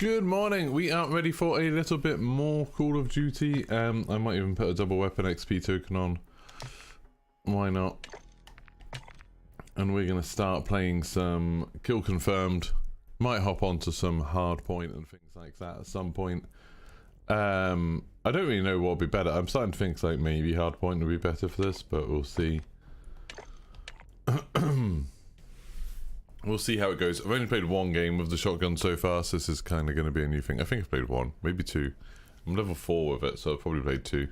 Good morning. We are ready for a little bit more Call of Duty. I might even put a double weapon XP token on. Why not? And we're going to start playing some Kill Confirmed. Might hop onto some Hardpoint and things like that at some point. I don't really know what would be better. I'm starting to think like maybe Hardpoint would be better for this, but we'll see. We'll see how it goes. I've only played one game with the shotgun so far, so this is kind of going to be a new thing. I think I've played one, maybe two. I'm level 4 with it, so I've probably played 2.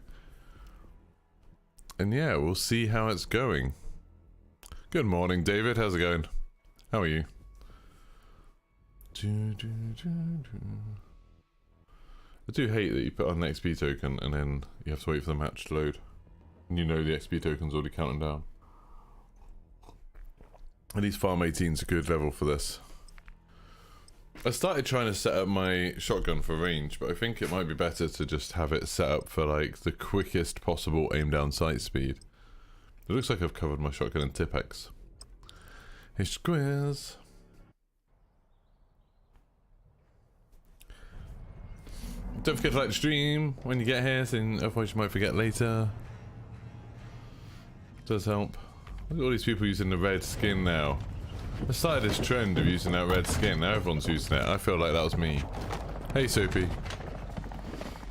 And yeah, we'll see how it's going. Good morning, David. How's it going? How are you? I do hate that you put on an XP token and then you have to wait for the match to load. And you know the XP token's already counting down. At least Farm 18's a good level for this. I started trying to set up my shotgun for range, but I think it might be better to just have it set up for like the quickest possible aim down sight speed. It looks like I've covered my shotgun in Tipex. Hey Squares. Don't forget to like the stream when you get here, so otherwise you might forget later. Does help. Look at all these people using the red skin now. I started this trend of using that red skin. Now everyone's using it. I feel like that was me. Hey, Soapy. Look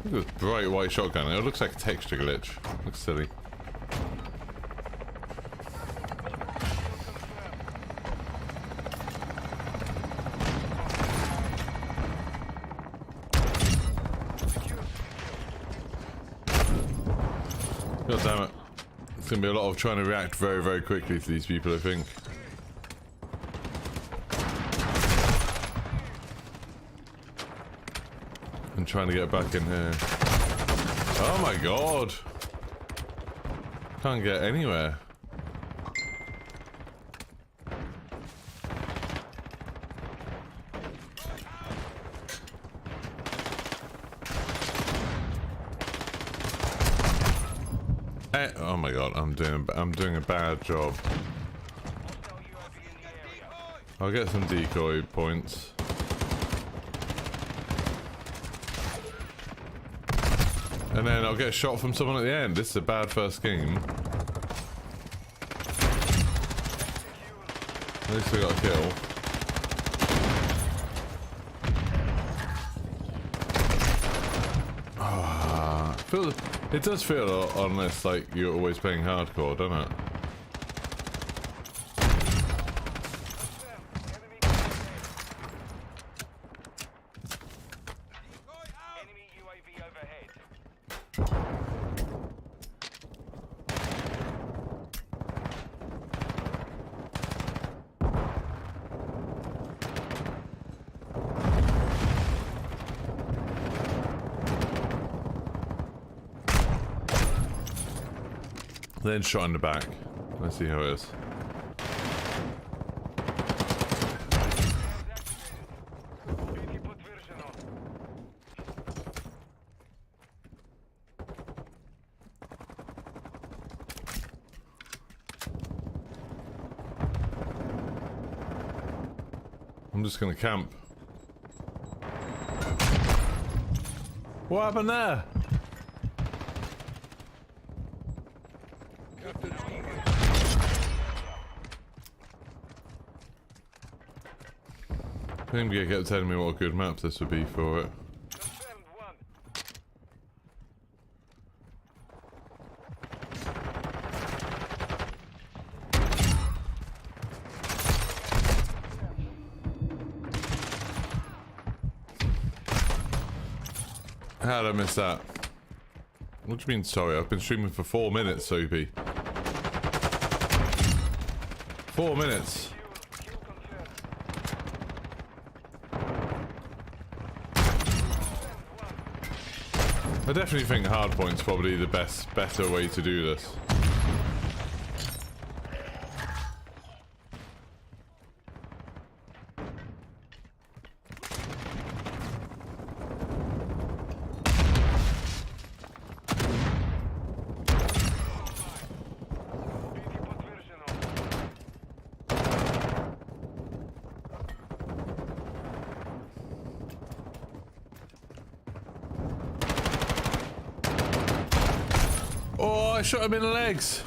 at this bright white shotgun. It looks like a texture glitch. Looks silly. God damn it. It's going to be a lot of trying to react very, very quickly to these people, I think. And trying to get back in here. Oh my god! Can't get anywhere. Oh my god, I'm doing a bad job. I'll get some decoy points. And then I'll get shot from someone at the end. This is a bad first game. At least we got a kill. It does feel on this like you're always playing hardcore, doesn't it? Then shot in the back. Let's see how it is. I'm just gonna camp. What happened there? I think you kept telling me what a good map this would be for it. How did I miss that? What do you mean sorry? I've been streaming for 4 minutes, Soapy. 4 minutes. I definitely think Hardpoint's probably the better way to do this. I shot him in the legs.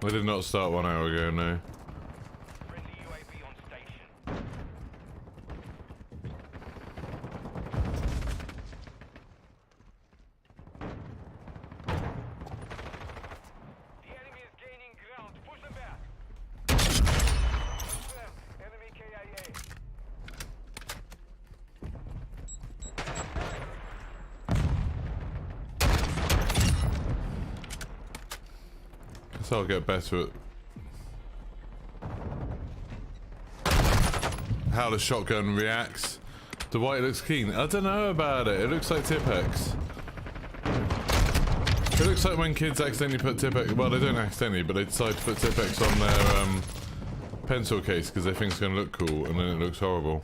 I did not start 1 hour ago, no. Friendly UAV on station. The enemy is gaining ground. Push them back. Enemy KIA. Guess I'll get better at how the shotgun reacts. The white looks clean. I don't know about it. It looks like Tipex. It looks like when kids accidentally put Tipex. Well, they don't accidentally, but they decide to put Tipex on their pencil case because they think it's going to look cool, and then it looks horrible.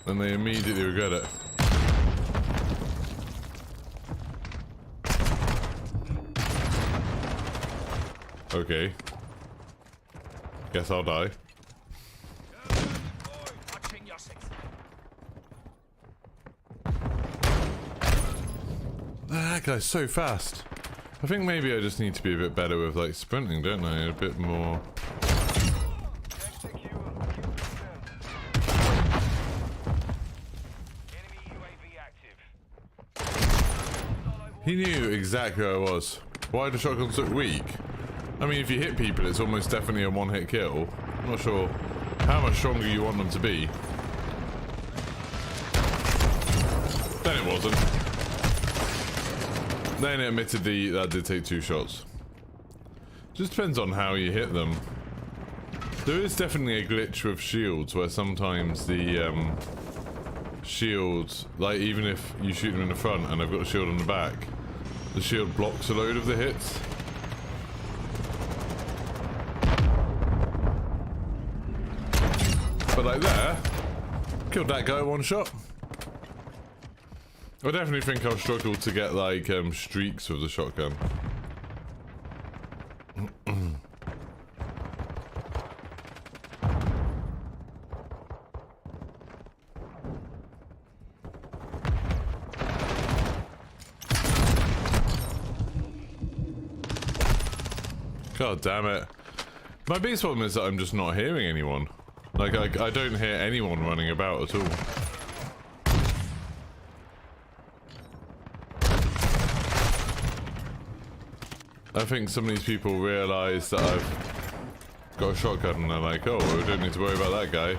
And they immediately regret it. Okay. Guess I'll die. That guy's so fast. I think maybe I just need to be a bit better with like sprinting, don't I? A bit more. He knew exactly where I was. Why do shotguns look weak? I mean, if you hit people, it's almost definitely a one-hit kill. I'm not sure how much stronger you want them to be. Then it wasn't. Then admittedly, that did take 2 shots. Just depends on how you hit them. There is definitely a glitch with shields where sometimes the shields, like even if you shoot them in the front and they've got a shield on the back, the shield blocks a load of the hits. But like there, killed that guy 1 shot. I definitely think I'll struggle to get like streaks with the shotgun. God damn it. My biggest problem is that I'm just not hearing anyone. Like, I don't hear anyone running about at all. I think some of these people realise that I've got a shotgun and they're like, oh, we don't need to worry about that guy.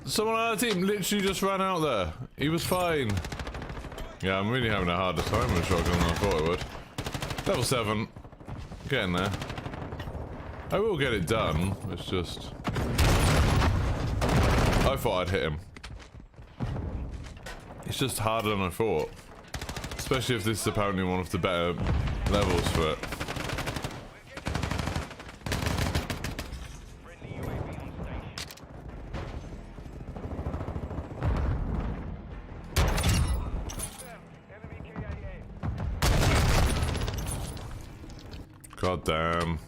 Someone on our team literally just ran out there. He was fine. Yeah, I'm really having a harder time with a shotgun than I thought I would. Level 7. Getting there. I will get it done. It's just... I thought I'd hit him. It's just harder than I thought. Especially if this is apparently one of the better levels for it. God damn.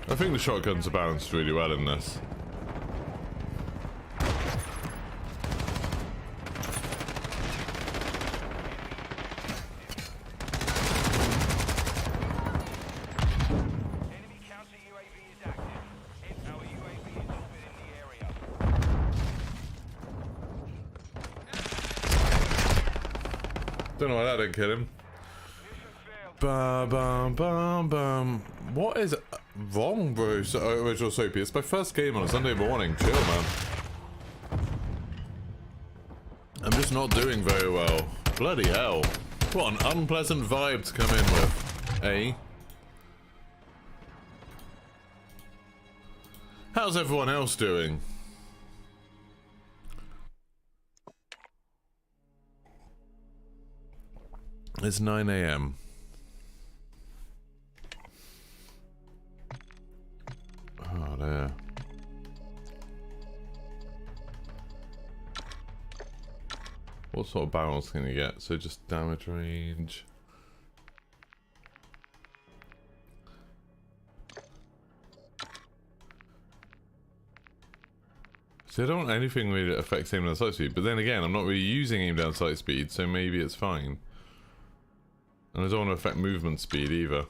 I think the shotguns are balanced really well in this. Don't know why that didn't kill him. Bum bum bum bum. What is wrong, bro? Original Soapy. It's my first game on a Sunday morning. Chill, man. I'm just not doing very well. Bloody hell. What an unpleasant vibe to come in with. Eh? How's everyone else doing? It's 9 AM. Oh, there. What sort of barrels can you get? So just damage range. See, I don't want anything really that affects aim down sight speed, but then again, I'm not really using aim down sight speed, so maybe it's fine. And I don't want to affect movement speed either.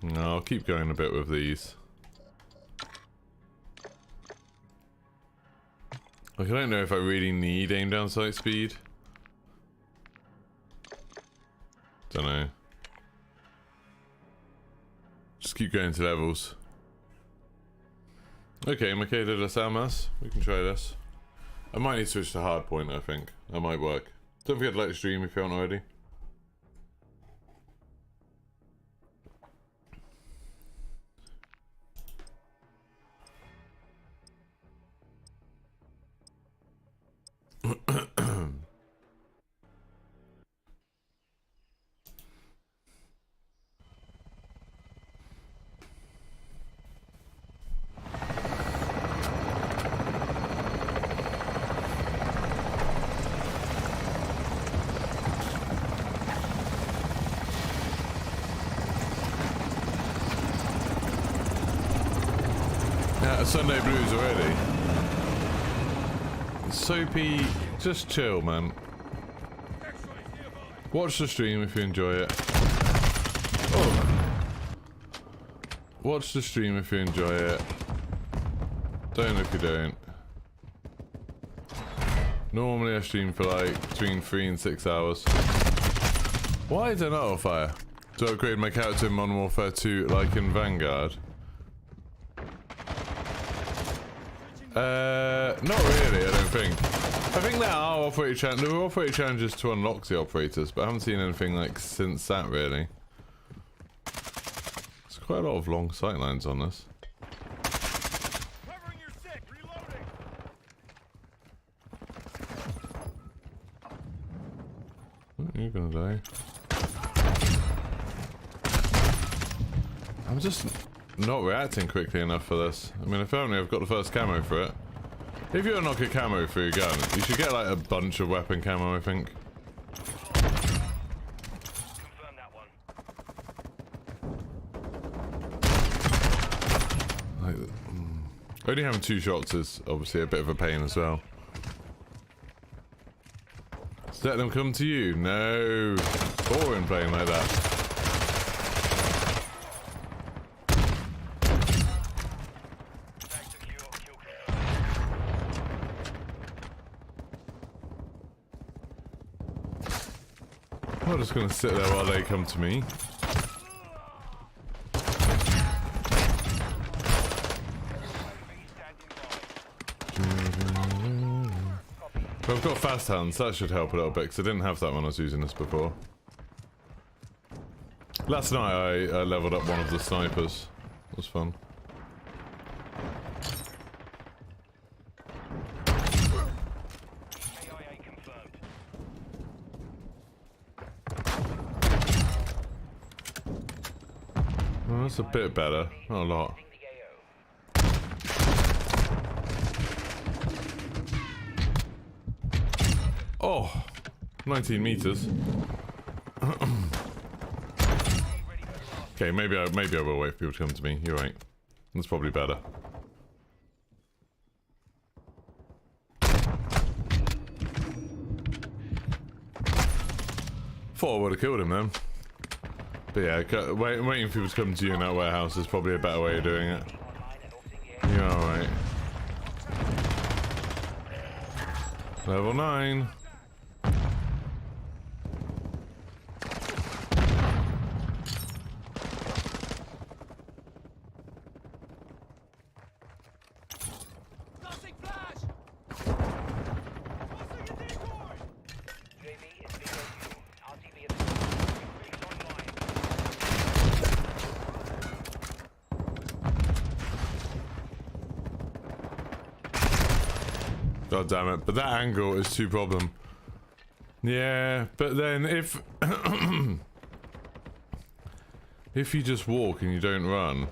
No, I'll keep going a bit with these. Like, I don't know if I really need aim down sight speed. Don't know. Just keep going to levels. Okay, Makeda de las Almas. We can try this. I might need to switch to hardpoint, I think. That might work. Don't forget to like the stream if you haven't already. Sunday blues already. Soapy, just chill, man. Watch the stream if you enjoy it. Oh. Watch the stream if you enjoy it. Don't if you don't. Normally I stream for like between 3 and 6 hours. Why is there not a fire? To upgrade my character in Modern Warfare 2 like in Vanguard? Not really, I don't think. I think there are there were operator challenges to unlock the operators, but I haven't seen anything like since that really. There's quite a lot of long sightlines on this. Covering your sick, reloading. You're gonna die. I'm just not reacting quickly enough for this. I mean, if only I've got the first camo for it. If you unlock a camo for your gun, you should get like a bunch of weapon camo, I think. Confirm that one. Like, only having 2 shots is obviously a bit of a pain as well. Just let them come to you. No. Boring playing like that. I'm just gonna sit there while they come to me. But I've got fast hands, that should help a little bit, because I didn't have that when I was using this before. Last night I leveled up one of the snipers. It was fun. Oh, that's a bit better, not a lot. Oh, 19 meters. Okay, maybe I will wait for people to come to me. You're right. That's probably better. Thought I would have killed him then. But yeah, waiting for people to come to you in that warehouse is probably a better way of doing it. You're alright. Level 9. God damn it, but that angle is too problem. Yeah, but then if if you just walk and you don't run,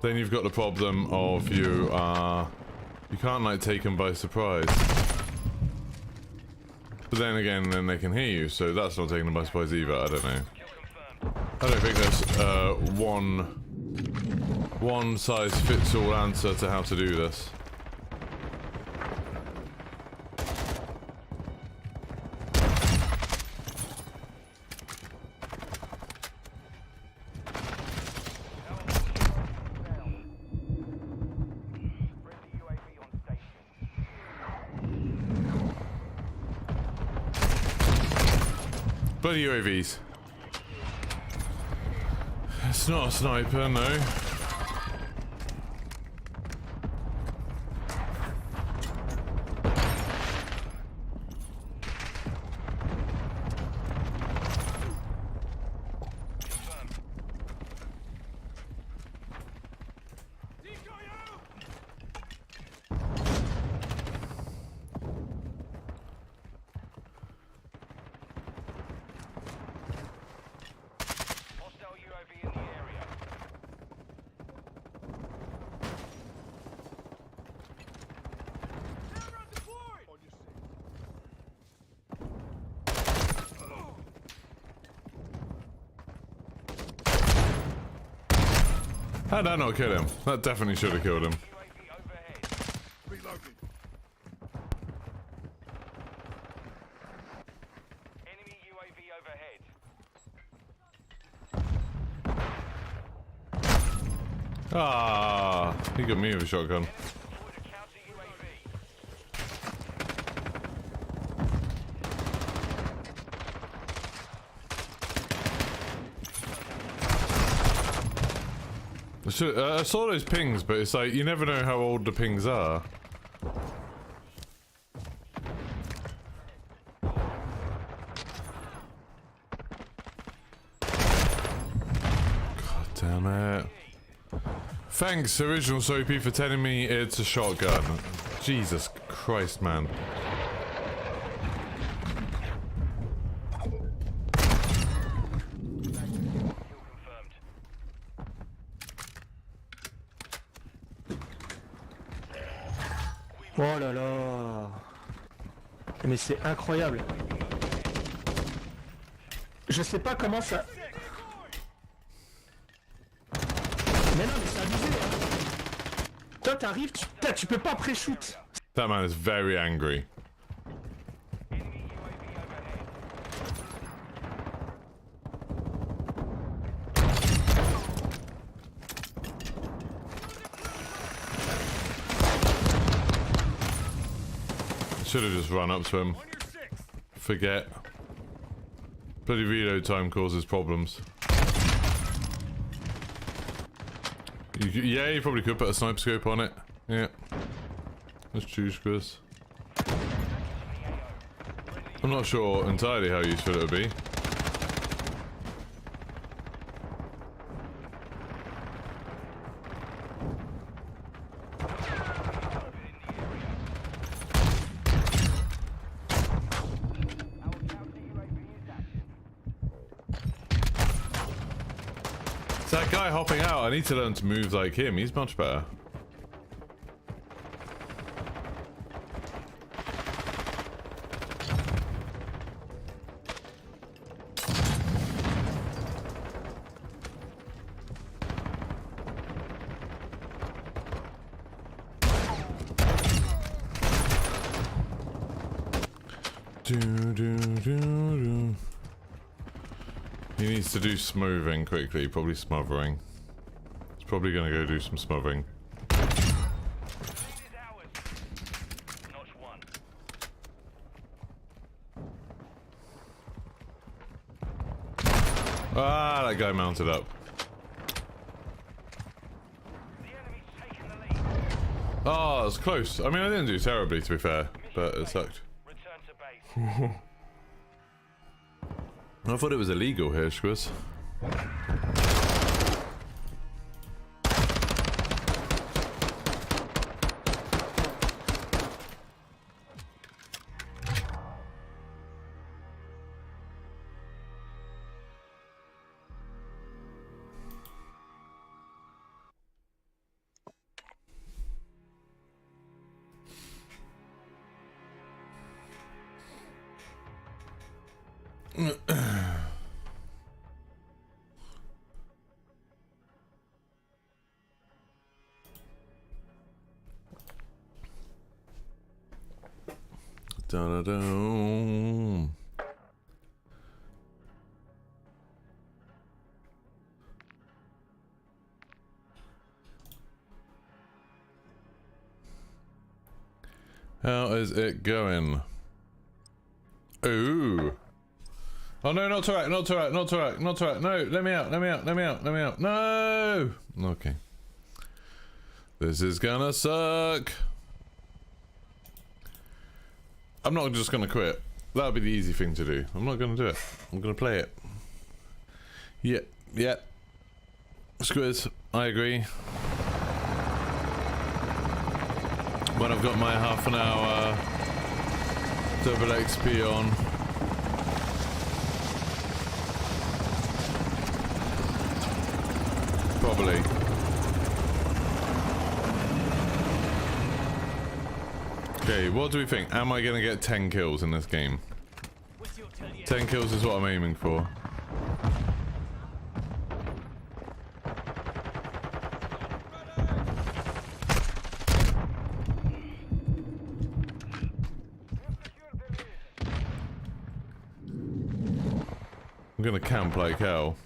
then you've got the problem of you can't like take them by surprise. But then again, then they can hear you, so that's not taking them by surprise either. I don't know. I don't think there's one one size fits all answer to how to do this. Bloody UAVs. It's not a sniper, no. How'd that not kill him? That definitely should have killed him. Enemy UAV overhead. Ah, he got me with a shotgun. I saw those pings, but it's like you never know how old the pings are. God damn it. Thanks, Original Soapy, for telling me it's a shotgun. Jesus Christ, man. Oh là là. Mais c'est incroyable. Je sais pas comment ça... Mais non, mais c'est abusé, hein. Toi, t'arrives, tu peux pas pré-shoot. That man is very angry. Should have just run up to him. Forget. Bloody reload time causes problems. Yeah, you probably could put a sniper scope on it. Yeah. Let's choose Chris. I'm not sure entirely how useful it would be. It's that guy hopping out. I need to learn to move like him. He's much better. He needs to do smoothing quickly, probably smothering. He's probably gonna go do some smothering. Ah, that guy mounted up. Oh, it was close. I mean, I didn't do terribly, to be fair, but it sucked. I thought it was illegal here, Squiz. Da-da-da. How is it going? Ooh. Oh no, not to rack, not to rack, not to rack, not to rack. No, let me out, let me out, let me out, let me out. No! Okay. This is gonna suck. I'm not just gonna quit. That would be the easy thing to do. I'm not gonna do it. I'm gonna play it. Yeah, yeah. Squiz, I agree. When I've got my half an hour double XP on. Probably. Okay, what do we think? Am I gonna get 10 kills in this game? 10 kills is what I'm aiming for. I'm gonna camp like hell.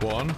One.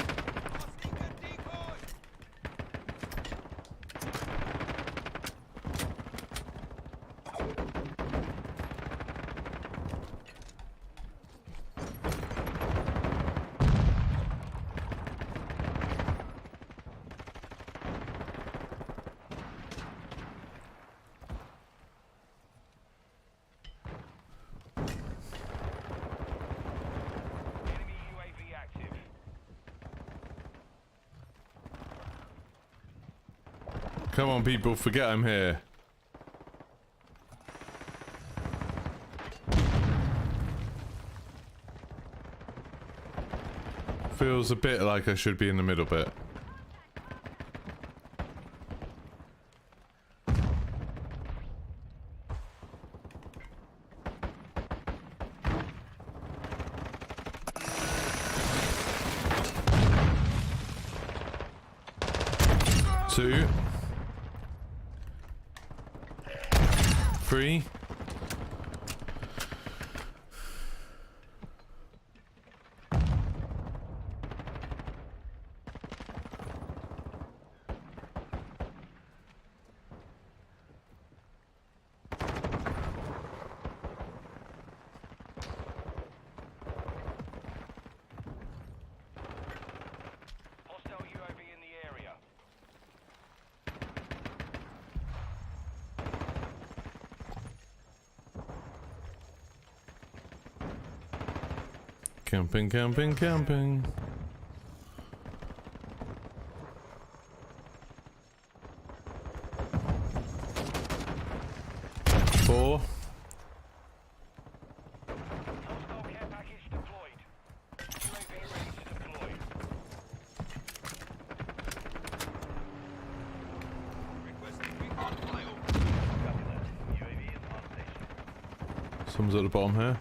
Come on, people, forget I'm here. Feels a bit like I should be in the middle bit. Two. 3. Hostile UAV in the area. Camping, camping, camping. Four. Hostile care package deployed. UAV ready to deploy. Requesting recon flyover. UAV is on station. Someone's at the bottom here.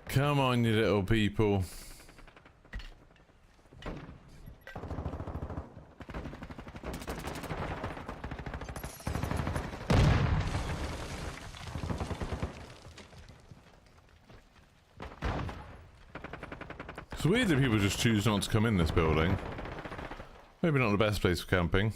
Come on, you little people. It's weird that people just choose not to come in this building. Maybe not the best place for camping.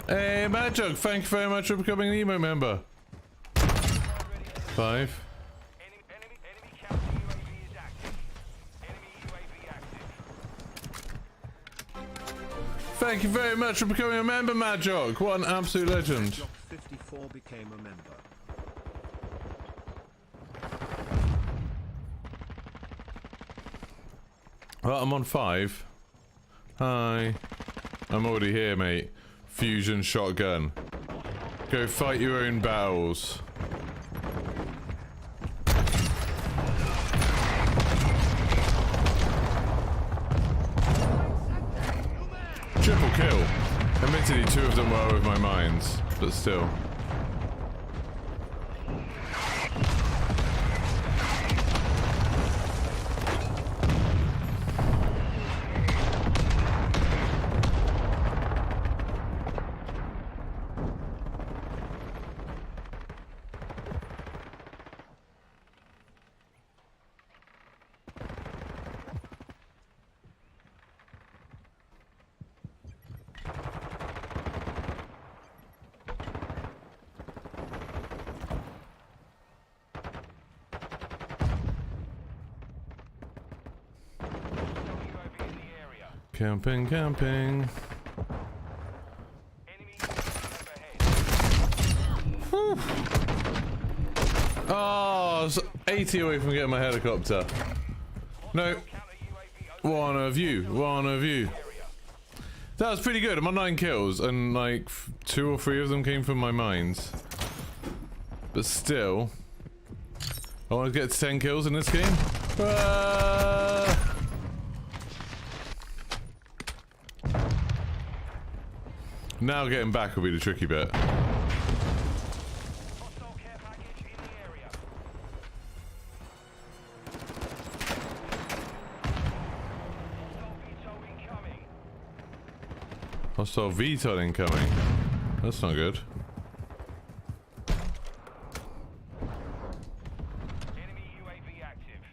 Hey, Mad Jug, thank you very much for becoming an emo member. 5. Enemy counter UAV is active. Enemy UAV active. Thank you very much for becoming a member, Mad Jug. What an absolute legend. Jock 54 became a member. Well, I'm on 5. Hi. I'm already here, mate. Fusion shotgun. Go fight your own battles. Triple kill. Admittedly, 2 of them were with my mines, but still. UAV in the area. Camping, camping. Enemy UAV overhead. Oh, it's 80 away from getting my helicopter. No, Counter UAV one of you, one of you. area. That was pretty good. I'm on 9 kills, and like 2 or 3 of them came from my mines. But still, I want to get to 10 kills in this game. Now getting back will be the tricky bit. Hostile care package in the area. Hostile VTOL incoming. Hostile VTOL incoming. That's not good. Enemy UAV active.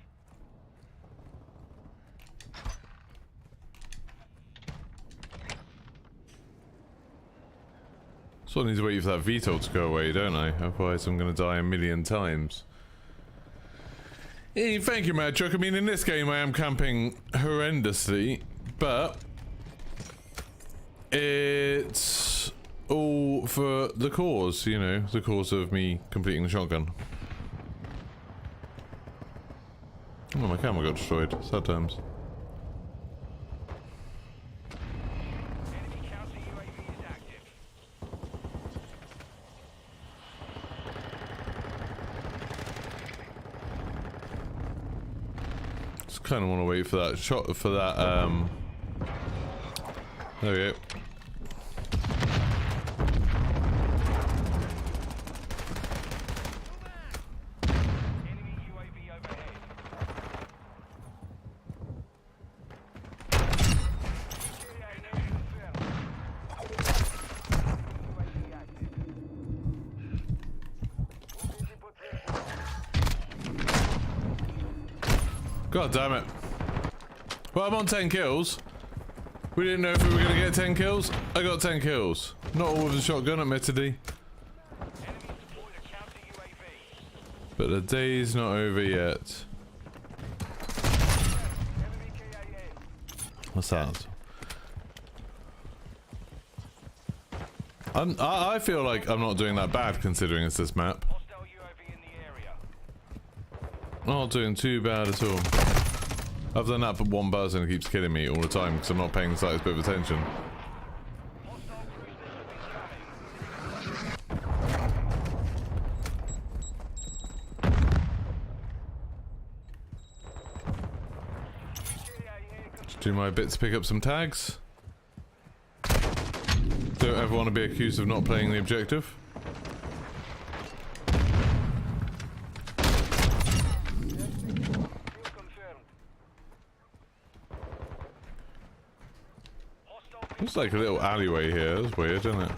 So I need to wait for that VTOL to go away, don't I? Otherwise I'm going to die a million times. Hey, thank you, Mad Truck. I mean, in this game I am camping horrendously, but it's all for the cause, you know, the cause of me completing the shotgun. Oh, my camera got destroyed. Sad times. Enemy counter UAV is active. Just kind of want to wait for that shot, for that, there we go. Enemy UAV overhead. UAV active. God damn it. Well, I'm on 10 kills. We didn't know if we were going to get 10 kills. I got 10 kills. Not all with the shotgun, admittedly. Enemies deployed a counter UAV. But the day's not over yet. Enemy KIA. What's that? I feel like I'm not doing that bad considering it's this map. Hostile UAV in the area. Not doing too bad at all. Other than that, but one person keeps killing me all the time because I'm not paying the slightest bit of attention. Hostile cruise missile incoming. Just do my bit to pick up some tags. Don't ever want to be accused of not playing the objective. Confirmed. Hostile It's like a little alleyway here. That's weird, isn't it?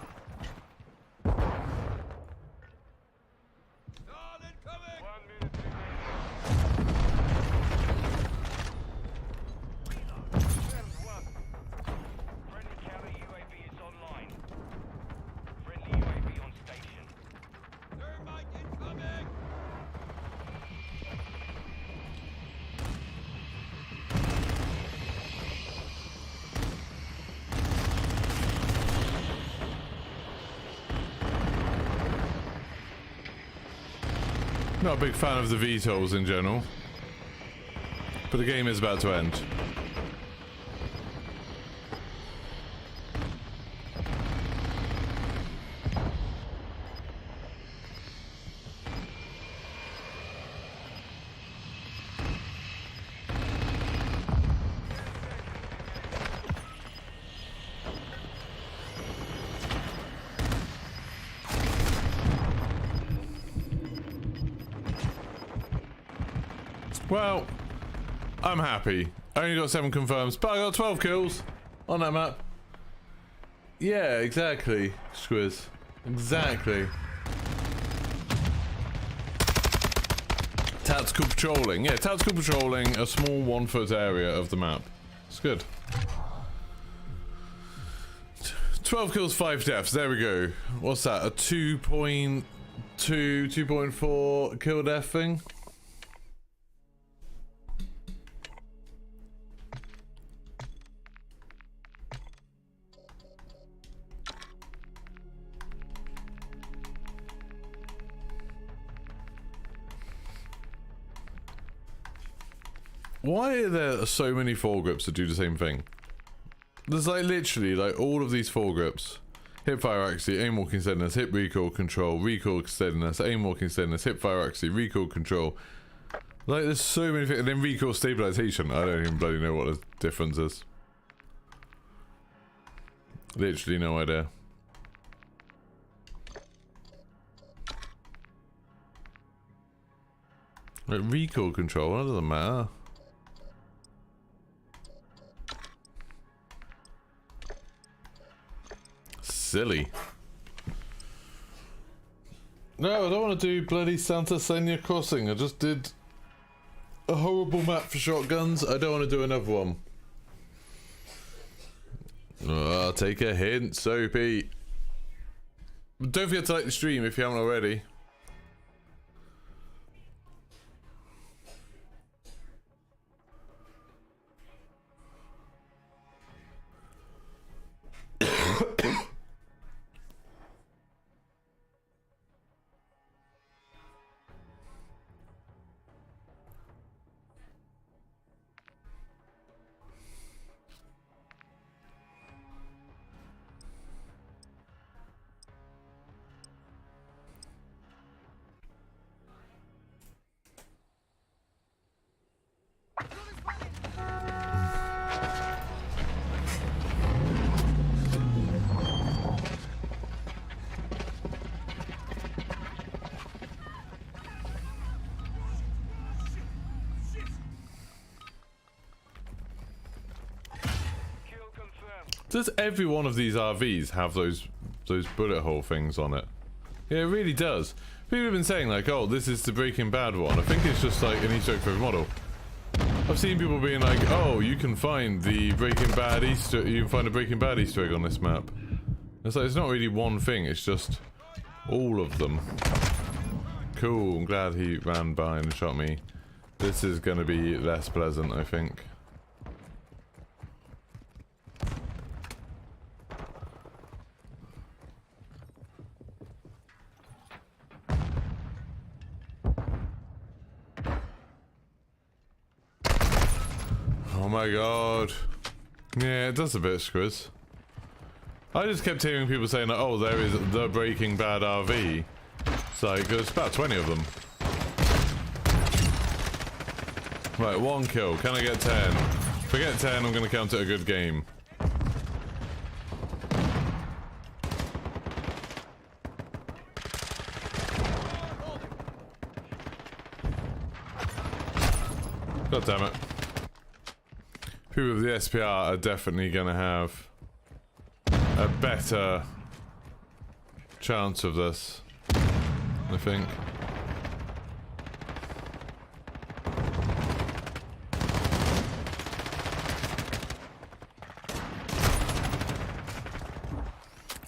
Not a big fan of the VTOLs in general. But the game is about to end. Well, I'm happy. I only got 7 confirms, but I got 12 kills on that map. Yeah, exactly, Squiz. Exactly. Tactical patrolling. Yeah, tactical patrolling, a small 1-foot area of the map. It's good. 12 kills, 5 deaths. There we go. What's that? A 2.2, 2.4 kill death thing? Why are there so many foregrips that do the same thing? There's like literally like all of these foregrips. Hip fire accuracy, aim walking steadiness, hip recoil control, recoil steadiness, aim walking steadiness, hip fire accuracy, recoil control. Like there's so many things. And then recoil stabilization. I don't even bloody know what the difference is. Literally no idea. Like recoil control, that doesn't matter. Silly. No, I don't want to do bloody Santa Senya Crossing. I just did a horrible map for shotguns. I don't want to do another one. Oh, take a hint, Soapy. Don't forget to like the stream if you haven't already. Does every one of these RVs have those bullet hole things on it? Yeah, it really does. People have been saying like, oh, this is the Breaking Bad one. I think it's just like an Easter egg for every model. I've seen people being like, oh, you can find the Breaking Bad you can find a Breaking Bad Easter egg on this map. It's like, it's not really one thing, it's just all of them. Cool, I'm glad he ran by and shot me. This is gonna be less pleasant, I think. Oh my god. Yeah, it does a bit, Squiz. I just kept hearing people saying that, oh, there is the Breaking Bad RV. It's like, there's about 20 of them. Right, 1 kill. Can I get 10? If I get 10, I'm going to count it a good game. God damn it. People with the SPR are definitely going to have a better chance of this, I think.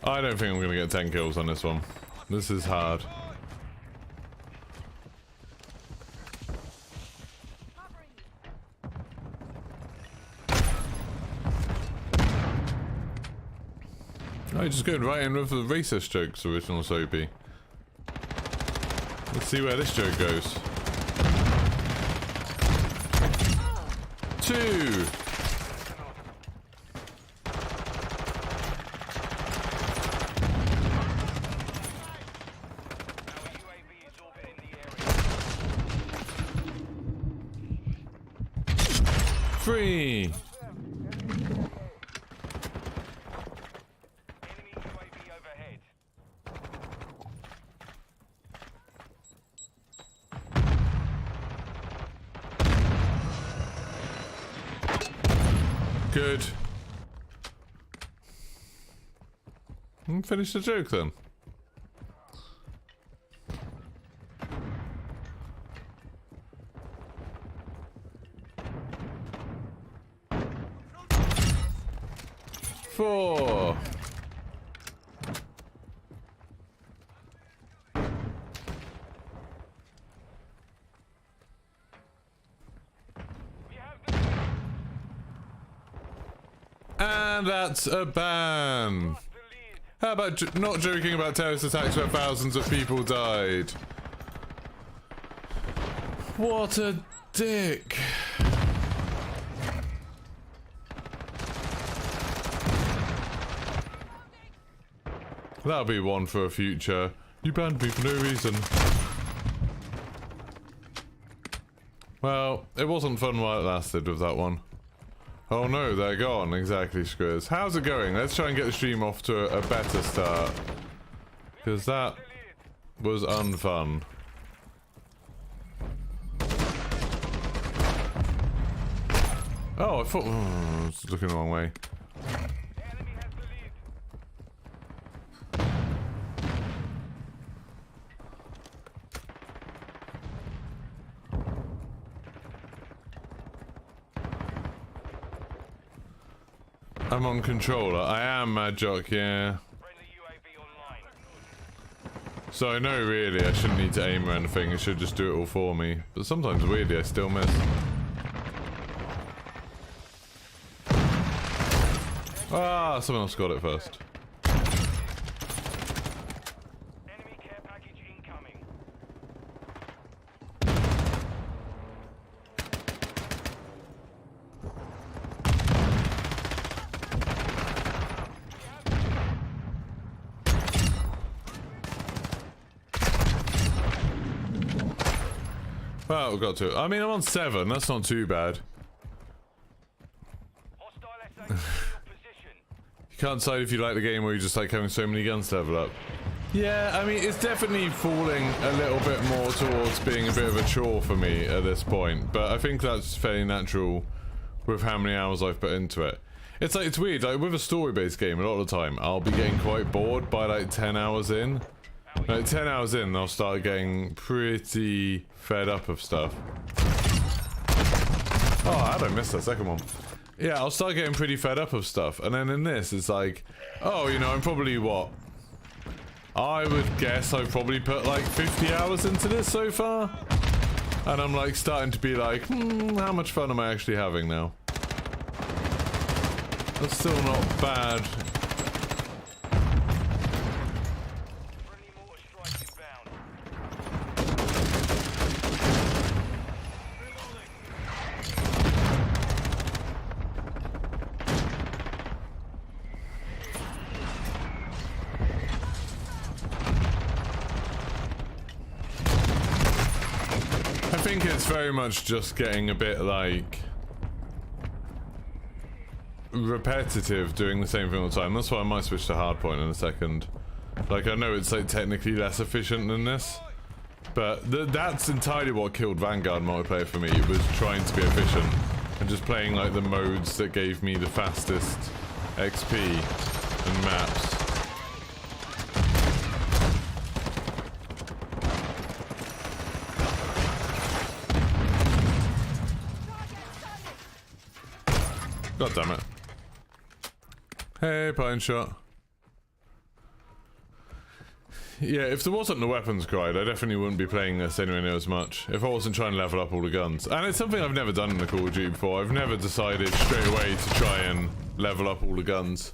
I don't think I'm going to get 10 kills on this one. This is hard. I just going right in with the racist jokes, original Soapy. Let's see where this joke goes. 2. Free. Enemy UAV overhead. Good. Finish the joke then. Four. And that's a ban. How about not joking about terrorist attacks where thousands of people died? What a dick. That'll be one for a future. You banned me for no reason. Well, it wasn't fun while it lasted with that one. Oh no, they're gone. Exactly, Squiz. How's it going? Let's try and get the stream off to a better start. Because that was unfun. Oh, I thought... Oh, I was looking the wrong way. I'm on controller. I am, Mad Jock, yeah. So I know really I shouldn't need to aim or anything. It should just do it all for me. But sometimes weirdly I still miss. Ah, someone else got it first. Enemy care package incoming. Well, we got to it. I mean, I'm on 7. That's not too bad. Hostile SA in your position. You can't decide if you like the game or you just like having so many guns to level up. Yeah, I mean, it's definitely falling a little bit more towards being a bit of a chore for me at this point. But I think that's fairly natural with how many hours I've put into it. It's like, it's weird, like with a story-based game, a lot of the time, I'll be getting quite bored by like 10 hours in. Like 10 hours in, I'll start getting pretty fed up of stuff. Oh, how did I miss that second one? Yeah, I'll start getting pretty fed up of stuff. And then in this, it's like, oh, you know, I'm probably what? I would guess I've probably put like 50 hours into this so far. And I'm like starting to be like, how much fun am I actually having now? That's still not bad. Friendly mortar strike inbound. I think it's very much just getting a bit like repetitive doing the same thing all the time. That's why I might switch to hardpoint in a second. Like, I know it's like technically less efficient than this, but that's entirely what killed Vanguard multiplayer for me. It was trying to be efficient and just playing like the modes that gave me the fastest XP and maps. God damn it. Hey, Pine Shot. Yeah, if there wasn't the weapons guide, I definitely wouldn't be playing this anywhere near as much. If I wasn't trying to level up all the guns. And it's something I've never done in the Call of Duty before. I've never decided straight away to try and level up all the guns.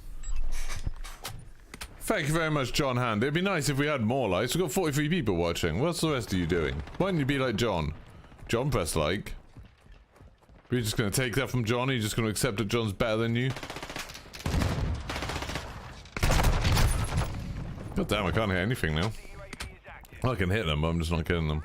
Thank you very much, John Hand. It'd be nice if we had more likes. We've got 43 people watching. What's the rest of you doing? Why don't you be like John? John, press like. We're just going to take that from John? Are you just going to accept that John's better than you? God damn, I can't hit anything now. I can hit them, but I'm just not killing them.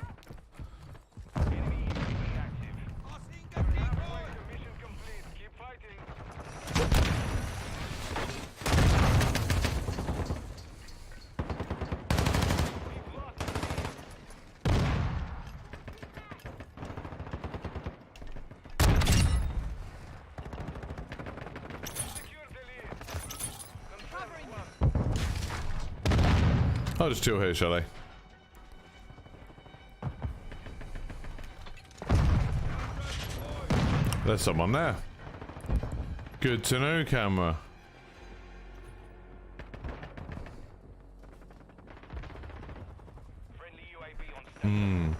I'll just chill here, shall I? There's someone there. Good to know, camera. And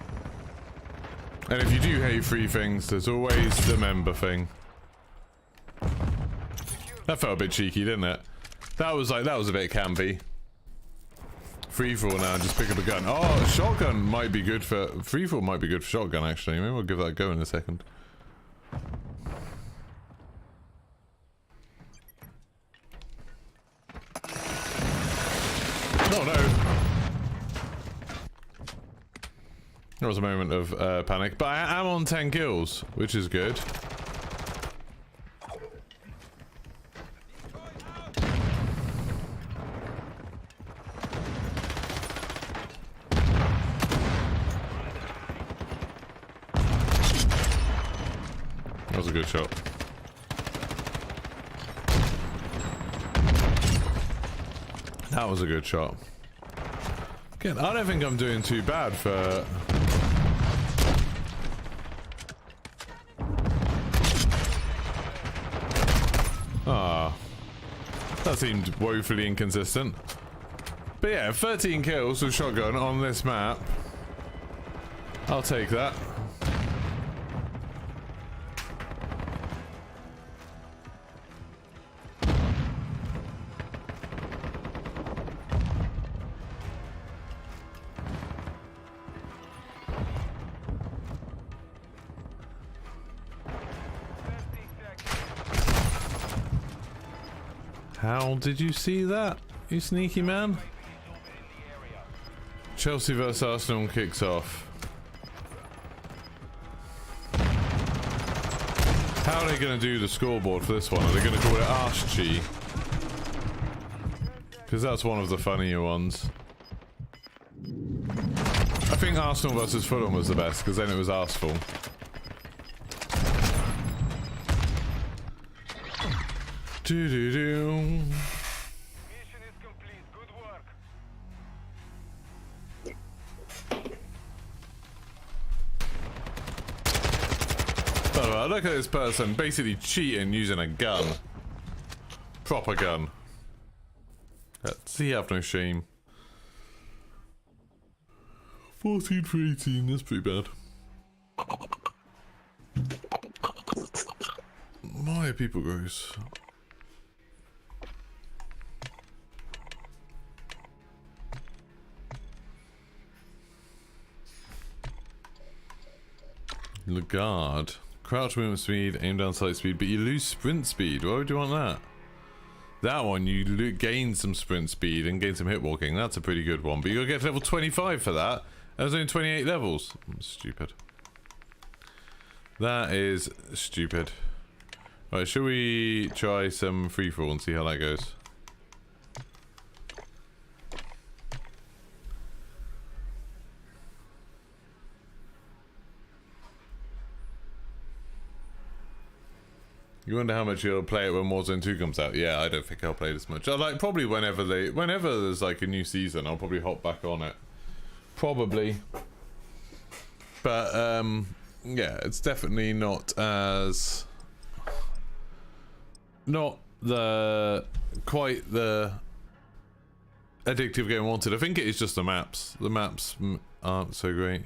if you do hate free things, there's always the member thing. That felt a bit cheeky, didn't it? That was a bit campy. Free for all now, just pick up a gun. Oh, shotgun might be good for... Free for all might be good for shotgun, actually. Maybe we'll give that a go in a second. Oh no! There was a moment of panic, but I am on 10 kills, which is good. That was a good shot. That was a good shot. Again, I don't think I'm doing too bad for... Ah, that seemed woefully inconsistent. But yeah, 13 kills with shotgun on this map. I'll take that. How did you see that, you sneaky man? Chelsea vs Arsenal kicks off. How are they going to do the scoreboard for this one? Are they going to call it Arschchi? Because that's one of the funnier ones. I think Arsenal vs Fulham was the best, because then it was Arseful. Do do do. Mission is complete. Good work. By the way, look at this person basically cheating using a gun. Proper gun. He have no shame. 14 for 18, that's pretty bad. Why are people gross? Lagarde. Crouch movement speed, aim down sight speed, but you lose sprint speed. Why would you want that? That one, you gain some sprint speed and gain some hit walking. That's a pretty good one. But you gotta get to level 25 for that. There's only 28 levels. Stupid. That is stupid. Right, shall we try some free-for-all and see how that goes? You wonder how much you'll play it when Warzone 2 comes out? Yeah, I don't think I'll play this much. I like probably whenever there's like a new season, I'll probably hop back on it. Probably. But yeah, it's definitely not as quite the addictive game I wanted. I think it is just the maps. The maps aren't so great.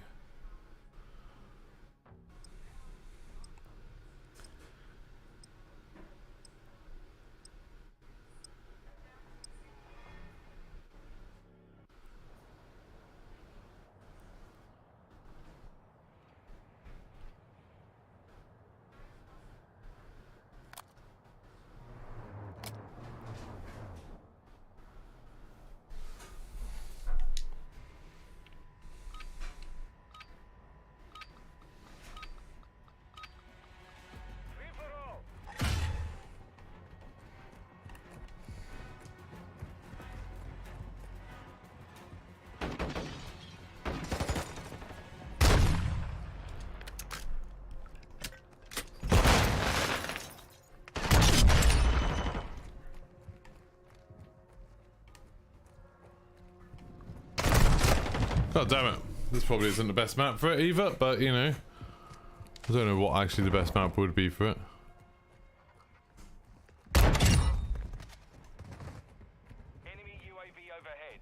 God damn it. This probably isn't the best map for it either, but you know. I don't know what actually the best map would be for it. Enemy UAV overhead.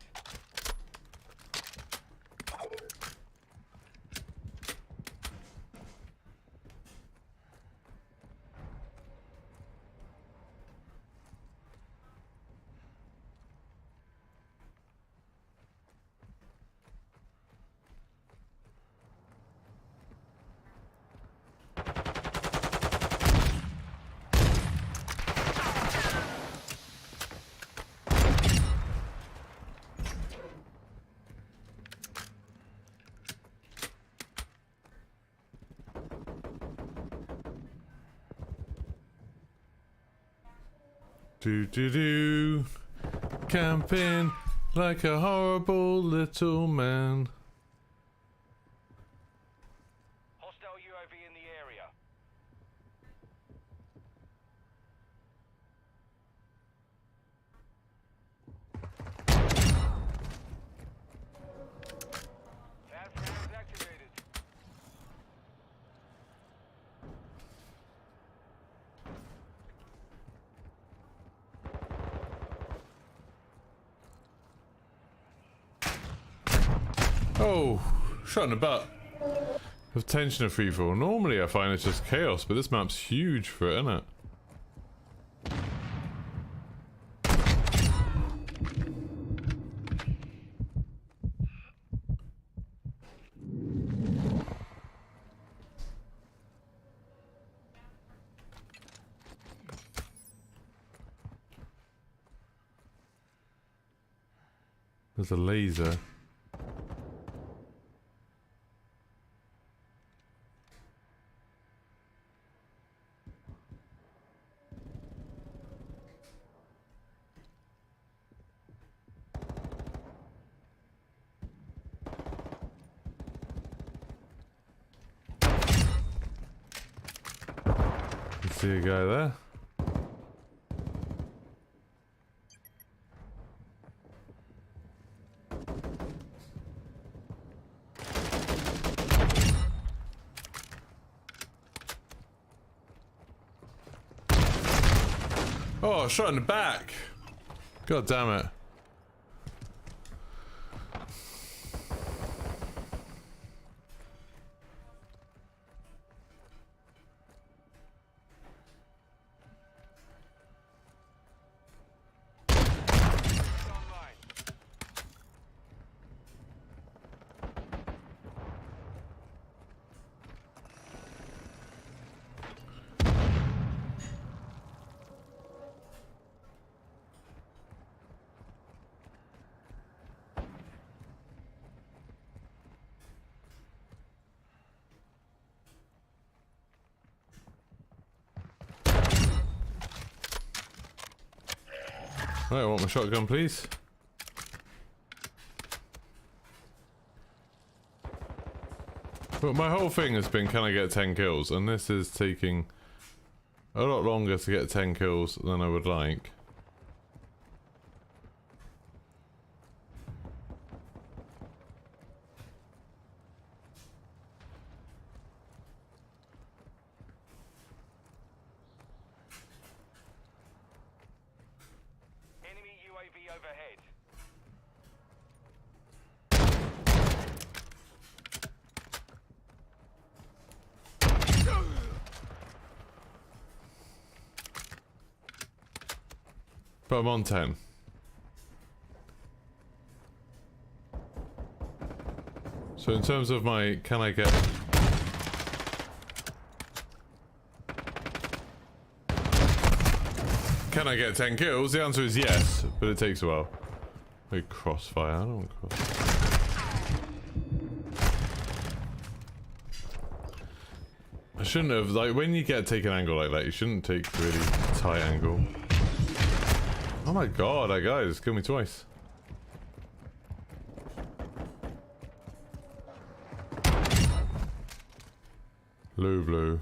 Do do do. Camping like a horrible little man. Hostile UAV in the area. Fast rounds activated. Oh, shot in the butt. With tension of free fall. Normally I find it's just chaos, but this map's huge for it, isn't it? There's a laser. See a guy there. Oh, shot in the back. God damn it. Online. Right, I want my shotgun, please. But my whole thing has been, can I get 10 kills? And this is taking a lot longer to get 10 kills than I would like. Enemy UAV overhead. But I'm on 10. So in terms of my, can I get... Can I get 10 kills? The answer is yes, but it takes a while. Like crossfire, I don't want crossfire. I shouldn't have, like when you get take an angle like that, you shouldn't take a really tight angle. Oh my god, that guy just killed me twice. Blue.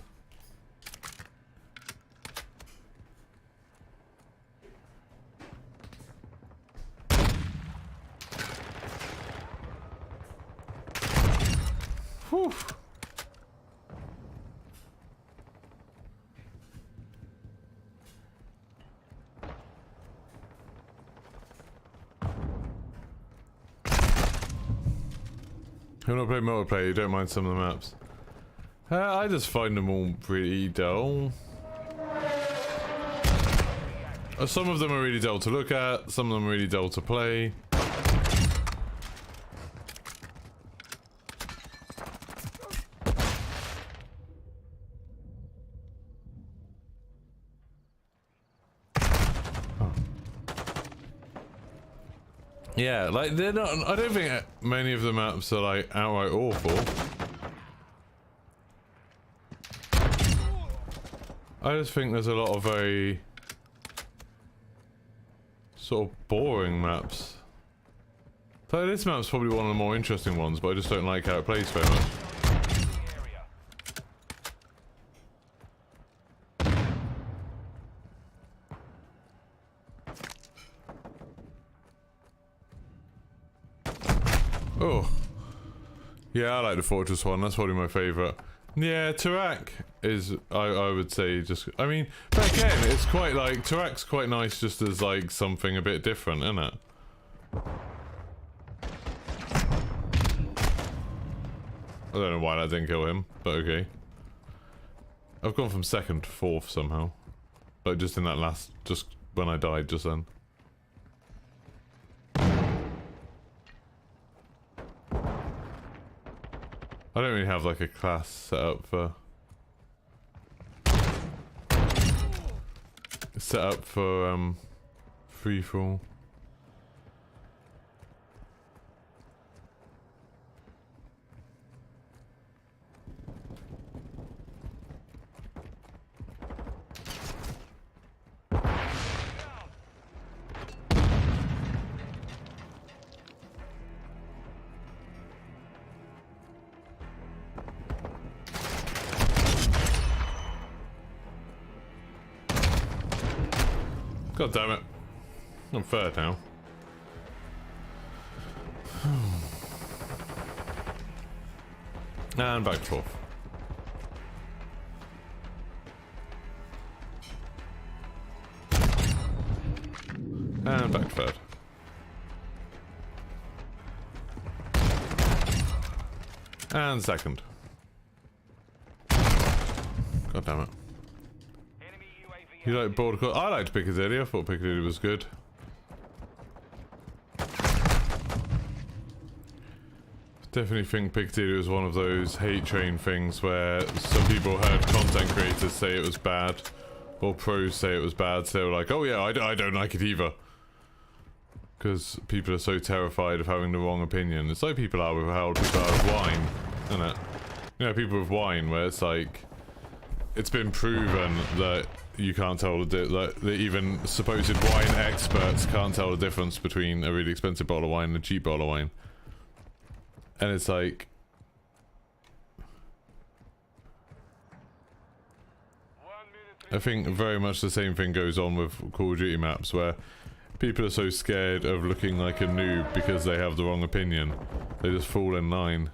You want to play multiplayer? You don't mind some of the maps? I just find them all pretty dull. Some of them are really dull to look at, some of them are really dull to play. Yeah, like they're not. I don't think many of the maps are like outright awful. I just think there's a lot of very sort of boring maps. So this map's probably one of the more interesting ones, but I just don't like how it plays very much. Oh. Yeah, I like the Fortress one. That's probably my favourite. Yeah, Tarak is, I would say, just... I mean, but again, it's quite like... Tarak's quite nice just as, like, something a bit different, isn't it? I don't know why that didn't kill him, but okay. I've gone from second to fourth somehow. Like, just in that last... Just when I died just then. I don't really have like a class set up for free for all. God damn it. I'm third now. And back to fourth. And back to third. And second. God damn it. You like Border? I liked Piccadilly. I thought Piccadilly was good. Definitely think Piccadilly was one of those hate train things where some people heard content creators say it was bad, or pros say it was bad, so they were like, oh yeah, I don't like it either. Because people are so terrified of having the wrong opinion. It's like people are with how people are with wine, isn't it? You know, people with wine where it's like, it's been proven that you can't tell that even supposed wine experts can't tell the difference between a really expensive bottle of wine and a cheap bottle of wine. And it's like... I think very much the same thing goes on with Call of Duty maps where people are so scared of looking like a noob because they have the wrong opinion. They just fall in line.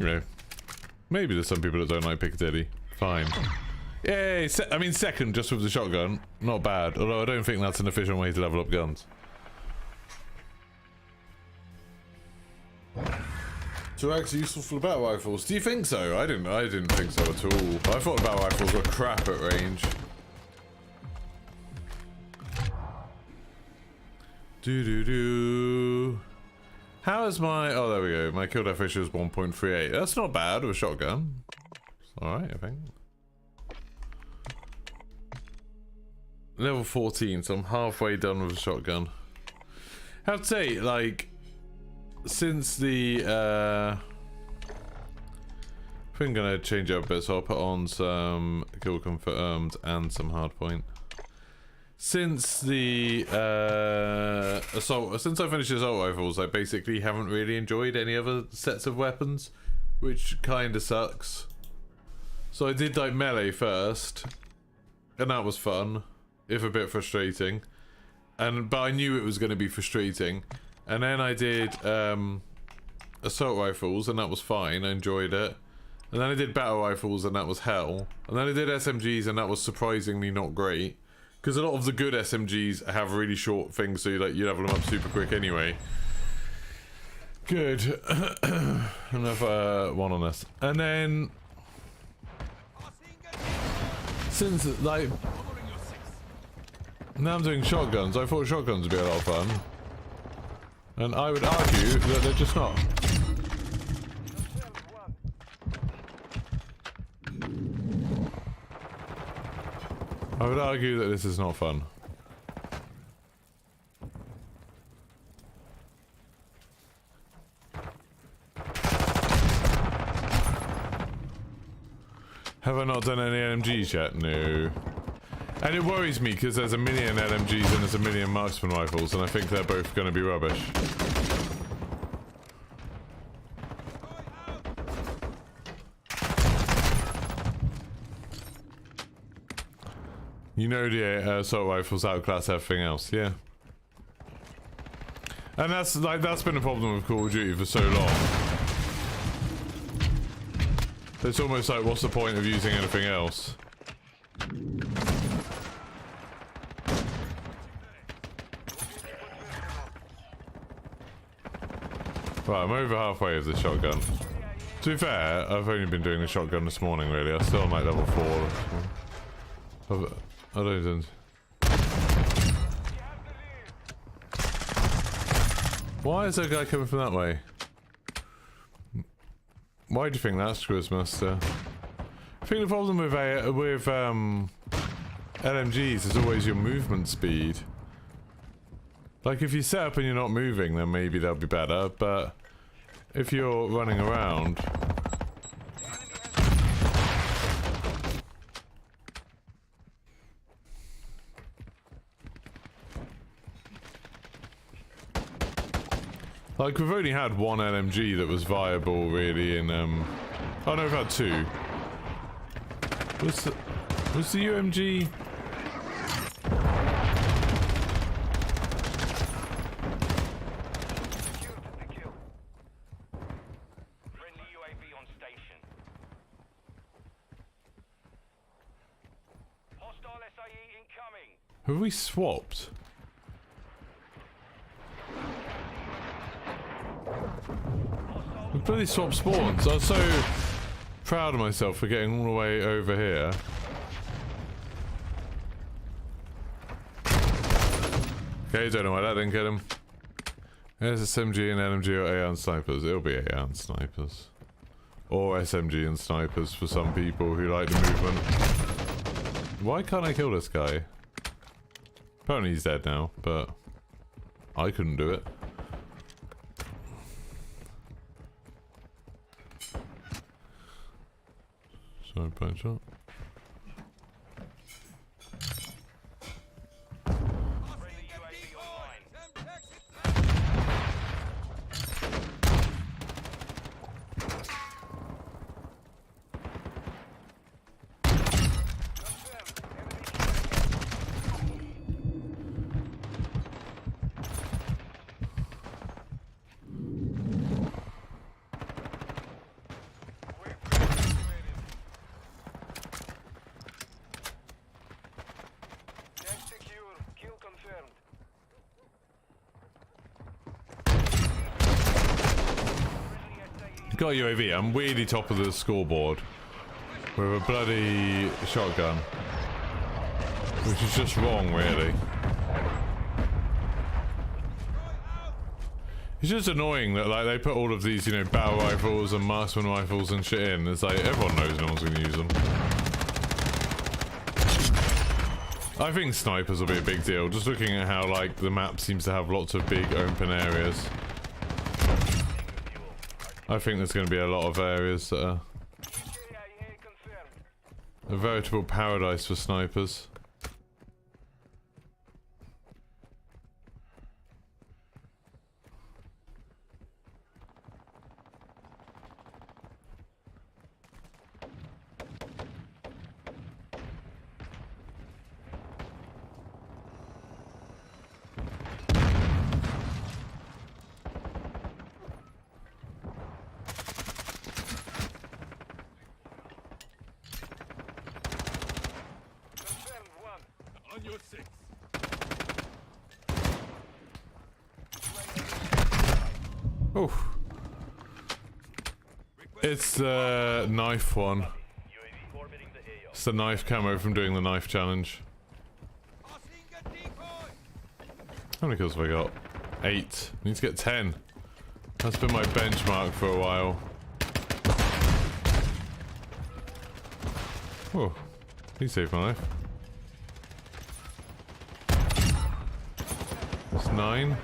You know, maybe there's some people that don't like Piccadilly. Fine. Yay! I mean, second just with the shotgun. Not bad. Although I don't think that's an efficient way to level up guns. Tarak's useful for the battle rifles. Do you think so? I didn't think so at all. I thought the battle rifles were crap at range. Do. How is my... Oh, there we go. My kill death ratio is 1.38. That's not bad with a shotgun. Alright, I think. Level 14, so I'm halfway done with a shotgun. I have to say, like, since the, I think I'm gonna change it up a bit, so I'll put on some kill confirmed and some hardpoint. Since the, since I finished assault rifles, I basically haven't really enjoyed any other sets of weapons, which kinda sucks. So I did, like, melee first, and that was fun. If a bit frustrating, but I knew it was going to be frustrating. And then I did assault rifles, and that was fine. I enjoyed it. And then I did battle rifles, and that was hell. And then I did SMGs, and that was surprisingly not great, because a lot of the good SMGs have really short things, so you level them up super quick anyway. Good. Another one on this. And then... Since, like... Now I'm doing shotguns. I thought shotguns would be a lot of fun. And I would argue that they're just not. I would argue that this is not fun. Have I not done any LMGs yet? No. And it worries me because there's a million LMGs and there's a million marksman rifles, and I think they're both going to be rubbish. You know the assault rifles outclass everything else, yeah. And that's been a problem with Call of Duty for so long. It's almost like, what's the point of using anything else? Right, I'm over halfway with the shotgun. To be fair, I've only been doing the shotgun this morning, really. I'm still on like level 4. I don't... Why is there a guy coming from that way? Why do you think that's Quizmaster? I think the problem with LMGs is always your movement speed. Like if you set up and you're not moving, then maybe that'll be better, but if you're running around... Like, we've only had one LMG that was viable, really, in, Oh no, we've had two. Was the UMG... Friendly UAV on station. Hostile SAE incoming. Have we swapped? We bloody swapped spawns. I was so proud of myself for getting all the way over here. Okay, don't know why that didn't get him. There's SMG and LMG or AR and snipers. It'll be AR and snipers. Or SMG and snipers for some people who like the movement. Why can't I kill this guy? Apparently he's dead now, but I couldn't do it. So punch up. Friendly UAV online. Got UAV. I'm weirdly top of the scoreboard with a bloody shotgun, which is just wrong, really. It's just annoying that like they put all of these, you know, battle rifles and marksman rifles and shit in. It's like everyone knows no one's going to use them. I think snipers will be a big deal. Just looking at how like the map seems to have lots of big open areas. I think there's going to be a lot of areas that are a veritable paradise for snipers. On your six. Oof. It's the knife one. UAV orbiting the AO. It's the knife camo from doing the knife challenge. How many kills have I got? 8. I need to get 10. That's been my benchmark for a while. Oh, he saved my life. That's 9.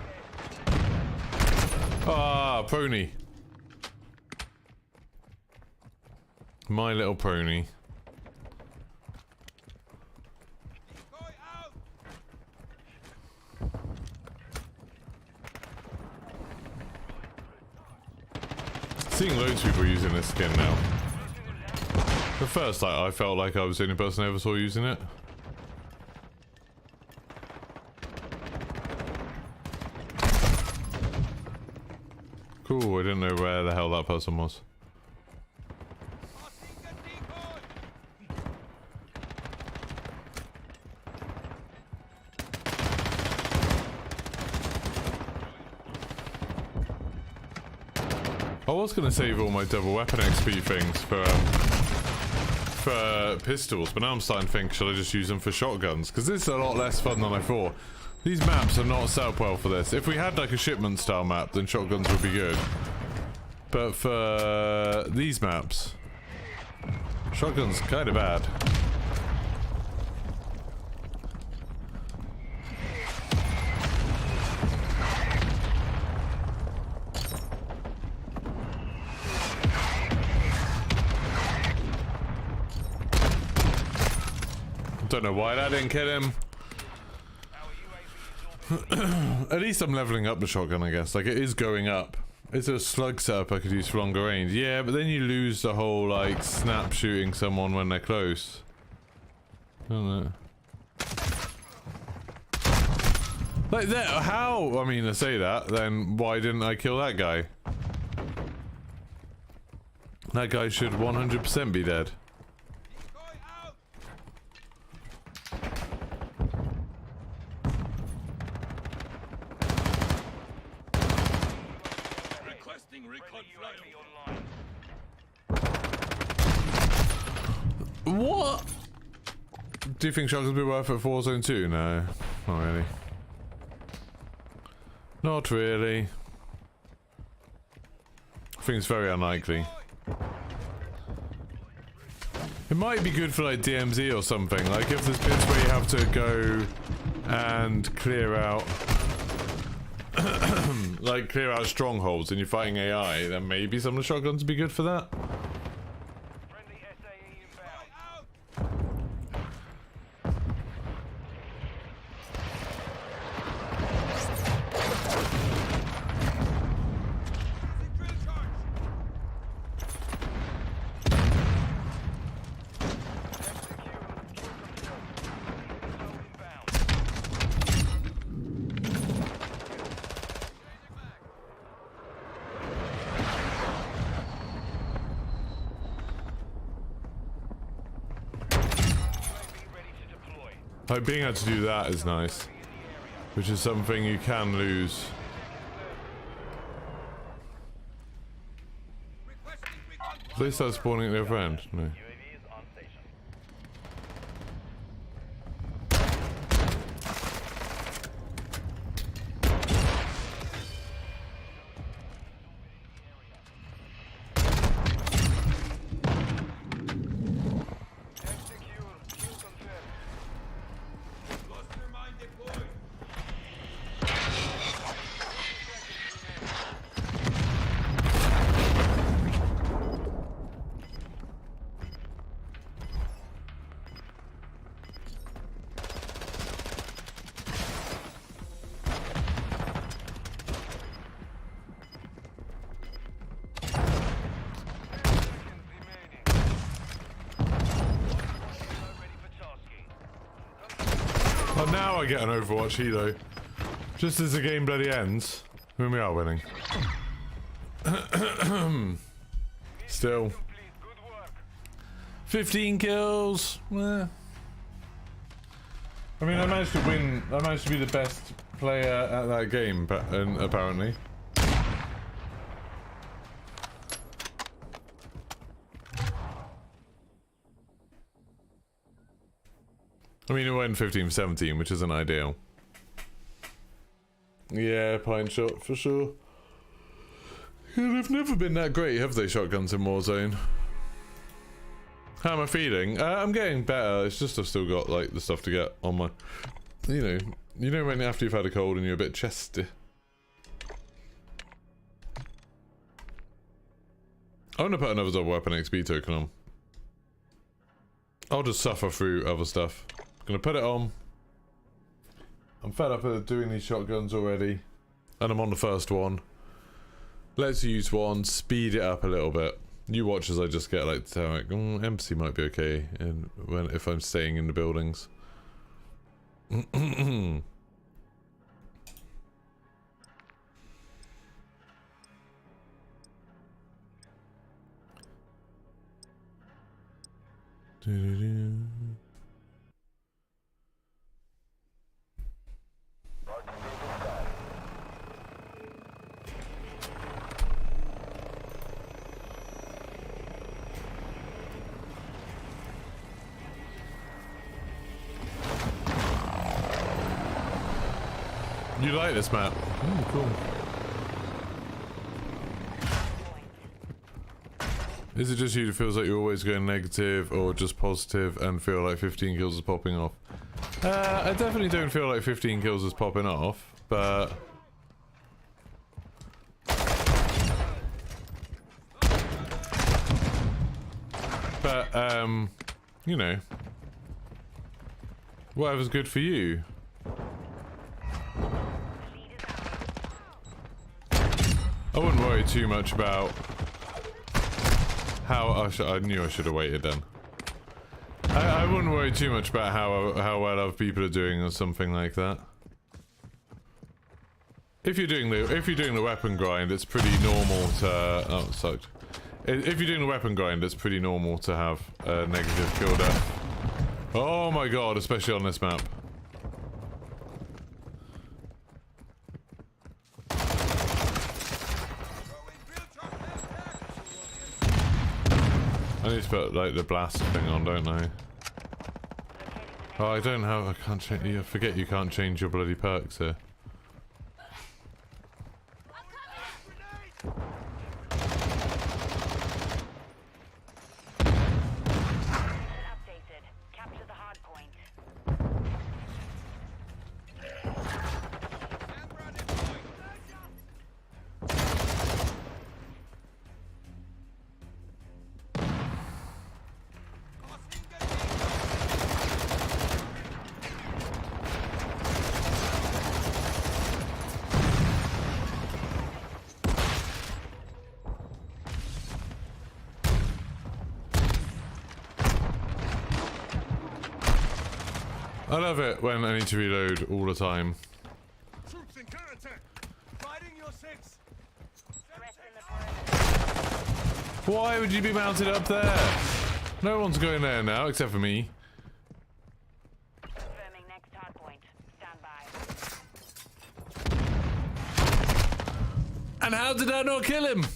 Ah, pony. My little pony. Seeing loads of people using this skin now. At first, I felt like I was the only person I ever saw using it. Cool, I didn't know where the hell that person was. I was gonna save all my double weapon XP things for pistols, but now I'm starting to think, should I just use them for shotguns? Because this is a lot less fun than I thought. These maps are not set up well for this. If we had like a shipment style map, then shotguns would be good. But for these maps, shotguns kind of bad. Don't know why that didn't kill him. At least I'm leveling up the shotgun, I guess. Like, it is going up. It's a slug setup I could use for longer range. Yeah, but then you lose the whole, like, snap shooting someone when they're close. I don't know. Like, that, how? I mean, I say that, then why didn't I kill that guy? That guy should 100% be dead. What? Do you think shotguns will be worth it for Warzone 2? No, not really. Not really. I think it's very unlikely. It might be good for like DMZ or something. Like if there's bits where you have to go and clear out like clear out strongholds and you're fighting AI, then maybe some of the shotguns would be good for that. Friendly SAE inbound. Like being able to do that is nice, which is something you can lose. Do they start spawning at the other end? No. UAV is on station. Oh, now I get an Overwatch helo. Just as the game bloody ends. I mean, we are winning. Still. 15 kills. I mean, I managed to win. I managed to be the best player at that game, but apparently. I mean, it went 15 for 17, which isn't ideal. Yeah, pine shot for sure. Yeah, they've never been that great, have they, shotguns in Warzone? How am I feeling? I'm getting better. It's just I've still got like the stuff to get on my, you know when after you've had a cold and you're a bit chesty. I want to put another double weapon XP token on. I'll just suffer through other stuff. Gonna put it on. I'm fed up of doing these shotguns already, and I'm on the first one. Let's use one, speed it up a little bit. You watch as I just get like, empty might be okay if I'm staying in the buildings. You like this map? Ooh, cool. Is it just you that feels like you're always going negative or just positive and feel like 15 kills is popping off? I definitely don't feel like 15 kills is popping off, but... you know, whatever's good for you. I wouldn't worry too much about how I knew I should have waited then. I wouldn't worry too much about how well other people are doing or something like that. If you're doing the weapon grind, it's pretty normal to oh it sucked. If you're doing the weapon grind, it's pretty normal to have a negative kill death. Oh my god, especially on this map. I need to put like the blast thing on, don't I? Oh, I can't change. I forget you can't change your bloody perks here. I love it when I need to reload all the time. Troops in counterattack. Fighting your six. Why would you be mounted up there? No one's going there now except for me. Confirming next hard point. Stand by. And how did I not kill him?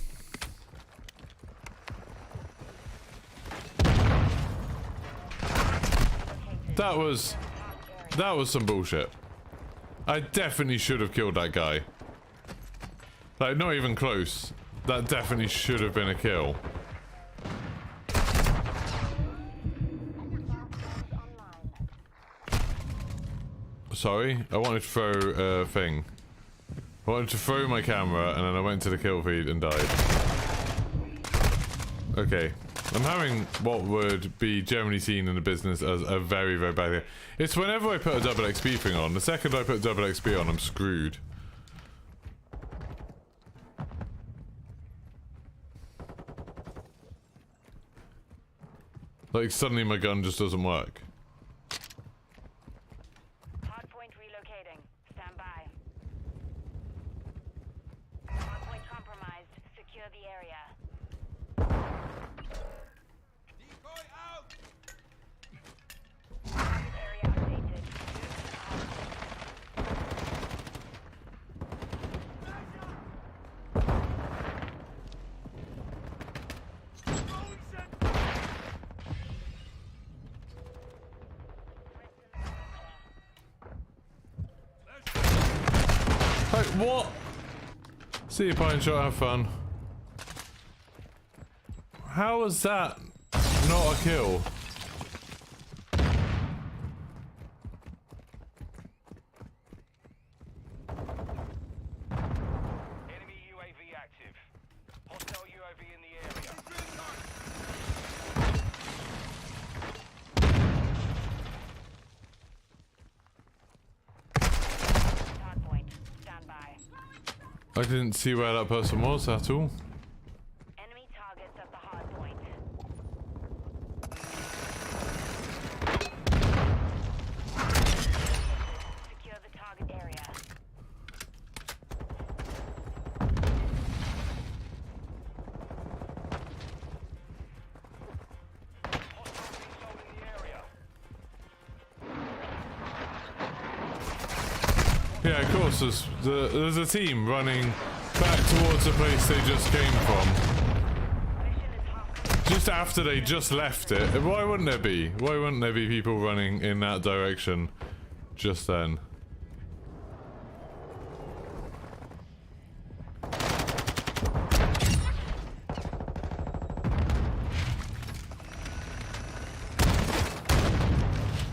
That was some bullshit. I definitely should have killed that guy. Like, not even close. That definitely should have been a kill. Sorry, I wanted to throw a thing. I wanted to throw my camera and then I went to the kill feed and died. Okay. I'm having what would be generally seen in the business as a very, very bad thing. It's whenever I put a double XP thing on. The second I put double XP on, I'm screwed. Like, suddenly my gun just doesn't work. Hardpoint relocating. Stand by. Hardpoint compromised. Secure the area. Decoy out. Area updated. What? See you, Pine Shot, have fun. How was that not a kill? Enemy UAV active. Hostile UAV in the area. Hardpoint. Stand by. I didn't see where that person was at all. Enemy targets at the hardpoint. Secure the target area. Hostile missile in the area. Yeah, of course, there's a team running back towards the place they just came from. Mission is half. Just after they just left it. Why wouldn't there be? Why wouldn't there be people running in that direction just then?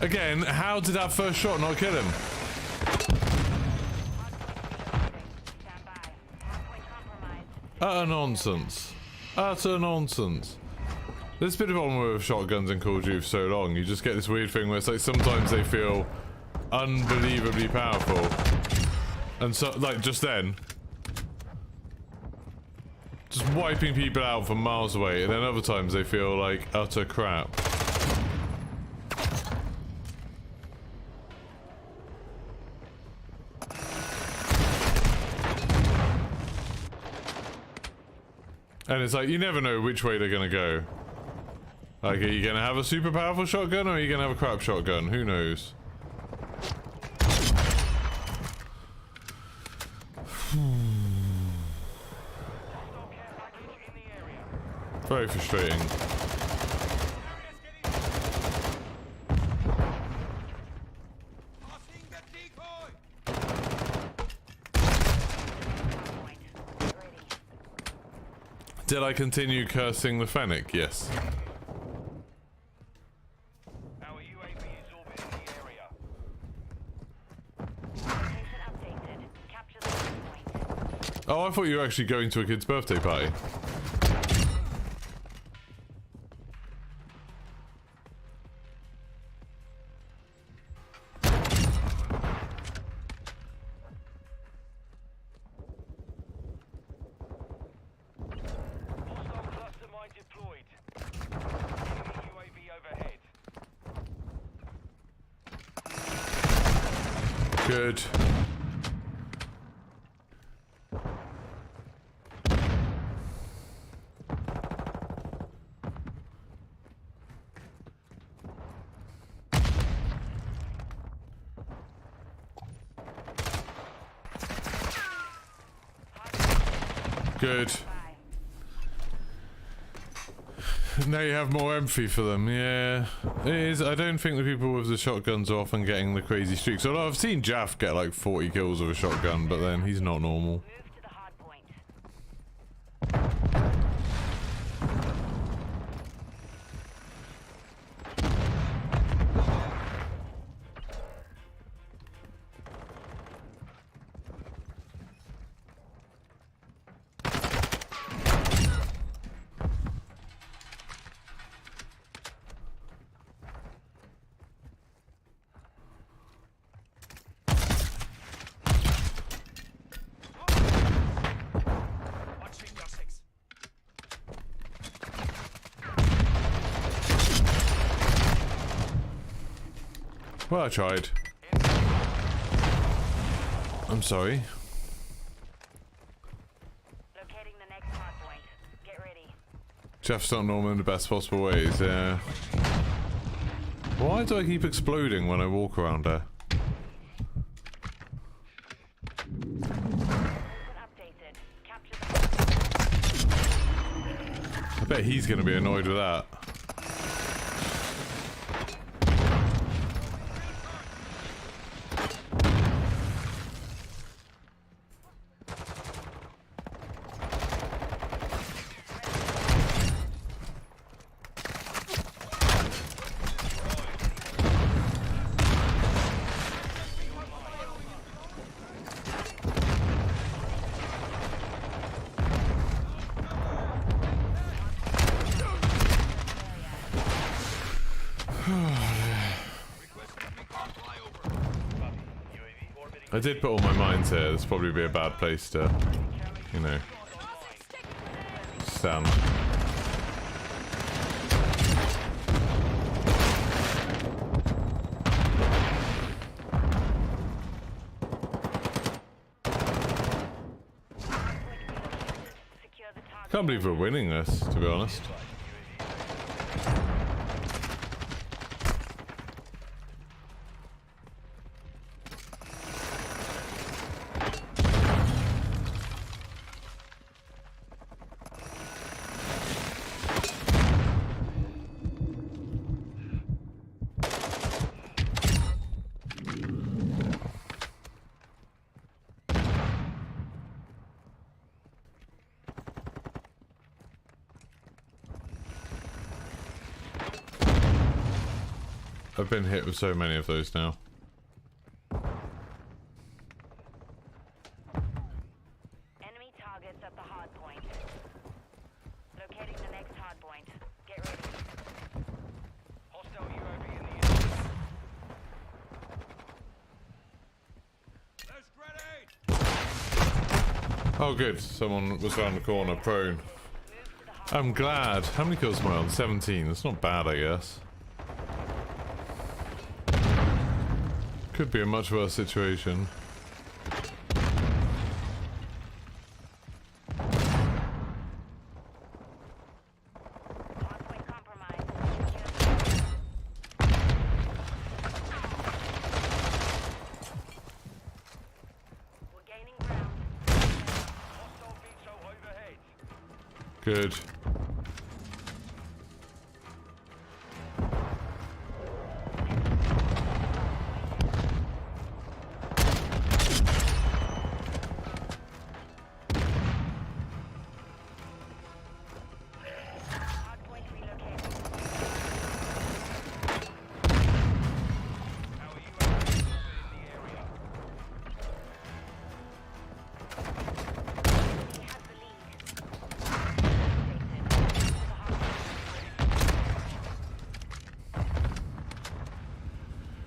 Again, how did that first shot not kill him? Stand by. Hardpoint compromised. Utter nonsense. Utter nonsense. There's been a problem with shotguns in Call of Duty for so long. You just get this weird thing where it's like sometimes they feel unbelievably powerful. And so, like, just then. Just wiping people out from miles away. And then other times they feel like utter crap. And it's like, you never know which way they're gonna go. Like, are you gonna have a super powerful shotgun or are you gonna have a crap shotgun? Who knows? Hostile care package in the area. Very frustrating. Hardpoint. Get ready. Did I continue cursing the Fennec? Yes. Our UAV is orbiting the area. Location updated. Capture the hardpoint. Oh, I thought you were actually going to a kid's birthday party. Hostile cluster mine deployed. Enemy UAV overhead. Good. Good. Bye. Now you have more empathy for them. Yeah, it is. I don't think the people with the shotguns are often getting the crazy streaks. Although I've seen Jaff get like 40 kills with a shotgun, but then he's not normal. Move to the hardpoint. Well, I tried. I'm sorry. Locating the next hardpoint. Get ready. Jeff's not normal in the best possible ways, yeah. Why do I keep exploding when I walk around her? Location updated. Capture the I bet he's gonna be annoyed with that. I did put all my mines here. This would probably be a bad place to, you know, stand. Secure the target. Can't believe we're winning this, to be honest. I've been hit with so many of those now. Enemy targets at the hard point. Locating the next hard point. Get ready. Hostile UAV in the air. There's grenade! Oh good, someone was around the corner, prone. I'm glad. How many kills am I on? 17. That's not bad, I guess. Could be a much worse situation. Hardpoint compromised. We're gaining ground. Hostile VTOL overhead. Good. Hardpoint relocated. Our UAV is in the area. He has the lead.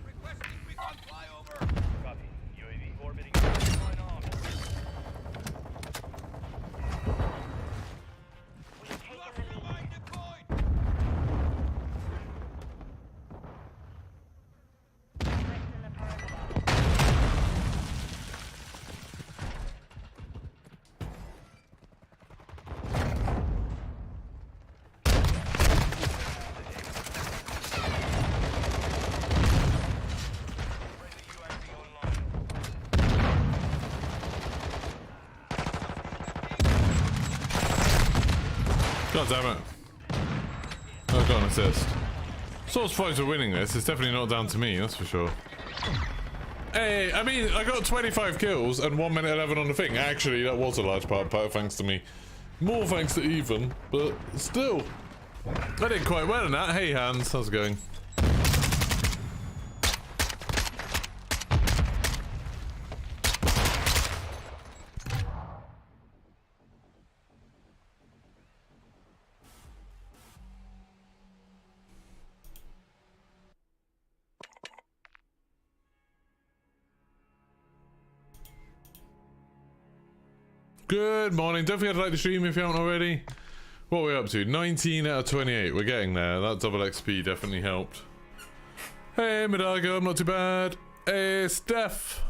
Requesting recon flyover. Copy. UAV orbiting. Line on. We've taken the lead. Mine deployed. Threats in the perimeter. Friendly UAV online. God damn it. Oh, I got an assist. Source fights are winning this. It's definitely not down to me, that's for sure. Hey, I mean, I got 25 kills and 1 minute 11 on the thing. Actually, that was a large part thanks to me. More thanks to Even, but still. I did quite well in that. Hey, Hans, how's it going? Good morning. Don't forget to like the stream if you haven't already. What are we up to? 19 out of 28. We're getting there. That double XP definitely helped. Hey, Midago. I'm not too bad. Hey, Steph.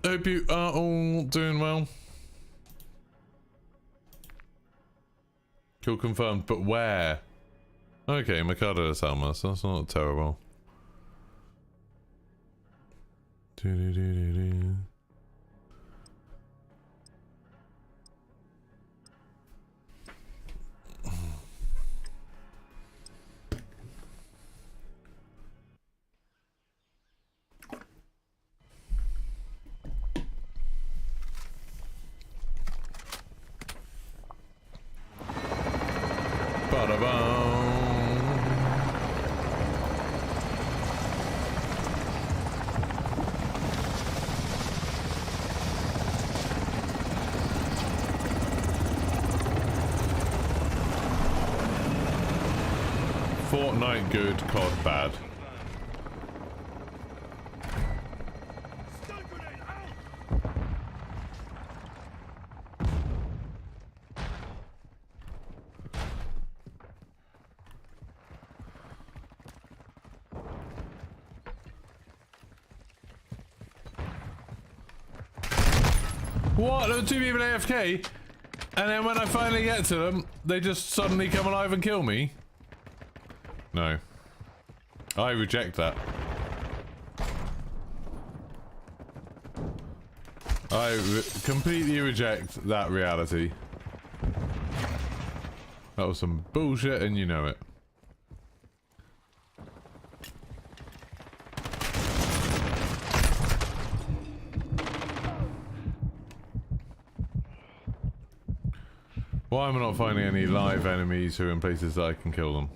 Hope you are all doing well. Kill confirmed, but where? Okay, Mikado de Salma, so that's not terrible. Do-do-do-do-do. Fortnite good, COD bad. What? There were two people AFK? And then when I finally get to them, they just suddenly come alive and kill me? No. I reject that. Completely reject that reality. That was some bullshit and you know it. Why am I not finding any live enemies who are in places that I can kill them?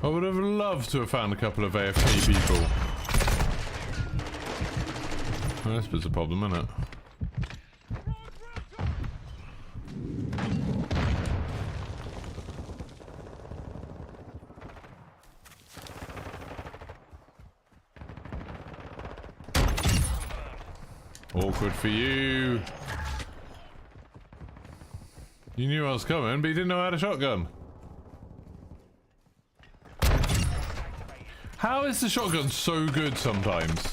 I would have loved to have found a couple of AFK people. Well, this was a problem, isn't it? Awkward for you. You knew I was coming, but you didn't know I had a shotgun. How is the shotgun so good sometimes?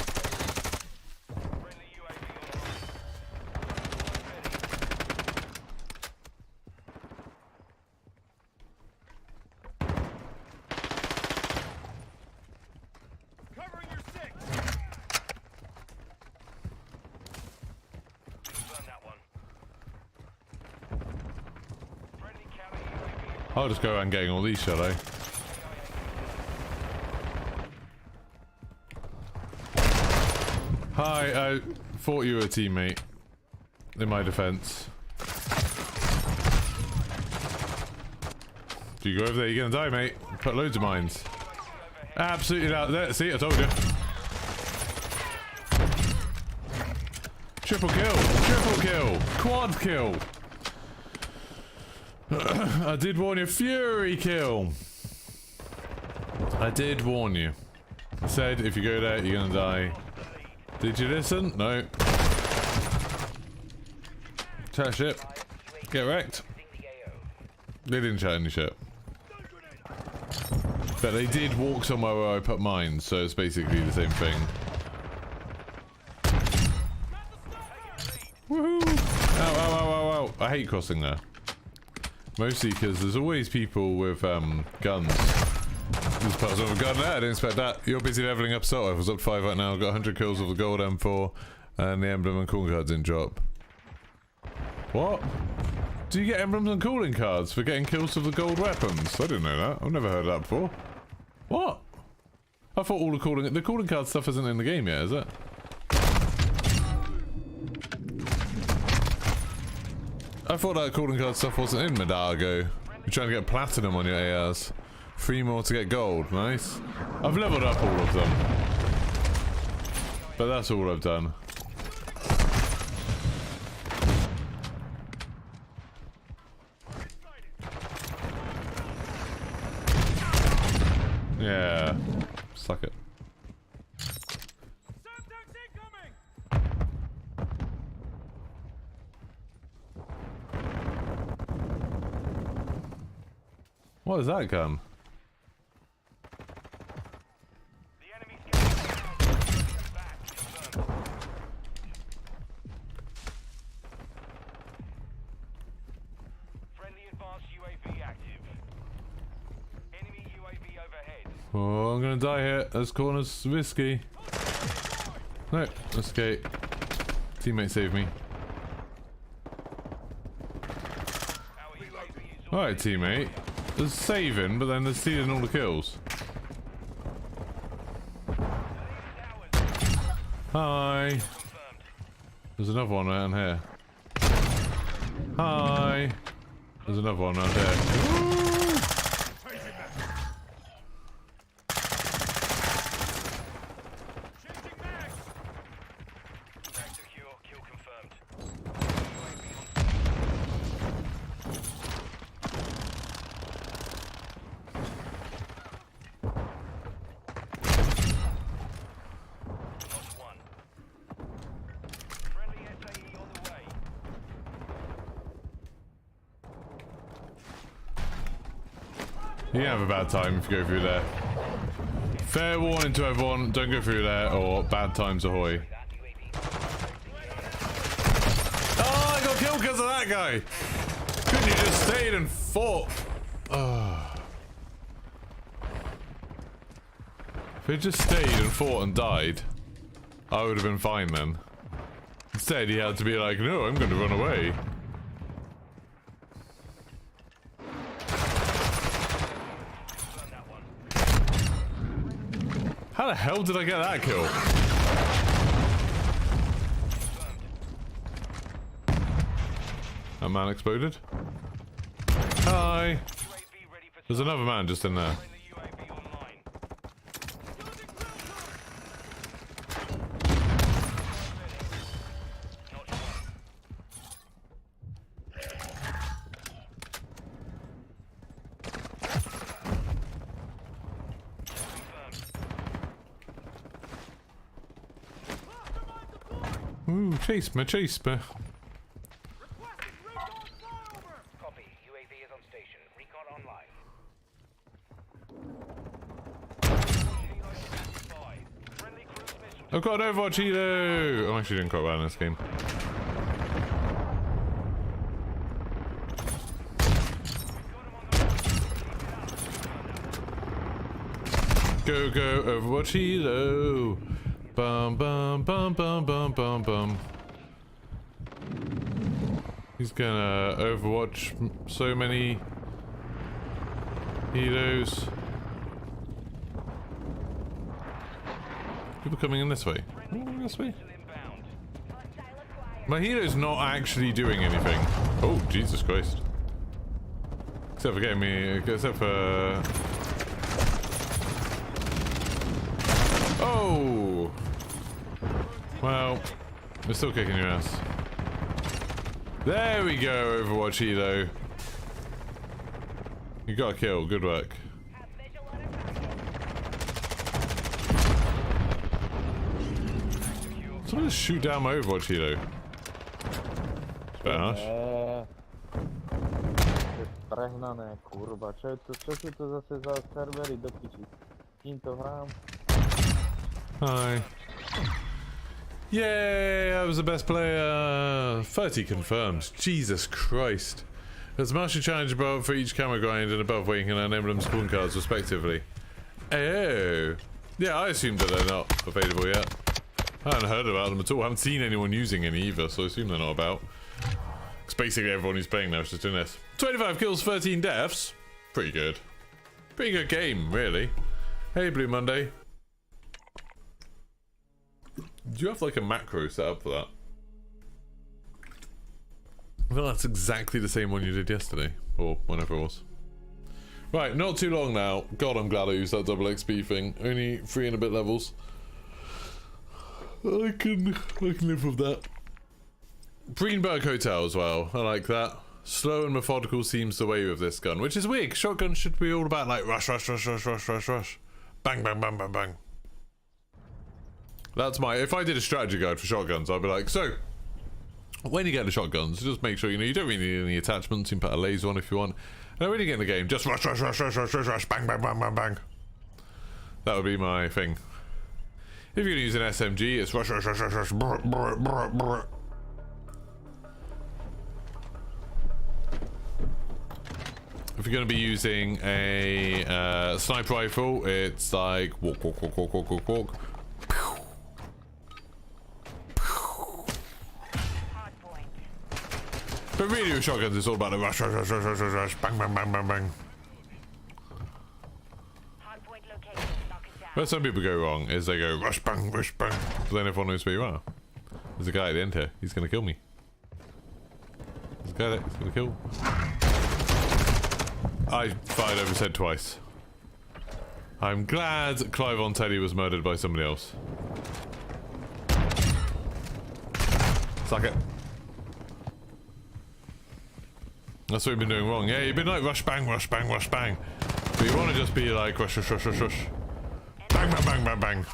I'll just go around getting all these, shall I? Hi, I thought you were a teammate. In my defense. Do you go over there, you're gonna die, mate. Put loads of mines. Absolutely not. There, see, I told you. Triple kill! Triple kill! Quad kill! I did warn you. Fury kill! I did warn you. I said if you go there, you're gonna die. Did you listen? No. Chat shit. Get wrecked. They didn't chat any shit. But they did walk somewhere where I put mines, so it's basically the same thing. Woohoo! Ow, ow, ow, ow, ow. I hate crossing there. Mostly because there's always people with guns. This person with a gun there, I didn't expect that. You're busy leveling up assault rifles, up to 5 right now. Got 100 kills with the gold M4 and the emblem and calling cards didn't drop. What? Do you get emblems and calling cards for getting kills with the gold weapons? I didn't know that. I've never heard that before. What? I thought all the calling card stuff isn't in the game yet, is it? I thought that calling card stuff wasn't in MW2. You're trying to get platinum on your ARs. 3 more to get gold. Nice. I've leveled up all of them. But that's all I've done. Yeah. Suck it. What is that gun? The enemy's getting back. Friendly advanced UAV active. Enemy UAV overhead. Oh, I'm gonna die here. This corner's risky. No, escape. Teammate saved me. Alright, teammate. There's saving, but then there's stealing all the kills. Hi. There's another one around here. Hi. There's another one out there. Tag secure, kill confirmed. Not one. Friendly SAE on the way. You can have a bad time if you go through there. Fair warning to everyone, don't go through there or bad times ahoy. Oh, I got killed because of that guy! Couldn't you just stayed and fought? Oh. If he just stayed and fought and died, I would have been fine then. Instead, he had to be like, no, I'm going to run away. How the hell did I get that kill? That man exploded. Hi. UAV ready for There's another man just in there. the UAV online. Not one. Ooh, chase me, chase me. Copy. UAV is on station. Recon online. Friendly cruise missile. I've got an Overwatch Hilo! I'm actually doing quite well in this game. Go, go, Overwatch Hilo! Bum, bum, bum, bum, bum, bum, bum. He's gonna Overwatch so many Hilos. People coming in this way. Ooh, this way. Inbound. My hero's not actually doing anything. Oh, Jesus Christ. Except for getting me... Except for... Oh! Well, we're still kicking your ass. There we go, Overwatch Hilo. You got a kill, good work. Have visual on a target. Someone just shoot down my Overwatch Hilo. Fair enough. Prehnane, kurwa, čo to zase za servery do piči? Kým to hrám? Hi. Yay, I was the best player. 30 confirmed. Jesus Christ. There's a master challenge above for each camera grind and above where you can earn emblem spawn cards respectively. Oh. Yeah, I assumed that they're not available yet. I haven't heard about them at all. I haven't seen anyone using any either, so I assume they're not about. Because basically everyone who's playing now is just doing this. 25 kills, 13 deaths. Pretty good. Pretty good game, really. Hey, Blue Monday. Do you have like a macro set up for that? I feel that's exactly the same one you did yesterday, or whenever it was. Right, not too long now. God, I'm glad I used that double XP thing. Only 3 and a bit levels. I can live with that. Greenberg Hotel as well. I like that. Slow and methodical seems the way with this gun, which is weird. Shotgun should be all about like rush, rush, rush, rush, rush, rush, rush. Bang, bang, bang, bang, bang. That's my... If I did a strategy guide for shotguns, I'd be like, so, when you get the shotguns, just make sure, you know, you don't really need any attachments. You can put a laser on if you want. And when you get in the game, just rush, rush, rush, rush, rush, rush, rush, bang, bang, bang, bang, bang. That would be my thing. If you're going to use an SMG, it's rush, rush, rush, rush, rush, brr, brr, brr, brr. If you're going to be using a sniper rifle, it's like walk, walk, walk, walk, walk, walk, walk. But really with shotguns, it's all about the rush, rush, rush, rush, rush, rush, rush, bang, bang, bang, bang, bang. Hardpoint location. Knock it down. Where some people go wrong is they go rush, bang, rush, bang. But then everyone knows where you are. There's a guy at the end here. He's going to kill me. Let's get it. It's gonna kill. I fired over his head twice. I'm glad Clive on Teddy was murdered by somebody else. Suck it. That's what you've been doing wrong. Yeah, you've been like rush bang, rush bang, rush bang. But you want to just be like rush, rush, rush, rush, rush. Bang, bang, bang, bang, bang.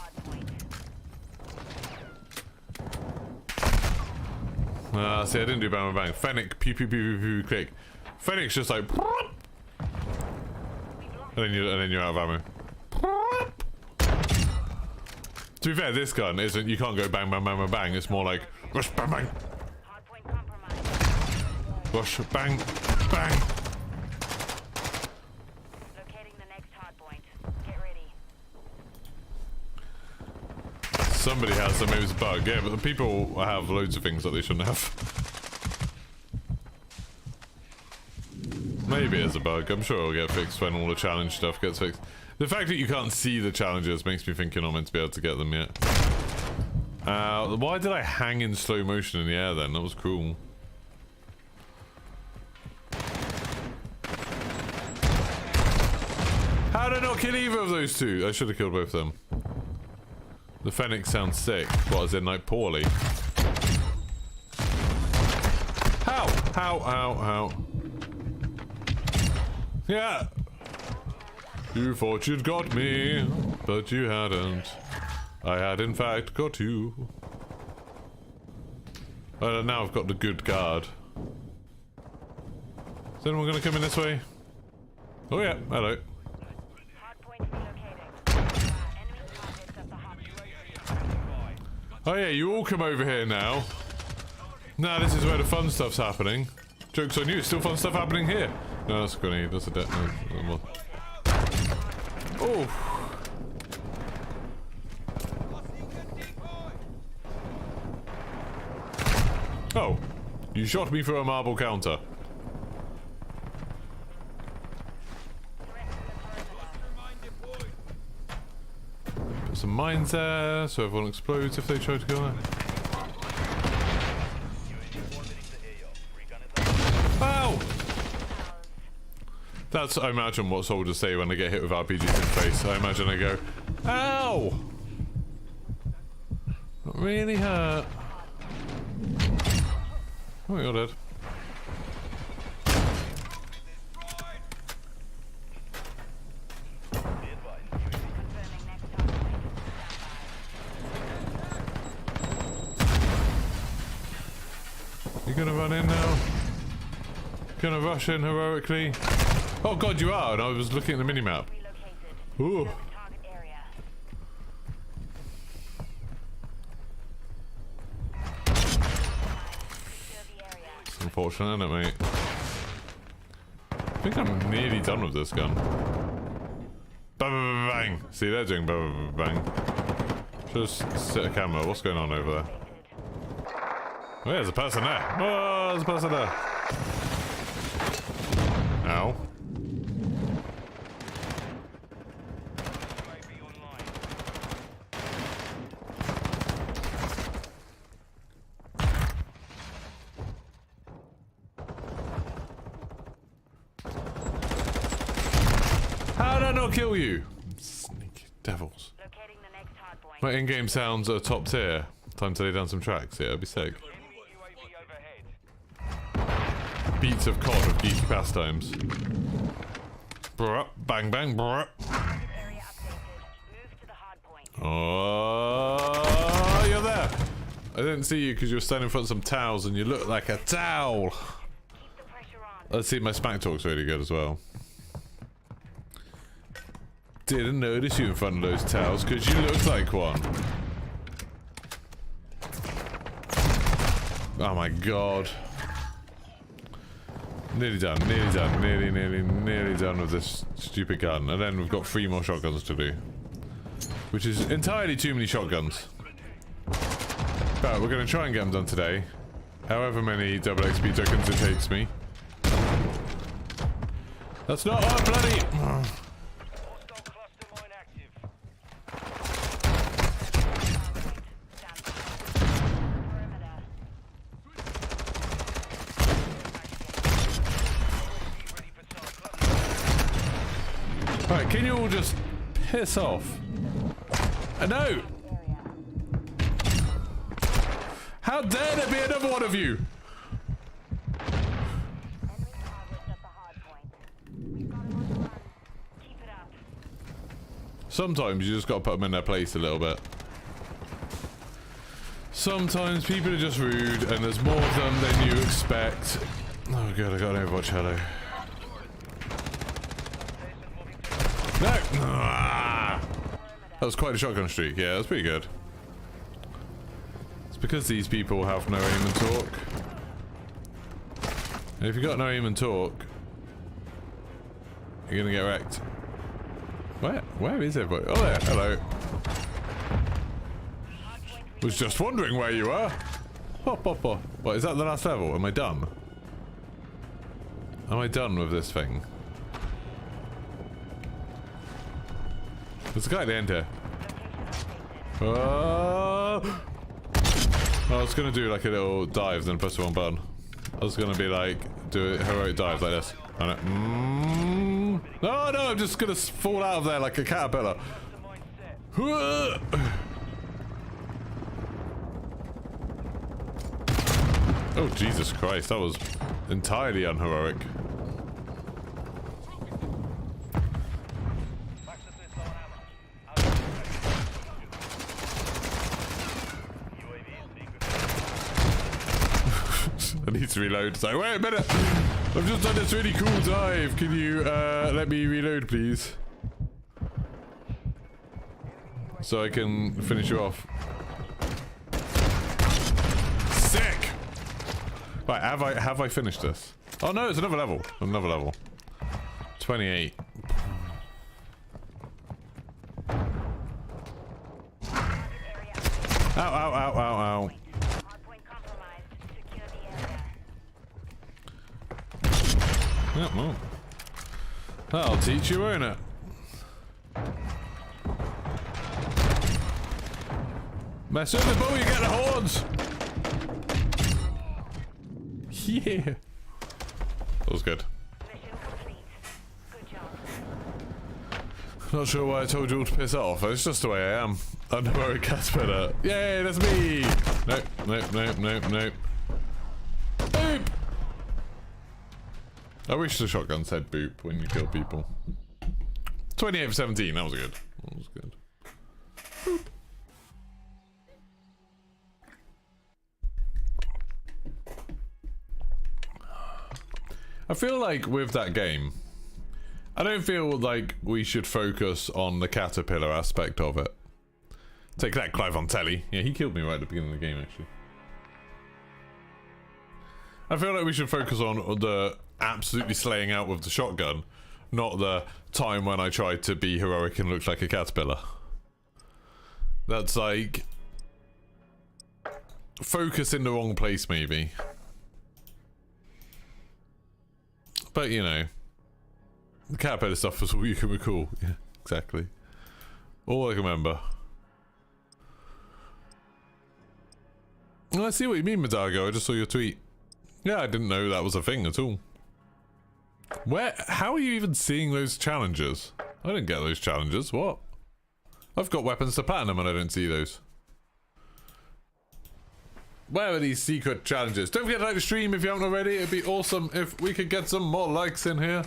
See, I didn't do bang, bang, bang. Fennec, pew, pew, pew, pew, pew, quick. Fennec's just like, and then you're out of ammo. To be fair, this gun isn't. You can't go bang, bang, bang, bang, bang. It's more like rush, bang, bang. Hardpoint compromised. Rush, bang, bang. Locating the next hardpoint. Get ready. Somebody has them. Maybe it's a bug. Yeah, but the people have loads of things that they shouldn't have. Maybe it's a bug. I'm sure it'll get fixed when all the challenge stuff gets fixed. The fact that you can't see the challenges makes me think you're not meant to be able to get them yet. Why did I hang in slow motion in the air then? That was cool. How did I not kill either of those two? I should have killed both of them. The Fennec sounds sick. What, as in like poorly? How? How? Yeah! You thought you'd got me, but you hadn't. I had in fact got you. Now I've got the good guard. Is anyone gonna come in this way? Oh yeah, hello. Hardpoint relocating. Enemy targets at the hardpoint. Oh yeah, you all come over here now. Nah, this is where the fun stuff's happening. Joke's on you, still fun stuff happening here. No, that's a grenade, that's a detonator. Oh! Oh! You shot me for a marble counter. Put some mines there, so everyone explodes if they try to go there. Ow! That's, I imagine, what soldiers say when they get hit with RPGs in the face. I imagine they go, ow! That really hurt. Oh, you're dead. You gonna run in now? Gonna rush in heroically? Oh god, you are, and I was looking at the minimap. Ooh. Target area. It's unfortunate, isn't it, mate? I think I'm nearly done with this gun. Bang, bang, bang. See, they're doing bang, bang, bang. Just set a camera. What's going on over there? Oh, yeah, there's a person there. Oh, there's a person there. Ow. How did I not kill you? Sneaky devils. Locating the next hardpoint. My in-game sounds are top tier. Time to lay down some tracks. Yeah, it'd be sick. Beats of COD of geeky pastimes. Bruh, bang bang, bruh. Area updated. Move to the hardpoint. Oh, you're there. I didn't see you because you were standing in front of some towels and you look like a towel. Keep the pressure on. Let's see, my smack talk's really good as well. Didn't notice you in front of those towels because you look like one. Oh my god. Nearly done, nearly done with this stupid gun. And then we've got 3 more shotguns to do. Which is entirely too many shotguns. But we're going to try and get them done today. However many double XP tokens it takes me. That's not... Oh, bloody... Hostile cluster mine active. Perimeter. Right, can you all just piss off? No! How dare there be another one of you? Enemy targets at the hard point. We've got him on the run. Keep it up. Sometimes you just gotta put them in their place a little bit. Sometimes people are just rude and there's more of them than you expect. Oh god, I got an Overwatch, hello. No! Ah! That was quite a shotgun streak, yeah, that's pretty good. It's because these people have no aim and talk. And if you got no aim and talk, you're gonna get wrecked. Where is everybody? Oh there, hello. Was just wondering where you were. Hop, hop, hop. What, is that the last level? Am I done? Am I done with this thing? There's a guy at the end here. I was gonna do like a little dive, then press the wrong button. I was gonna be like, do a heroic dive like this. No, I'm just gonna fall out of there like a caterpillar. Oh, Jesus Christ, that was entirely unheroic. I need to reload. So wait a minute! I've just done this really cool dive. Can you let me reload, please? So I can finish you off. Sick! Right, have I finished this? Oh no, it's another level. Another level. 28. Ow, ow, ow, ow, ow. Hardpoint compromised. Secure the area. Yeah, well. That'll teach you, won't it? Mess with the ball, you get the horns! Yeah! That was good. Mission complete. Good job. Not sure why I told you all to piss off. It's just the way I am. I'm the Murray Caterpillar. Yay, that's me! Nope, nope, nope, nope, nope. Boop! I wish the shotgun said boop when you kill people. 28 for 17, that was good. That was good. Boop. I feel like with that game, I don't feel like we should focus on the caterpillar aspect of it. Take that, Clive on telly. Yeah, he killed me right at the beginning of the game, actually. I feel like we should focus on the absolutely slaying out with the shotgun, not the time when I tried to be heroic and looked like a caterpillar. That's like... focus in the wrong place, maybe. But, you know, the caterpillar stuff was all you can recall. Yeah, exactly. All I can remember. Well, I see what you mean, Madago. I just saw your tweet. Yeah, I didn't know that was a thing at all. How are you even seeing those challenges? I didn't get those challenges. What? I've got weapons to platinum and I don't see those. Where are these secret challenges? Don't forget to like the stream if you haven't already. It'd be awesome if we could get some more likes in here.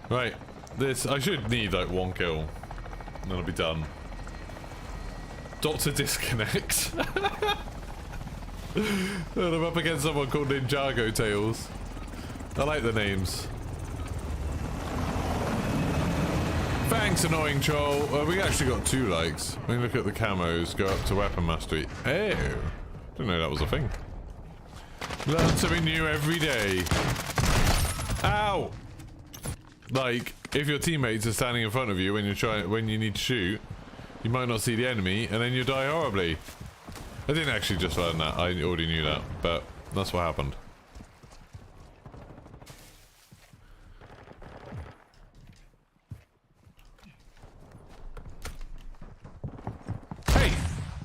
Right. This, I should need like one kill. And then I'll be done. Doctor Disconnect. And I'm up against someone called Ninjago Tails. I like the names. Thanks, Annoying Troll. We actually got 2 likes. When you look at the camos, go up to Weapon Mastery. Oh, didn't know that was a thing. Learn something new every day. Ow! Like, if your teammates are standing in front of you when you need to shoot, you might not see the enemy, and then you die horribly. I didn't actually just learn that. I already knew that, but that's what happened. Hey!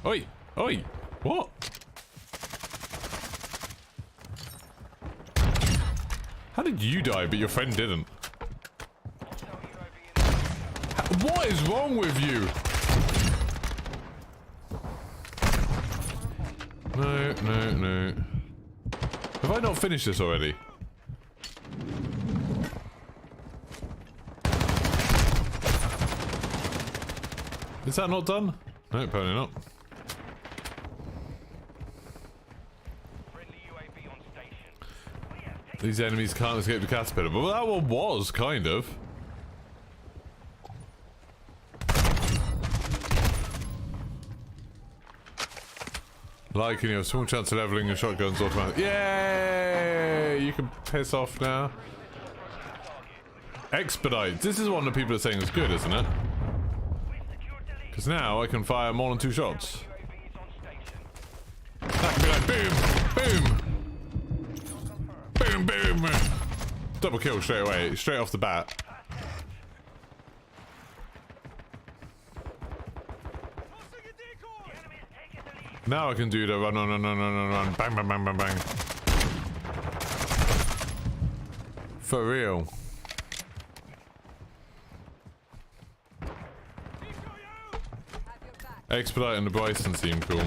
Oi! Oi! What? How did you die, but your friend didn't? Hostile UAV in What is wrong with you? No, no, no. Have I not finished this already? Is that not done? No, apparently not. friendly UAV on station. These enemies can't escape the caterpillar, but that one was, kind of. Like, you know, small chance of leveling your shotguns automatically. Yay! You can piss off now. Expedite. This is one that people are saying is good, isn't it? Because now I can fire more than 2 shots. UAV is on station. That can be like boom, boom, boom, boom. Double kill straight away, straight off the bat. Now I can do the run, run, run, run, run, run, run, bang, bang, bang, bang, bang. For real. Expedite and the Bison seem cool.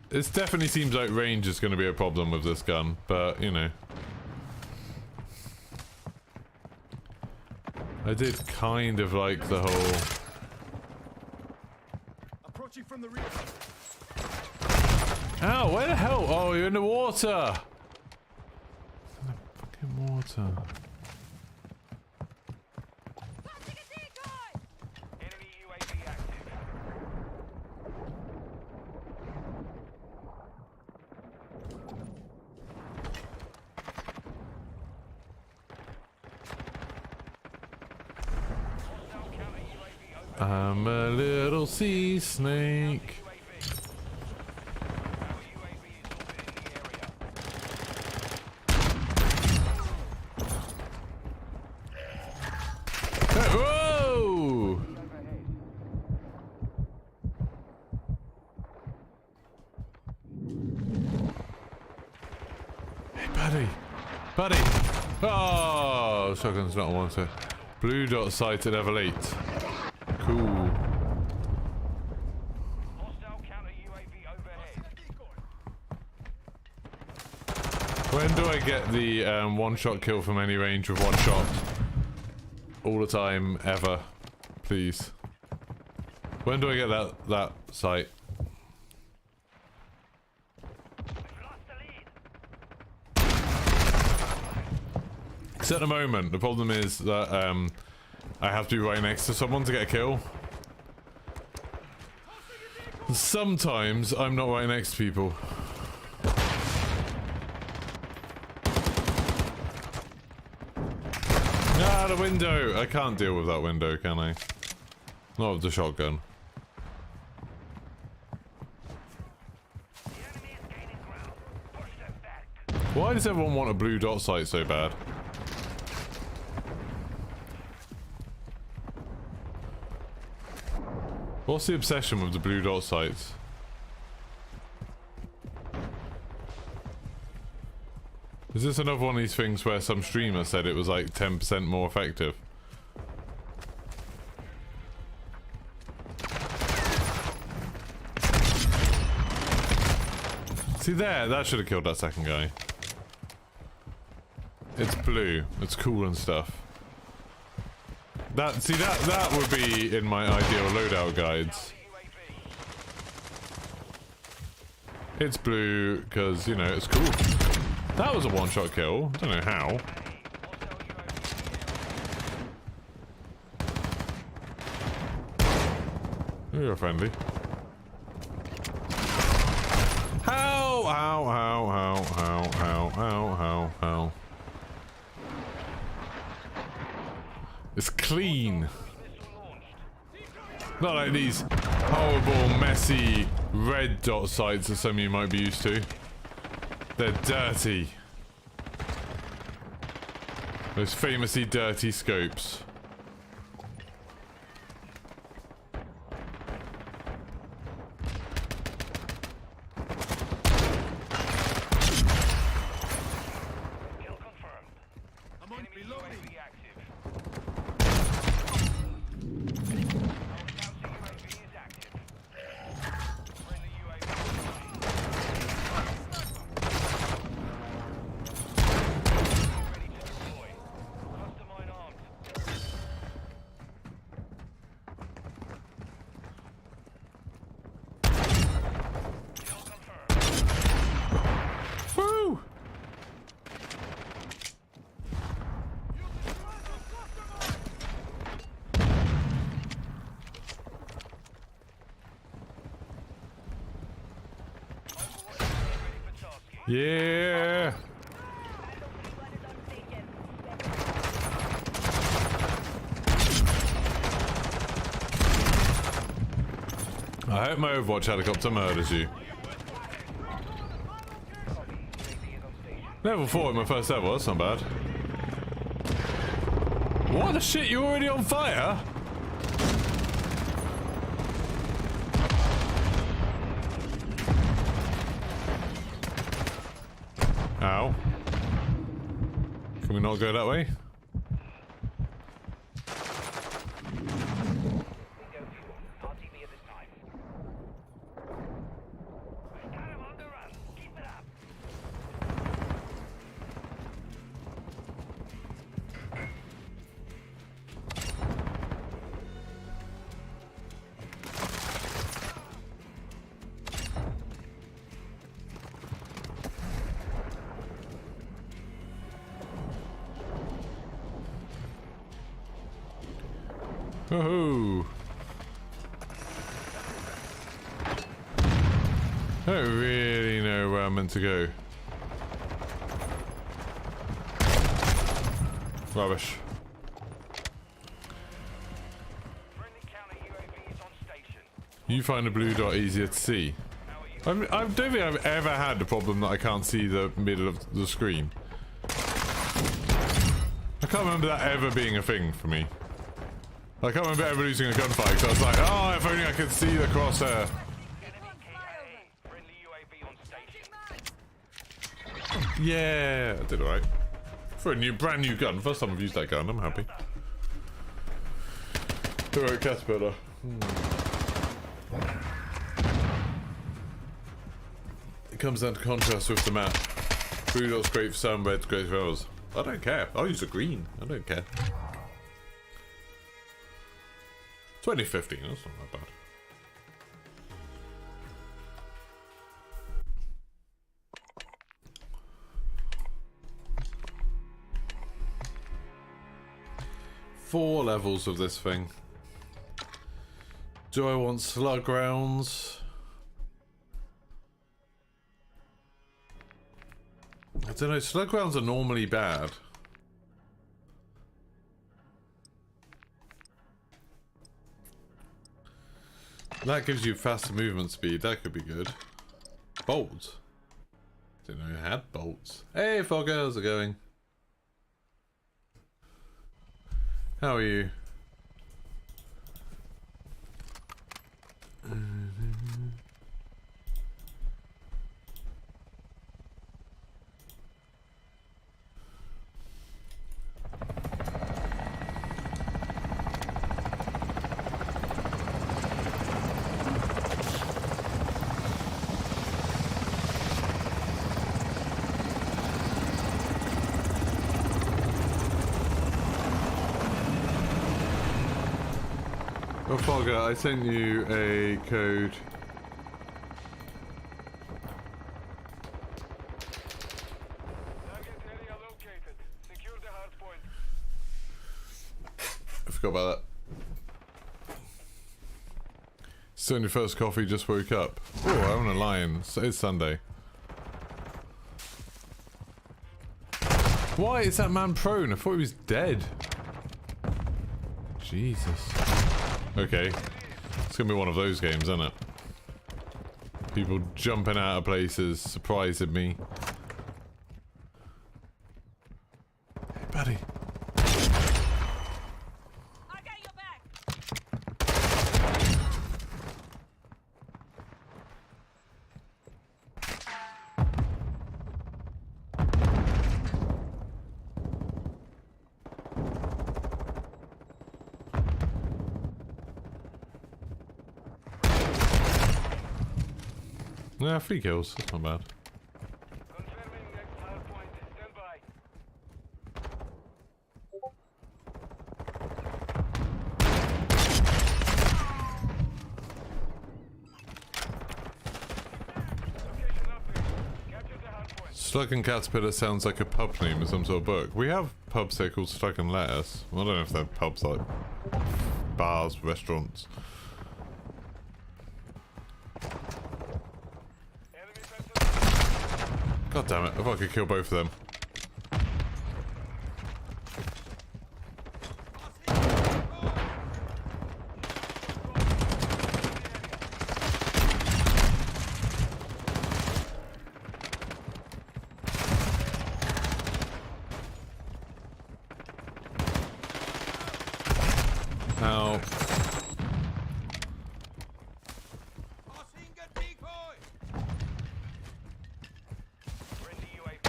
This definitely seems like range is going to be a problem with this gun, but you know. I did kind of like the whole... Approaching from the rear. Ow, where the hell? Oh, you're in the water! In the fucking water. Enemy UAV active. Hostile counter UAV over. I'm a little sea snake. UAV. Our UAV is orbiting the area. Hey, whoa! Hey, buddy. Buddy! Oh, shotgun's not one, so. Blue dot sight at level 8. Cool. Hostile counter UAV overhead. When do I get the one-shot kill from any range with 1 shot? All the time, ever. Please. When do I get that sight? We've lost the lead. Because at the moment, the problem is that I have to be right next to someone to get a kill. Sometimes I'm not right next to people. Ah, the window! I can't deal with that window, can I? Not with the shotgun. The enemy is gaining ground. Push them back. Why does everyone want a blue dot sight so bad? What's the obsession with the blue dot sights? Is this another one of these things where some streamer said it was like 10% more effective? See there, that should have killed that second guy. It's blue, it's cool and stuff. That would be in my ideal loadout guides. It's blue because, you know, it's cool. That was a one-shot kill. Don't know how. You're friendly. How. It's clean. Not like these horrible, messy red dot sights that some of you might be used to. They're dirty. Those famously dirty scopes. Yeah. I hope my Overwatch helicopter murders you. Level 4 in my first level, that's not bad. What the shit, you're already on fire? Ow. Can we not go that way? Woohoo! I don't really know where I'm meant to go. Rubbish. You find a blue dot easier to see. I don't think I've ever had the problem that I can't see the middle of the screen. I can't remember that ever being a thing for me. I can't remember ever losing a gunfight, so I was like, oh, if only I could see the crosshair. Yeah, I did alright. For a brand new gun. First time I've used that gun, I'm happy. Alright, Caterpillar. It comes down to contrast with the map. Blue dot's great for some, red's great for others. I don't care. I'll use a green. I don't care. 2015, that's not that bad. Four levels of this thing. Do I want slug rounds? I don't know, slug rounds are normally bad. That gives you faster movement speed, that could be good. Bolts? Didn't know you had bolts. Hey Fogger, how's it going? How are you? Oh, Fogger, I sent you a code. Target area located. Secure the hard point. I forgot about that. Still on your first coffee, just woke up. Oh, I own a lion. It's Sunday. Why is that man prone? I thought he was dead. Jesus. Okay. It's gonna be one of those games, isn't it? People jumping out of places, surprising me. Hey, buddy. I got your back. Yeah, 3 kills. That's not bad. Confirming next hard point. Stand by. Location update. Capture the hard point. Slug and Caterpillar sounds like a pub name in some sort of book. We have pubs here called Slug and Lettuce. I don't know if they're pubs like bars, restaurants. Enemy person. God damn it, if I could kill both of them. Ow. Friendly UAV.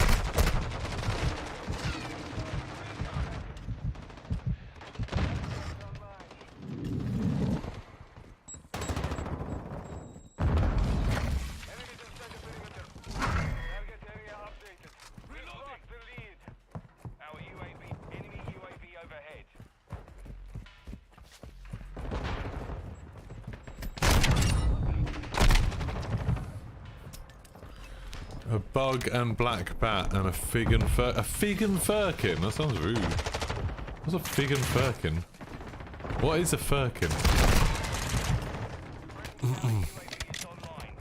Enemies inside the perimeter. Target area updated. We lost the lead. Our enemy UAV overhead. A bug and black bat and a fig and firkin? That sounds rude. What's a fig and firkin? What is a firkin? UAV is online.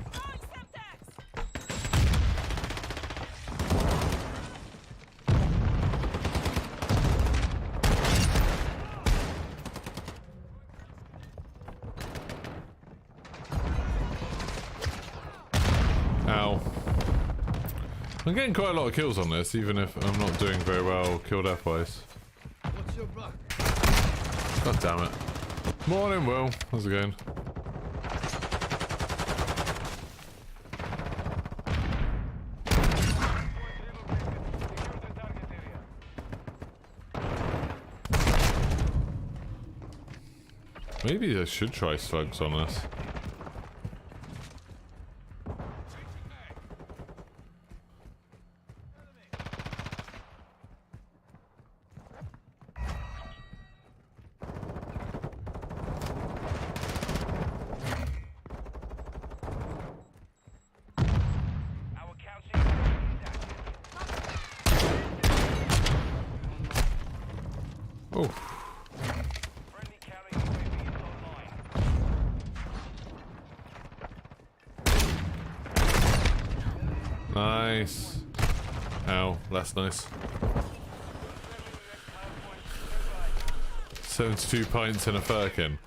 Ow. I'm getting quite a lot of kills on this, even if I'm not doing very well kill death wise. What's your buck? God damn it. Morning, Will. How's it going? Maybe I should try slugs on this. Our counter UAV is active. Oh. Friendly counter UAV is online. Nice. Ow, that's nice. 72 pints and a firkin.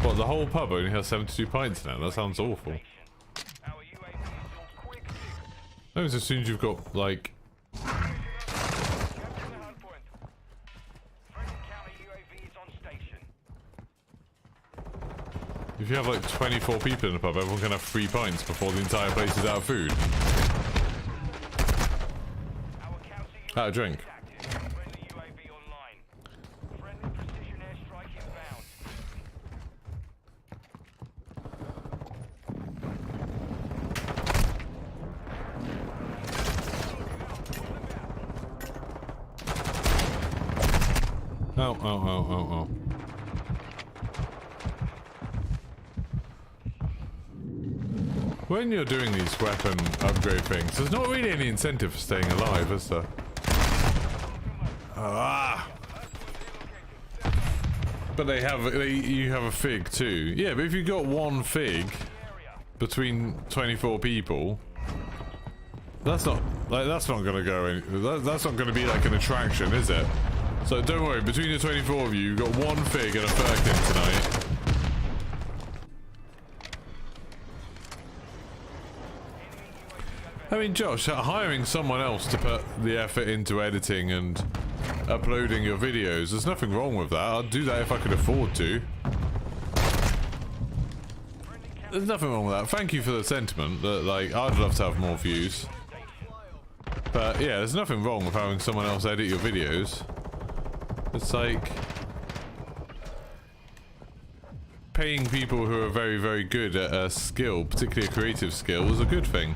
What, the whole pub only has 72 pints now? That sounds awful. Our UAV is your quick fix. That means as soon as you've got, like... Capture the hard point. Friendly counter UAV is on station. If you have like 24 people in the pub, everyone can have 3 pints before the entire place is out of food. Our counter UAV Out of drink. is active. Friendly UAV online. Friendly precision airstrike inbound. Ow, ow, ow, ow, ow. When you're doing these weapon upgrade things, there's not really any incentive for staying alive, is there? Ah! But you have a fig too. Yeah, but if you got one fig between 24 people, that's not gonna go any. That's not gonna be like an attraction, is it? So don't worry. Between the 24 of you, you've got one fig and a firkin tonight. I mean, Josh, hiring someone else to put the effort into editing and uploading your videos, there's nothing wrong with that. I'd do that if I could afford to. There's nothing wrong with that. Thank you for the sentiment that, like, I'd love to have more views. But yeah, there's nothing wrong with having someone else edit your videos. It's like paying people who are very, very good at a skill, particularly a creative skill, is a good thing.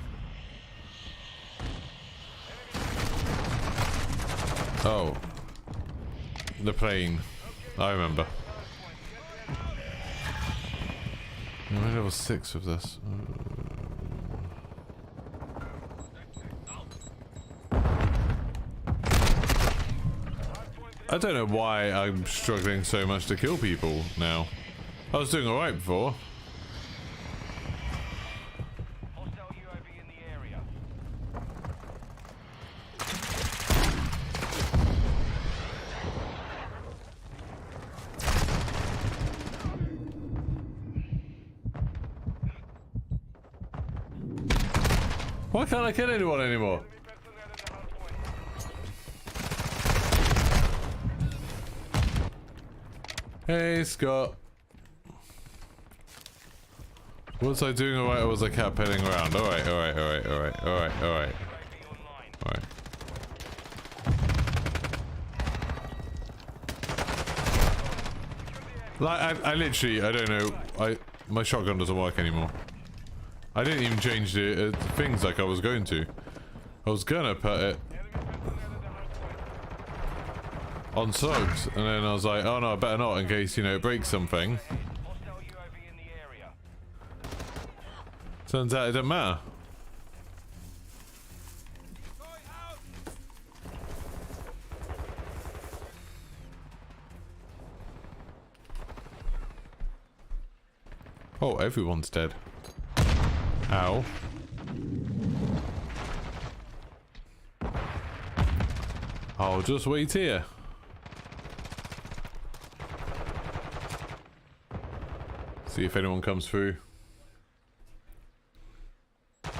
Oh. The plane. I remember. I'm at level 6 of this. I don't know why I'm struggling so much to kill people now. I was doing alright before. Hostile UAV in the area. Why can't I kill anyone anymore? Enemy personnel at the hard point. Hey, Scott. Was I doing alright or was I kept heading around? Alright. UAV online. Alright. Like, I literally, I don't know, my shotgun doesn't work anymore. I didn't even change the things like I was going to. I was gonna put it Enemy personnel at the hard point. on subs, and then I was like, oh no, I better not in case, you know, it breaks something. Hostile UAV in the area. Turns out it didn't matter. Oh, everyone's dead. Ow. I'll just wait here. See if anyone comes through. Enemy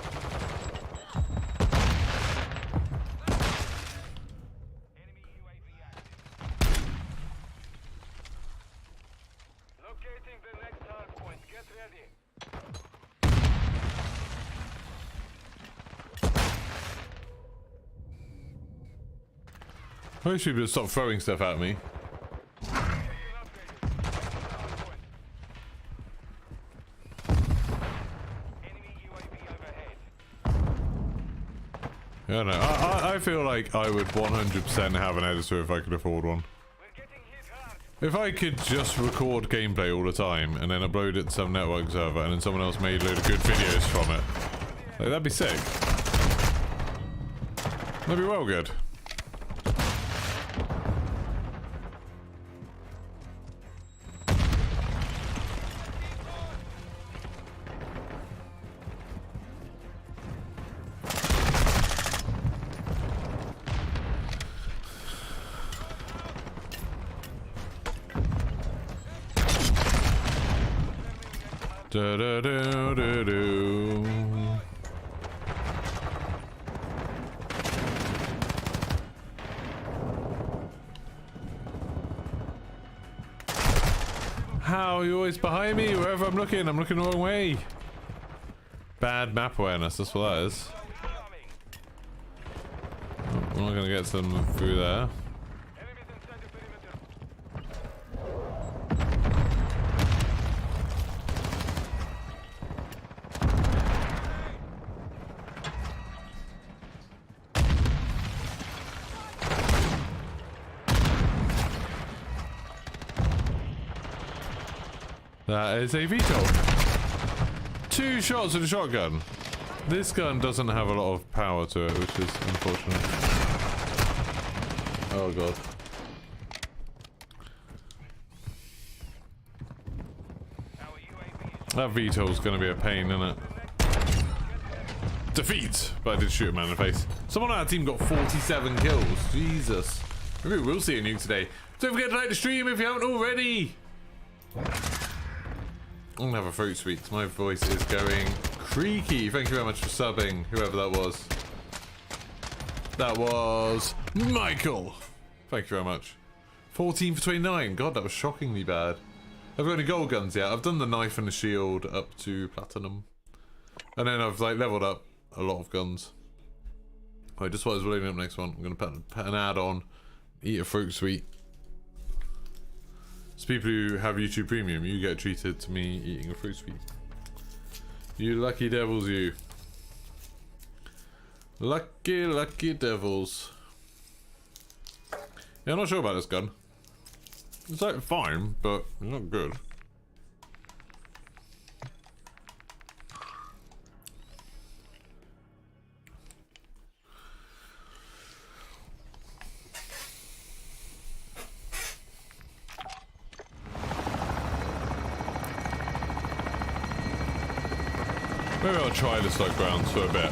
UAV active. Locating the next hard point. Get ready. I should just stop throwing stuff at me. Enemy UAV overhead. Yeah, no, I feel like I would 100% have an editor if I could afford one. We're getting hit hard. If I could just record gameplay all the time and then upload it to some network server and then someone else made a load of good videos from it, like, that'd be sick. That'd be well good. Da da da da do. How are you always behind me? Wherever I'm looking the wrong way. Bad map awareness, that's what that is. Oh, I'm not gonna get some through there. Enemies inside the perimeter. That is a VTOL. 2 shots with a shotgun. This gun doesn't have a lot of power to it, which is unfortunate. Oh god. Our UAV is That VTOL's gonna be a pain, isn't it? Defeat! But I did shoot a man in the face. Someone on our team got 47 kills. Jesus. Maybe we'll see a nuke today. Don't forget to like the stream if you haven't already. I'm gonna have a fruit sweet 'cause my voice is going creaky. Thank you very much for subbing, whoever that was. That was Michael. Thank you very much. 14 for 29. God, that was shockingly bad. I've got any gold guns yet. I've done the knife and the shield up to platinum. And then I've like leveled up a lot of guns. Alright, just what I was loading up next one. I'm gonna put an ad on. Eat a fruit sweet. So people who have YouTube Premium, you get treated to me eating a fruit sweet. You lucky devils, you. Lucky, lucky devils. Yeah, I'm not sure about this gun. It's like fine, but it's not good. Maybe I'll try this like grounds for a bit.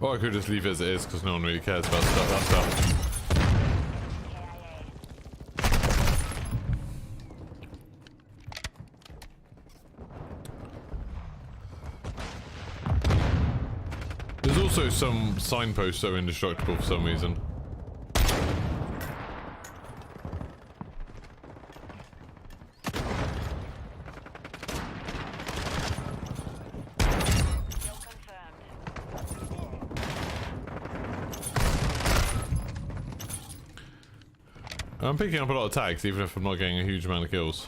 Or I could just leave it as it is because no one really cares about that stuff. There's also some signposts that are indestructible for some reason. I'm picking up a lot of tags, even if I'm not getting a huge amount of kills.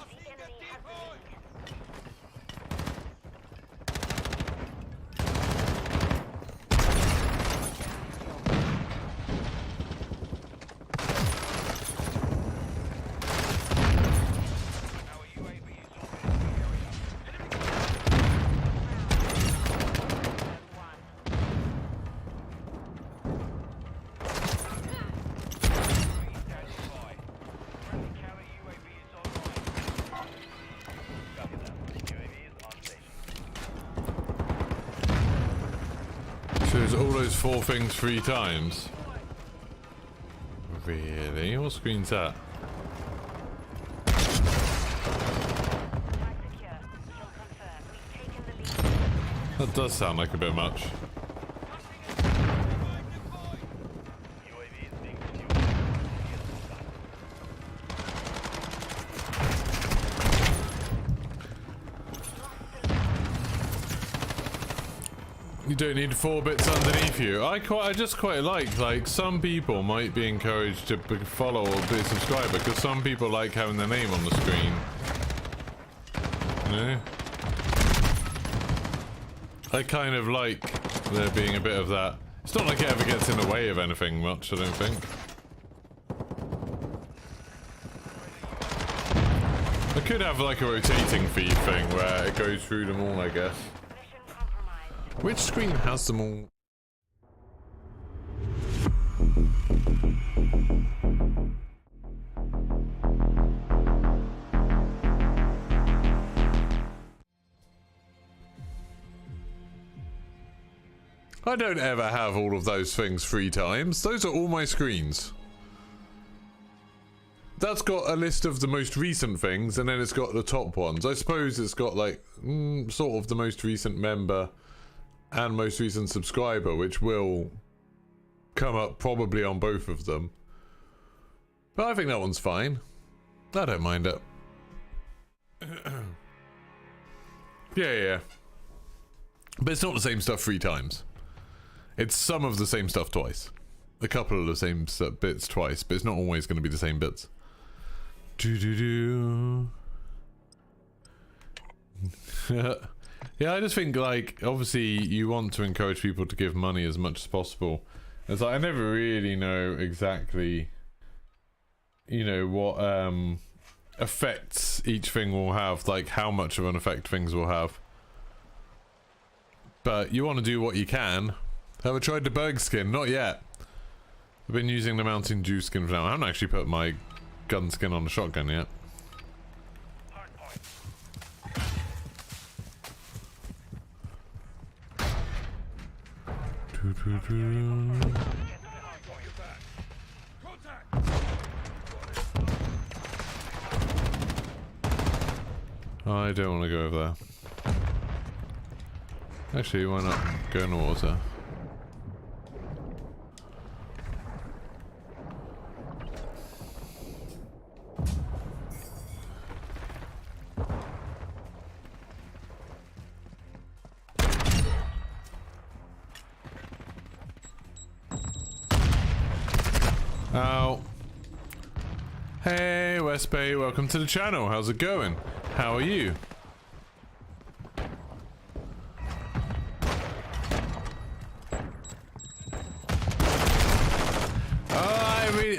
So there's all those 4 things 3 times? Really? What screen's that? That does sound like a bit much. You don't need 4 bits underneath you. I just quite like some people might be encouraged to follow or be a subscriber because some people like having their name on the screen. You know? I kind of like there being a bit of that. It's not like it ever gets in the way of anything much, I don't think. I could have like a rotating feed thing where it goes through them all, I guess. Which screen has them all? I don't ever have all of those things 3 times. Those are all my screens. That's got a list of the most recent things, and then it's got the top ones. I suppose it's got like sort of the most recent member and most recent subscriber, which will come up probably on both of them. But I think that one's fine. I don't mind it. Yeah. But it's not the same stuff 3 times. It's some of the same stuff twice. A couple of the same bits twice, but it's not always going to be the same bits. Yeah, I just think, like, obviously you want to encourage people to give money as much as possible. It's like, I never really know exactly, you know, what effects each thing will have, like how much of an effect things will have. But you want to do what you can. Have I tried the Berg skin? Not yet. I've been using the Mountain Dew skin for now. I haven't actually put my gun skin on the shotgun yet. I don't want to go over there. Actually, why not go in the water? Ow. Hey, West Bay, welcome to the channel. How's it going? How are you?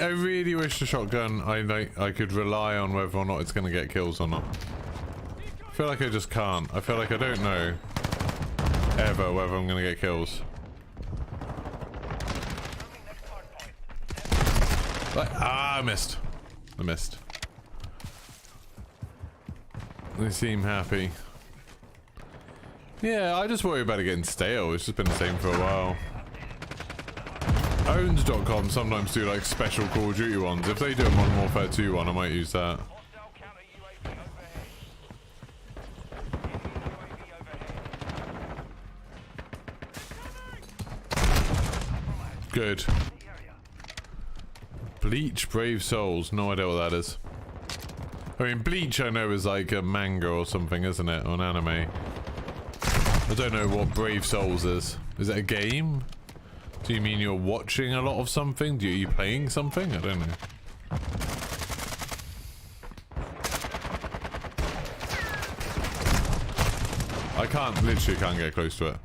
I really wish the shotgun I could rely on whether or not it's gonna get kills or not. I feel like I just can't. I feel like I don't know ever whether I'm gonna get kills. Like, I missed. I missed. They seem happy. Yeah, I just worry about it getting stale. It's just been the same for a while. Owned.com sometimes do like special Call of Duty ones. If they do a Modern Warfare 2 one, I might use that. Hostile counter UAV overhead. Enemy UAV overhead. Good. Bleach Brave Souls. No idea what that is. I mean, Bleach I know is like a manga or something, isn't it? Or an anime. I don't know what Brave Souls is. Is it a game? Do you mean you're watching a lot of something? Are you playing something? I don't know. I literally can't get close to it.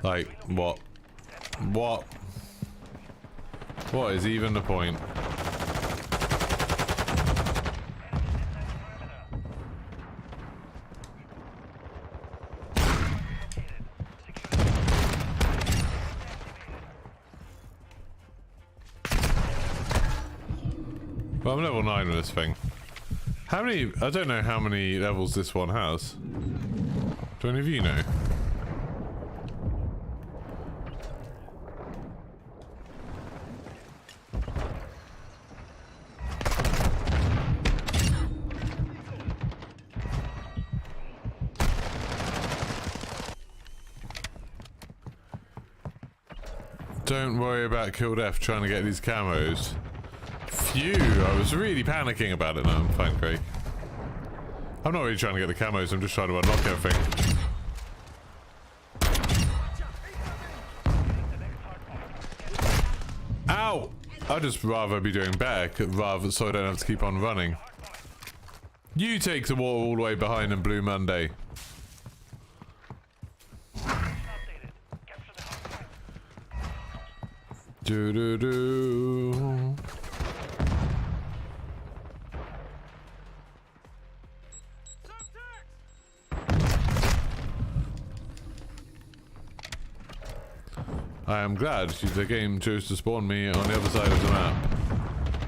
Like, what? What? What is even the point? Well, I'm level 9 with this thing. How many... I don't know how many levels this one has. Do any of you know? Don't worry about kill death trying to get these camos. Phew, I was really panicking about it. No, I'm fine, Craig. I'm not really trying to get the camos, I'm just trying to unlock everything. Ow! I'd just rather be doing better, rather so I don't have to keep on running. You take the water all the way behind in Blue Monday. Do do do. I am glad the game chose to spawn me on the other side of the map.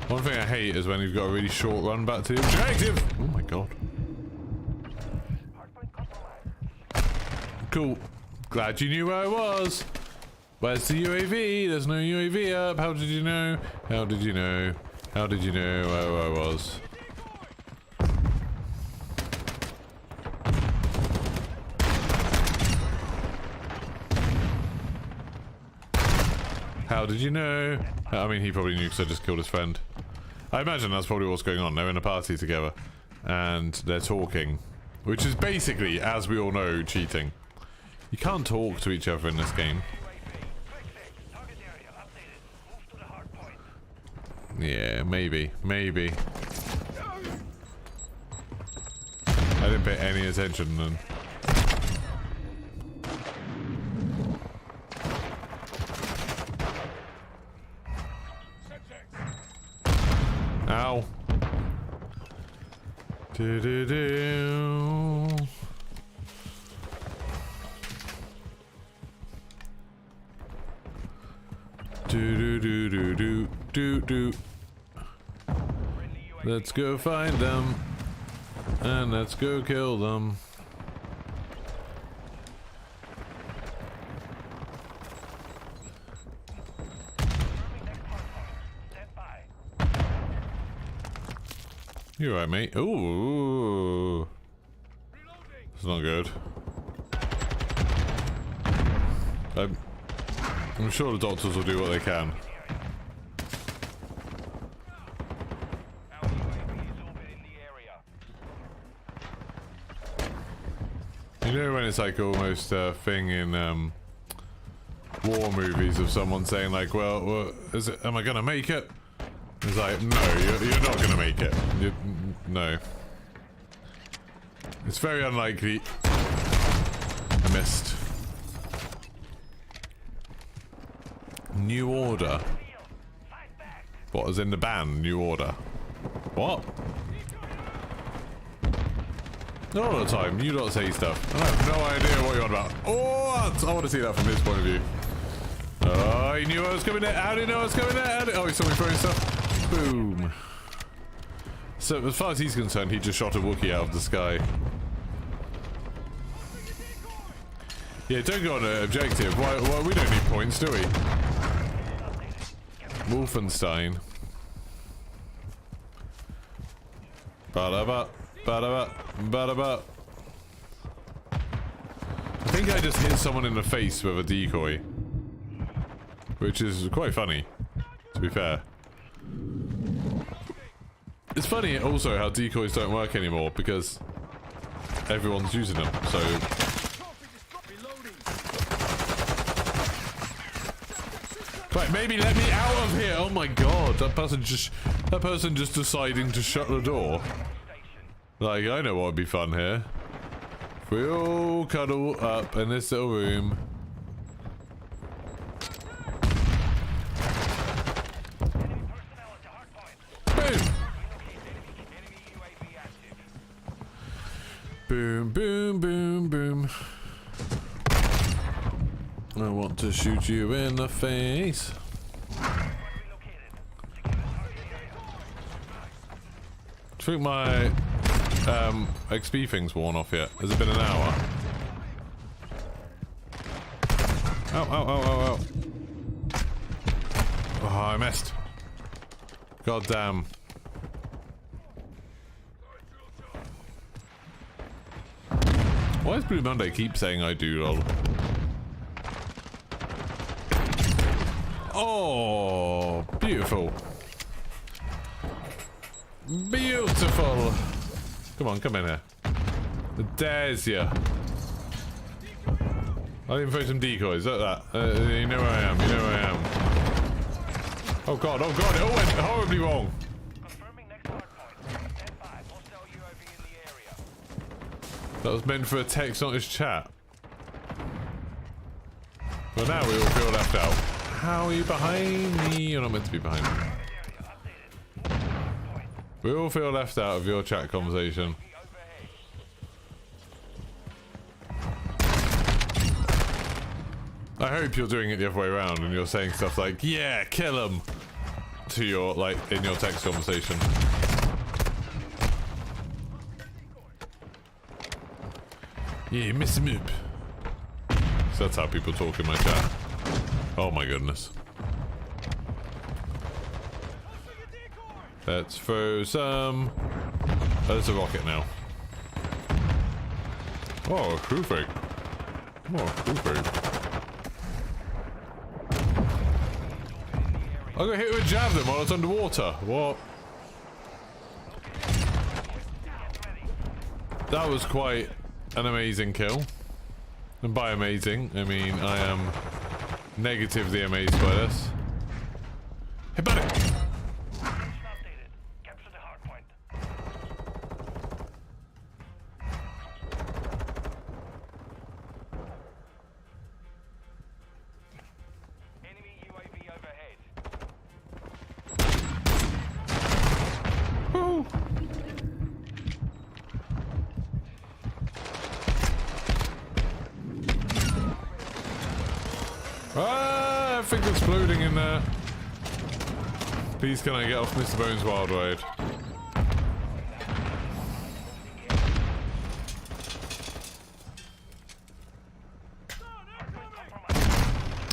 One thing I hate is when you've got a really short run back to the objective. Oh my god. Cool. Glad you knew where I was. Where's the UAV? There's no UAV up. How did you know? How did you know? How did you know where I was? How did you know? I mean, he probably knew because I just killed his friend. I imagine that's probably what's going on. They're in a party together and they're talking, which is basically, as we all know, cheating. You can't talk to each other in this game. Yeah, maybe. Maybe. I didn't pay any attention then. Ow. Do do do. Do do do do do do do. Let's go find them and let's go kill them. You alright, mate? Ooh, it's not good. I'm sure the doctors will do what they can. You know when it's like almost a thing in war movies of someone saying like, well is it, am I gonna make it? It's like, no, you're not gonna make it. No. It's very unlikely. I missed. New Order. What, as in the band, New Order? What? Not all the time, you don't say stuff. I have no idea what you're on about. Oh, I want to see that from his point of view. Oh, he knew I was coming there. How did he know I was coming there? Oh, he saw me throwing stuff. Boom. So, as far as he's concerned, he just shot a Wookiee out of the sky. Yeah, don't go on an objective. Why, we don't need points, do we? Wolfenstein. Ba-da-ba, ba-da-ba, ba-da-ba. I think I just hit someone in the face with a decoy. Which is quite funny, to be fair. It's funny also how decoys don't work anymore because everyone's using them, so... Right, maybe let me out of here! Oh my god, that person just deciding to shut the door. Like, I know what would be fun here. If we all cuddle up in this little room. Boom! Boom, boom, boom, boom. I want to shoot you in the face. I think my XP thing's worn off yet. Has it been an hour? Ow, ow, ow, ow, ow. Oh, I missed. God damn. Why does Blue Monday keep saying I do, lol? Oh, beautiful. Beautiful. Come on, come in here. There's ya. I'll even throw some decoys. Look at that. You know where I am. You know where I am. Oh god, oh god. It all went horribly wrong. Confirming next hardpoint. Stand by. Hostile UAV in the area. That was meant for a text, not his chat. But now we all feel left out. How are you behind me? You're not meant to be behind me. We all feel left out of your chat conversation. I hope you're doing it the other way around and you're saying stuff like, yeah, kill him, to your, like, in your text conversation. Yeah, miss him up. So that's how people talk in my chat. Oh my goodness. Let's throw some... Oh, there's a rocket now. Oh, a crew fake. Oh, a crew fake. I got hit with a javelin while it's underwater. What? That was quite an amazing kill. And by amazing, I mean I am negatively amazed by this. Hey, buddy! Capture the hardpoint. Enemy UAV overhead. Woo. Ah, everything's exploding in there. Please can I get off Mr. Bones' Wild Ride?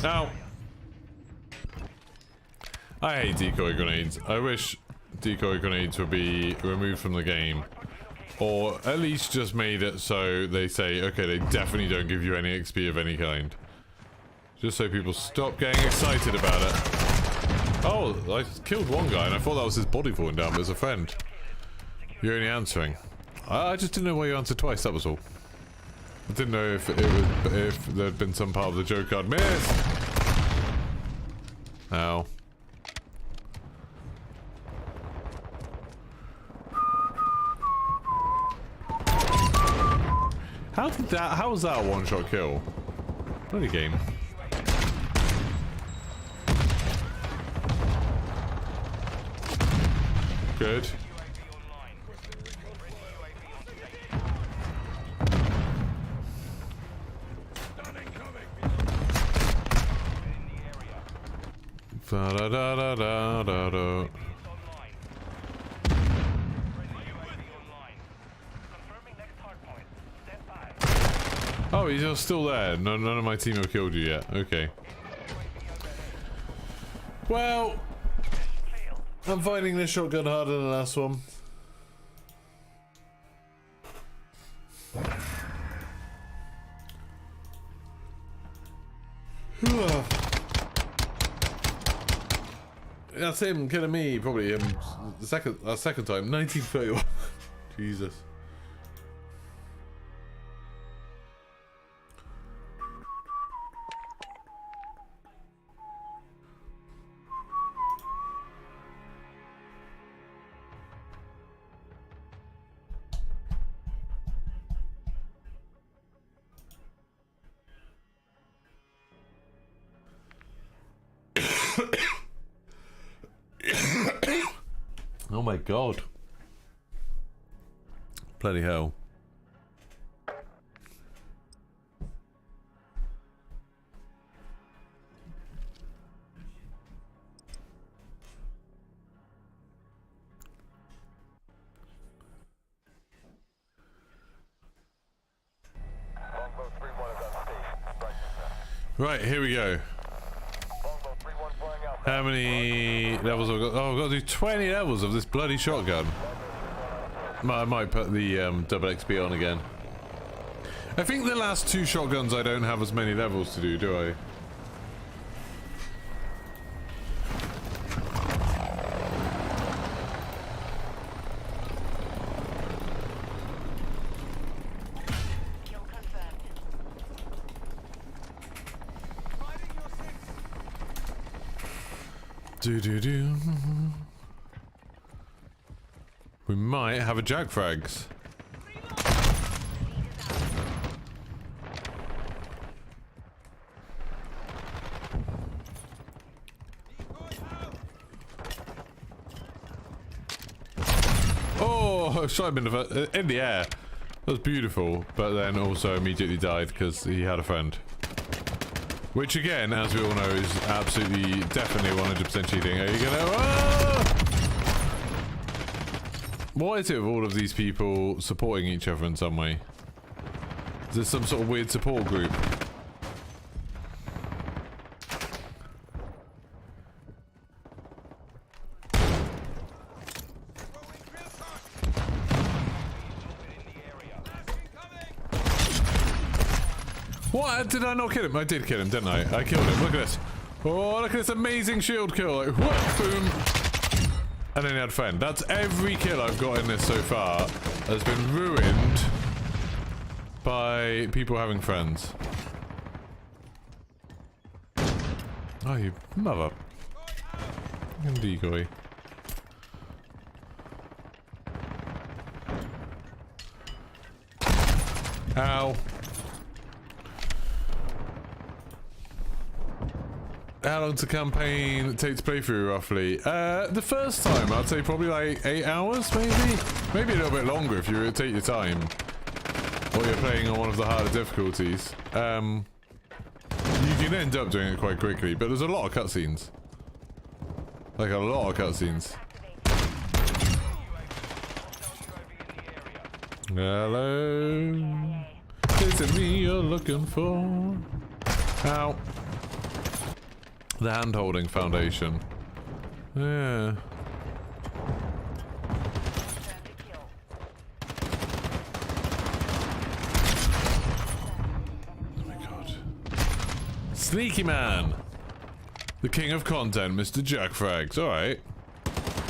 Ow. I hate decoy grenades. I wish decoy grenades would be removed from the game. Or at least just made it so they say, okay, they definitely don't give you any XP of any kind. Just so people stop getting excited about it. Oh, I killed one guy and I thought that was his body falling down, but it's a friend. You're only answering. I just didn't know why you answered twice, that was all. I didn't know if there'd been some part of the joke I'd missed. Ow. How was that a one-shot kill? Bloody game. Good. Da da da da da da da. Oh Oh, you're still there. No, none of my team have killed you yet. Okay. Well, I'm finding this shotgun harder than the last one. That's him killing me, probably him. The second time, 1931. Jesus. Oh my god. Bloody hell. Longbow 3-1 is on station. Right, here we go. Longbow 3-1 flying out. How many levels have I got? Oh, I've got to do 20 levels of this bloody shotgun. I might put the double XP on again. I think the last two shotguns I don't have as many levels to do I? Kill confirmed. Do. We might have a jag frags. Oh, shot him in the air. That was beautiful, but then also immediately died because he had a friend. Which again, as we all know, is absolutely, definitely 100% cheating. Are you gonna... Oh! What is it with all of these people supporting each other in some way? Is this some sort of weird support group? What? Did I not kill him? I did kill him, didn't I? I killed him. Look at this. Oh, look at this amazing shield kill. Like, whoop, boom. And then he had friend. That's every kill I've got in this so far has been ruined by people having friends. Oh, you mother. Decoy. Ow. How long's the campaign take to play through, roughly? The first time, I'd say probably like 8 hours, maybe? Maybe a little bit longer if you take your time. Or you're playing on one of the harder difficulties. You can end up doing it quite quickly, but there's a lot of cutscenes. Like a lot of cutscenes. Hello? Is it me you're looking for? Ow. The hand-holding foundation. Yeah. Oh my god. Sneaky man! The king of content, Mr. Jack Frags. Alright.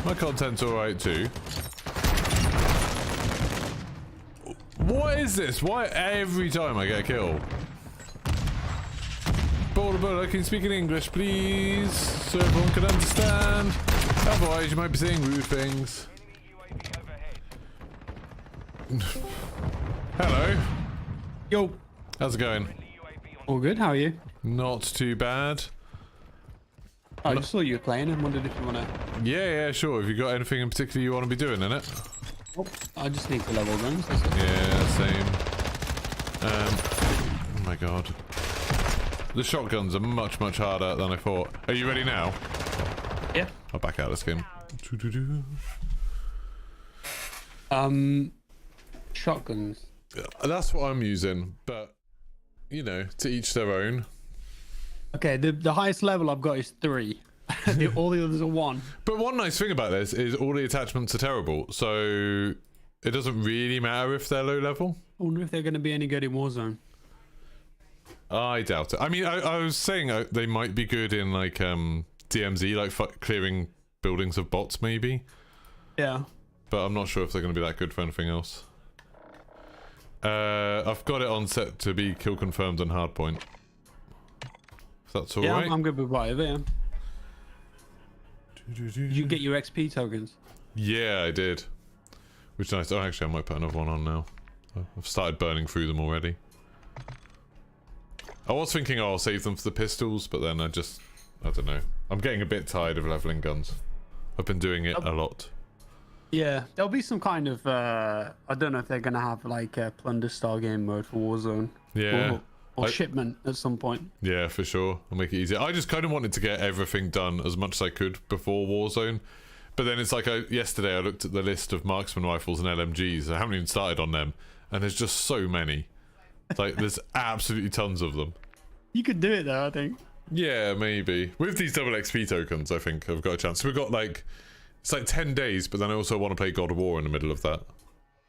My content's alright too. What is this? Why every time I get a kill? Border, can you speak in English, please? So everyone can understand. Otherwise, you might be saying rude things. Hello. Yo. How's it going? All good, how are you? Not too bad. I just saw you were playing and wondered if you want to... Yeah, sure. Have you got anything in particular you want to be doing in it? Oh, I just need to level guns, that's it. Yeah, same. Oh my god. The shotguns are much, much harder than I thought. Are you ready now? Yeah. I'll back out of this game. Shotguns. That's what I'm using, but you know, to each their own. Okay, the highest level I've got is 3. All the others are 1. But one nice thing about this is all the attachments are terrible, so it doesn't really matter if they're low level. I wonder if they're going to be any good in Warzone. I doubt it. I mean, I was saying they might be good in like DMZ, like clearing buildings of bots, maybe. Yeah. But I'm not sure if they're going to be that good for anything else. I've got it on set to be kill confirmed on hardpoint. If that's alright. Yeah, I'm good with whatever, yeah. Did you get your XP tokens? Yeah, I did. Which is nice. Oh, actually, I might put another one on now. I've started burning through them already. I was thinking, oh, I'll save them for the pistols, but then I don't know. I'm getting a bit tired of leveling guns. I've been doing it a lot. Yeah, there'll be some kind of, I don't know if they're going to have like a plunder style game mode for Warzone. Yeah. Or shipment at some point. Yeah, for sure. I'll make it easier. I just kind of wanted to get everything done as much as I could before Warzone. But then it's like yesterday I looked at the list of marksman rifles and LMGs. I haven't even started on them. And there's just so many. Like, there's absolutely tons of them. You could do it though, I think. Yeah, maybe. With these double XP tokens, I think I've got a chance. We've got like, it's like 10 days, but then I also want to play God of War in the middle of that.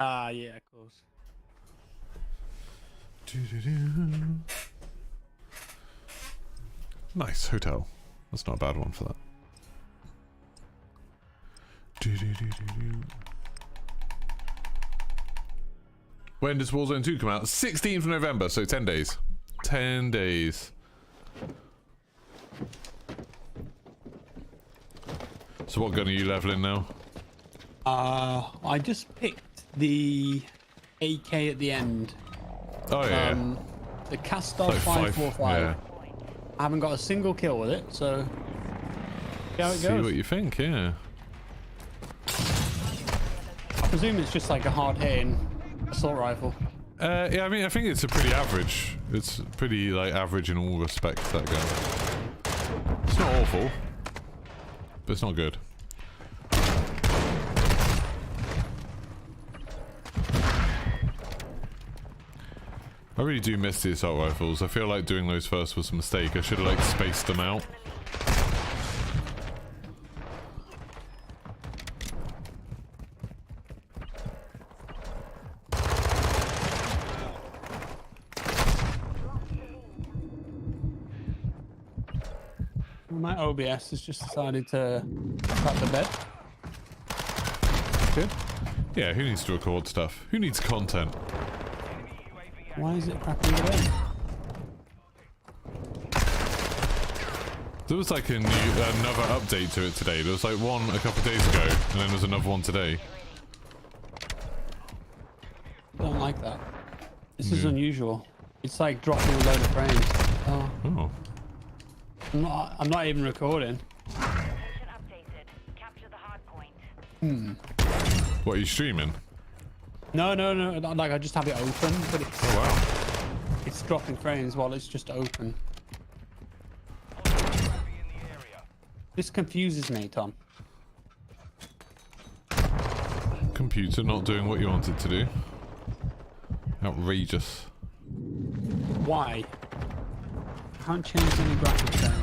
Ah, yeah, of course. Nice hotel. That's not a bad one for that. When does Warzone 2 come out? 16th of November, so 10 days. 10 days. So what gun are you leveling now? I just picked the AK at the end. Oh yeah. The Castor Like 545. yeah. I haven't got a single kill with it, so see how it See goes. what you think, yeah. I presume it's just like a hard hitting assault rifle. Yeah, I mean, I think it's a pretty average. It's pretty, like, average in all respects, that gun. It's not awful, but it's not good. I really do miss the assault rifles. I feel like doing those first was a mistake. I should have, like, spaced them out. My OBS has just decided to cut the bed. Good. Yeah, who needs to record stuff? Who needs content? Why is it cracking the bed? There was like a new, another update to it today. There was like one a couple of days ago, and then there's another one today. I don't like that. This is unusual. It's like dropping a load of frames. Oh, Oh. I'm not even recording. Location updated. Capture the hard point. What, are you streaming? No. Like I just have it open, but it's Oh wow. it's dropping frames while it's just open. This confuses me, Tom. Computer not doing what you want it to do. Outrageous. Why? Can't change any graphics down.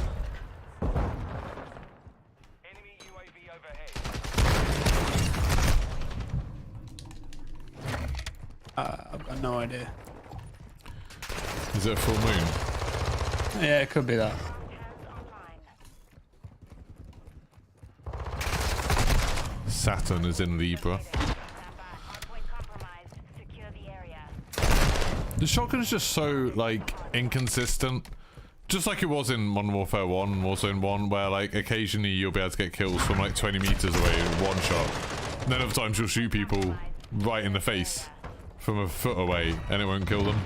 Enemy UAV overhead. I've got no idea. Is it a full moon? Yeah, it could be that. Saturn is in Libra. The shotgun is just so, like, inconsistent. Just like it was in Modern Warfare 1 and Warzone 1, where, like, occasionally you'll be able to get kills from, like, 20 meters away in one shot. And then other times you'll shoot people right in the face from a foot away, and it won't kill them.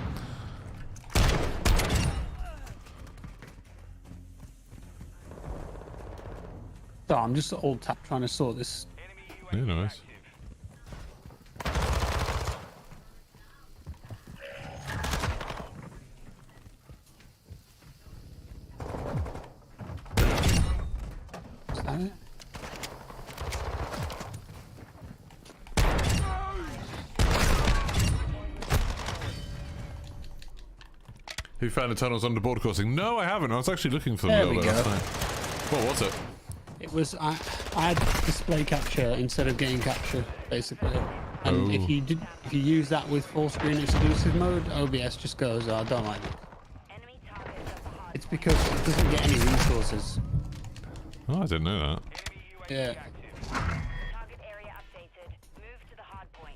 So I'm just alt tap trying to sort this. Yeah, nice. Is that it? Who found the tunnels under border crossing? No, I haven't. I was actually looking for them There a little we bit go. last night. What was it? It was I had display capture instead of game capture, basically. And if you use that with full screen exclusive mode, OBS just goes, oh, I don't like it. Enemy targets at the hard It's because it doesn't get any resources. Oh, I didn't know that. Yeah. target area updated. Move to the hard point.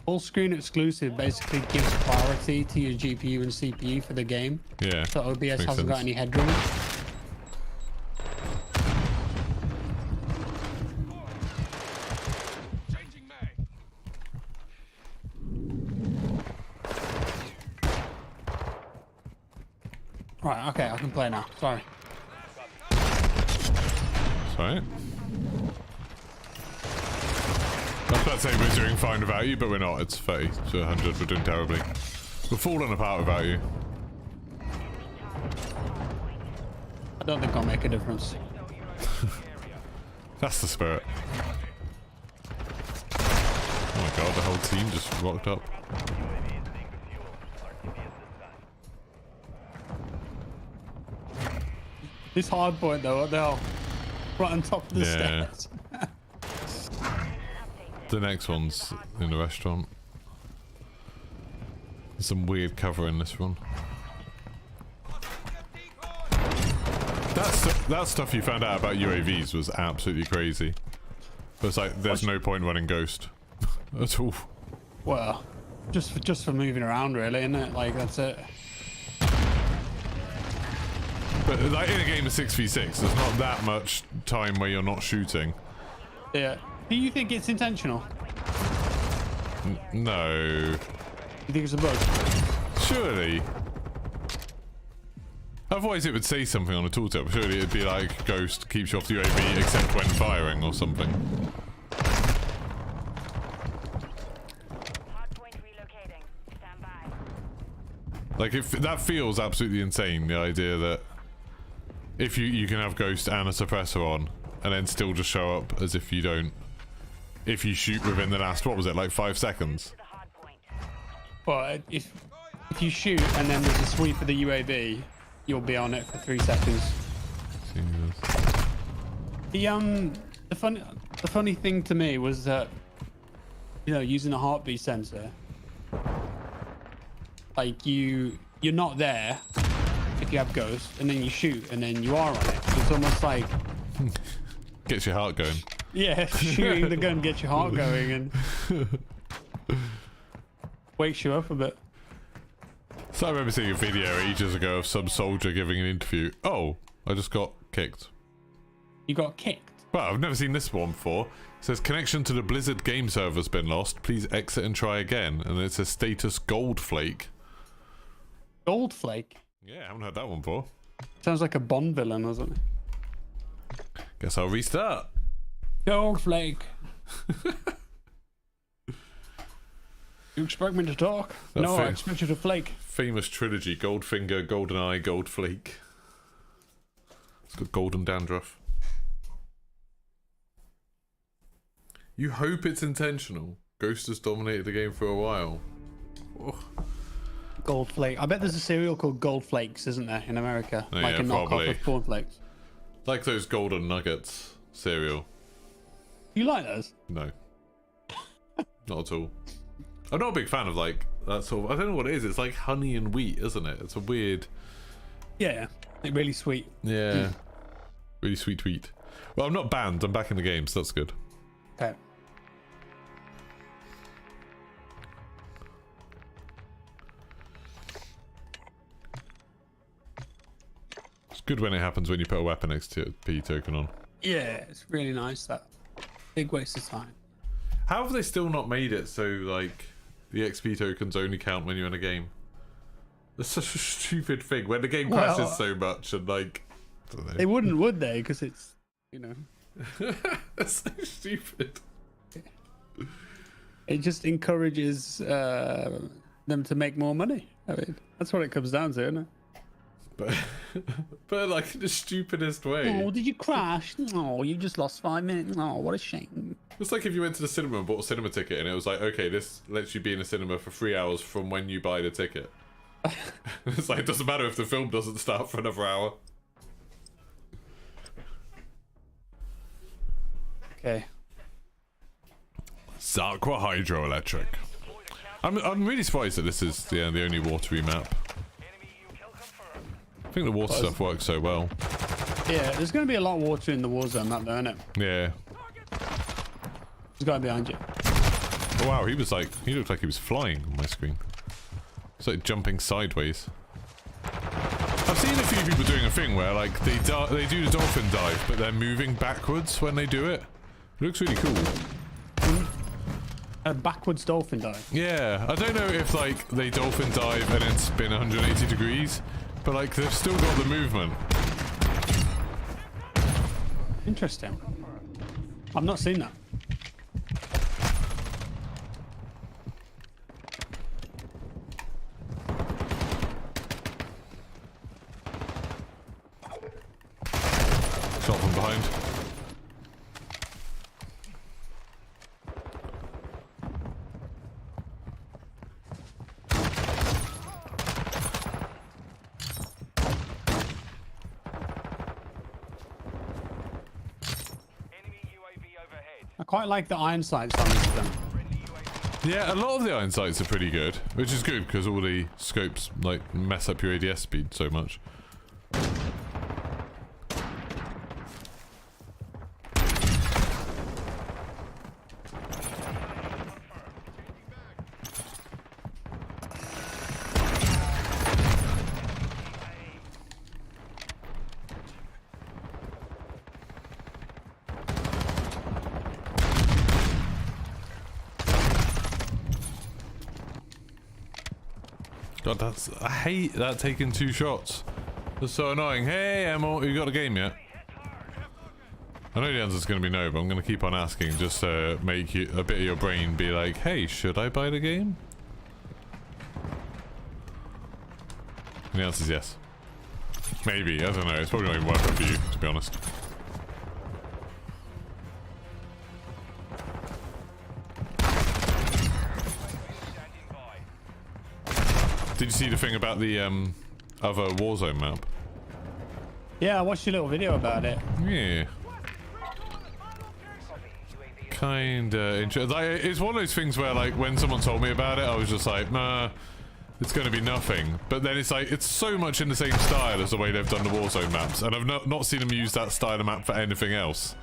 Full screen exclusive basically gives priority to your GPU and CPU for the game. Yeah. So OBS makes hasn't got sense. any headroom. Right, okay, I can play now. Sorry. Sorry. I was about to say we're doing fine without you, but we're not. It's 30 to 100. We're doing terribly. We're falling apart without you. I don't think I'll make a difference. That's the spirit. Oh my god, the whole team just rocked up. This hard point though, what the hell? Right on top of the Yeah. stairs. The next one's in the restaurant. There's some weird cover in this one. That stuff you found out about UAVs was absolutely crazy. But it's like, there's no point running Ghost at all. Well, just for moving around really, isn't it? Like that's it. But like in a game of 6v6, there's not that much time where you're not shooting. Yeah. Do you think it's intentional? No. You think it's a bug? Surely. Otherwise it would say something on the tooltip. Surely it'd be like, Ghost keeps you off the UAV except when firing or something. Hardpoint relocating. Stand by. Like, if that feels absolutely insane, the idea that if you can have Ghost and a suppressor on and then still just show up as if you don't, if you shoot within the last, what was it, like 5 seconds? To the hard point. Well, if you shoot and then there's a sweep of the UAV, you'll be on it for 3 seconds. Jesus. The funny thing to me was that, you know, using a heartbeat sensor, like you're not there if you have Ghost, and then you shoot, and then you are on it. It's almost like Gets your heart going. yeah, shooting the gun gets your heart going and wakes you up a bit. So I remember seeing a video ages ago of some soldier giving an interview. Oh, I just got kicked. You got kicked. Well, I've never seen this one before. It says connection to the Blizzard game server's been lost. Please exit and try again. And it says status Goldflake. Goldflake. Yeah, I haven't heard that one before. Sounds like a Bond villain, doesn't it? Guess I'll restart. Goldflake. You expect me to talk? That No, I thing. expect you to flake. Famous trilogy: Goldfinger, Goldeneye, Goldflake. It's got golden dandruff. You hope it's intentional. Ghost has dominated the game for a while. Oh. Goldflake. I bet there's a cereal called Goldflakes, isn't there, in America? Oh, like yeah, a knockoff probably. of cornflakes. Like those golden nuggets cereal. You like those? No. Not at all. I'm not a big fan of like that sort of, I don't know what it is. It's like honey and wheat, isn't it? It's a weird, Yeah. They're really sweet. yeah, really sweet wheat. Well, I'm not banned. I'm back in the game, so that's good. Okay. It's good when it happens when you put a weapon XP token on. Yeah, it's really nice, that. Big waste of time. How have they still not made it so like the XP tokens only count when you're in a game? That's such a stupid thing when the game crashes Well, so much and like, I don't know. They wouldn't, would they? Because it's, you know, That's so stupid. it just encourages them to make more money. I mean, that's what it comes down to, isn't it? But like in the stupidest way. Oh, did you crash? Oh, you just lost 5 minutes. Oh, what a shame. It's like if you went to the cinema and bought a cinema ticket and it was like, okay, this lets you be in a cinema for 3 hours from when you buy the ticket. It's like, it doesn't matter if the film doesn't start for another hour. Okay. Zarqua Hydroelectric. I'm really surprised that this is the only watery map. I think the water stuff works so well. Yeah, there's going to be a lot of water in the war zone map, though, isn't it? Yeah. There's guy behind you. Oh, wow, he looked like he was flying on my screen. It's like jumping sideways. I've seen a few people doing a thing where like they do the dolphin dive, but they're moving backwards when they do it. It looks really cool. A backwards dolphin dive. Yeah, I don't know if like they dolphin dive and then spin 180 degrees, but like they've still got the movement. Interesting. I've not seen that. Shot from behind. I quite like the iron sights on this gun. Yeah, a lot of the iron sights are pretty good, which is good because all the scopes like mess up your ADS speed so much. God, I hate that taking 2 shots. That's so annoying. Hey, Emil, you got a game yet? I know the answer's going to be no, but I'm going to keep on asking just to make you, a bit of your brain be like, hey, should I buy the game? And the answer's yes. Maybe, I don't know. It's probably not even worth it for you, to be honest. Did you see the thing about the other Warzone map? Yeah, I watched your little video about it. Yeah. Kinda interesting. Like, it's one of those things where, like, when someone told me about it, I was just like, nah, it's going to be nothing. But then it's like, it's so much in the same style as the way they've done the Warzone maps, and I've not seen them use that style of map for anything else.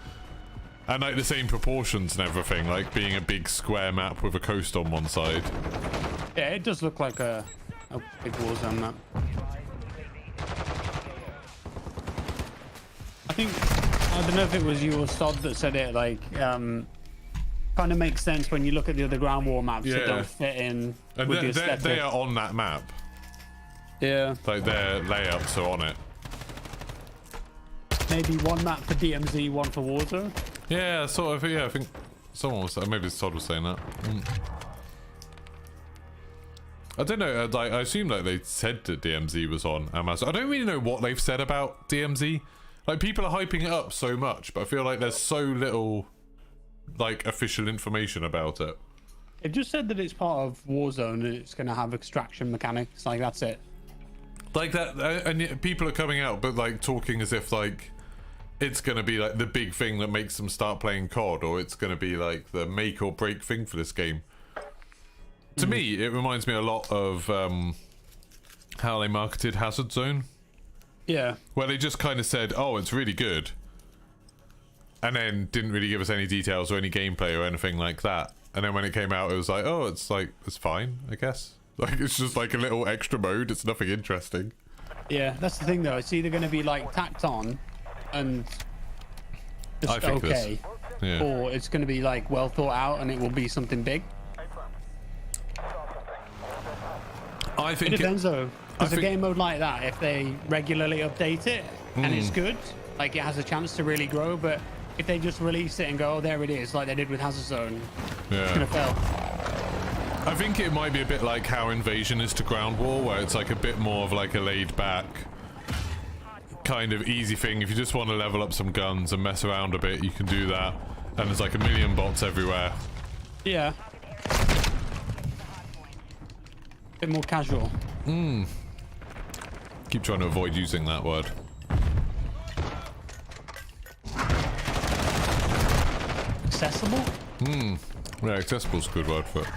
And like the same proportions and everything, like being a big square map with a coast on one side. Yeah, it does look like a big Warzone map. I think, I don't know if it was you or Sod that said it, like, kind of makes sense when you look at the other ground war maps that don't fit in and with the aesthetic. they are on that map. Yeah. Like their layouts are on it. Maybe one map for DMZ, one for Warzone. Yeah, sort of. Yeah, I think someone was. Maybe Sod was saying that. I don't know. Like, I assume that they said that DMZ was on Amazon. I don't really know what they've said about DMZ. Like, people are hyping it up so much, but I feel like there's so little, like, official information about it. It just said that it's part of Warzone and it's going to have extraction mechanics. Like, that's it. Like that, and yet people are coming out, but like talking as if like it's going to be like the big thing that makes them start playing COD, or it's going to be like the make or break thing for this game. To me, it reminds me a lot of how they marketed Hazard Zone. Yeah. Where they just kind of said, oh, it's really good. And then didn't really give us any details or any gameplay or anything like that. And then when it came out, it was like, oh, it's fine, I guess. Like, it's just like a little extra mode. It's nothing interesting. Yeah, that's the thing though. It's either going to be like tacked on and just okay. Yeah. Or it's going to be like well thought out and it will be something big. I think it depends though. Because a game mode like that, if they regularly update it and it's good, like it has a chance to really grow. But if they just release it and go, oh, there it is, like they did with Hazard Zone, it's gonna fail. I think it might be a bit like how Invasion is to Ground War, where it's like a bit more of like a laid back kind of easy thing. If you just want to level up some guns and mess around a bit, you can do that. And there's like a million bots everywhere. Yeah. Bit more casual. Keep trying to avoid using that word. Accessible? Yeah, accessible's a good word for it.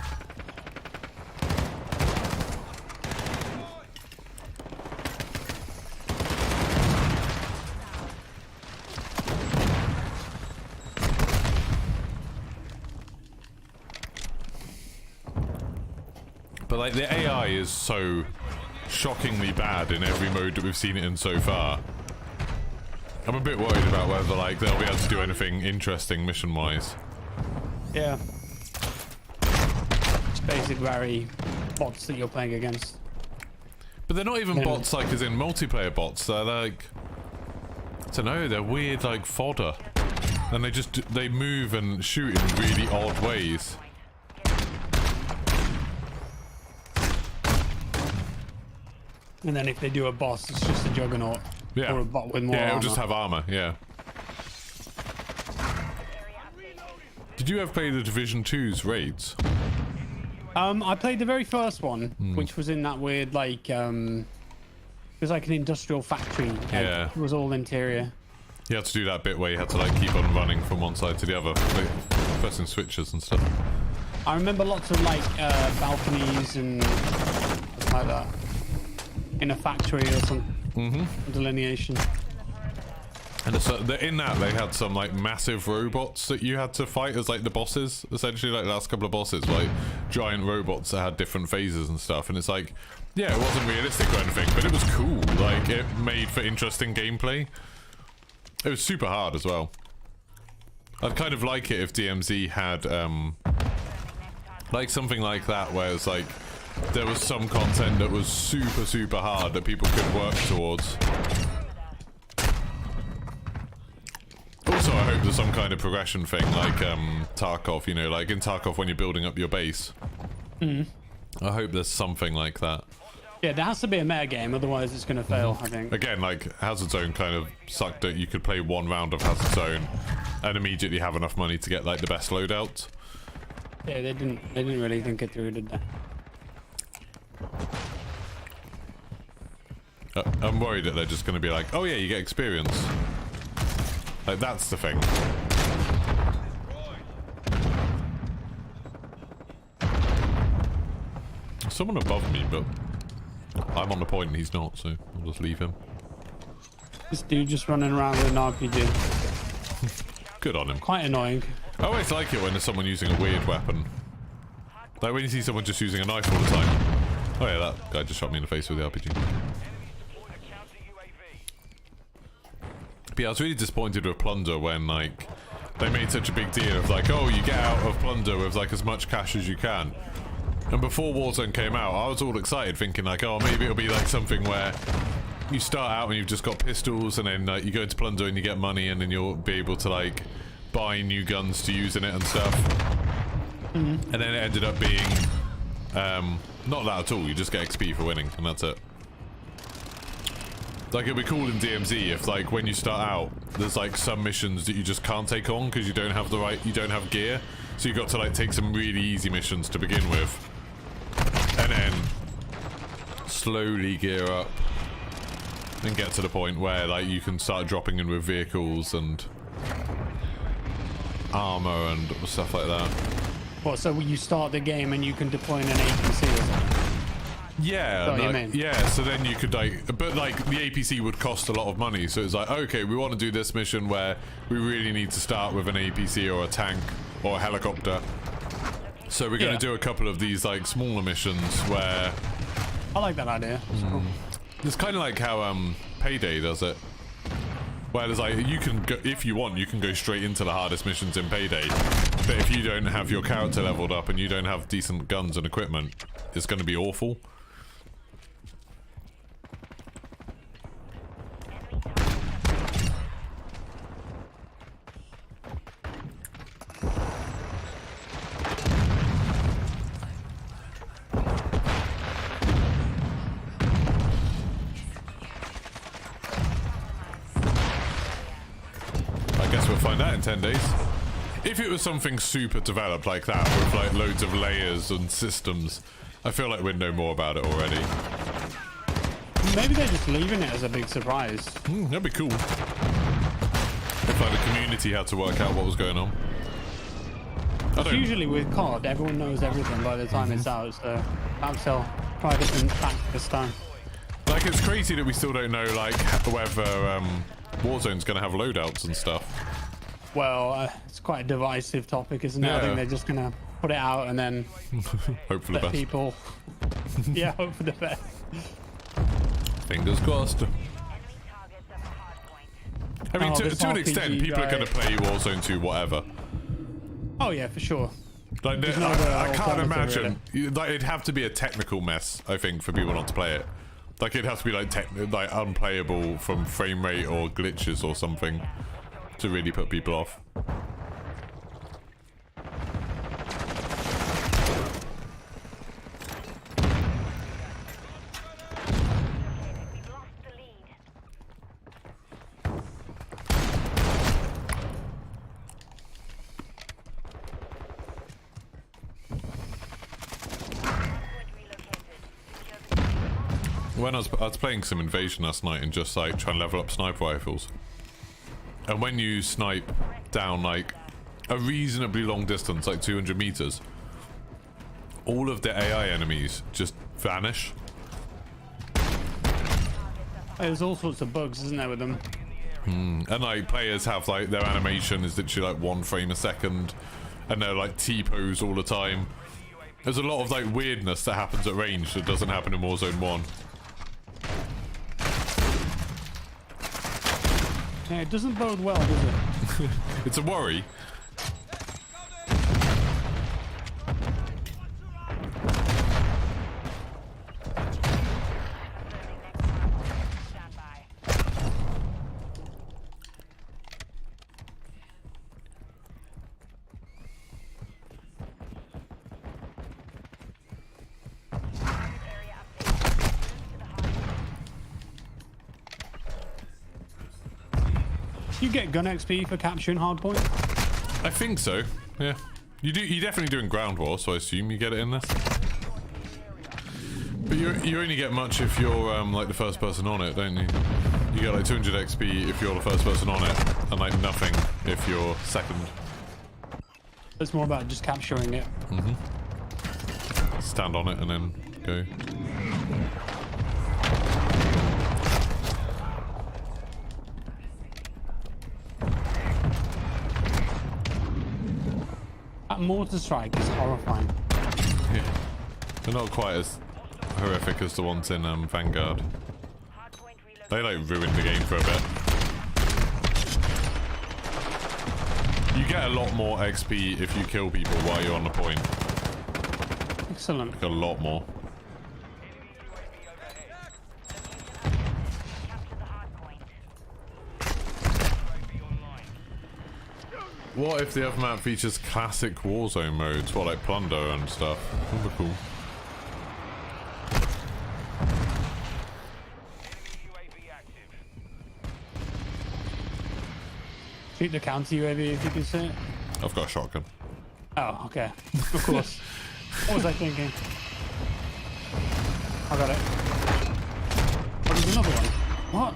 But like the AI is so shockingly bad in every mode that we've seen it in so far. I'm a bit worried about whether like they'll be able to do anything interesting mission-wise. Yeah. It's basic very bots that you're playing against. But they're not even bots like as in multiplayer bots. They're like, I don't know, they're weird like fodder. And they move and shoot in really odd ways. And then if they do a boss, it's just a juggernaut. Yeah. Or a bot with more Yeah, it'll armor. just have armor, yeah. Did you ever play the Division 2's raids? I played the very first one, which was in that weird like it was like an industrial factory. Yeah. It was all interior. You had to do that bit where you had to like keep on running from one side to the other, like, pressing switches and stuff. I remember lots of like balconies and stuff like that in a factory or some delineation. And so in that they had some like massive robots that you had to fight as like the bosses, essentially like the last couple of bosses, like giant robots that had different phases and stuff. And it's like, yeah, it wasn't realistic or anything, but it was cool. Like it made for interesting gameplay. It was super hard as well. I'd kind of like it if DMZ had like something like that where it's like there was some content that was super hard that people could work towards. Also, I hope there's some kind of progression thing like Tarkov, you know, like in Tarkov when you're building up your base. I hope there's something like that. Yeah, there has to be a meta game, otherwise it's going to fail, I think. Again, like Hazard Zone kind of sucked that you could play one round of Hazard Zone and immediately have enough money to get like the best loadout. Yeah, they didn't really think it through, did they? I'm worried that they're just going to be like, oh yeah, you get experience. Like that's the thing. There's someone above me, but I'm on the point and he's not, so I'll just leave him. This dude just running around with an RPG. Good on him. Quite annoying. I always like it when there's someone using a weird weapon. Like when you see someone just using a knife all the time. Oh yeah, that guy just shot me in the face with the RPG. But yeah, I was really disappointed with Plunder when like they made such a big deal of like, oh, you get out of Plunder with like as much cash as you can. And before Warzone came out, I was all excited thinking like, oh, maybe it'll be like something where you start out and you've just got pistols and then you go into Plunder and you get money and then you'll be able to like buy new guns to use in it and stuff. And then it ended up being not that at all. You just get XP for winning and that's it. Like it'd be cool in DMZ if like when you start out there's like some missions that you just can't take on because you don't have you don't have gear, so you got to like take some really easy missions to begin with and then slowly gear up and get to the point where like you can start dropping in with vehicles and armor and stuff like that. What, so you start the game and you can deploy in an APC or something? Yeah, what you mean? yeah, so then you could like, but like the APC would cost a lot of money, so it's like, okay, we want to do this mission where we really need to start with an APC or a tank or a helicopter. So we're going to do a couple of these like smaller missions where... I like that idea. Cool. It's kind of like how Payday does it. Where there's like, you can go, if you want, you can go straight into the hardest missions in Payday. But if you don't have your character leveled up and you don't have decent guns and equipment, it's going to be awful. Find out in 10 days. If it was something super developed like that with like loads of layers and systems, I feel like we'd know more about it already. Maybe they're just leaving it as a big surprise. That'd be cool. If like the community had to work out what was going on. Usually with COD, everyone knows everything by the time it's out, so perhaps they'll try a different tack this time. Like, it's crazy that we still don't know, like, whether Warzone's going to have loadouts and stuff. Well, it's quite a divisive topic, isn't it? I think they're just going to put it out and then hope for the best. People... yeah, hope for the best. Fingers crossed. I mean, to an extent, people are going to play Warzone 2 whatever. Oh yeah, for sure. Like, I can't imagine. Really. Like, it'd have to be a technical mess, I think, for people not to play it. Like, it'd have to be like unplayable from frame rate or glitches or something to really put people off. When I was playing some Invasion last night and just like trying to level up sniper rifles, and when you snipe down like a reasonably long distance, like 200 meters, all of the AI enemies just vanish. There's all sorts of bugs, isn't there, with them? And like players have like their animation is literally like 1 frame a second, and they're like T-pose all the time. There's a lot of like weirdness that happens at range that doesn't happen in Warzone 1. Yeah, it doesn't bode well, does it? It's a worry. You get gun XP for capturing hardpoint? I think so. Yeah, you do. You definitely do in ground war, so I assume you get it in this. But you only get much if you're like the first person on it, don't you? You get like 200 XP if you're the first person on it, and like nothing if you're second. It's more about just capturing it. Stand on it and then go. That mortar strike is horrifying. Yeah. They're not quite as horrific as the ones in Vanguard. They like ruined the game for a bit. You get a lot more XP if you kill people while you're on the point. Excellent. Like a lot more. What if the other map features classic Warzone modes, what, like Plunder and stuff? That would be cool. Shoot the counter UAV if you can see it. I've got a shotgun. Oh, okay. Of course. What was I thinking? I got it. Oh, there's another one. What?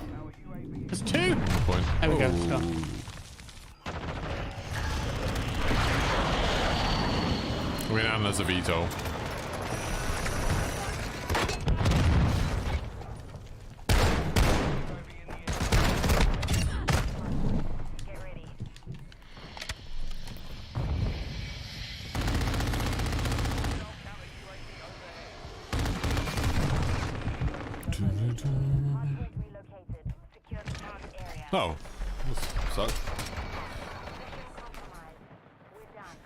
There's 2! Point. There we go. Let's go. I mean, and there's a VTOL. Get ready. Hardpoint relocated. Secure the target area. Oh, that sucks. Mission compromised. We're done.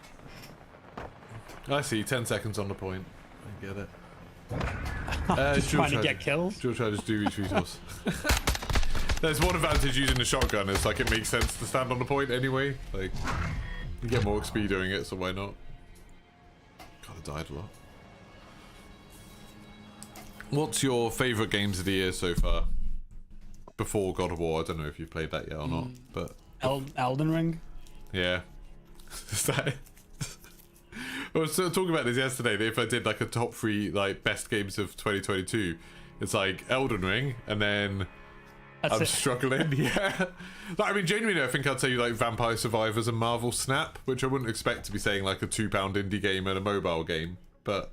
I see, 10 seconds on the point. I get it. Just trying to get kills. Dual charges do reach resource. There's one advantage using the shotgun, it's like it makes sense to stand on the point anyway. Like, you get more XP doing it, so why not? God, I died a lot. What's your favourite games of the year so far? Before God of War, I don't know if you've played that yet or not, but... Elden Ring? Yeah. Is that it? I was talking about this yesterday, that if I did like a top 3 like best games of 2022, It's like Elden Ring, and then I'm struggling. Yeah. Like, I mean, genuinely, I think I'd say like Vampire Survivors and Marvel Snap, which I wouldn't expect to be saying like a £2 indie game and a mobile game, but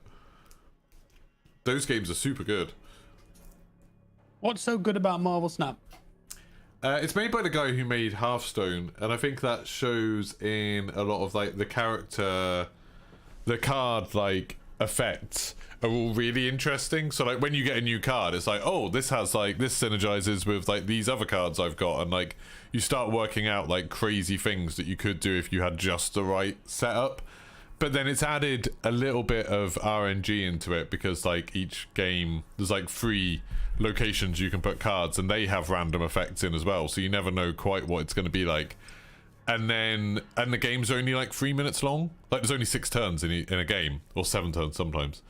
those games are super good. What's so good about Marvel Snap? It's made by the guy who made Hearthstone, and I think that shows in a lot of like the card like effects are all really interesting. So like when you get a new card, it's like, oh, this has like, this synergizes with like these other cards I've got, and like you start working out like crazy things that you could do if you had just the right setup. But then it's added a little bit of RNG into it, because like each game there's like 3 locations you can put cards, and they have random effects in as well, so you never know quite what it's going to be like. And the games are only like 3 minutes long. Like there's only 6 turns in a game, or 7 turns sometimes,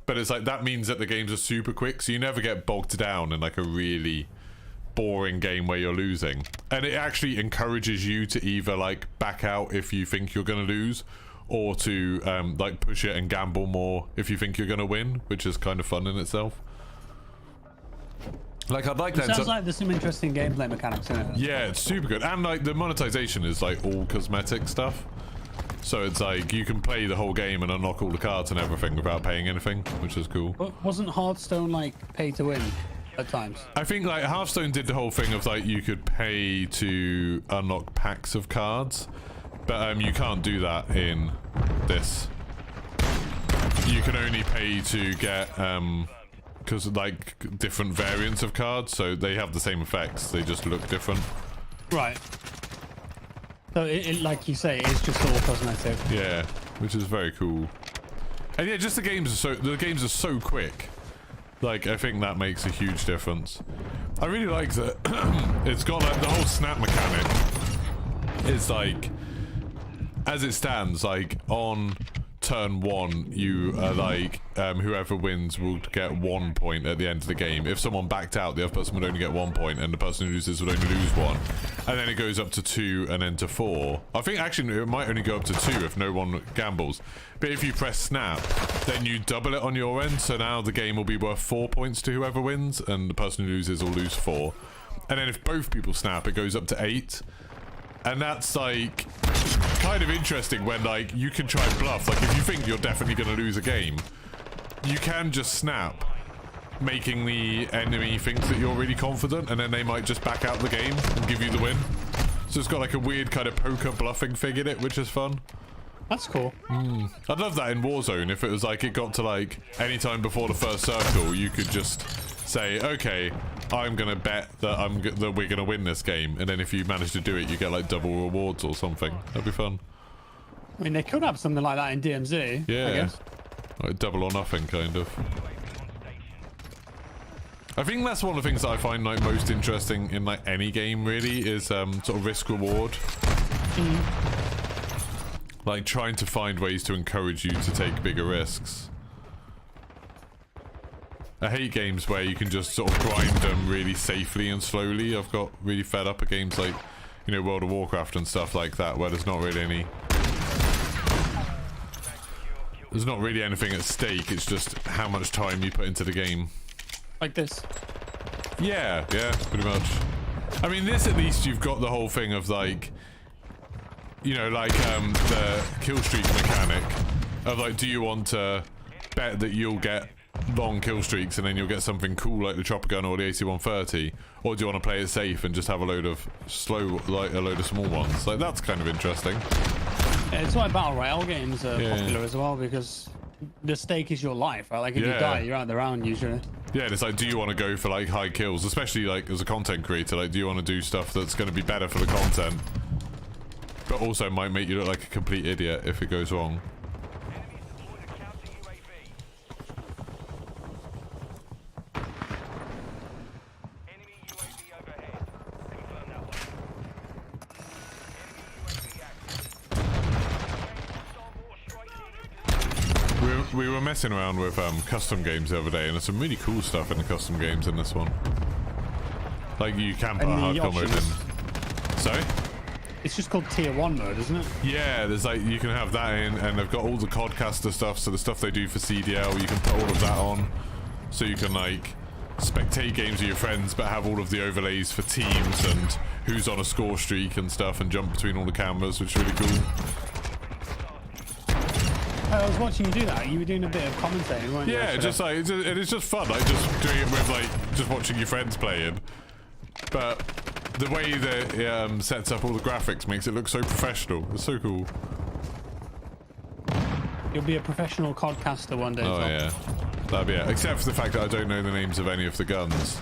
but it's like that means that the games are super quick, so you never get bogged down in like a really boring game where you're losing. And it actually encourages you to either like back out if you think you're going to lose, or to like push it and gamble more if you think you're going to win, which is kind of fun in itself. Like, I'd like that. Sounds like there's some interesting gameplay mechanics in it. Yeah, it's super good. And like the monetization is like all cosmetic stuff. So it's like you can play the whole game and unlock all the cards and everything without paying anything, which is cool. But wasn't Hearthstone like pay to win at times? I think like Hearthstone did the whole thing of like you could pay to unlock packs of cards, but you can't do that in this. You can only pay to get because like different variants of cards, so they have the same effects, they just look different. Right. So it like you say, it's just all cosmetic. Yeah, which is very cool. And yeah, just the games are so quick. Like, I think that makes a huge difference. I really like that it's got like the whole snap mechanic. It's like, as it stands, like on turn 1, you are like, whoever wins will get 1 point at the end of the game. If someone backed out, the other person would only get 1 point, and the person who loses would only lose 1. And then it goes up to 2 and then to 4. I think actually it might only go up to 2 if no one gambles. But if you press snap, then you double it on your end, so now the game will be worth 4 points to whoever wins, and the person who loses will lose 4. And then if both people snap, it goes up to 8. And that's like kind of interesting when like you can try and bluff. Like if you think you're definitely going to lose a game, you can just snap, making the enemy think that you're really confident, and then they might just back out the game and give you the win. So it's got like a weird kind of poker bluffing thing in it, which is fun. That's cool. I'd love that in Warzone if it was like it got to like any time before the first circle, you could just say, okay, I'm gonna bet that we're gonna win this game, and then if you manage to do it, you get like double rewards or something. That'd be fun. I mean, they could have something like that in DMZ. Yeah, I guess. like double or nothing kind of. I think that's one of the things that I find like most interesting in like any game really is sort of risk reward. Like trying to find ways to encourage you to take bigger risks. I hate games where you can just sort of grind them really safely and slowly. I've got really fed up at games like, you know, World of Warcraft and stuff like that, where there's not really anything at stake. It's just how much time you put into the game. Like this. Yeah, pretty much. I mean, this at least you've got the whole thing of like, you know, like the kill streak mechanic of like, do you want to bet that you'll get long kill streaks and then you'll get something cool like the chopper gun or the AC-130, or do you want to play it safe and just have a load of small ones? Like, that's kind of interesting. Yeah, it's why battle royale games are popular as well, because the stake is your life, right? Like if you die, you're out the round usually. Yeah, and it's like, do you want to go for like high kills, especially like as a content creator? Like, do you want to do stuff that's going to be better for the content, but also might make you look like a complete idiot if it goes wrong? We were messing around with custom games the other day, and there's some really cool stuff in the custom games in this one. Like, you can put a hardcore mode in. Sorry? It's just called Tier 1 mode, isn't it? Yeah, there's like, you can have that in, and they've got all the Codcaster stuff, so the stuff they do for CDL, you can put all of that on. So you can like spectate games with your friends, but have all of the overlays for teams and who's on a score streak and stuff, and jump between all the cameras, which is really cool. I was watching you do that. You were doing a bit of commentating, weren't you? Yeah, just like it's just fun. Like just doing it with like just watching your friends playing. But the way that it sets up all the graphics makes it look so professional. It's so cool. You'll be a professional codcaster one day. Oh Tom. yeah, that'd be it. Except for the fact that I don't know the names of any of the guns,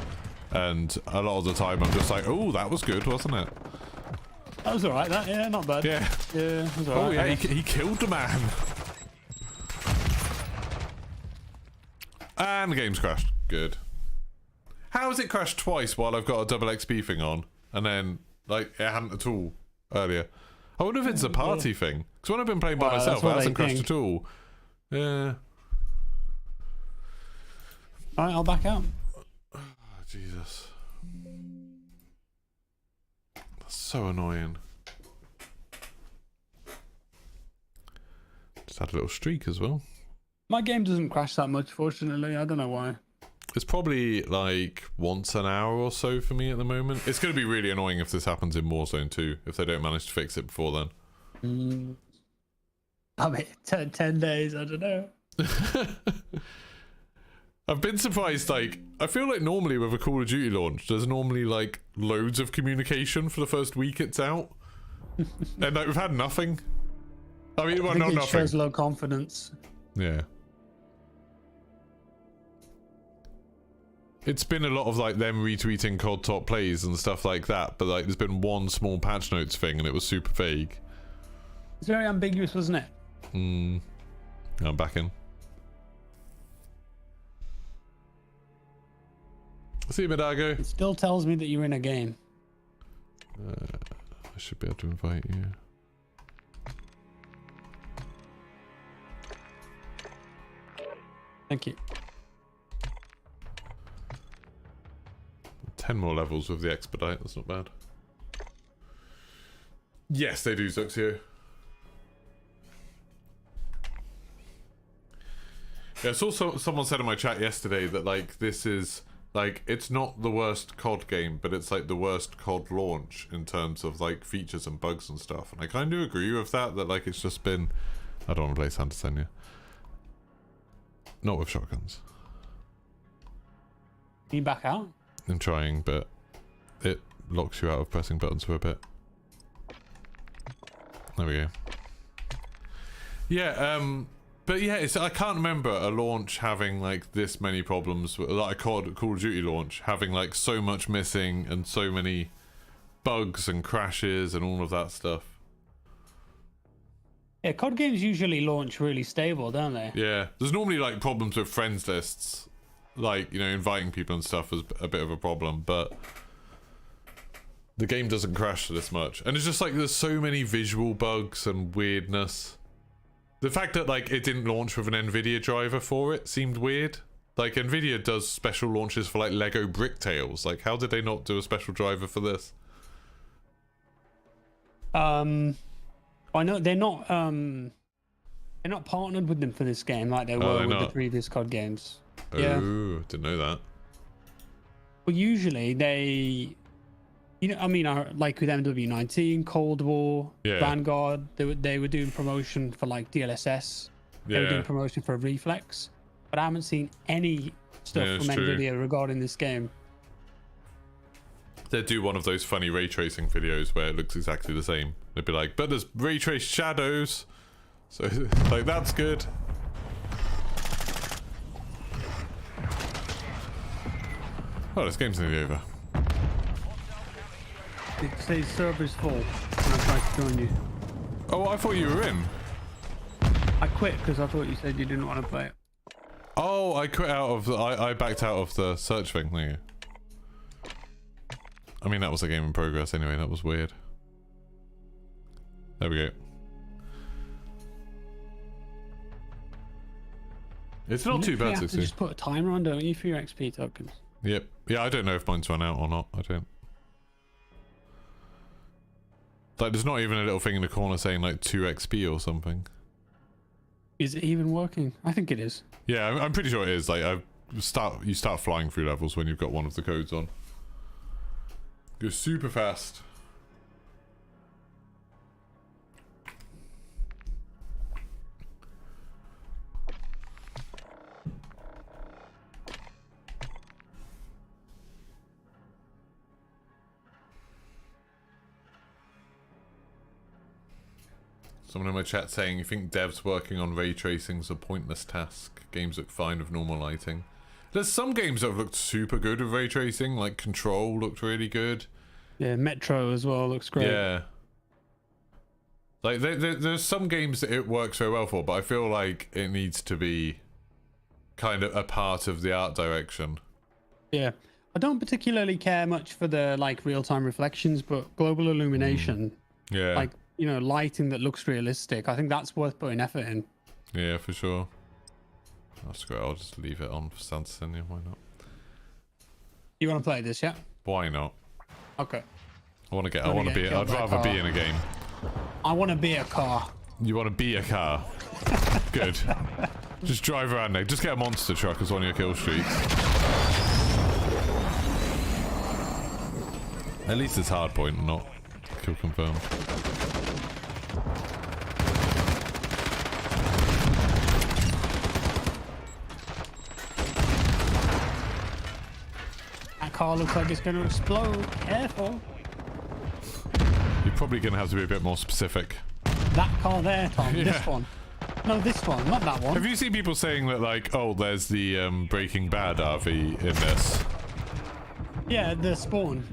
and a lot of the time I'm just like, oh, that was good, wasn't it? That was alright. That yeah, not bad. Yeah. Yeah, it was Oh alright. yeah, he killed the man. And the game's crashed. Good. How has it crashed twice while I've got a double XP thing on? And then, like, it hadn't at all earlier. I wonder if it's a party thing. Because when I've been playing by Well, myself, that's what it hasn't they crashed think. at all. Yeah. Alright, I'll back out. Oh, Jesus. That's so annoying. Just had a little streak as well. My game doesn't crash that much, fortunately. I don't know why. It's probably like once an hour or so for me at the moment. It's going to be really annoying if this happens in Warzone 2, if they don't manage to fix it before then. I mean, 10 days, I don't know. I've been surprised, like, I feel like normally with a Call of Duty launch, there's normally, like, loads of communication for the first week it's out. And, like, we've had nothing. I mean, well, I think not it nothing. shows low confidence. Yeah. It's been a lot of, like, them retweeting COD top plays and stuff like that, but, like, there's been one small patch notes thing and it was super vague. It's very ambiguous, wasn't it? I'm back in. See you, Midago. It still tells me that you're in a game. I should be able to invite you. Thank you. 10 more levels with the expedite, that's not bad. Yes, they do, Zuxio. Yeah, I saw someone said in my chat yesterday that, like, this is, like, it's not the worst COD game, but it's, like, the worst COD launch in terms of, like, features and bugs and stuff. And I kind of agree with that, like, it's just been... I don't want to play Santa Senya. Not with shotguns. Can you back out? I'm trying, but it locks you out of pressing buttons for a bit. There we go. Yeah, but yeah, I can't remember a launch having like this many problems, like a Call of Duty launch having like so much missing and so many bugs and crashes and all of that stuff. Yeah, COD games usually launch really stable, don't they? Yeah, there's normally like problems with friends lists, like, you know, inviting people and stuff is a bit of a problem, but the game doesn't crash this much. And it's just like there's so many visual bugs and weirdness. The fact that like it didn't launch with an NVIDIA driver for it seemed weird. Like NVIDIA does special launches for like Lego Bricktails. Like how did they not do a special driver for this? I know they're not partnered with them for this game like they were with the previous COD games. Oh, Yeah. didn't know that. Well, usually they, you know, I mean, like with MW19, Cold War, Yeah. Vanguard, they were doing promotion for like DLSS. They were doing Yeah, promotion for Reflex, but I haven't seen any stuff Yeah, from it's true. NVIDIA regarding this game. they'd do one of those funny ray tracing videos where it looks exactly the same. They'd be like, but there's ray traced shadows. So, like, that's good. Oh, this game's nearly over. It says server's full when I tried to join you. Oh, I thought you were in. I quit because I thought you said you didn't want to play it. Oh, I quit out of the... I backed out of the search thing, thank you. I mean, that was a game in progress anyway, that was weird. There we go. It's not too bad, You have to 60. just put a timer on, don't you, for your XP tokens? Yep. Yeah, I don't know if mine's run out or not. I don't. Like, there's not even a little thing in the corner saying, like, 2 XP or something. Is it even working? I think it is. Yeah, I'm pretty sure it is. Like, start flying through levels when you've got one of the codes on. Goes super fast. Someone in my chat saying, you think devs working on ray tracing's a pointless task? Games look fine with normal lighting. There's some games that have looked super good with ray tracing, like Control looked really good. Yeah, Metro as well looks great. Yeah. Like, there's some games that it works very well for, but I feel like it needs to be kind of a part of the art direction. Yeah. I don't particularly care much for the, like, real-time reflections, but global illumination, Yeah. like, you know, lighting that looks realistic, I think that's worth putting effort in. Yeah, for sure. That's great. I'll just leave it on for Sanderson. Yeah, why not? You want to play this, yeah? Why not? Okay. I want to be. I'd rather be in a game. I want to be a car. You want to be a car? Good. Just drive around there. Just get a monster truck as one of your kill streaks. At least it's hardpoint, not kill confirmed. That car looks like it's going to explode. Careful. You're probably going to have to be a bit more specific. That car there, Tom. Yeah. This one. No, this one, not that one. Have you seen people saying that, like, oh, there's the Breaking Bad RV in this? Yeah, the spawn.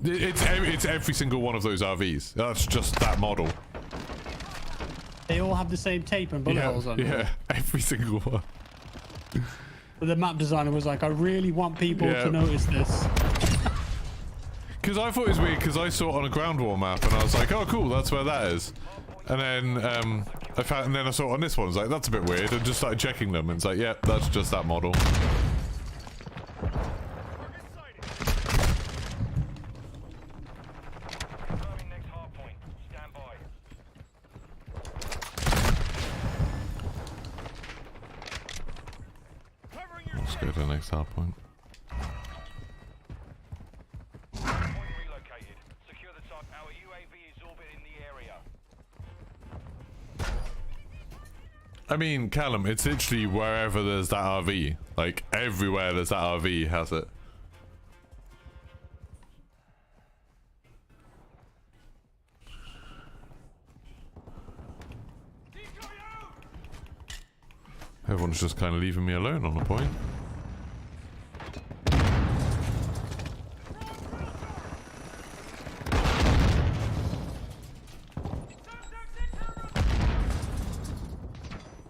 It's every single one of those RVs. That's just that model. They all have the same tape and bullet holes on them. Yeah, every single one. But the map designer was like, I really want people to notice this. Because I thought it was weird because I saw it on a ground war map and I was like, oh cool, that's where that is. And then I saw it on this one. I was like, that's a bit weird, and just started checking them and it's like, yeah, that's just that model. Let's go to the next hard point. Relocated. Secure the site. Our UAV is orbiting the area. I mean, Callum, it's literally wherever there's that RV. Like, everywhere there's that RV has it. Everyone's just kind of leaving me alone on a point.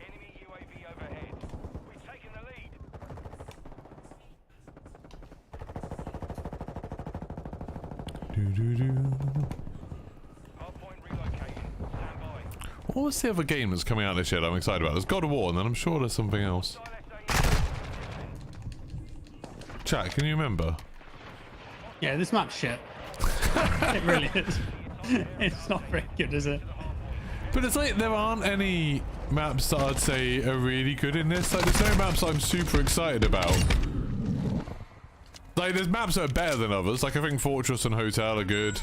Enemy UAV overhead. We've taken the lead. Hardpoint relocated. Stand by. What was the other game that's coming out this year that I'm excited about? There's God of War, and then I'm sure there's something else. Chat, can you remember? Yeah, this map's shit. It really is. It's not very good, is it? But it's like, there aren't any maps that I'd say are really good in this. Like, there's no maps I'm super excited about. Like, there's maps that are better than others. Like, I think Fortress and Hotel are good.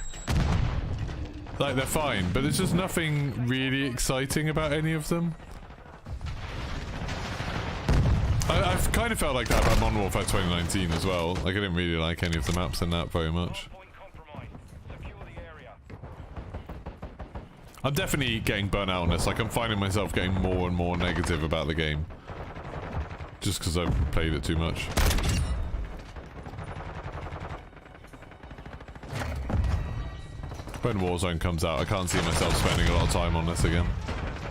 Like, they're fine, but there's just nothing really exciting about any of them. I've kind of felt like that about Modern Warfare 2019 as well. Like, I didn't really like any of the maps in that very much. Point compromised. Secure the area. I'm definitely getting burnt out on this. Like, I'm finding myself getting more and more negative about the game. Just because I've played it too much. When Warzone comes out, I can't see myself spending a lot of time on this again.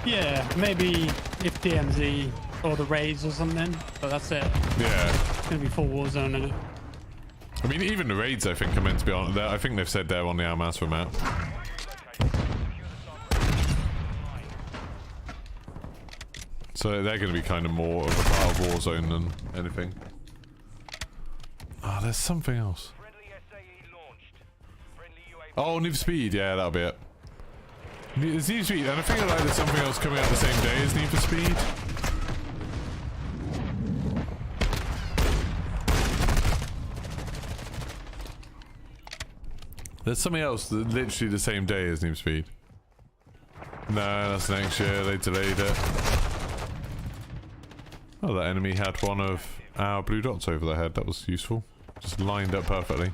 Yeah, maybe if DMZ or the raids or something, but that's it. Yeah. It's gonna be full Warzone in it. I mean, even the raids I think are meant to be on there. I think they've said they're on the Al Masra map. So they're going to be kind of more of a part of Warzone than anything. Oh, there's something else. Friendly SAE launched. Friendly UAV. Oh, Need for Speed. Yeah, that'll be it. It's Need for Speed, and I feel like there's something else coming out the same day as Need for Speed. There's something else that literally the same day as Need for Speed. No, that's next year. They delayed it. Oh, that enemy had one of our blue dots over their head. That was useful. Just lined up perfectly.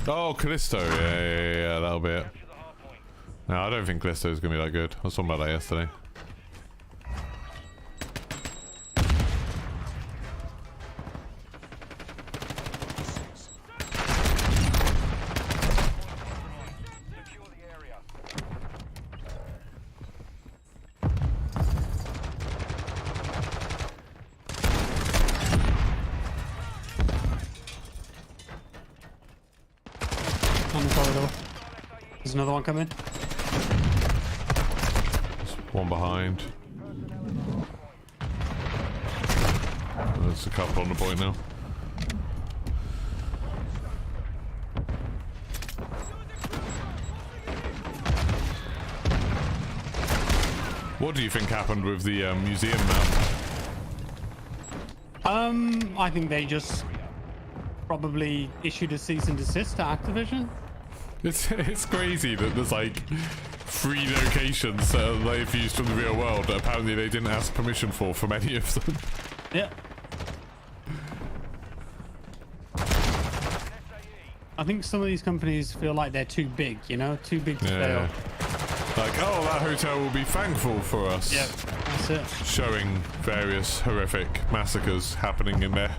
Oh, Callisto. Yeah, that'll be it. No, I don't think Callisto's gonna be that good. I was talking about that yesterday. On the corridor. There's another one coming. One behind. There's a couple on the point now. What do you think happened with the museum map? I think they just probably issued a cease and desist to Activision. It's crazy that there's like 3 locations that they've used from the real world that apparently they didn't ask permission for from any of them. Yeah. I think some of these companies feel like they're too big, you know, too big to fail. Like, oh, that hotel will be thankful for us. Yep, that's it. Showing various horrific massacres happening in their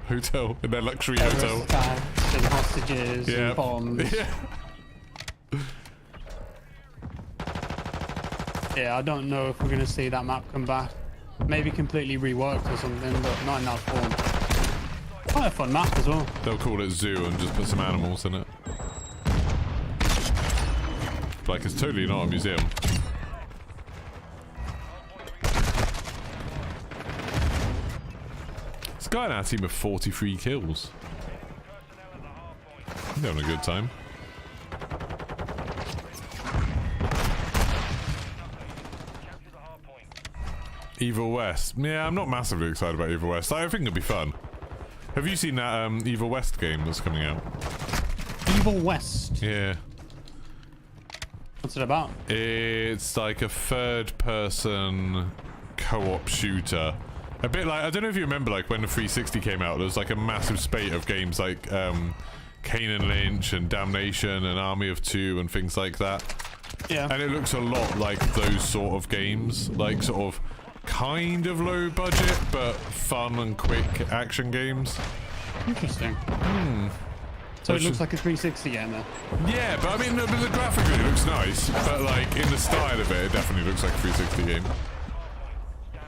hotel, in their luxury hotel. Attacks and hostages and bombs. Yeah. Yeah, I don't know if we're going to see that map come back. Maybe completely reworked or something, but not in that form. Quite a fun map as well. They'll call it zoo and just put some animals in it. Like, it's totally not a museum. This guy in our team with 43 kills. He's having a good time. Evil West. Yeah, I'm not massively excited about Evil West. I think it'll be fun. Have you seen that Evil West game that's coming out? Evil West? Yeah. What's it about? It's like a third-person co-op shooter. A bit like, I don't know if you remember, like when the 360 came out, there was like a massive spate of games like Kane and Lynch and Damnation and Army of Two and things like that. Yeah. And it looks a lot like those sort of games, like sort of kind of low budget but fun and quick action games. Interesting. So it looks like a 360 game then? Yeah, but I mean, the graphically it looks nice, but like in the style of it, it definitely looks like a 360 game.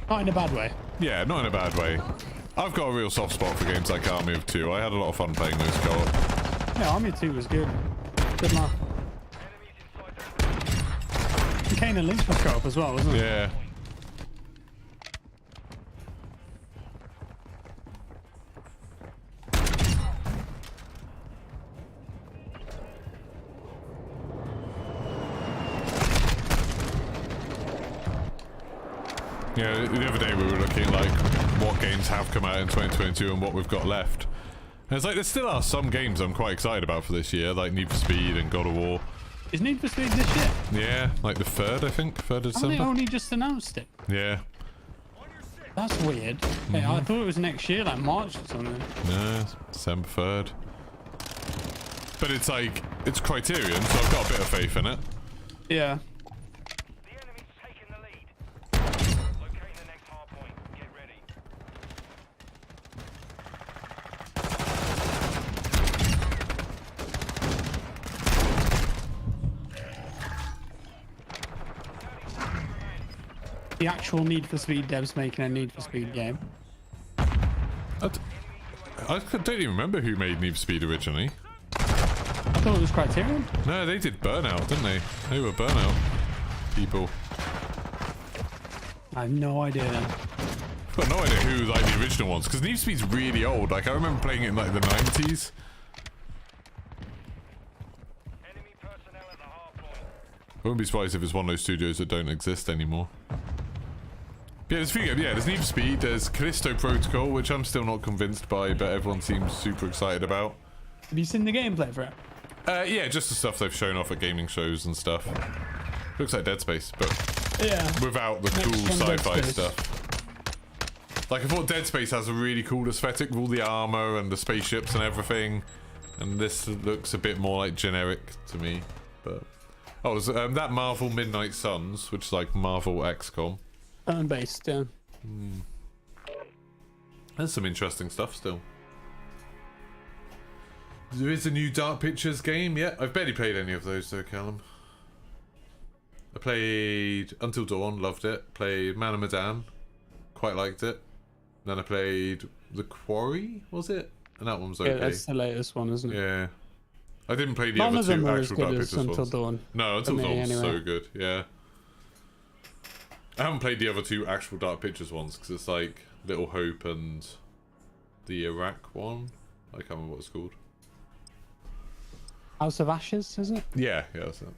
Not in a bad way. Yeah, not in a bad way. I've got a real soft spot for games like Army of Two. I had a lot of fun playing those co-op. Yeah, Army 2 was good. Good map. Kane and Lynch was co-op as well, wasn't it? Yeah. Yeah, the other day we were looking at like what games have come out in 2022 and what we've got left. And it's like there still are some games I'm quite excited about for this year, like Need for Speed and God of War. Is Need for Speed this year? Yeah, like the 3rd, I think, 3rd of Haven't December. they only just announced it? Yeah. That's weird. Hey, I thought it was next year, like March or something. No, December 3rd. But it's like, it's Criterion, so I've got a bit of faith in it. Yeah. The enemy's taking the lead. Locate the next hard point. Get ready. The actual Need for Speed devs making a Need for Speed game. I don't even remember who made Need for Speed originally. I thought it was Criterion. No, they did Burnout, didn't they? They were Burnout people. I have no idea then. I've got no idea who like the original ones, because Need for Speed's really old. Like I remember playing it in like the 90s. wouldn't be surprised if it's one of those studios that don't exist anymore. Yeah, there's a few games. Yeah, there's Need for Speed, there's Callisto Protocol, which I'm still not convinced by, but everyone seems super excited about. Have you seen the gameplay for it? Yeah, just the stuff they've shown off at gaming shows and stuff. Looks like Dead Space, but Yeah. without the cool Next gen Dead sci-fi Space. stuff. Like, I thought Dead Space has a really cool aesthetic with all the armor and the spaceships and everything, and this looks a bit more like generic to me. But oh, there's that Marvel Midnight Suns, which is like Marvel XCOM. Turn-based, yeah. There's some interesting stuff still. There is a new Dark Pictures game. Yeah, I've barely played any of those though, Callum. I played Until Dawn, loved it. Played Man of Medan, quite liked it. Then I played The Quarry, was it? And that one was okay. Yeah, that's the latest one, isn't it? Yeah. I didn't play the None other of them two are as actual good Dark as Pictures Until ones. Dawn. No, Until me, Dawn was anyway. so good, yeah. I haven't played the other two actual Dark Pictures ones because it's like Little Hope and the Iraq one. I can't remember what it's called. House of Ashes, isn't it? Yeah, that's it.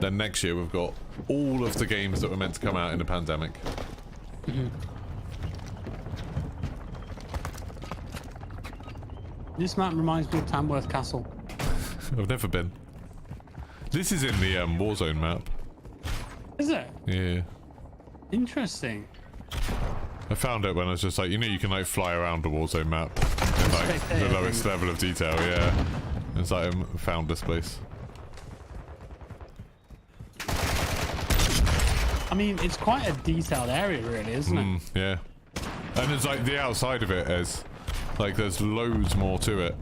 Then next year we've got all of the games that were meant to come out in the pandemic. This map reminds me of Tamworth Castle. I've never been. This is in the Warzone map. Is it? Yeah. Interesting. I found it when I was just like, you know, you can like fly around the Warzone map in like the Spectator lowest thing. level of detail, yeah. It's like I found this place. I mean, it's quite a detailed area, really, isn't it? Yeah. And it's like the outside of it is like there's loads more to it.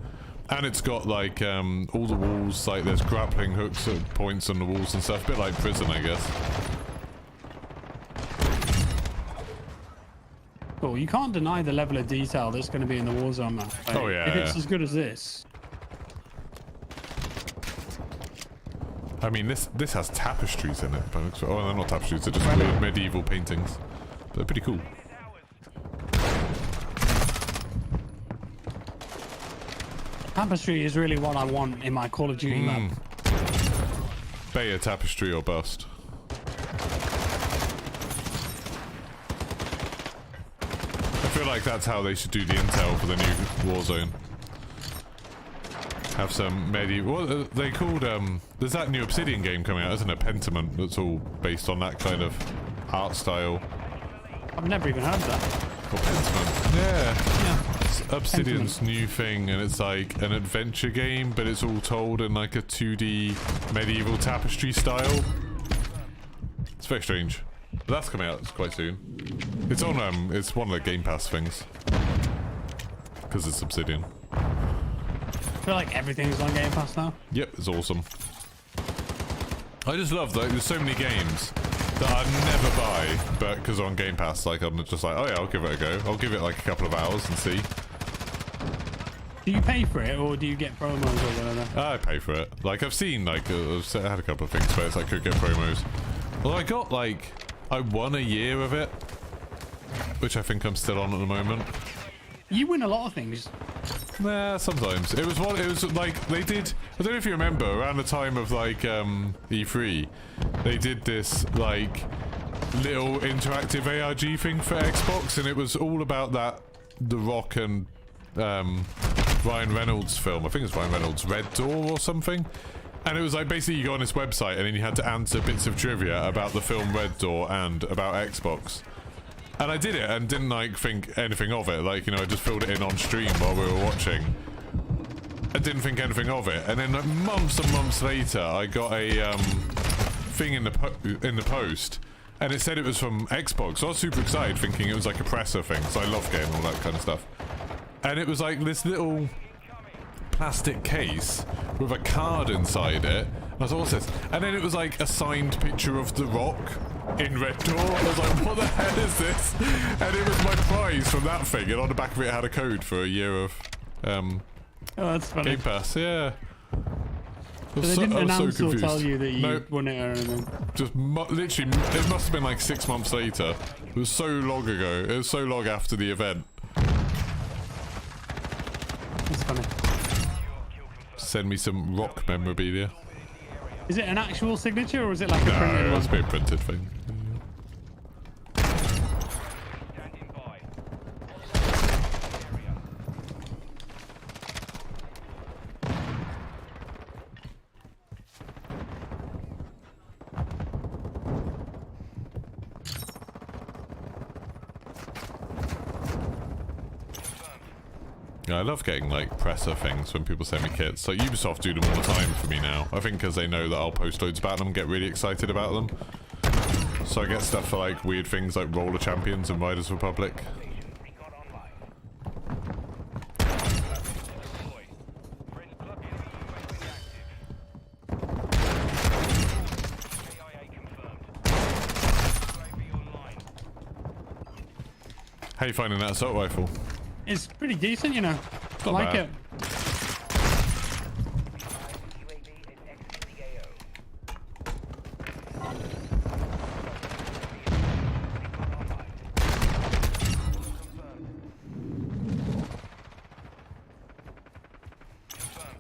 And it's got like all the walls, like there's grappling hooks at points on the walls and stuff. A bit like prison, I guess. Cool. You can't deny the level of detail that's going to be in the Warzone map. Like, Oh, yeah, If it's yeah. as good as this. I mean, this has tapestries in it. But oh, they're not tapestries, they're just weird medieval paintings. But they're pretty cool. Tapestry is really what I want in my Call of Duty map. Bayer tapestry or bust. I feel like that's how they should do the intel for the new Warzone. Have some medieval. What are they called? There's that new Obsidian game coming out, isn't it? Pentiment. That's all based on that kind of art style. I've never even heard of that. Or Pentiment. Yeah. It's Obsidian's Pentiment. new thing, and it's like an adventure game, but it's all told in like a 2D medieval tapestry style. It's very strange. But that's coming out quite soon. It's on it's one of the Game Pass things. Because it's Obsidian. I feel like everything's on Game Pass now. Yep, it's awesome. I just love that there's so many games that I'd never buy, but because they're on Game Pass, like I'm just like, oh yeah, I'll give it a go. I'll give it like a couple of hours and see. Do you pay for it or do you get promos or whatever? I pay for it. Like I've seen, like I've had a couple of things where it's like could get promos. Well, I got like I won a year of it, which I think I'm still on at the moment. You win a lot of things. Nah, sometimes. It was one. It was like they did. I don't know if you remember around the time of like E3, they did this like little interactive ARG thing for Xbox, and it was all about that The Rock and Ryan Reynolds film. I think it's Ryan Reynolds' Red Door or something. And it was like basically you go on this website and then you had to answer bits of trivia about the film Red Door and about Xbox. And I did it and didn't like think anything of it. Like, you know, I just filled it in on stream while we were watching. I didn't think anything of it. And then like, months and months later, I got a thing in the post, and it said it was from Xbox. So I was super excited, thinking it was like a presser thing. So I love getting all that kind of stuff. And it was like this little plastic case with a card inside it. And I was like, what's this? And then it was like a signed picture of The Rock in Red Door. I was like, what the hell is this? And it was my prize from that thing, and on the back of it had a code for a year of Oh, that's funny. Game Pass. Yeah. But they didn't I was announce or confused. tell you that you Nope. won it or anything. Just literally, it must have been like 6 months later. It was so long ago. It was so long after the event. It's funny. Send me some rock memorabilia. Is it an actual signature or is it like a printed No, one? it's a bit printed thing. Standing by. Yeah, I love getting like presser things when people send me kits. Like Ubisoft do them all the time for me now. I think because they know that I'll post loads about them, get really excited about them. So I get stuff for like weird things like Roller Champions and Riders Republic. Recon online. Deploy. Friends plug enemy UAV active. KIA confirmed. UAV online. How you finding that assault rifle? It's pretty decent, you know. I Not like bad. it. UAV is exiting the AO. Recon online. Confirmed.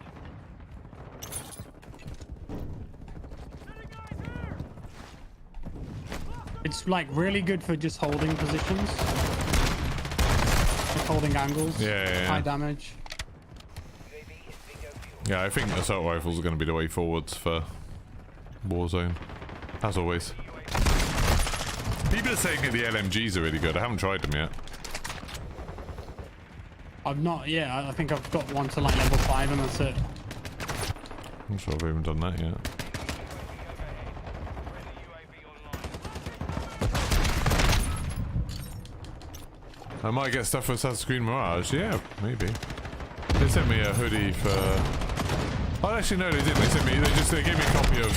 It's like really good for just holding positions. Like holding angles. Yeah. High damage. UAV is bingo fuel. Yeah, I think assault rifles are going to be the way forwards for Warzone. As always. People are saying that the LMGs are really good. I haven't tried them yet. I've not, yeah, I think I've got one to like level 5 and that's it. I'm not sure I've even done that yet. I might get stuff for Assassin's Creed Mirage. Yeah, maybe. They sent me a hoodie for... Oh, actually, no, they didn't. They gave me a copy of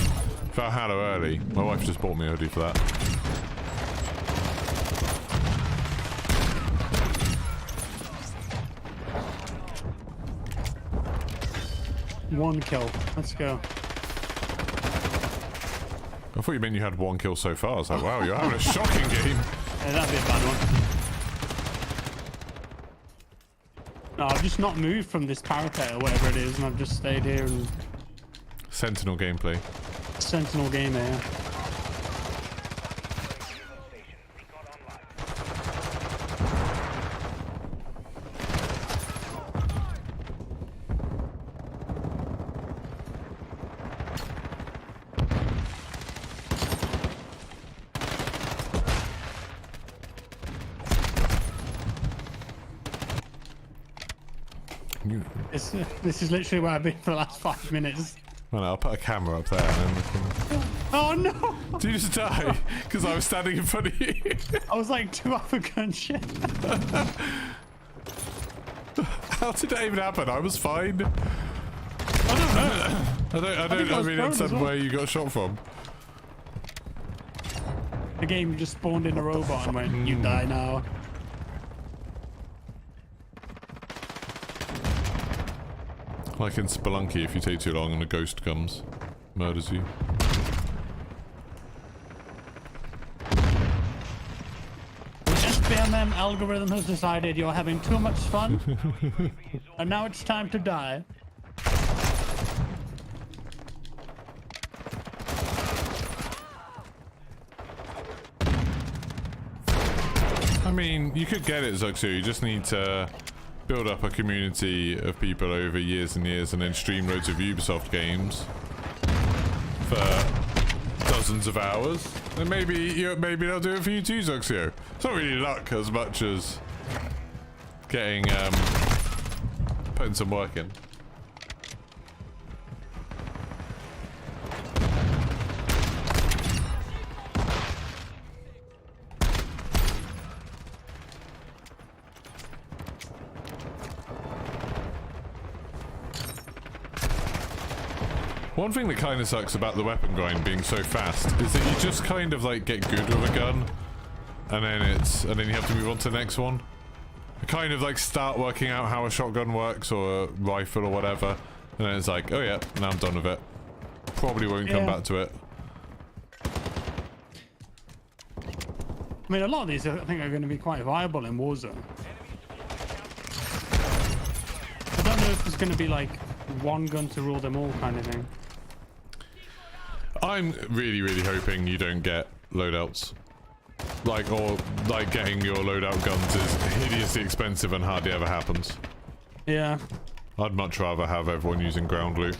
Valhalla early. My wife just bought me a hoodie for that. One kill. Let's go. I thought you meant you had 1 kill so far. I was like, wow, you're having a shocking game. Yeah, that'd be a bad one. No, I've just not moved from this parapet or whatever it is, and I've just stayed here and Sentinel gameplay. Sentinel game here. Recon online. You, This is literally where I've been for the last 5 minutes. well, I'll put a camera up there and then we can... Oh no! Did you just die? Because I was standing in front of you. I was like 2 off a gunshot. How did that even happen? I was fine. I don't know. I think I was really prone as understand well. where you got shot from. The game just spawned in a robot and went, you die now. Like in Spelunky, if you take too long and a ghost comes, murders you. The SBMM algorithm has decided you're having too much fun, and now it's time to die. I mean, you could get it, Zuxu. You just need to build up a community of people over years and years and then stream loads of Ubisoft games for dozens of hours. And maybe they'll do it for you too, Zuxu. It's not really luck as much as getting, putting some work in. One thing that kind of sucks about the weapon grind being so fast is that you just kind of like get good with a gun, and then you have to move on to the next one. You kind of like start working out how a shotgun works or a rifle or whatever, and then it's like, oh yeah, now I'm done with it. probably won't come back to it. I mean, a lot of these I think are going to be quite viable in Warzone. I don't know if there's going to be like one gun to rule them all kind of thing. I'm really, really hoping you don't get loadouts. Or getting your loadout guns is hideously expensive and hardly ever happens. Yeah. I'd much rather have everyone using ground loot.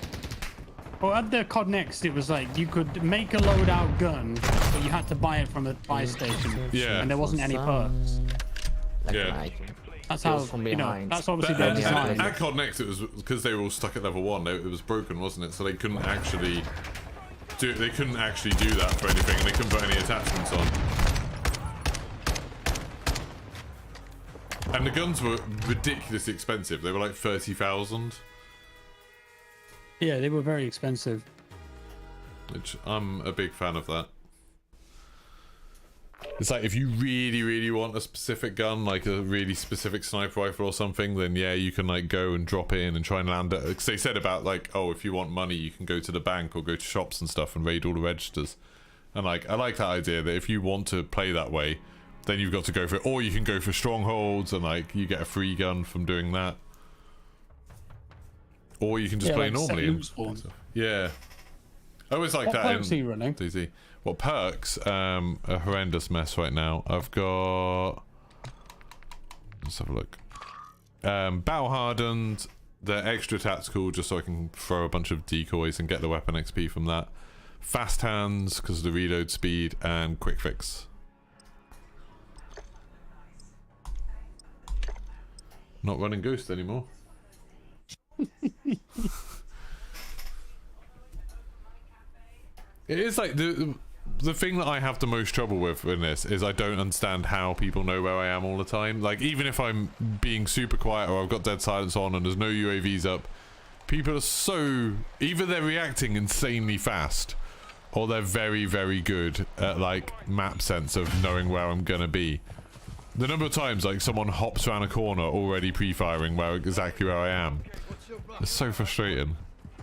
Well, at the COD Next, it was like you could make a loadout gun, but you had to buy it from a buy station. Yeah. And there wasn't any perks. Yeah. That's how, from you know, behind. that's obviously their design. At COD Next, it was because they were all stuck at level 1. It was broken, wasn't it? So they couldn't actually do that for anything, and they couldn't put any attachments on. And the guns were ridiculously expensive. They were like 30,000. Yeah, they were very expensive. Which I'm a big fan of that. It's like if you really, really want a specific gun, like a really specific sniper rifle or something, then yeah, you can like go and drop it in and try and land it. Because they said about like, oh, if you want money, you can go to the bank or go to shops and stuff and raid all the registers. And like, I like that idea that if you want to play that way, then you've got to go for it. Or you can go for strongholds and like you get a free gun from doing that. Or you can just play like normally. set loot spawns. Yeah. I always like What that. perks are you running? DayZ. What perks? A horrendous mess right now. I've got. Let's have a look. Battle hardened. The extra tactical, just so I can throw a bunch of decoys and get the weapon XP from that. Fast hands because of the reload speed, and quick fix. Not running Ghost anymore. It is like the thing that I have the most trouble with in this is I don't understand how people know where I am all the time. Like even if I'm being super quiet or I've got dead silence on and there's no UAVs up, people are so either they're reacting insanely fast or they're very, very good at like map sense of knowing where I'm gonna be. The number of times like someone hops around a corner already pre-firing exactly where I am. It's so frustrating.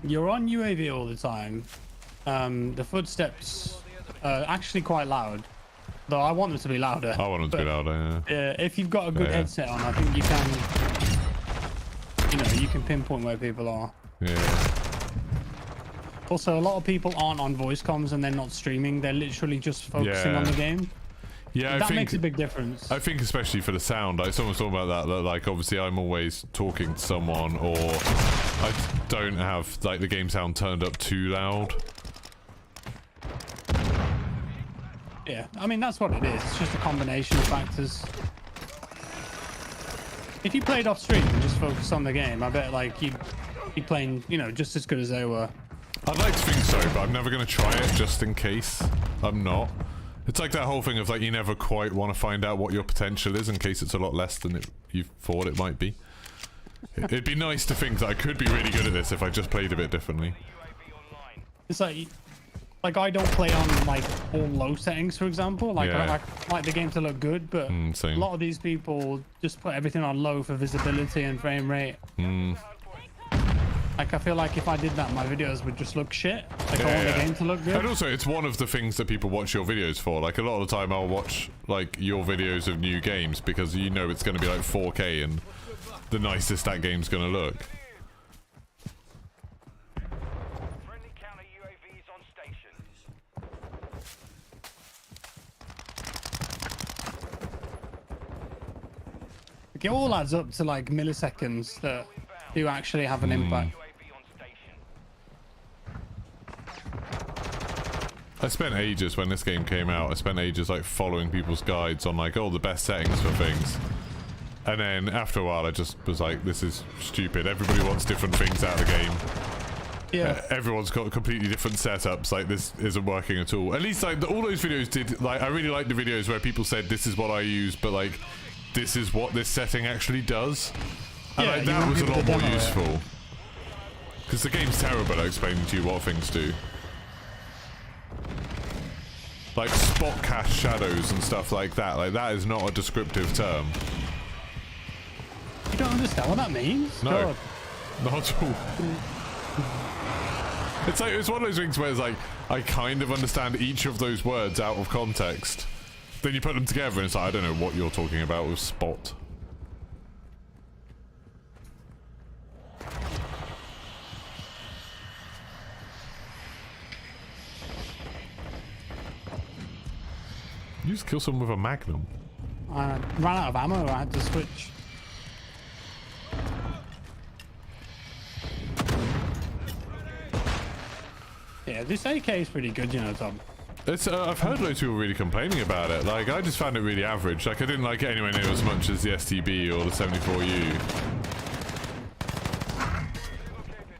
You're on UAV all the time. The footsteps are actually quite loud. Though I want them to be louder. I want them to be louder, yeah. If you've got a good headset on, I think you can, you can pinpoint where people are. Yeah. Also, a lot of people aren't on voice comms and they're not streaming. They're literally just focusing on the game. Yeah, that makes a big difference. I think especially for the sound, like someone's talking about that like obviously I'm always talking to someone or I don't have like the game sound turned up too loud. Yeah, I mean that's what it is. It's just a combination of factors. If you played off stream and just focused on the game, I bet like you'd be playing, just as good as they were. I'd like to think so, but I'm never going to try it just in case I'm not. It's like that whole thing of like you never quite want to find out what your potential is in case it's a lot less than you thought it might be. It'd be nice to think that I could be really good at this if I just played a bit differently. It's like I don't play on like all low settings, for example. Like I like the game to look good, but a lot of these people just put everything on low for visibility and frame rate. Like I feel like if I did that, my videos would just look shit. Like I want the game to look good. And also, it's one of the things that people watch your videos for. Like a lot of the time, I'll watch like your videos of new games because it's going to be like 4K and the nicest that game's going to look. Friendly counter UAVs on station. It all adds up to like milliseconds that do actually have an impact. I spent ages when this game came out. I spent ages like following people's guides on like the best settings for things. And then after a while, I just was like, this is stupid. Everybody wants different things out of the game. Yeah. Everyone's got completely different setups. Like this isn't working at all. At least like all those videos did. Like I really liked the videos where people said this is what I use, but like this is what this setting actually does. And Yeah, like, that was a lot more useful. Because the game's terrible at explaining to you what things do. Like spot cast shadows and stuff like that. Like that is not a descriptive term. You don't understand what that means? No, God. not at all. It's like, it's one of those things where it's like, I kind of understand each of those words out of context. Then you put them together and it's like, I don't know what you're talking about with spot. You just kill someone with a magnum. I ran out of ammo, I had to switch. Yeah, this AK is pretty good, you know, Tom. It's, I've heard loads of people really complaining about it. Like, I just found it really average. Like, I didn't like it anywhere near as much as the STB or the 74U.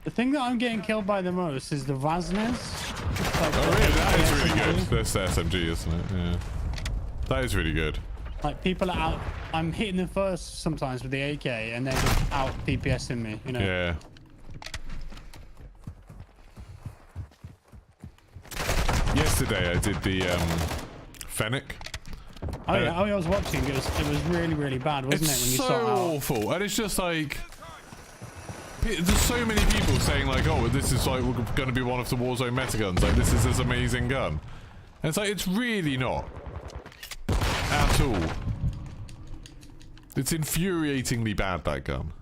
The thing that I'm getting killed by the most is the Vaznes. Like, Oh, really? That is really SMG. good. That's the SMG, isn't it? Yeah. That is really good. Like, people are out. I'm hitting them first sometimes with the AK, and they're just out DPSing me, you know? Yeah. Yesterday, I did the, Fennec. Oh, yeah, I was watching. It was really, really bad, wasn't It's it, when you so saw it out? awful. And it's just like... There's so many people saying like, oh, this is like going to be one of the Warzone meta guns. Like, this is this amazing gun. And it's like, it's really not. At all. It's infuriatingly bad, that gun.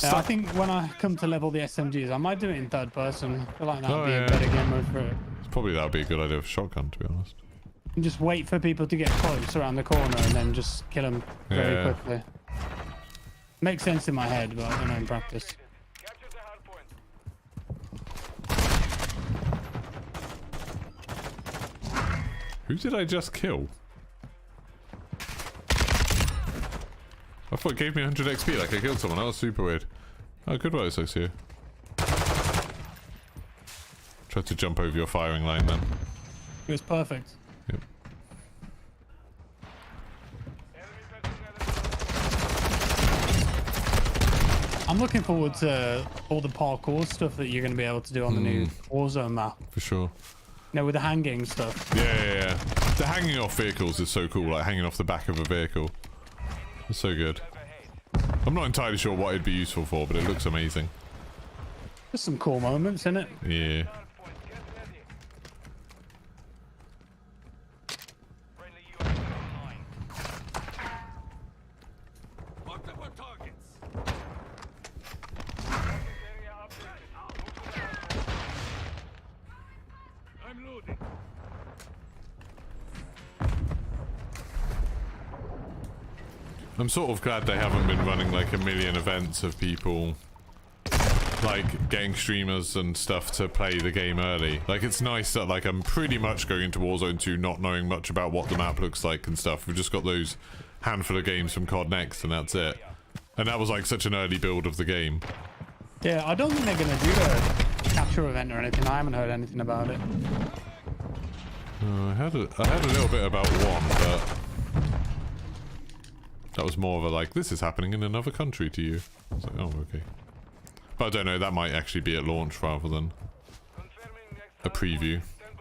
Yeah, I think when I come to level the SMGs, I might do it in third person. I feel like that would Oh, be yeah. a better game mode for it. Probably that would be a good idea for shotgun, to be honest. And just wait for people to get close around the corner and then just kill them very Yeah. quickly. Makes sense in my head, but I don't know in practice. Capture the hard point. Who did I just kill? I thought it gave me 100 XP, like I killed someone. That was super weird. Oh, good work, Soxio. Tried to jump over your firing line then. It was perfect. Yep. I'm looking forward to all the parkour stuff that you're going to be able to do on the new Warzone map. For sure. You know, with the hanging stuff. Yeah. The hanging off vehicles is so cool, like hanging off the back of a vehicle. It's so good. I'm not entirely sure what it'd be useful for, but it looks amazing. There's some cool moments in it. Yeah. Friendly UAV online. Marked up our targets. Area updated. Move to the hard point. I'm loading. I'm sort of glad they haven't been running like a million events of people like getting streamers and stuff to play the game early. Like, it's nice that like I'm pretty much going into Warzone 2 not knowing much about what the map looks like and stuff. We've just got those handful of games from COD Next and that's it. And that was like such an early build of the game. Yeah, I don't think they're going to do a capture event or anything. I haven't heard anything about it. I heard a little bit about one, but that was more of a like, this is happening in another country to you. I was like, oh, okay. But I don't know, that might actually be at launch rather than Confirming next a preview. Stand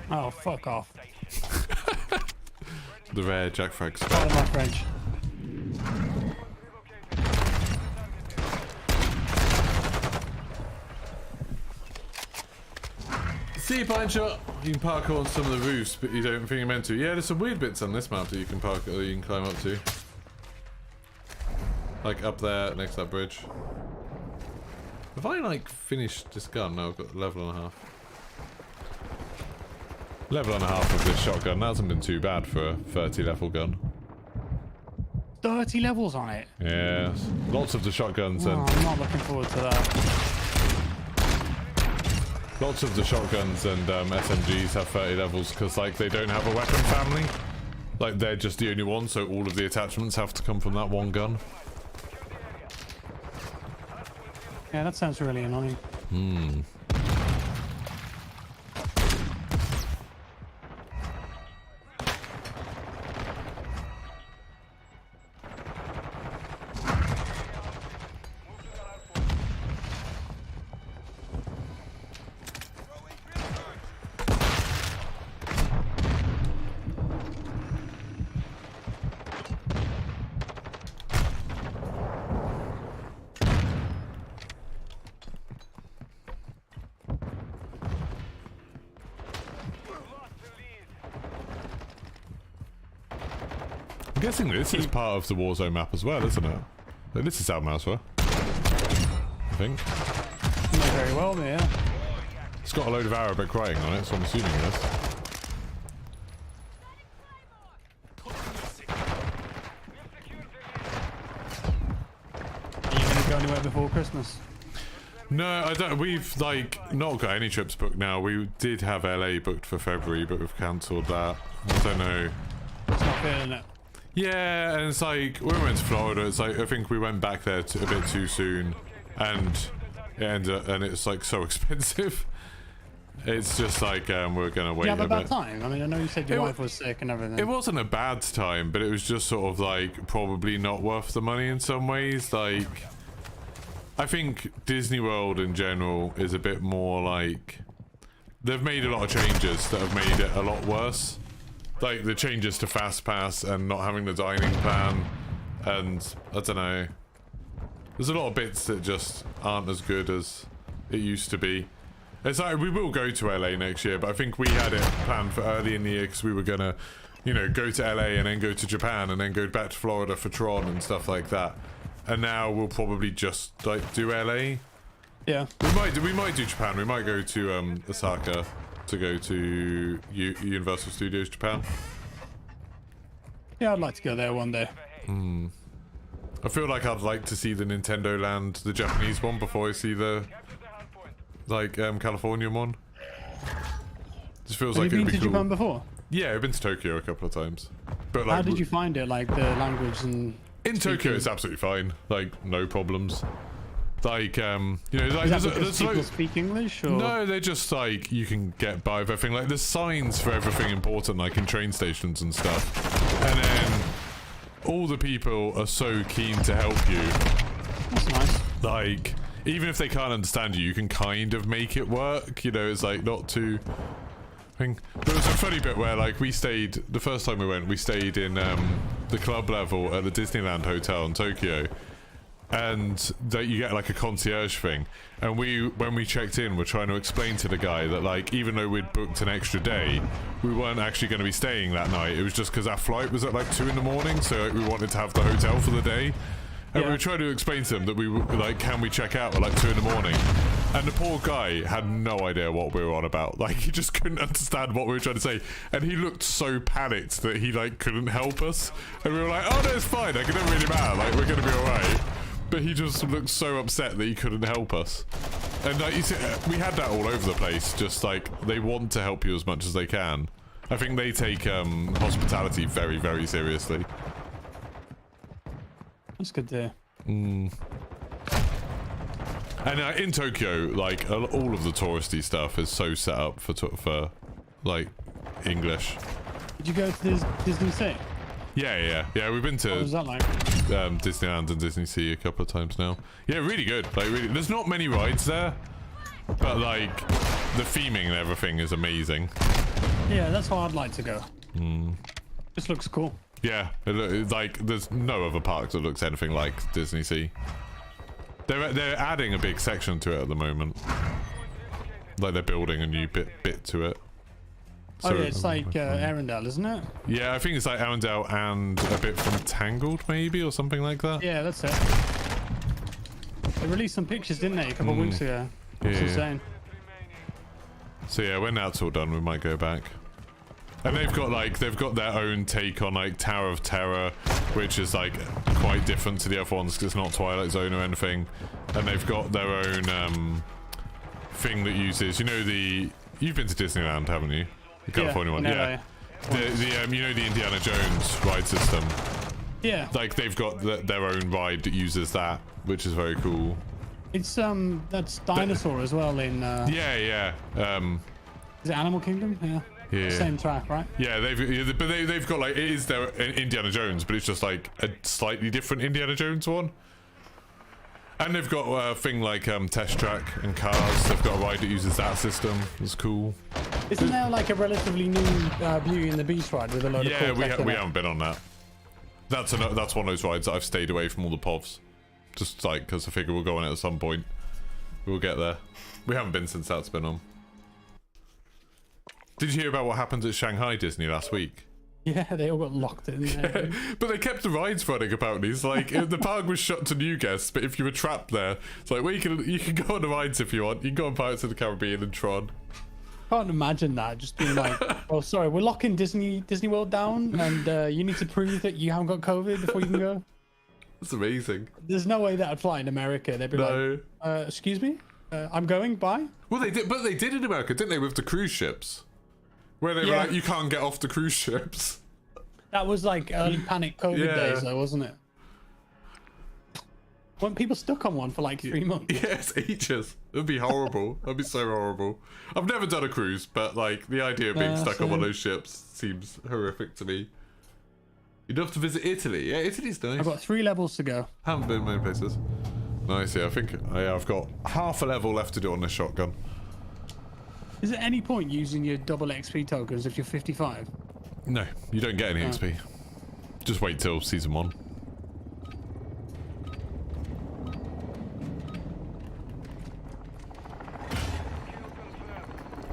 by. Oh, fuck off. The rare Jack Frag Pardon spec. my French. See, Pine Shot, you can parkour on some of the roofs, but you don't think you're meant to. Yeah, there's some weird bits on this map that you can park, or you can climb up to. Like up there next to that bridge. Have I like finished this gun? No, I've got level and a half. Level and a half of this shotgun. That hasn't been too bad for a 30 level gun. 30 levels on it. Yeah, lots of the shotguns Oh, and I'm not looking forward to that. lots of the shotguns and SMGs have 30 levels because like they don't have a weapon family. Like they're just the only one, so all of the attachments have to come from that one gun. Yeah, that sounds really annoying. I'm guessing this is part of the Warzone map as well, isn't it? Like, this is South Mouseware. I think. Might very well be, yeah. It's got a load of Arabic writing on it, so I'm assuming it is. Are you going to go anywhere before Christmas? No, I don't. We've like not got any trips booked now. We did have LA booked for February, but we've cancelled that. I don't know. It's not feeling it. Yeah, and it's like when we went to Florida, it's like I think we went back there a bit too soon, and it's like so expensive. It's just like we're gonna wait. Did you have a a bad bit. time? I mean, I know you said your wife was sick and everything. It wasn't a bad time, but it was just sort of like probably not worth the money in some ways. Like, I think Disney World in general is a bit more like they've made a lot of changes that have made it a lot worse. Like the changes to Fast Pass and not having the dining plan, and I don't know. There's a lot of bits that just aren't as good as it used to be. It's like we will go to LA next year, but I think we had it planned for early in the year because we were gonna, you know, go to LA and then go to Japan and then go back to Florida for Tron and stuff like that. And now we'll probably just like do LA. Yeah. We might do Japan. We might go to Osaka to go to Universal Studios Japan. Yeah, I'd like to go there one day. I feel like I'd like to see the Nintendo Land, the Japanese one, before I see the like Californian one. Just feels Have like you it'd been be to cool. Japan before? Yeah, I've been to Tokyo a couple of times. But like, How did you find it? Like the language and in Tokyo, it's absolutely fine. Like no problems. Like you know, like Is that because there's people speak English? Or? no, they're just like you can get by with everything. Like there's signs for everything important, like in train stations and stuff. And then all the people are so keen to help you. That's nice. Like even if they can't understand you, you can kind of make it work. You know, it's like not too. There was a funny bit where like we stayed the first time we stayed in the club level at the Disneyland Hotel in Tokyo. And that you get like a concierge thing, and when we checked in, we're trying to explain to the guy that like even though we'd booked an extra day, we weren't actually going to be staying that night. It was just because our flight was at like 2 in the morning, so like, we wanted to have the hotel for the day. And we were trying to explain to him that we were like, can we check out at like 2 in the morning? And the poor guy had no idea what we were on about. Like he just couldn't understand what we were trying to say, and he looked so panicked that he like couldn't help us. And we were like, oh no, it's fine. Like it doesn't really matter. Like we're gonna be alright. But he just looked so upset that he couldn't help us. And like you see, we had that all over the place. Just like they want to help you as much as they can. I think they take hospitality very, very seriously. That's good to hear. And in Tokyo, like all of the touristy stuff is so set up for like English. Did you go to Disney Sea? Yeah. We've been to What was that like? Disneyland and Disney Sea a couple of times now. Yeah, really good. Like really, there's not many rides there, but like the theming and everything is amazing. Yeah, that's why I'd like to go. This looks cool. Yeah, it's like there's no other park that looks anything like Disney Sea. They're adding a big section to it at the moment. Like they're building a new bit to it. So, oh yeah, it's like Arendelle, isn't it? Yeah, I think it's like Arendelle and a bit from Tangled, maybe, or something like that. Yeah, that's it. They released some pictures, didn't they, a couple of weeks ago? It's insane. So yeah, when that's all done, we might go back. And they've got their own take on like Tower of Terror, which is like quite different to the other ones because it's not Twilight Zone or anything. And they've got their own thing that uses, you know, you've been to Disneyland, haven't you? The California one, yeah. The you know, the Indiana Jones ride system. Yeah. Like they've got their own ride that uses that, which is very cool. It's that's Dinosaur as well in. Yeah. Is it Animal Kingdom? Yeah. Same track, right? Yeah, they've got like it is their Indiana Jones, but it's just like a slightly different Indiana Jones one. And they've got a thing like Test Track and Cars. They've got a ride that uses that system. It's cool. Isn't there like a relatively new Beauty and the Beast ride with a load of cool we haven't been on that. That's one of those rides that I've stayed away from all the povs. Just like because I figure we'll go on it at some point. We'll get there. We haven't been since that's been on. Did you hear about what happened at Shanghai Disney last week? Yeah, they all got locked in there. But they kept the rides running apparently. It's like the park was shut to new guests, but if you were trapped there, it's like, well, you can go on the rides if you want. You can go on Pirates of the Caribbean and Tron. Can't imagine that just being like, oh, sorry, we're locking Disney World down, and you need to prove that you haven't got COVID before you can go. That's amazing. There's no way that would fly in America. They'd be like, excuse me, I'm going. Bye. Well, they did, but they did in America, didn't they, with the cruise ships, where they were like, you can't get off the cruise ships. That was like early panic COVID days, though, wasn't it? Weren't people stuck on one for like 3 months? Yes, ages. It would be horrible. That'd be so horrible. I've never done a cruise, but like the idea of being stuck on one of those ships seems horrific to me. You'd love to visit Italy. Yeah, Italy's nice. I've got 3 levels to go. Haven't been many places. Nice, yeah. I think I've got half a level left to do on this shotgun. Is there any point using your double XP tokens if you're 55? No, you don't get any XP. Just wait till season 1.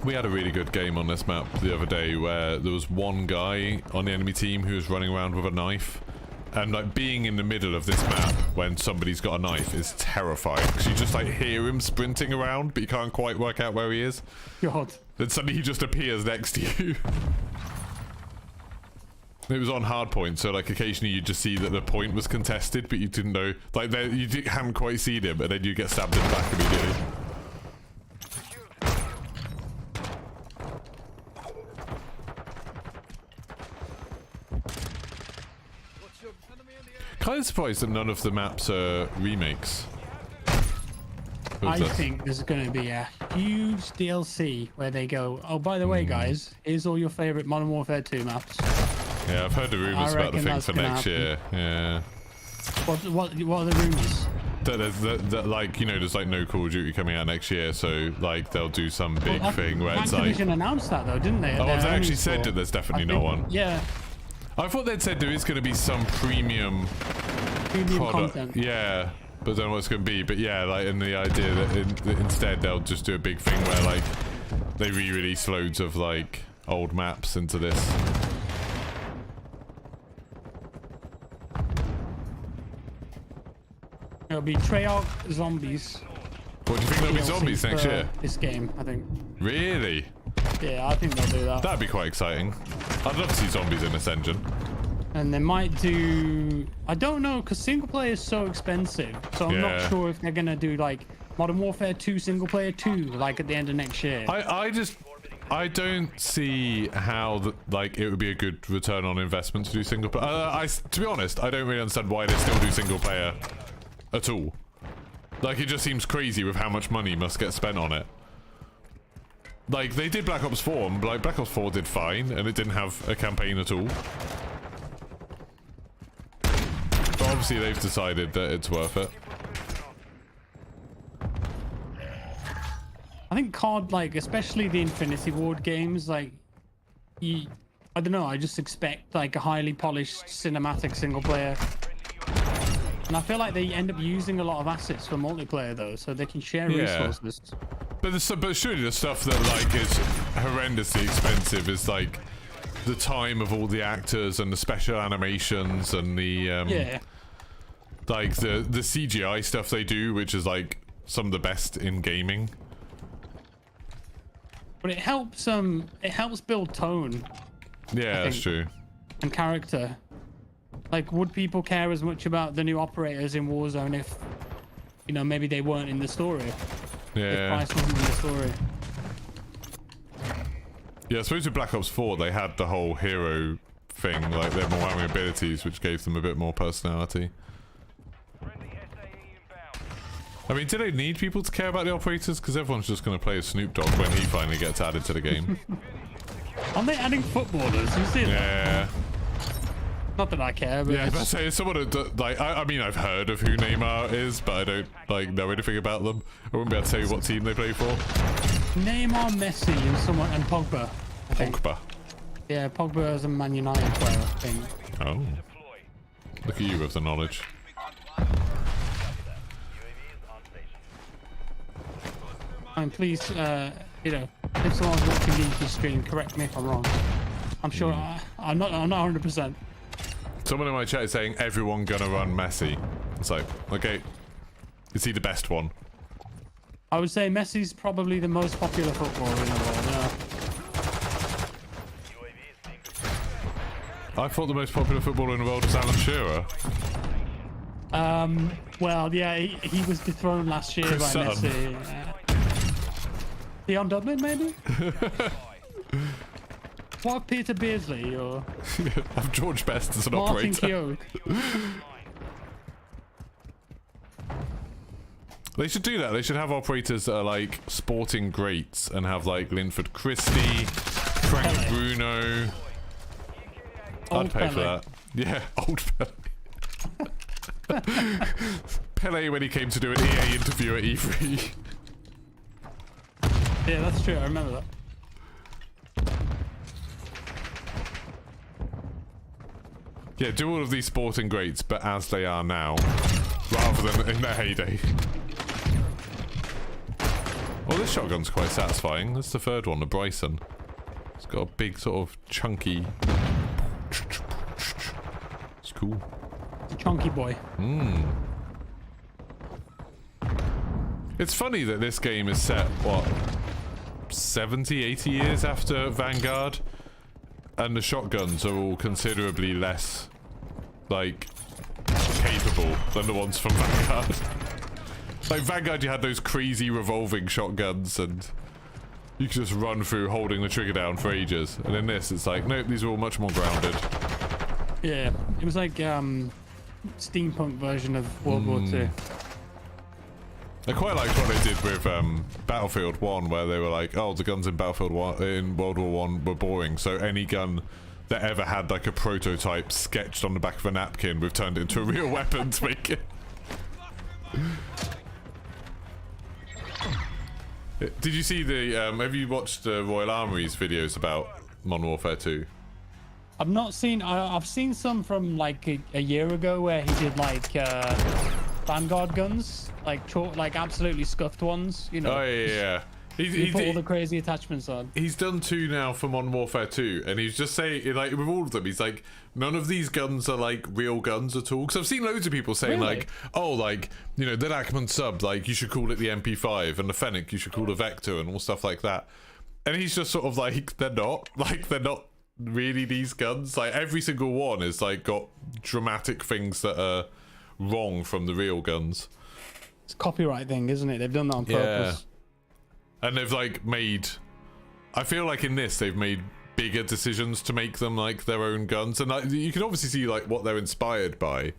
We had a really good game on this map the other day where there was one guy on the enemy team who was running around with a knife, and like being in the middle of this map when somebody's got a knife is terrifying because you just like hear him sprinting around but you can't quite work out where he is. God. Then suddenly he just appears next to you. It was on hard point, so like occasionally you just see that the point was contested but you didn't know, like hadn't quite seen him, and then you get stabbed in the back immediately. Kind of surprised that none of the maps are remakes. I think there's going to be a huge DLC where they go, oh, by the way, guys, here's all your favorite Modern Warfare 2 maps. Yeah, I've heard the rumors about the thing for next year. Yeah. What are the rumors? That like, you know, there's like no Call of Duty coming out next year, so like they'll do some big thing where it's like. Activision announced that though, didn't they? Oh, they actually said that there's definitely not one. Yeah. I thought they'd said there is going to be some premium product. Content. Yeah, but I don't know what it's going to be. But yeah, like, and the idea that instead they'll just do a big thing where like they re-release loads of like old maps into this. It'll be Treyarch Zombies. What do you think there'll be zombies next year? This game, I think. Really? Yeah, I think they'll do that. That'd be quite exciting. I'd love to see zombies in this engine. And they might do... I don't know, because single player is so expensive. So I'm not sure if they're going to do, like, Modern Warfare 2 single player 2, like, at the end of next year. I don't see how, like, it would be a good return on investment to do single player. To be honest, I don't really understand why they still do single player at all. Like, it just seems crazy with how much money must get spent on it. Like, they did Black Ops 4, and like, Black Ops 4 did fine, and it didn't have a campaign at all. But obviously they've decided that it's worth it. I think COD, like, especially the Infinity Ward games, like, I don't know, I just expect, like, a highly polished cinematic single player. And I feel like they end up using a lot of assets for multiplayer, though, so they can share resources. But surely the stuff that like is horrendously expensive is like the time of all the actors and the special animations and the like the CGI stuff they do, which is like some of the best in gaming. But it helps build tone. Yeah, that's true. And character. Like, would people care as much about the new operators in Warzone if, you know, maybe they weren't in the story? Yeah. If Price wasn't in the story. Yeah, I suppose with Black Ops 4 they had the whole hero thing, like their more having abilities, which gave them a bit more personality. I mean, do they need people to care about the operators? Because everyone's just going to play as Snoop Dogg when he finally gets added to the game. Aren't they adding footballers? You see that? Yeah. Not that I care, but yeah, but say someone like I mean I've heard of who Neymar is, but I don't like know anything about them. I wouldn't be able to tell you what team they play for. Neymar, Messi, and Pogba. Pogba. Yeah, Pogba is a Man United player, I think. Oh. Look at you with the knowledge. And please, you know, if someone's watching the stream, correct me if I'm wrong. I'm sure. I'm not 100%. Someone in my chat is saying everyone gonna run Messi. It's like, okay, is he the best one? I would say Messi's probably the most popular footballer in the world. Yeah. I thought the most popular footballer in the world was Alan Shearer. Well, yeah, he was dethroned last year Chris by Sutton. Messi. Leon Dublin, maybe? What of Peter Beardsley or Have George Best as an Martin operator. Keogh? They should do that. They should have operators that are like sporting greats and have like Linford Christie, Frank Pele. Bruno. Old I'd pay for Pele. that. Yeah, old Pele. Pele when he came to do an EA interview at E3. Yeah, that's true. I remember that. Yeah, do all of these sporting greats, but as they are now, rather than in their heyday. Well, this shotgun's quite satisfying. That's the third one, the Bryson. It's got a big sort of chunky... It's cool. Chunky boy. It's funny that this game is set, what, 70, 80 years after Vanguard? And the shotguns are all considerably less, like, capable than the ones from Vanguard. Like, Vanguard, you had those crazy revolving shotguns, and you could just run through holding the trigger down for ages. And in this, it's like, nope, these are all much more grounded. Yeah, it was like steampunk version of World War II. I quite liked what they did with Battlefield 1, where they were like, oh, the guns in Battlefield 1 in World War 1 were boring, so any gun that ever had like a prototype sketched on the back of a napkin, we've turned it into a real weapon to make it. Did you see the, have you watched the Royal Armoury's videos about Modern Warfare 2? I've not seen. I've seen some from like a year ago where he did like Vanguard guns, like absolutely scuffed ones. You know. Oh yeah. He put all the crazy attachments on. He's done 2 now for Modern Warfare 2, and he's just saying, like, with all of them, he's like, none of these guns are like real guns at all. Because I've seen loads of people saying, Really? like, oh, like, you know, the Ackman sub, like, you should call it the MP5, and the Fennec, you should call the Vector, and all stuff like that. And he's just sort of like, they're not really these guns. Like, every single one is like got dramatic things that are wrong from the real guns. It's a copyright thing, isn't it? They've done that on purpose. And they've like made, I feel like in this they've made bigger decisions to make them like their own guns, and like, you can obviously see like what they're inspired by,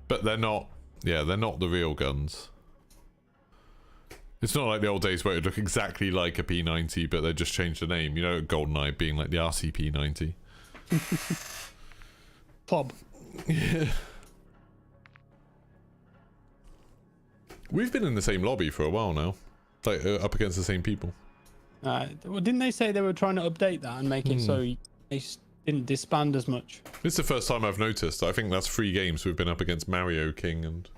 but they're not, yeah, they're not the real guns. It's not like the old days where it would look exactly like a P90, but they just changed the name, you know, GoldenEye being like the RCP-90. Club. Yeah. We've been in the same lobby for a while now. Like, up against the same people. Well, didn't they say they were trying to update that and make it so they didn't disband as much? This is the first time I've noticed. I think that's 3 games we've been up against Mario King and...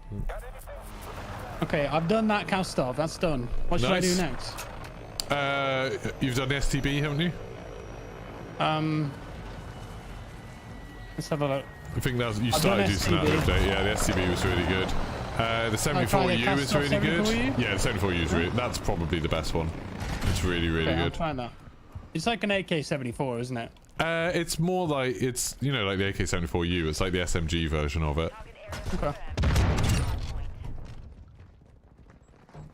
Okay, I've done that cast off. That's done. What should I do Nice. next? You've done the STB, haven't you? Let's have a look. I think that was, you I've started done using that STB. update. Yeah, the STB was really good. The try the 74U is cast off really good. 74U? Yeah, the 74U is really... That's probably the best one. It's really, really Okay, I'll good. try that. It's like an AK-74, isn't it? It's more like... It's, you know, like the AK-74U. It's like the SMG version of it. Okay.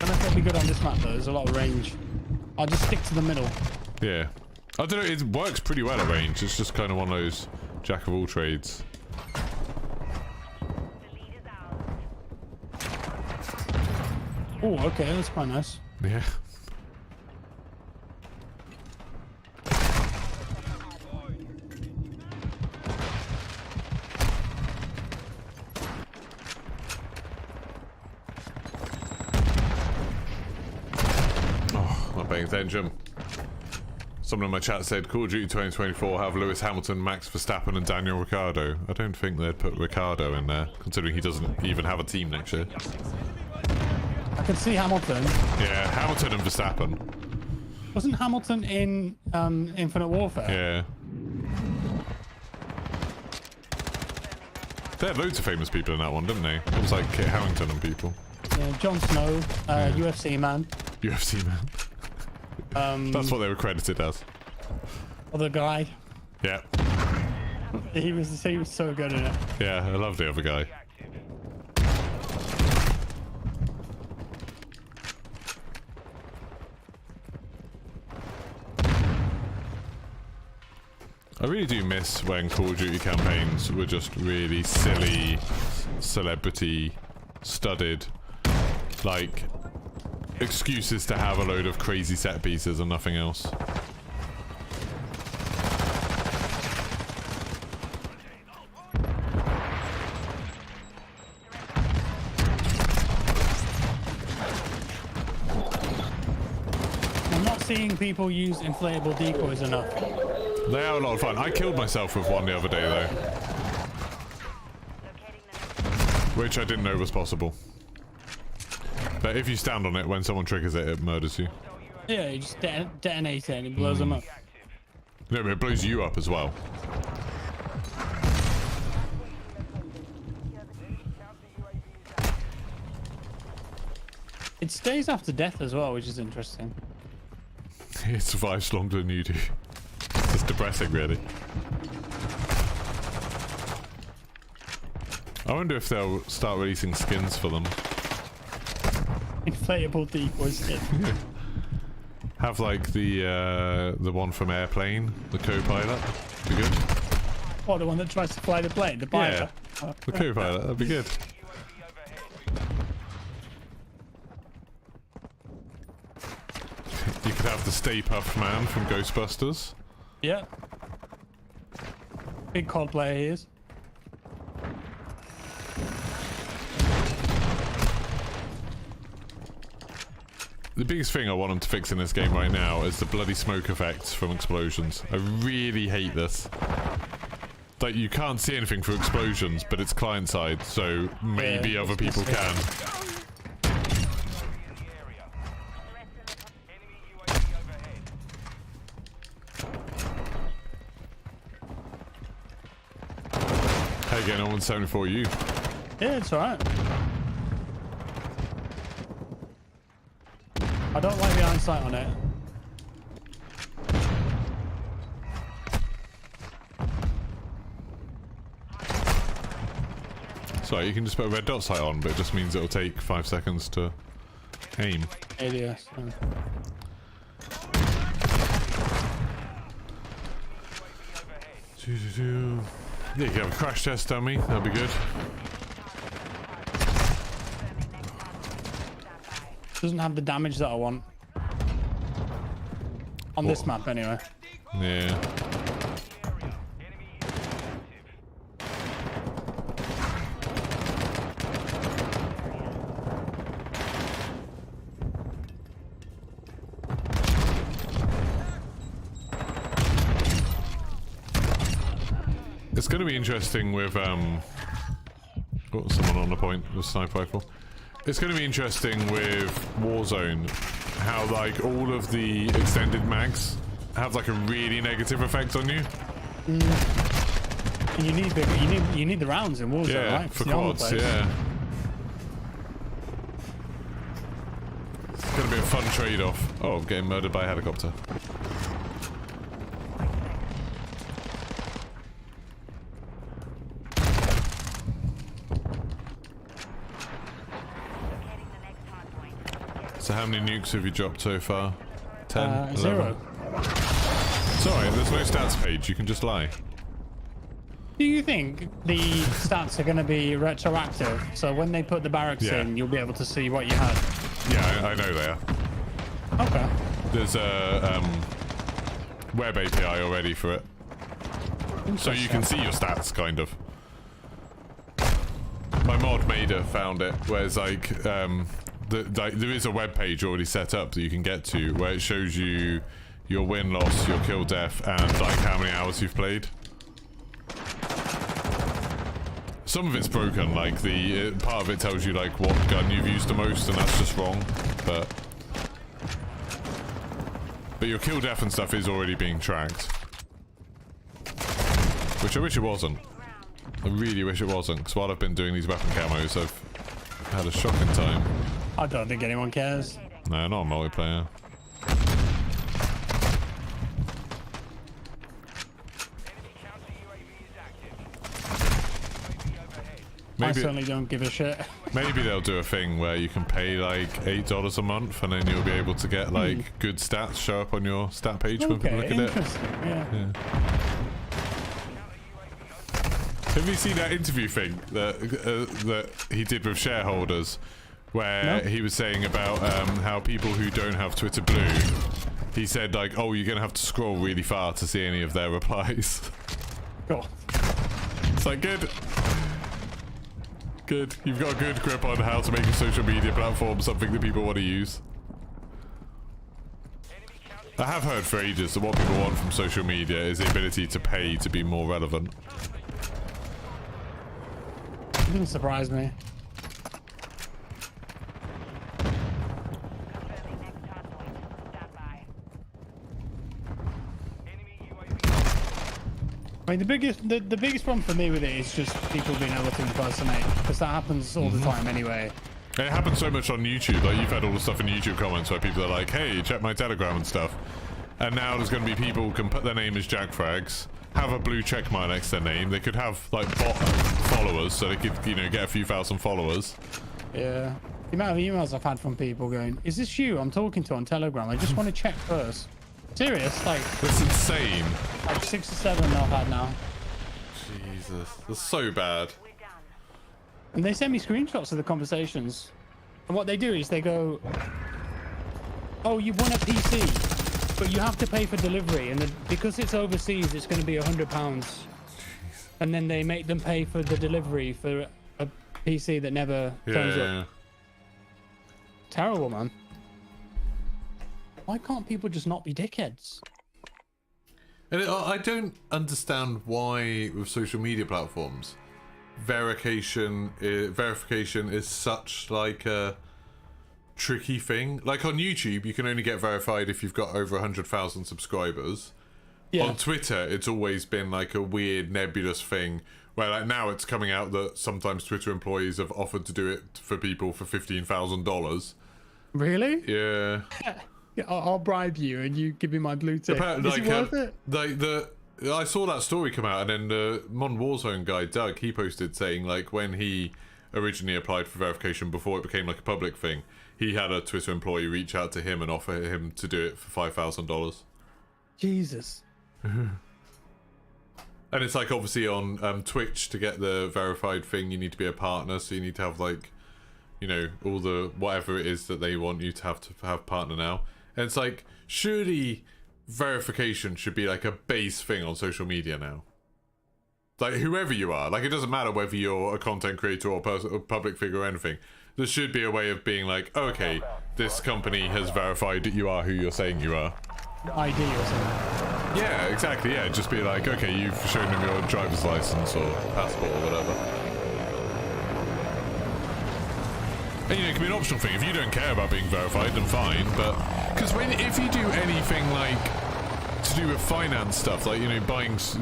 I don't know if it'll be good on this map though. There's a lot of range. I'll just stick to the middle. Yeah. I don't know, it works pretty well at range. It's just kind of one of those jack of all trades. Oh, okay, that's quite nice. Yeah. Oh, not paying attention. Someone in my chat said Call of Duty 2024 have Lewis Hamilton, Max Verstappen and Daniel Ricciardo. I don't think they'd put Ricciardo in there, considering he doesn't even have a team next year. I can see Hamilton. Yeah, Hamilton and Verstappen. Wasn't Hamilton in Infinite Warfare? Yeah. They had loads of famous people in that one, didn't they? It was like Kit Harington and people. Yeah, Jon Snow, UFC man. UFC man. That's what they were credited as. Other guy. Yeah. He was so good in it. Yeah, I love the other guy. I really do miss when Call of Duty campaigns were just really silly, celebrity studded, like excuses to have a load of crazy set pieces and nothing else. I'm not seeing people use inflatable decoys enough. They are a lot of fun. I killed myself with one the other day though, which I didn't know was possible. But if you stand on it, when someone triggers it, it murders you. Yeah, you just detonate it and it blows them up. No, but it blows you up as well. It stays after death as well, which is interesting. It survives longer than you do. It's just depressing, really. I wonder if they'll start releasing skins for them. Inflatable decoy skin. Have like the one from Airplane, the co-pilot. Be good. What, the one that tries to fly the plane? The pilot? Yeah, the co-pilot. That'd be good. You could have the Stay Puft Man from Ghostbusters. Yeah. Big COD player he is. The biggest thing I want them to fix in this game right now is the bloody smoke effects from explosions. I really hate this. Like, you can't see anything from explosions, but it's client side, so maybe Yeah, other people can. How you getting on with 74U? Yeah, it's alright. I don't like the eyesight on it. Sorry, you can just put a red dot sight on, but it just means it'll take 5 seconds to aim. ADS. Yeah, you can have a crash test dummy, that'd be good. Doesn't have the damage that I want. On this map, anyway. Yeah. It's going to be interesting with someone on the point with sniper rifle. It's going to be interesting with Warzone how like all of the extended mags have like a really negative effect on you. And you need the rounds in Warzone, Yeah, right? for quads, yeah. It's going to be a fun trade-off. Oh, I'm getting murdered by a helicopter. So how many nukes have you dropped so far? 10? 0. It's alright, there's no stats page, you can just lie. Do you think the stats are going to be retroactive? So when they put the barracks in, you'll be able to see what you had? Yeah, I know they are. Okay. There's a web API already for it. So you can see your stats, kind of. My mod Mader found it, whereas like, there is a web page already set up that you can get to where it shows you your win-loss, your kill-death, and like how many hours you've played. Some of it's broken, like part of it tells you like what gun you've used the most, and that's just wrong. But your kill-death and stuff is already being tracked, which I wish it wasn't. I really wish it wasn't, because while I've been doing these weapon camos, I've had a shocking time. I don't think anyone cares. No, not multiplayer. I certainly don't give a shit. Maybe they'll do a thing where you can pay like $8 a month, and then you'll be able to get like good stats show up on your stat page when people look at it. Yeah. Have you seen that interview thing that that he did with shareholders, where he was saying about how people who don't have Twitter Blue, he said like, oh, you're gonna have to scroll really far to see any of their replies. God. It's like good. Good. You've got a good grip on how to make a social media platform something that people want to use. I have heard for ages that what people want from social media is the ability to pay to be more relevant. It didn't surprise me. I mean, the biggest problem for me with it is just people being able to impersonate, because that happens all the time anyway. It happens so much on YouTube. Like, you've had all the stuff in YouTube comments where people are like, hey, check my Telegram and stuff. And now there's going to be people who can put their name as Jack Frags, have a blue check mark next to their name. They could have like bot followers, so they could, you know, get a few thousand followers. Yeah. The amount of emails I've had from people going, is this you I'm talking to on Telegram? I just want to check first. Serious? Like, that's insane. Like 6 or 7 I've had now. Jesus, that's so bad. And they send me screenshots of the conversations. And what they do is they go, oh, you won a PC, but you have to pay for delivery. And because it's overseas, it's going to be £100. And then they make them pay for the delivery for a PC that never turns up. Terrible, man. Why can't people just not be dickheads? And I don't understand why with social media platforms, verification is such like a tricky thing. Like on YouTube, you can only get verified if you've got over 100,000 subscribers. Yeah. On Twitter, it's always been like a weird nebulous thing where like now it's coming out that sometimes Twitter employees have offered to do it for people for $15,000. Really? Yeah. Yeah, I'll bribe you and you give me my blue tick. Is it worth it? I saw that story come out, and then the Modern Warzone guy, Doug, he posted saying like when he originally applied for verification before it became like a public thing, he had a Twitter employee reach out to him and offer him to do it for $5,000. Jesus. And it's like obviously on Twitch to get the verified thing, you need to be a partner, so you need to have like, you know, all the whatever it is that they want you to have partner now. And it's like, surely verification should be like a base thing on social media now. Like, whoever you are, like, it doesn't matter whether you're a content creator or a public figure or anything. There should be a way of being like, okay, this company has verified that you are who you're saying you are. ID or something. Yeah, exactly, yeah. Just be like, okay, you've shown them your driver's license or passport or whatever. And, you know, it can be an optional thing. If you don't care about being verified, then fine. But because if you do anything like to do with finance stuff, like, you know,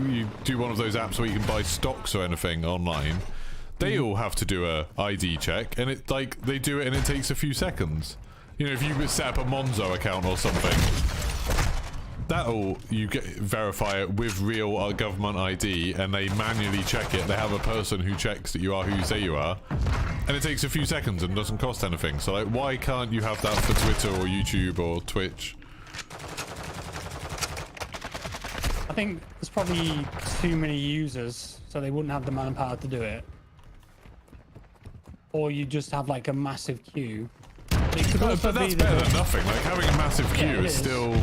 you do one of those apps where you can buy stocks or anything online, they all have to do a ID check, and it like they do it and it takes a few seconds. You know, if you set up a Monzo account or something, you verify it with real government ID, and they manually check it. They have a person who checks that you are who you say you are, and it takes a few seconds and doesn't cost anything. So like, why can't you have that for Twitter or YouTube or Twitch? I think there's probably too many users, so they wouldn't have the manpower to do it. Or you just have like a massive queue. But that's better than nothing. Like, having a massive queue is still...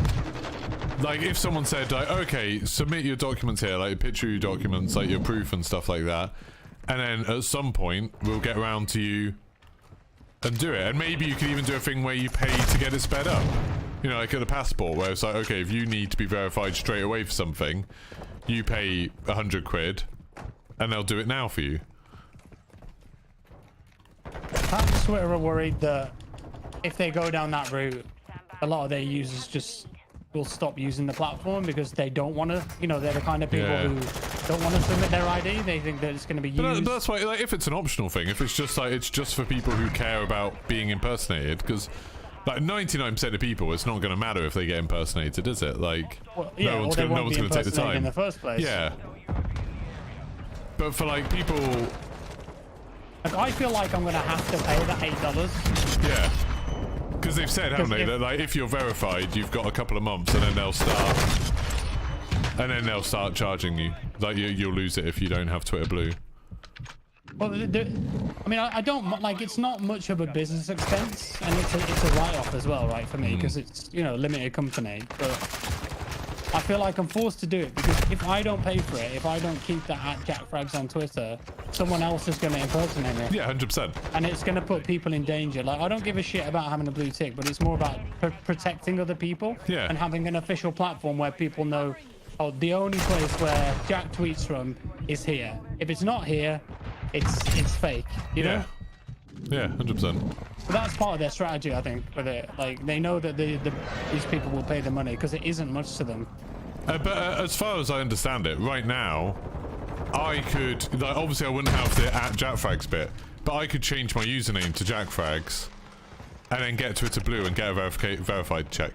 Like, if someone said, like, okay, submit your documents here, like, picture your documents, like, your proof and stuff like that, and then at some point, we'll get around to you and do it. And maybe you could even do a thing where you pay to get it sped up. You know, like at a passport, where it's like, okay, if you need to be verified straight away for something, you pay 100 quid, and they'll do it now for you. Perhaps Twitter are worried that if they go down that route, a lot of their users just will stop using the platform because they don't want to, you know, they're the kind of people who don't want to submit their ID. They think that it's going to be used. But that's why, like, if it's an optional thing, if it's just like it's just for people who care about being impersonated, because like 99% of people, it's not going to matter if they get impersonated, is it? Like, Well, yeah, no one's or they going won't be to take the impersonated time in the first place. Yeah. But for like people, Like, I feel like I'm going to have to pay that $8. yeah. Because they've said, haven't they, that like if you're verified, you've got a couple of months, and then they'll start charging you. Like you'll lose it if you don't have Twitter Blue. Well, I mean, I don't like. It's not much of a business expense, and it's a write-off as well, right, for me, because it's, you know, limited company. But I feel like I'm forced to do it because if I don't pay for it, if I don't keep that at JackFrags on Twitter, someone else is going to impersonate me. Yeah, 100%. And it's going to put people in danger. Like, I don't give a shit about having a blue tick, but it's more about protecting other people. Yeah. And having an official platform where people know, oh, the only place where Jack tweets from is here. If it's not here, it's fake, you know? Yeah, 100%. But that's part of their strategy, I think, with it. Like, they know that these people will pay the money because it isn't much to them. But as far as I understand it, right now, I could, like, obviously I wouldn't have the @JackFrags bit, but I could change my username to JackFrags and then get Twitter Blue and get a verified check.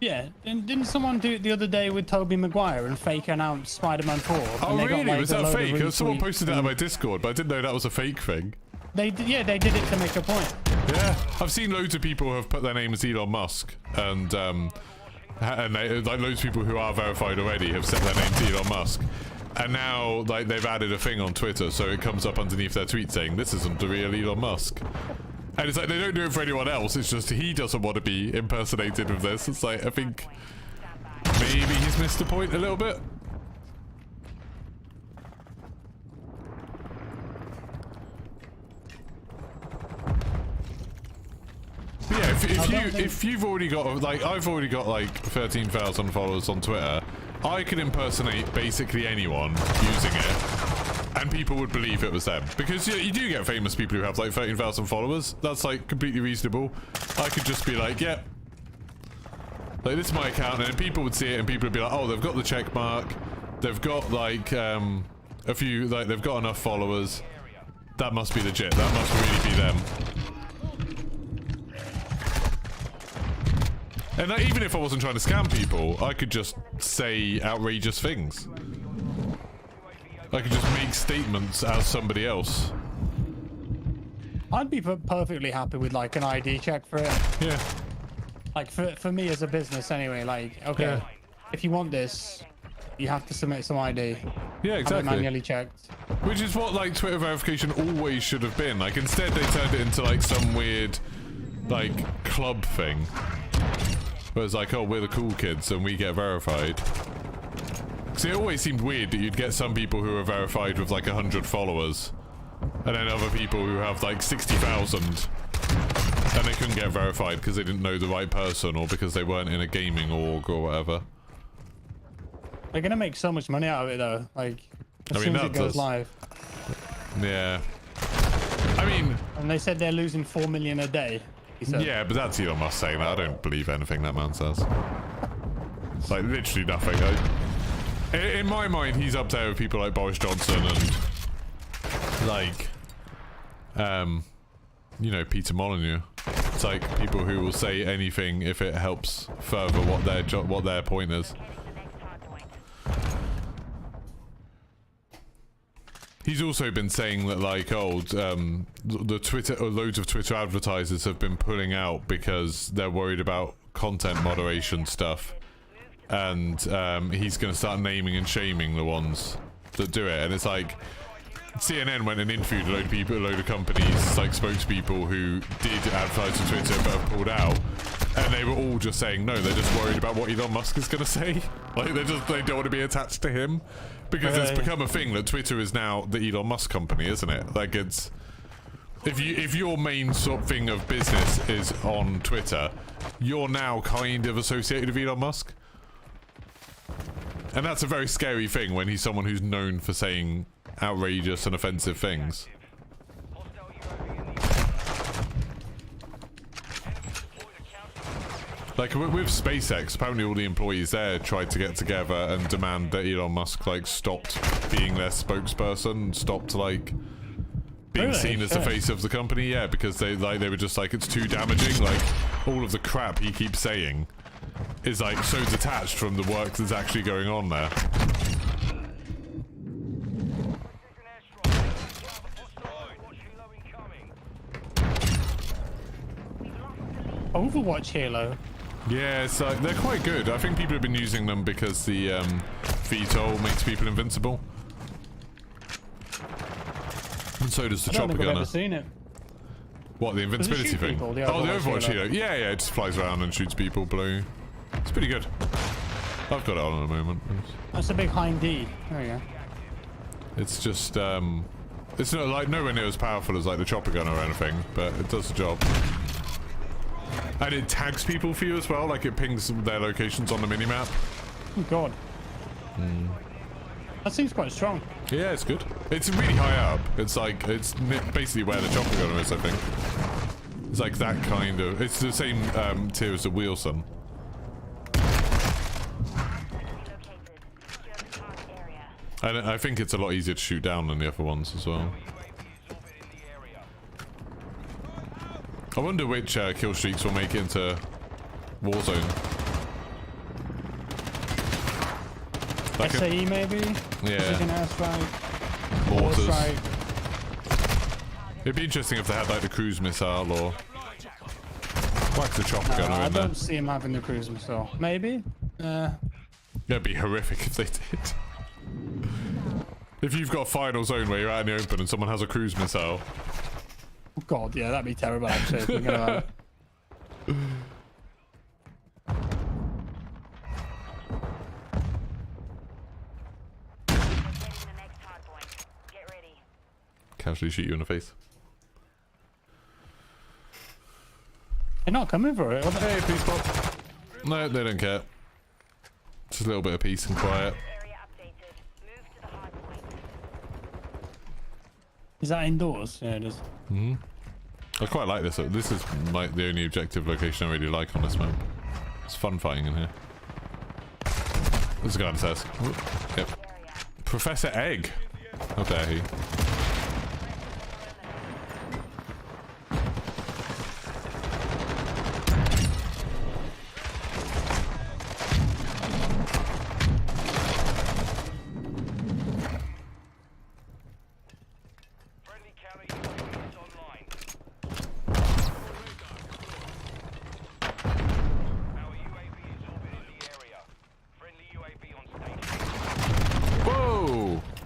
Yeah, and didn't someone do it the other day with Tobey Maguire and fake announce Spider-Man 4? Oh, really? Like, was that fake? Someone posted that on my Discord, but I didn't know that was a fake thing. They did it to make a point. Yeah, I've seen loads of people who have put their name as Elon Musk, and they, like, loads of people who are verified already have set their name to Elon Musk, and now like they've added a thing on Twitter, so it comes up underneath their tweet saying this isn't the real Elon Musk. And it's like they don't do it for anyone else. It's just he doesn't want to be impersonated with this. It's like I think maybe he's missed the point a little bit. But yeah, if you've already got, like, I've already got like 13,000 followers on Twitter, I could impersonate basically anyone using it, and people would believe it was them. Because you do get famous people who have like 13,000 followers. That's like completely reasonable. I could just be like, yep, like this is my account, and then people would see it, and people would be like, oh, they've got the check mark, they've got like a few, like they've got enough followers. That must be legit. That must really be them. And like, even if I wasn't trying to scam people, I could just say outrageous things. I could just make statements as somebody else. I'd be perfectly happy with like an ID check for it. Yeah. Like for me as a business anyway, like, okay, Yeah. if you want this, you have to submit some ID. Yeah, Have it exactly. manually checked. Which is what like Twitter verification always should have been. Like instead they turned it into like some weird like club thing. Where it's like, oh, we're the cool kids and we get verified. Because it always seemed weird that you'd get some people who are verified with like 100 followers, and then other people who have like 60,000, and they couldn't get verified because they didn't know the right person or because they weren't in a gaming org or whatever. They're gonna make so much money out of it though. Like as I mean, soon as that it goes does. live. Yeah. I mean, And they said they're losing 4 million a day. He said. yeah, but that's Elon Musk saying that. I don't believe anything that man says. It's like literally nothing. In my mind, he's up there with people like Boris Johnson and like, you know, Peter Molyneux. It's like people who will say anything if it helps further what their point is. He's also been saying that, like, the Twitter, or loads of Twitter advertisers have been pulling out because they're worried about content moderation stuff, and he's going to start naming and shaming the ones that do it. And it's like, CNN went and interviewed a load of people, a load of companies, like spokespeople who did advertise on Twitter but have pulled out, and they were all just saying no, they're just worried about what Elon Musk is going to say. Like they don't want to be attached to him. Because it's become a thing that Twitter is now the Elon Musk company, isn't it? Like it's, if your main sort of thing of business is on Twitter, you're now kind of associated with Elon Musk. And that's a very scary thing when he's someone who's known for saying outrageous and offensive things. Like with SpaceX, apparently all the employees there tried to get together and demand that Elon Musk like stopped being their spokesperson, stopped like being Really? seen as the face of the company. Yeah, because they were just like, it's too damaging. Like all of the crap he keeps saying is like so detached from the work that's actually going on there. Overwatch Halo. Yeah, it's like, they're quite good. I think people have been using them because the VTOL makes people invincible. And so does the I don't chopper think I've gunner. ever seen it. What, the invincibility shoot thing? people, the Oh, the Overwatch Overwatch Halo. Halo. Yeah, yeah, it just flies around and shoots people blue. It's pretty good. I've got it on at the moment. That's a big hind D. There you go. It's just, it's not like nowhere near as powerful as like the chopper gunner or anything, but it does the job. And it tags people for you as well, like it pings their locations on the minimap. Oh god. That seems quite strong. Yeah, it's good. It's really high up. It's like, it's basically where the chopper gunner is, I think. It's like that kind of, it's the same tier as the Wheelson. And I think it's a lot easier to shoot down than the other ones as well. I wonder which kill streaks will make it into Warzone. Like SAE maybe? Yeah. Precision airstrike. Mortars. Warstrike. It'd be interesting if they had like the cruise missile or whack the chopper gunner I in there. don't see him having the cruise missile. Maybe? It'd be horrific if they did. If you've got a final zone where you're out in the open and someone has a cruise missile. Oh god, yeah, that'd be terrible actually. Thinking about it. Casually shoot you in the face. They're not coming for it, are they? Hey, peace pop. No, they don't care. Just a little bit of peace and quiet. Is that indoors? Yeah, it is. Mm-hmm. I quite like this. This is like the only objective location I really like on this map. It's fun fighting in here. There's a guy upstairs. Yep. Professor Egg. How dare he?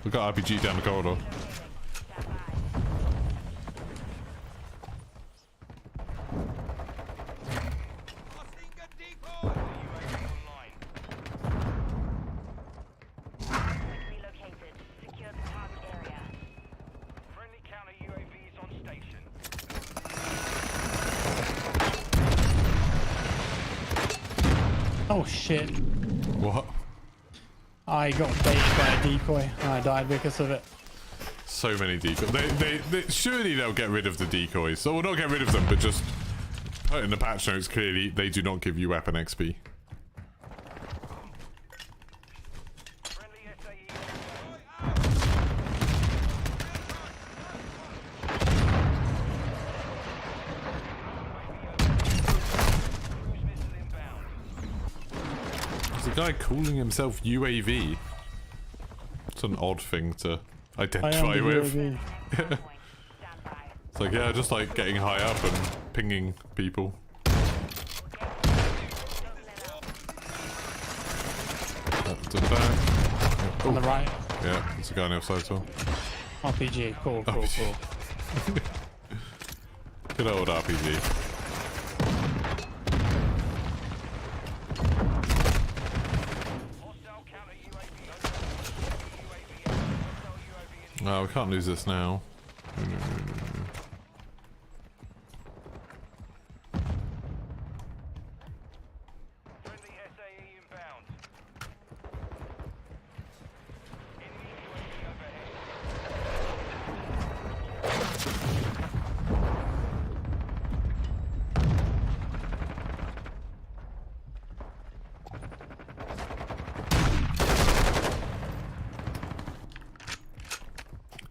We've got RPG down the corridor. Oh shit. What? I got baited by a decoy and I died because of it. So many decoys. They surely they'll get rid of the decoys. So we'll not get rid of them, but just put in the patch notes clearly they do not give you weapon XP. Guy calling himself UAV. It's an odd thing to identify with. It's like, yeah, just like getting high up and pinging people. To the back. On the right. Yeah, there's a guy on the other side as well. RPG. Cool, cool, RPG. cool. Good old RPG. No, we can't lose this now. No.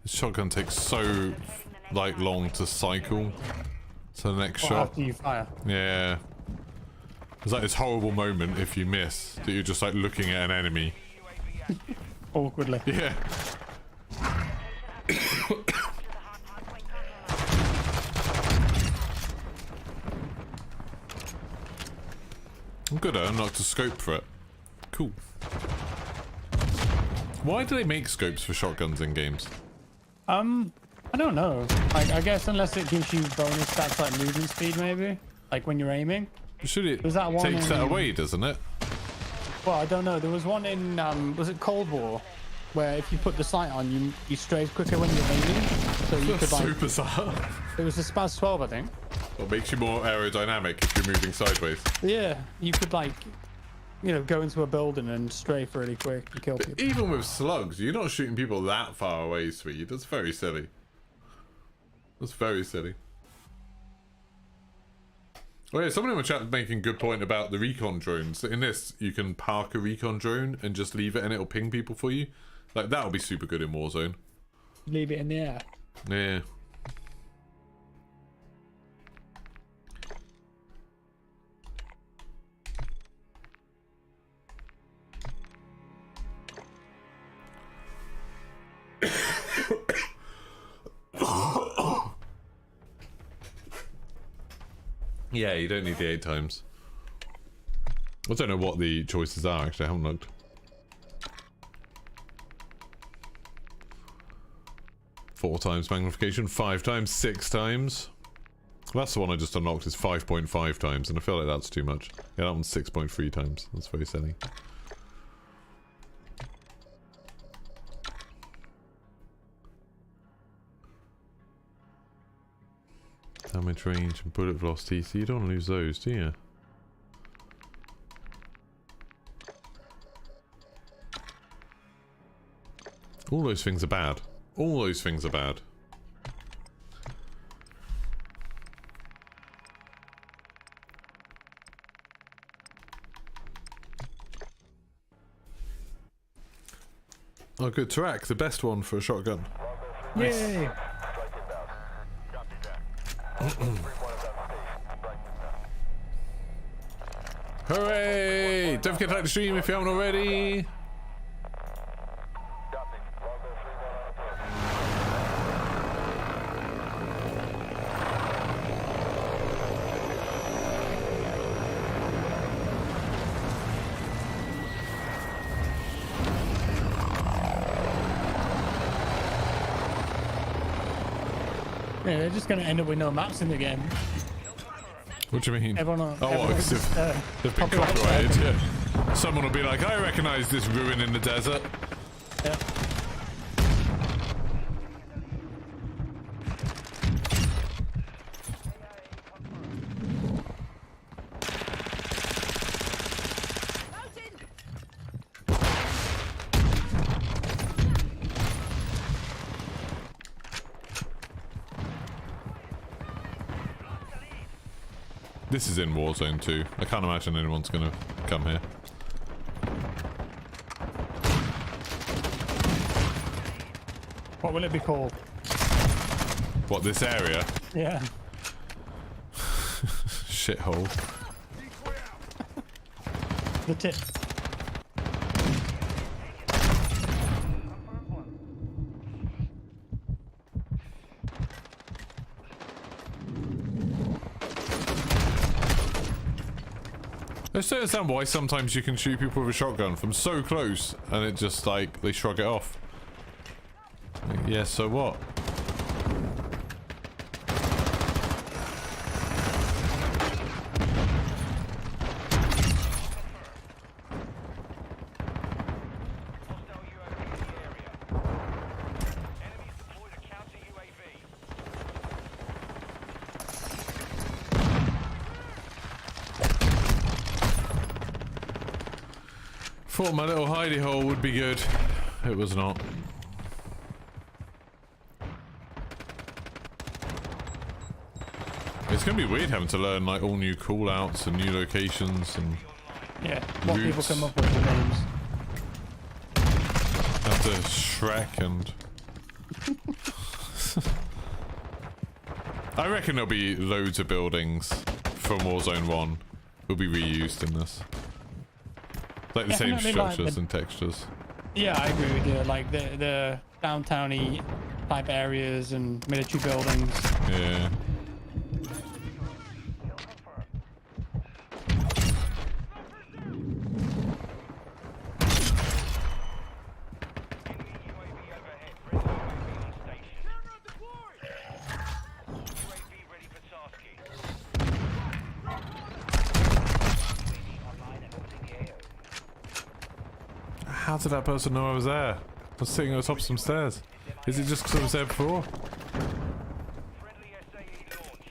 The shotgun takes so like long to cycle to the next Or shot. after you fire. Yeah. It's like this horrible moment if you miss that you're just like looking at an enemy. Awkwardly. Yeah. I'm good. I unlocked a scope for it. Cool. Why do they make scopes for shotguns in games? I don't know. I guess unless it gives you bonus stats like movement speed, maybe. Like when you're aiming. Should it Was that one takes that in- away, doesn't it? Well, I don't know. There was one in was it Cold War, where if you put the sight on, you strayed quicker when you're aiming. So you could like. So bizarre. It was the Spaz 12, I think. What makes you more aerodynamic if you're moving sideways? Yeah, you could like, you know, go into a building and strafe really quick and kill people. Even with slugs, you're not shooting people that far away, Swede. That's very silly. That's very silly. Oh yeah, someone in the chat was making a good point about the recon drones. In this, you can park a recon drone and just leave it and it'll ping people for you. Like, that'll be super good in Warzone. Leave it in the air. Yeah. Yeah, you don't need the 8 times. I don't know what the choices are, actually. I haven't looked. Four times magnification, 5 times, 6 times. That's the one I just unlocked, is 5.5 times, and I feel like that's too much. Yeah, that one's 6.3 times. That's very silly. Damage range and bullet velocity, so you don't want to lose those, do you? All those things are bad. All those things are bad. Oh good, Tarak, the best one for a shotgun. Yay! Hooray! Don't forget to like the stream if you haven't already. Yeah, they're just gonna end up with no maps in the game. What do you mean? Everyone, Oh, what, 'cause they've been copyrighted, yeah. Someone will be like, I recognise this ruin in the desert. Yeah. This is in Warzone too. I can't imagine anyone's gonna come here. What will it be called? What, this area? Yeah. Shithole. The tip. I just don't understand why sometimes you can shoot people with a shotgun from so close and it just like, they shrug it off. Like, yeah, so what? Hostile UAV in the area. Enemies deployed a counter UAV. Thought my little hidey hole would be good. It was not. It's gonna be weird having to learn like all new callouts and new locations and Yeah. What people Roots. come up with the names. have to Shrek and I reckon there'll be loads of buildings from Warzone 1 will be reused in this. Like the same Definitely like structures the- and textures. Yeah, I agree with you. Like the downtowny type areas and military buildings. Yeah. Enemy UAV overhead. Friendly UAV on station. UAV ready for tasking. UAV online and orbiting the AO. How did that person know I was there? I was sitting on the top of some stairs. Is it just because I was there before? Friendly SAE launched.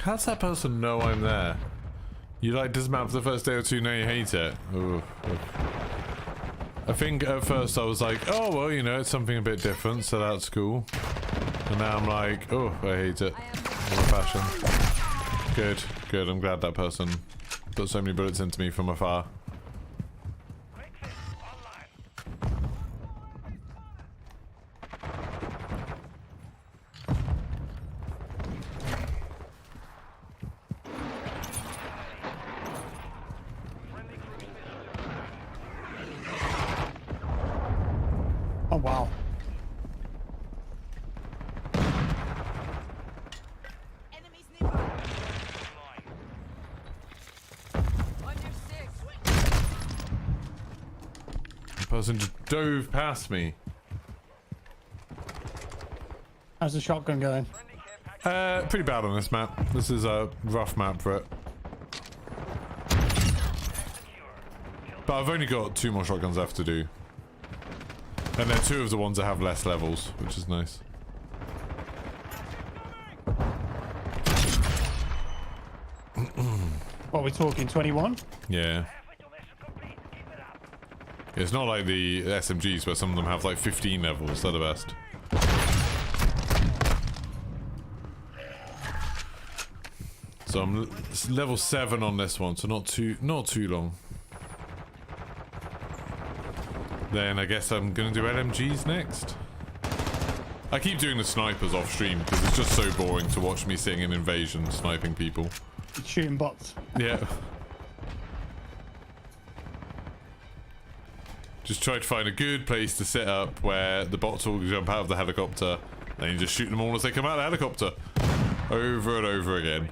How does that person know I'm there? You like dismount for the first day or two, now you hate it. Ooh. I think at first I was like, oh well, you know, it's something a bit different, so that's cool. And now I'm like, oh, I hate it. What a passion. Good, good. I'm glad that person put so many bullets into me from afar. Oh wow. Enemies nearby. On your six. The person just dove past me. How's the shotgun going? Pretty bad on this map. This is a rough map for it. But I've only got 2 more shotguns left to do. And they're 2 of the ones that have less levels, which is nice. What are we talking? 21? Yeah. It's not like the SMGs where some of them have like 15 levels. They're the best. So I'm level 7 on this one, so not too long. Then I guess I'm gonna do LMGs next. I keep doing the snipers off stream because it's just so boring to watch me sitting in Invasion sniping people. Shooting bots. Yeah. Just try to find a good place to set up where the bots will jump out of the helicopter, and you just shoot them all as they come out of the helicopter. Over and over again.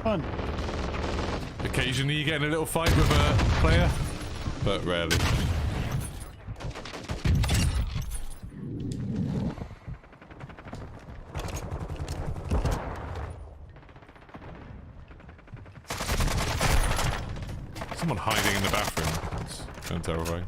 Fun. Occasionally you get in a little fight with a player, but rarely. Someone hiding in the bathroom. That's kind of terrifying.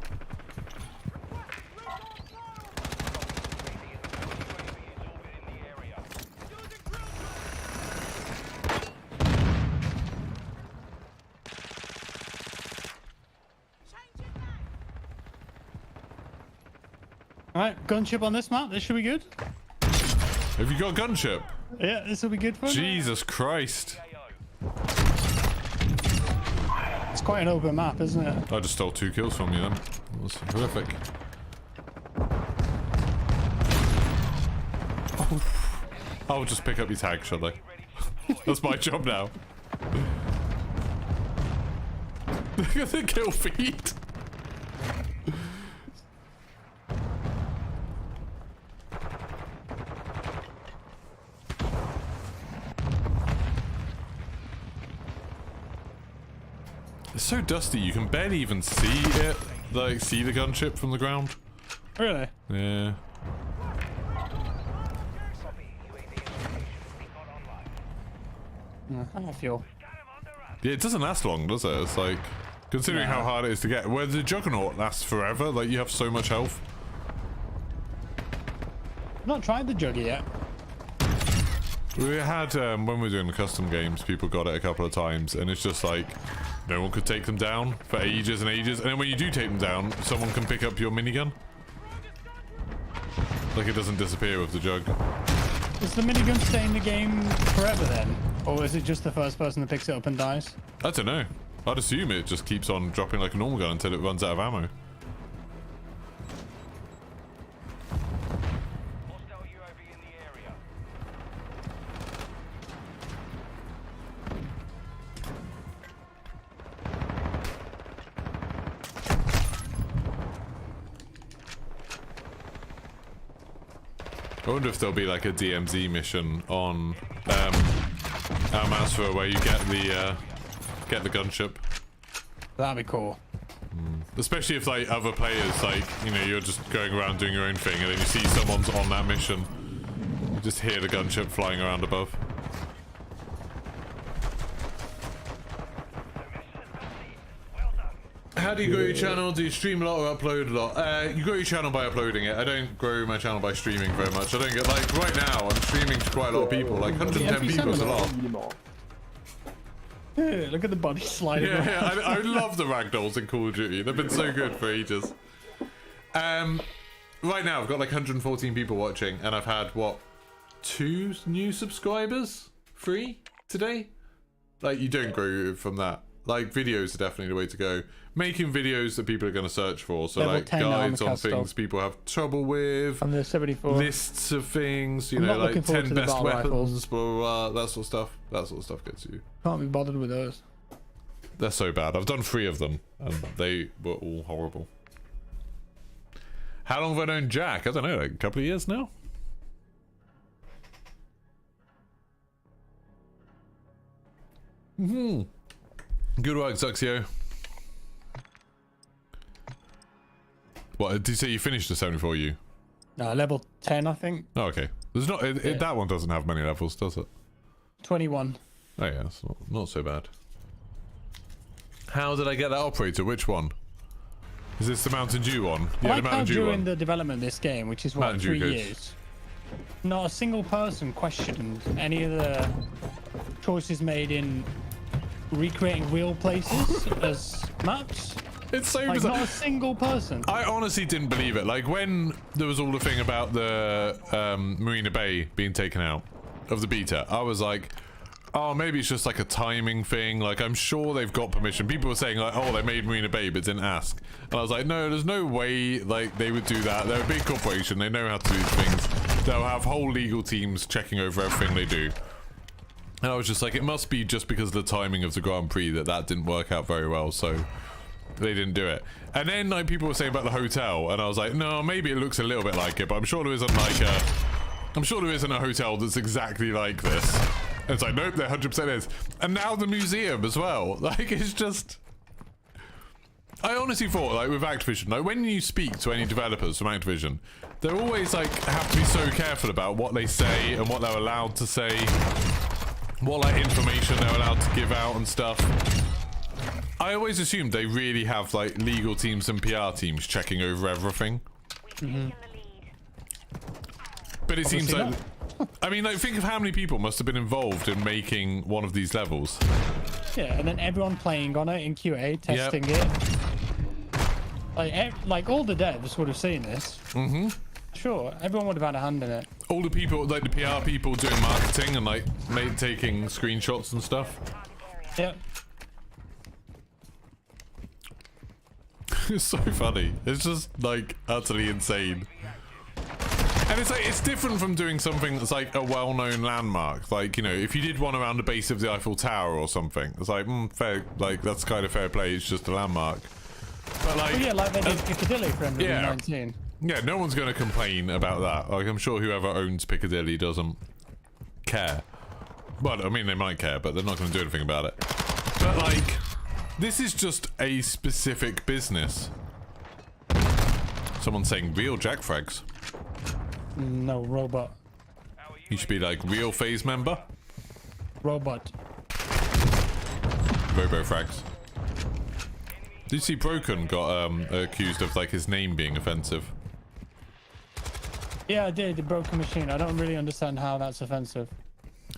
Alright, gunship on this map. This should be good. Have you got gunship? Yeah, this will be good for Jesus Christ. It's quite an open map, isn't it? I just stole 2 kills from you then. That was horrific. I'll just pick up your tag, shall I? That's my job now. Look at the kill feed. It's so dusty, you can barely even see it, like see the gunship from the ground. Really? Yeah. I feel. Yeah, it doesn't last long, does it? It's like, considering how hard it is to get, where the Juggernaut lasts forever, like you have so much health. I've not tried the Juggy yet. We had, when we were doing the custom games, people got it a couple of times, and it's just like, no one could take them down for ages and ages, and then when you do take them down, someone can pick up your minigun. Like, it doesn't disappear with the jug. Does the minigun stay in the game forever then? Or is it just the first person that picks it up and dies? I don't know. I'd assume it just keeps on dropping like a normal gun until it runs out of ammo. Hostile UAV in the area. I wonder if there'll be like a DMZ mission on Al-Masra where you get the gunship. That'd be cool. Especially if like other players, like, you know, you're just going around doing your own thing and then you see someone's on that mission. You just hear the gunship flying around above. How do you grow your channel? Do you stream a lot or upload a lot? You grow your channel by uploading it. I don't grow my channel by streaming very much. I don't get, like, right now I'm streaming to quite a lot of people. Like 110 people is a lot. Yeah, look at the body sliding. Yeah, I love the ragdolls in Call of Duty. They've been so good for ages. Right now I've got like 114 people watching, and I've had what, 2 new subscribers? 3 today? Like, you don't grow from that. Like, videos are definitely the way to go. Making videos that people are going to search for. So, Level like, 10 guides on armor things cast people have trouble with. I'm the 74. Lists of things, you I'm know, not looking like forward 10 to the best battle weapons, rifles. blah, blah, blah, that sort of stuff. That sort of stuff gets you. Can't be bothered with those. They're so bad. I've done 3 of them, and they were all horrible. How long have I known Jack? I don't know, like a couple of years now? Good work, Zuxio. What, did you say you finished the 74U? No, level 10, I think. Oh, okay. There's not, that one doesn't have many levels, does it? 21. Oh yeah, it's not so bad. How did I get that operator? Which one? Is this the Mountain Dew one? I Yeah, like the how Mountain Dew during one. the development of this game, which is what, Mountain Dew 3 codes. years, not a single person questioned any of the choices made in recreating real places as maps. It's so Like, bizarre. not a single person. I honestly didn't believe it. Like, when there was all the thing about the Marina Bay being taken out of the beta, I was like, oh, maybe it's just like a timing thing. Like, I'm sure they've got permission. People were saying, like, oh, they made Marina Bay but didn't ask. And I was like, no, there's no way, like, they would do that. They're a big corporation. They know how to do these things. They'll have whole legal teams checking over everything they do. And I was just like, it must be just because of the timing of the Grand Prix that didn't work out very well, so they didn't do it. And then, like, people were saying about the hotel, and I was like, no, maybe it looks a little bit like it, but I'm sure there isn't, like, I'm sure there isn't a hotel that's exactly like this. And it's like, nope, there 100% is. And now the museum as well. Like, it's just... I honestly thought, like, with Activision, like, when you speak to any developers from Activision, they're always, like, have to be so careful about what they say and what they're allowed to say, what, like, information they're allowed to give out and stuff. I always assumed they really have, like, legal teams and PR teams checking over everything. But it seems like... I mean, like, think of how many people must have been involved in making one of these levels. Yeah, and then everyone playing on it in QA, testing it. Like, all the devs would have seen this. Mm-hmm. Sure, everyone would have had a hand in it. All the people, like the PR people doing marketing and, like, taking screenshots and stuff. Yep. It's so funny. It's just, like, utterly insane. And it's like, it's different from doing something that's like a well-known landmark. Like, you know, if you did one around the base of the Eiffel Tower or something, it's like, fair, like, that's kind of fair play, it's just a landmark. But like... Well, yeah, like they did Piccadilly for MW2. Yeah, no one's going to complain about that. Like, I'm sure whoever owns Piccadilly doesn't care. Well, I mean, they might care, but they're not going to do anything about it. But, like, this is just a specific business. Someone's saying real jack frags. No, robot. You should be like, real phase member? Robot. Robo frags. Did you see Broken got accused of, like, his name being offensive? Yeah, I did. The broken machine. I don't really understand how that's offensive.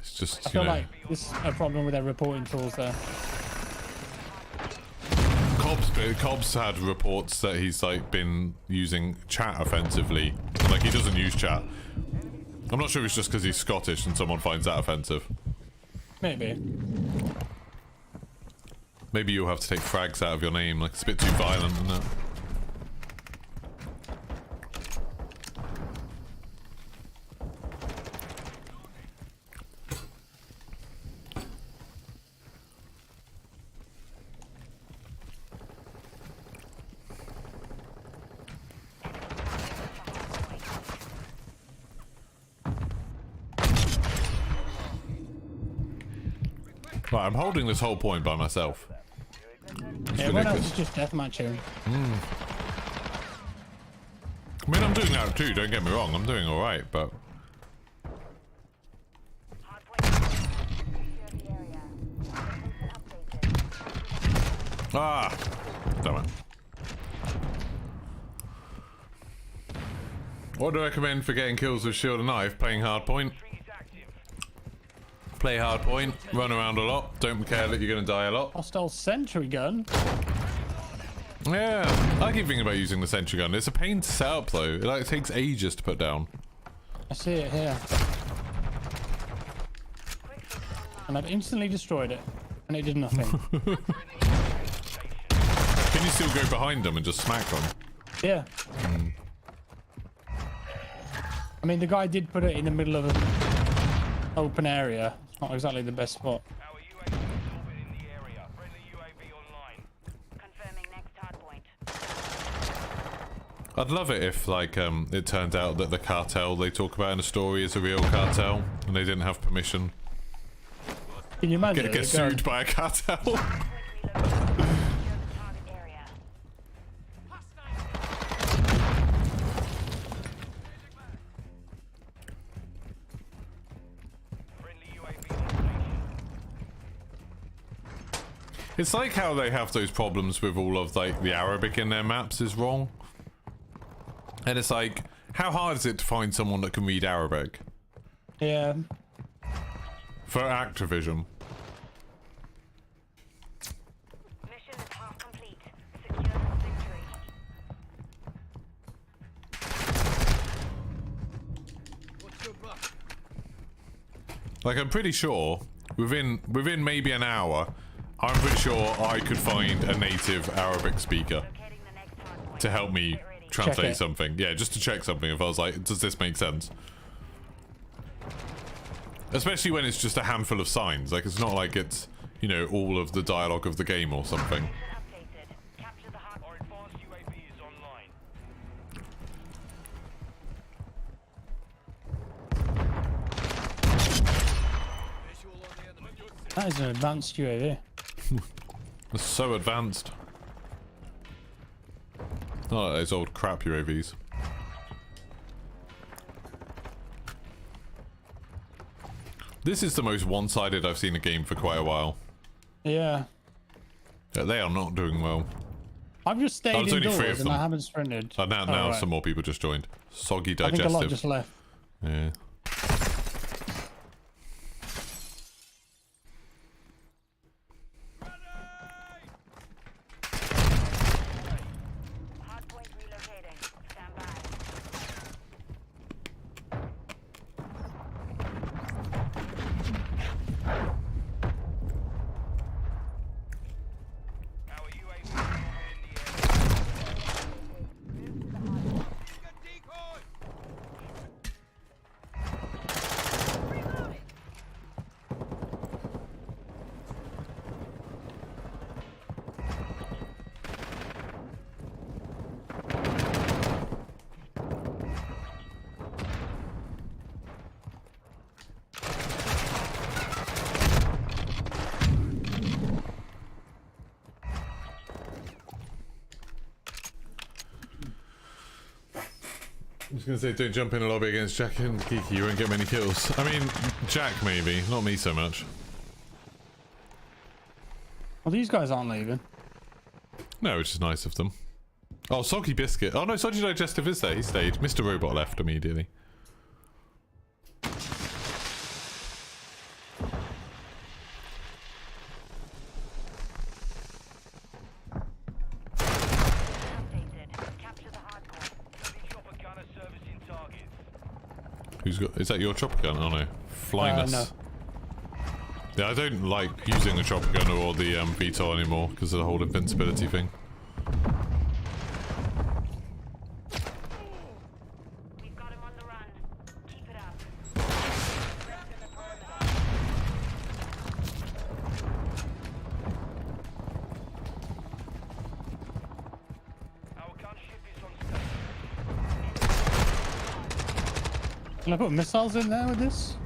It's just, I you feel know. like this is a problem with their reporting tools there. Cobb's had reports that he's like been using chat offensively. Like he doesn't use chat. I'm not sure if it's just because he's Scottish and someone finds that offensive. Maybe. Maybe you'll have to take frags out of your name. Like it's a bit too violent, isn't it? Right, I'm holding this whole point by myself. It's Everyone else ridiculous. is just deathmatching. I mean, I'm doing that too, don't get me wrong. I'm doing alright, but... Ah! Damn it. What do I recommend for getting kills with shield and knife? Playing hardpoint. Play hardpoint, run around a lot, don't care that you're going to die a lot. Hostile sentry gun. Yeah, I keep thinking about using the sentry gun. It's a pain to set up though. It takes ages to put down. I see it here. And I've instantly destroyed it. And it did nothing. Can you still go behind them and just smack them? Yeah. I mean, the guy did put it in the middle of an open area. It's not exactly the best spot. Our UAV is orbiting the area. Friendly UAV online. Confirming next hardpoint. I'd love it if, like, it turns out that the cartel they talk about in the story is a real cartel and they didn't have permission. Can you imagine? Get sued by a cartel. Secure the target area. Friendly UAV on station. It's like how they have those problems with all of, like, the Arabic in their maps is wrong. And it's like, how hard is it to find someone that can read Arabic? Yeah. For Activision. Mission is half complete. Secure the victory. What's your buck? Like, I'm pretty sure, within maybe an hour, I'm pretty sure I could find a native Arabic speaker Locating the next hardpoint. to help me Get ready. translate it. something. Yeah, just to check something if I was like, does this make sense? Especially when it's just a handful of signs. Like, it's not like it's, you know, all of the dialogue of the game or something. Mission updated. Capture the hard. Our advanced UAV is online. Visual on the enemy. That is an advanced UAV. It's so advanced. Not like those old crap UAVs. This is the most one-sided I've seen a game for quite a while. Yeah. They are not doing well. I've just stayed there's only 3 of indoors and them. I haven't sprinted. Now Oh, right. some more people just joined. Soggy I think a lot digestive. just left. Yeah. Hardpoint relocating. Stand by. Our UAV is orbiting the area. Get decoy! I was gonna say, don't jump in a lobby against Jack and Kiki, you won't get many kills. I mean, Jack maybe, not me so much. Well, these guys aren't leaving. No, which is nice of them. Oh, Soggy Biscuit. Oh no, Soggy Digestive is there, he stayed. Mr. Robot left immediately. Who's got? Is that your chopper gun? Oh no, Flyness. No. Yeah, I don't like using the chopper gun or the VTOL anymore because of the whole invincibility thing. We've got him on the run. Keep it up. Our gunship is on station. Can I put missiles in there with this?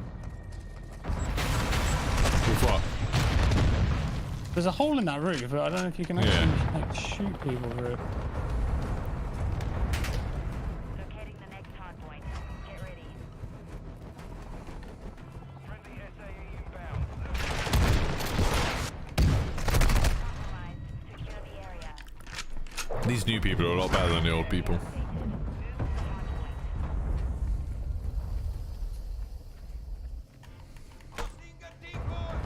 With what? There's a hole in that roof, but I don't know if you can actually like, shoot people through it. Locating the next hard point. Get ready. Friendly SAE inbound. Compromise. Secure the area. These new people are a lot better than the old people. Move to the hard point. Seeing a decoy!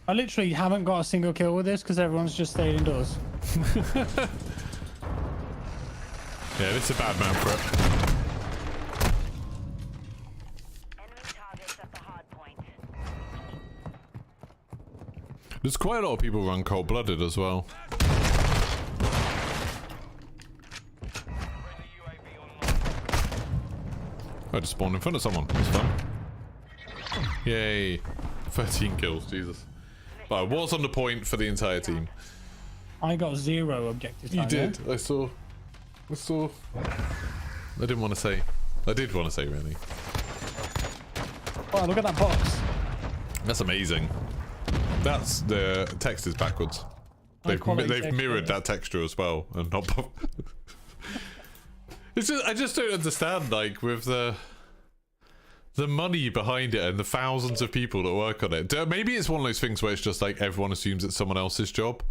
I literally haven't got a single kill with this because everyone's just stayed indoors. Yeah, this is a bad map for it. Enemy targets at the hard point. There's quite a lot of people run cold-blooded as well. Friendly UAV online. I just spawned in front of someone. That's fun. Yay. 13 kills, Jesus. But I was on the point for the entire team. I got 0 objective You time. did. I saw. I didn't want to say. I did want to say, really. Oh, look at that box. That's amazing. That's the text is backwards. They've quality mirrored texture. that texture as well, and not. It's just I just don't understand, like with the money behind it and the thousands of people that work on it. Maybe it's one of those things where it's just like everyone assumes it's someone else's job.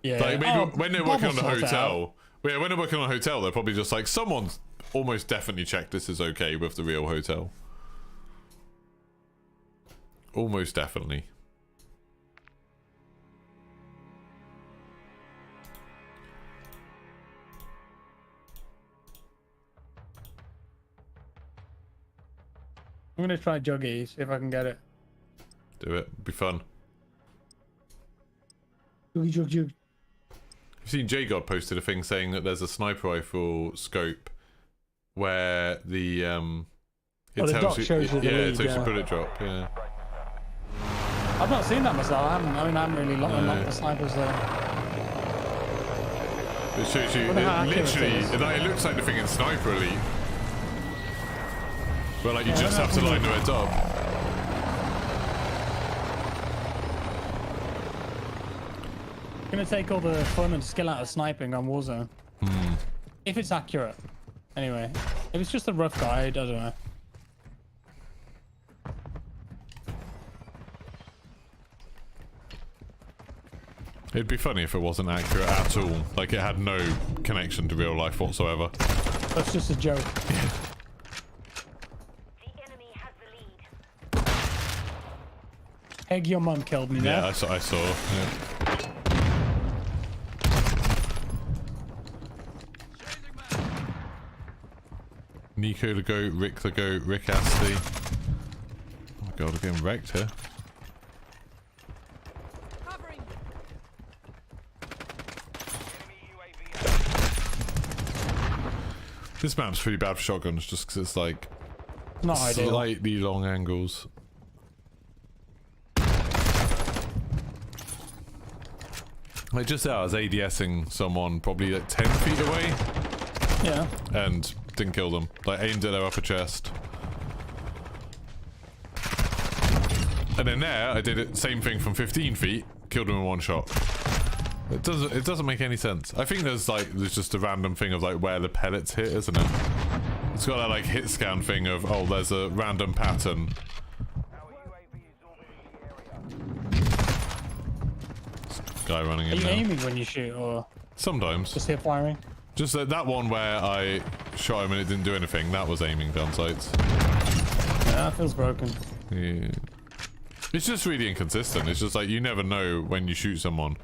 Yeah. Like maybe when they're working on the Bob will sort it out. hotel, yeah, when they're working on a hotel, they're probably just like someone's almost definitely checked this is okay with the real hotel. Almost definitely. I'm gonna try Juggy, see if I can get it. Do it. Be fun. Juggy, jug, jug. You've seen J-God posted a thing saying that there's a sniper rifle scope where the it the tells dot you, shows you the yeah, it lead, tells you yeah. bullet drop, yeah. I've not seen that myself. I haven't really unlocked the snipers there. It shows you, Wonder how it accurate literally, it is. it looks like the thing in Sniper Elite. Where like you just have to line the heads up. Gonna take all the fun and skill out of sniping on Warzone. If it's accurate. Anyway, if it's just a rough guide, I don't know. It'd be funny if it wasn't accurate at all. Like it had no connection to real life whatsoever. That's just a joke. The enemy has the lead. Egg, your mum killed me Yeah, there. I saw. Yeah. Chasing man! Nico the goat, Rick the goat, Rick Astley. Oh my god, I'm getting wrecked here. Covering. Enemy UAV This map's pretty bad for shotguns just because it's like Not ideal. slightly long angles. Like just there, I was ADSing someone probably like 10 feet away Yeah. and didn't kill them. Like aimed at their upper chest. And then there, I did it same thing from 15 feet, killed them in one shot. It doesn't make any sense. I think there's just a random thing of like where the pellets hit, isn't it? It's got that like hit scan thing of, oh, there's a random pattern. Our UAV is orbiting the area. Guy running Are in you now. aiming when you shoot or Sometimes. just hip firing? Just that one where I shot him and it didn't do anything, that was aiming down sights. Yeah, that feels broken. Yeah. It's just really inconsistent. It's just like you never know when you shoot someone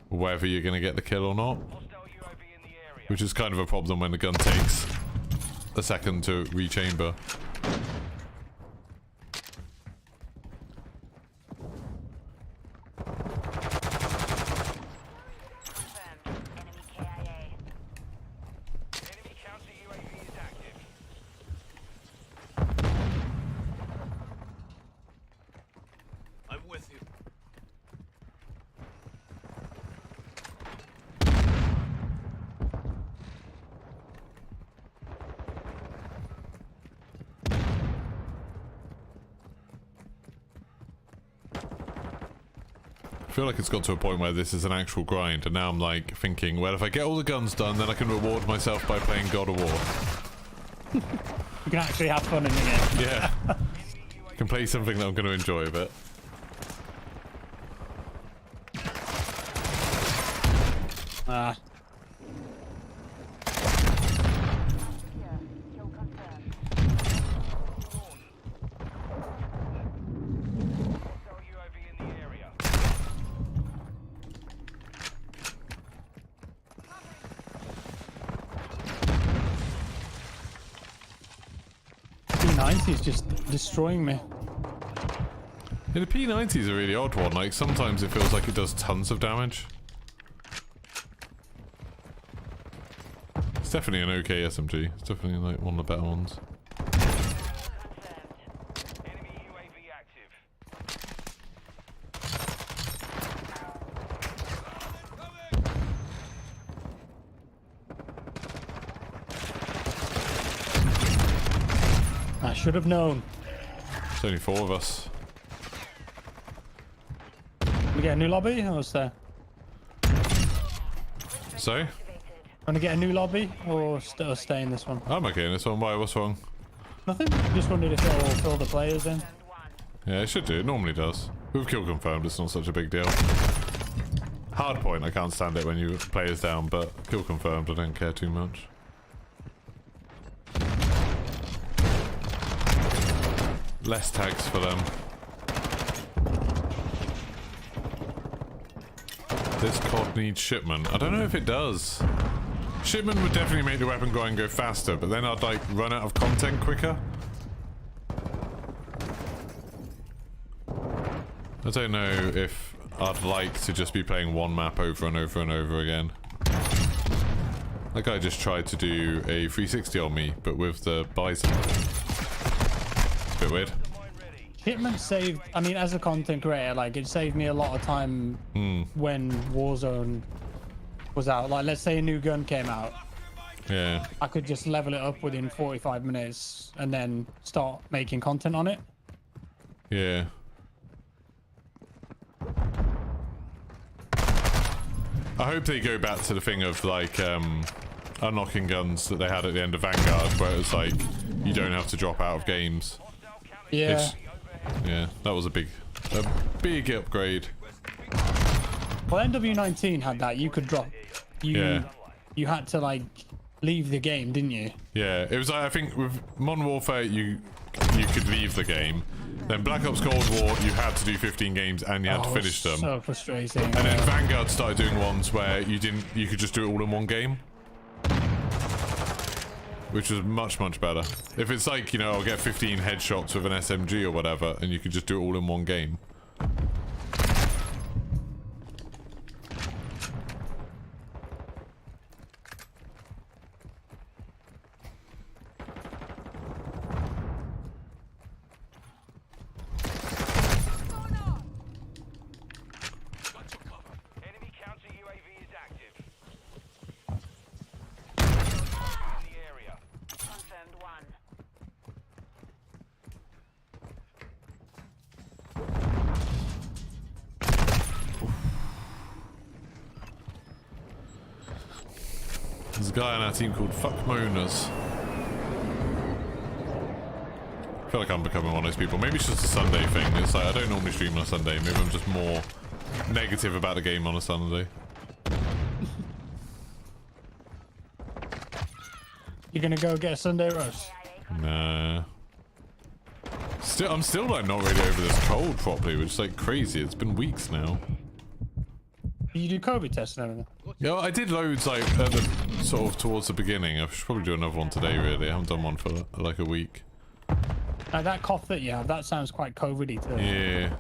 whether you're going to get the kill or not. Hostile UAV in the area. Which is kind of a problem when the gun takes a second to rechamber. Confirmed. Enemy KIA. Enemy counter UAV is active. I'm with you. I feel like it's got to a point where this is an actual grind, and now I'm like thinking, well, if I get all the guns done, then I can reward myself by playing God of War. You can actually have fun in the game. Yeah. I can play something that I'm going to enjoy a bit. Ah. Secure. Kill confirmed. Hostile UAV in the area. P90 is just destroying me. Yeah, the P90 is a really odd one. Like, sometimes it feels like it does tons of damage. It's definitely an okay SMG. It's definitely like one of the better ones. Confirmed. Enemy UAV active. I should have known. There's only 4 of us. We get a new lobby or stay? So? Want to get a new lobby or stay in this one? I'm okay in this one. Why? What's wrong? Nothing. Just wondered if it will fill the players in. Yeah, it should do. It normally does. With kill confirmed, it's not such a big deal. Hard point, I can't stand it when you players down, but kill confirmed, I don't care too much. Less tags for them. This COD needs shipment. I don't know if it does. Shipment would definitely make the weapon grind go faster, but then I'd like run out of content quicker. I don't know if I'd like to just be playing one map over and over and over again. That guy just tried to do a 360 on me, but with the Bison. It's a bit weird. Shipment saved, I mean, as a content creator, like, it saved me a lot of time when Warzone was out. Like, let's say a new gun came out. Yeah. I could just level it up within 45 minutes and then start making content on it. Yeah. I hope they go back to the thing of, like, unlocking guns that they had at the end of Vanguard, where it was like, you don't have to drop out of games. Yeah. Yeah, that was a big upgrade. Well, MW19 had that. You could drop. You had to, like, leave the game, didn't you? Yeah, it was like, I think with Modern Warfare, you could leave the game. Then Black Ops Cold War, you had to do 15 games and you had to finish them. So frustrating. And then Vanguard started doing ones where you could just do it all in one game. Which was much, much better. If it's like, you know, I'll get 15 headshots with an SMG or whatever, and you could just do it all in one game. Enemy counter UAV is active. In the area. Confirmed 1. There's a guy on our team called Fuck Moaners. I feel like I'm becoming one of those people. Maybe it's just a Sunday thing. It's like, I don't normally stream on a Sunday. Maybe I'm just more negative about the game on a Sunday. You're gonna go get a Sunday roast? Nah. I'm still like not really over this cold properly, which is like crazy. It's been weeks now. You do COVID tests and everything? Yeah, I did loads like at the sort of towards the beginning. I should probably do another one today, really. I haven't done one for like a week. That cough that you have, that sounds quite COVID-y too. Yeah.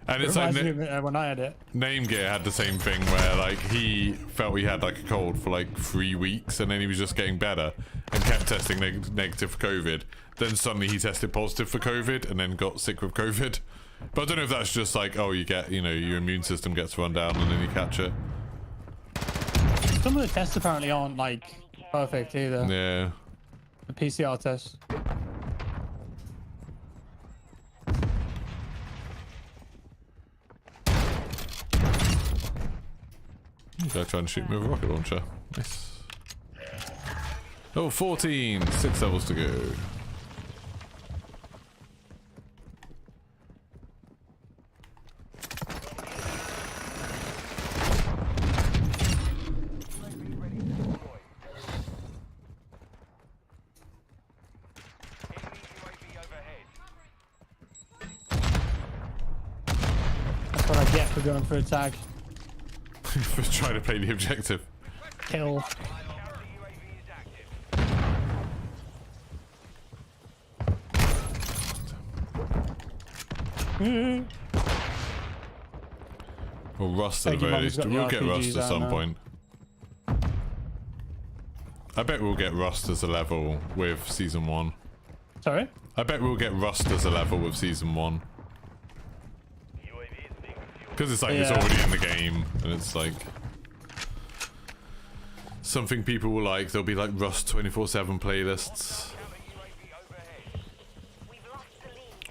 And It it's like reminds me of when I had it. Name Gear had the same thing where like he felt he had like a cold for like 3 weeks and then he was just getting better and kept testing negative for COVID. Then suddenly he tested positive for COVID and then got sick with COVID. But I don't know if that's just like, oh, you get, you know, your immune system gets run down and then you catch it. Some of the tests apparently aren't like perfect either. Yeah. The PCR tests. Go try and shoot me with a rocket launcher. Nice. Oh, 14. 6 levels to go. That's what I get for going for a tag. For trying to play the objective. Kill. Well, Rust at the very least. We'll get Rust at some point. I bet we'll get Rust as a level with Season 1. Sorry? I bet we'll get Rust as a level with Season 1. Because it's like, it's already in the game, and it's like... something people will like. There'll be like Rust 24/7 playlists.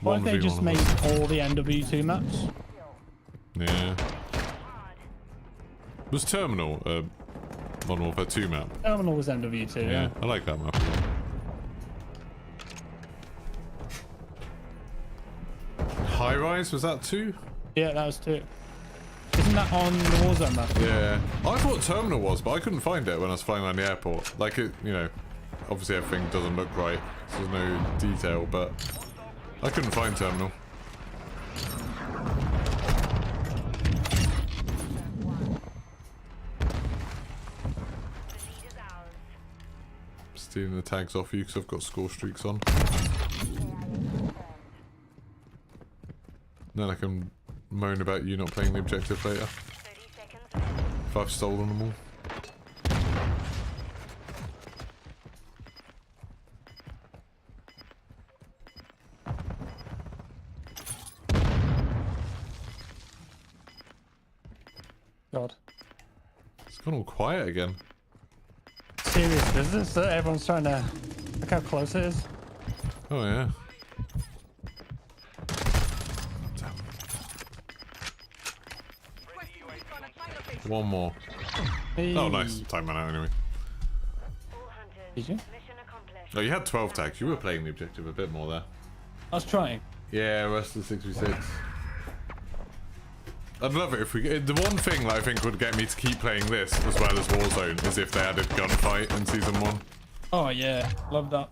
Why don't they just make all the MW2 maps? Yeah. Was Terminal Modern Warfare 2 map? Terminal was MW2, yeah. I like that map. High Rise, was that 2? Yeah, that was 2. Isn't that on the Warzone map? Yeah. I thought Terminal was, but I couldn't find it when I was flying around the airport. Like, it, you know, obviously everything doesn't look right, so there's no detail, but I couldn't find Terminal. Stealing the tags off you because I've got score streaks on. Then I can moan about you not playing the objective later. If I've stolen them all. God. It's gone all quiet again. Serious business? Everyone's trying to... Look how close it is. Oh yeah. One more. Hey. Oh nice. Time ran out anyway. Did you? Oh, you had 12 tags. You were playing the objective a bit more there. I was trying. Yeah, rest of the 6v6. I'd love it if we... The one thing that I think would get me to keep playing this as well as Warzone is if they added gunfight in Season 1. Oh yeah, love that.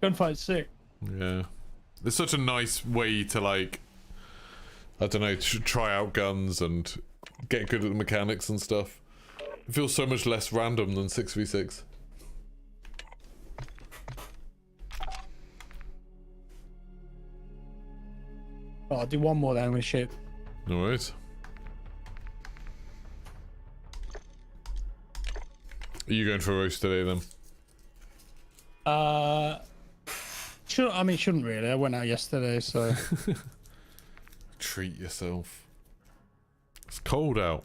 Gunfight's sick. Yeah. It's such a nice way to, like... I don't know, try out guns and get good at the mechanics and stuff. It feels so much less random than 6v6. Oh, I'll do one more then with shit. No worries. Are you going for a roast today then? Shouldn't really. I went out yesterday, so... Treat yourself. It's cold out.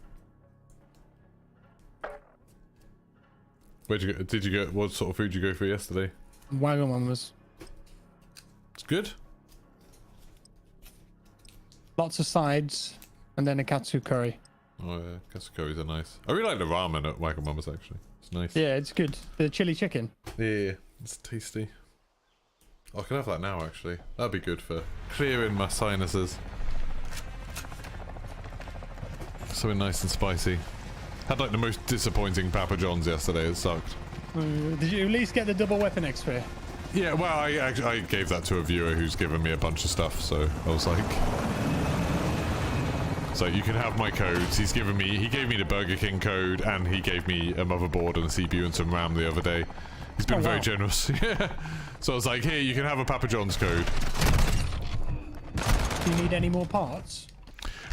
Where'd you go? Did you go? What sort of food did you go for yesterday? Wagamama's. It's good. Lots of sides, and then a katsu curry. Oh yeah, katsu curries are nice. I really like the ramen at Wagamama's actually. It's nice. Yeah, it's good. The chili chicken. Yeah, it's tasty. I can have that now actually. That'd be good for clearing my sinuses. Something nice and spicy. Had like the most disappointing Papa John's yesterday. It sucked. Did you at least get the double weapon XP? Yeah, well, I gave that to a viewer who's given me a bunch of stuff, so I was like, So you can have my codes. He gave me the Burger King code, and he gave me a motherboard and a CPU and some RAM the other day. He's been very generous. Yeah. So I was like, here, you can have a Papa John's code. Do you need any more parts?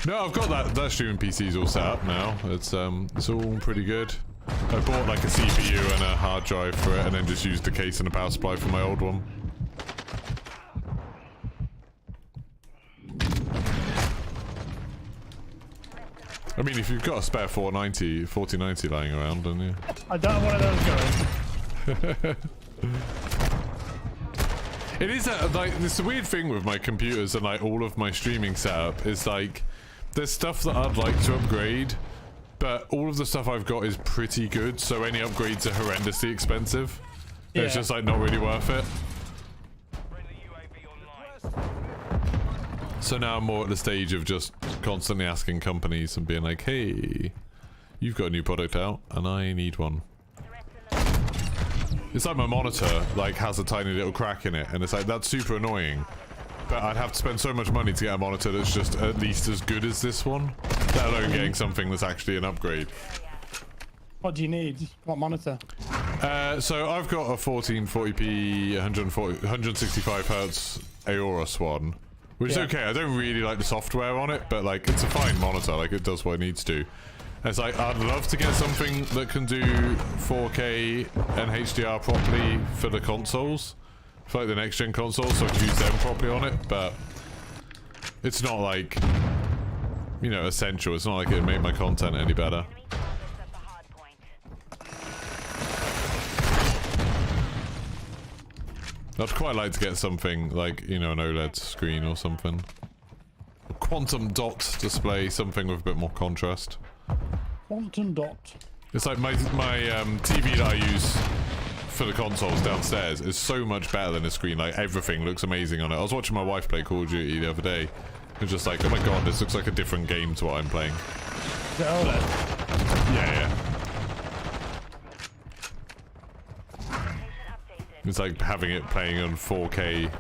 No, I've got that streaming PC's all set up now. It's all pretty good. I bought like a CPU and a hard drive for it, and then just used the case and a power supply for my old one. I mean, if you've got a spare 4090 lying around, then yeah. I don't know one of those going. It is like it's a weird thing with my computers and like all of my streaming setup is like there's stuff that I'd like to upgrade, but all of the stuff I've got is pretty good, so any upgrades are horrendously expensive. Yeah. It's just like not really worth it. So now I'm more at the stage of just constantly asking companies and being like, hey, you've got a new product out and I need one. It's like my monitor like has a tiny little crack in it, and it's like that's super annoying, but I'd have to spend so much money to get a monitor that's just at least as good as this one, let alone getting something that's actually an upgrade. What do you need? What monitor? So I've got a 1440p 165 hertz Aorus one, which is okay. I don't really like the software on it, but like it's a fine monitor, like it does what it needs to. It's like, I'd love to get something that can do 4K and HDR properly for the consoles, for like the next gen consoles, so I can use them properly on it, but it's not like, you know, essential. It's not like it'd make my content any better. I'd quite like to get something like, you know, an OLED screen or something. A quantum dot display, something with a bit more contrast. Quantum dot. It's like my TV that I use for the consoles downstairs is so much better than a screen. Like everything looks amazing on it. I was watching my wife play Call of Duty the other day. It was just like, oh my god, this looks like a different game to what I'm playing. The OLED? Yeah. It's like having it playing on 4K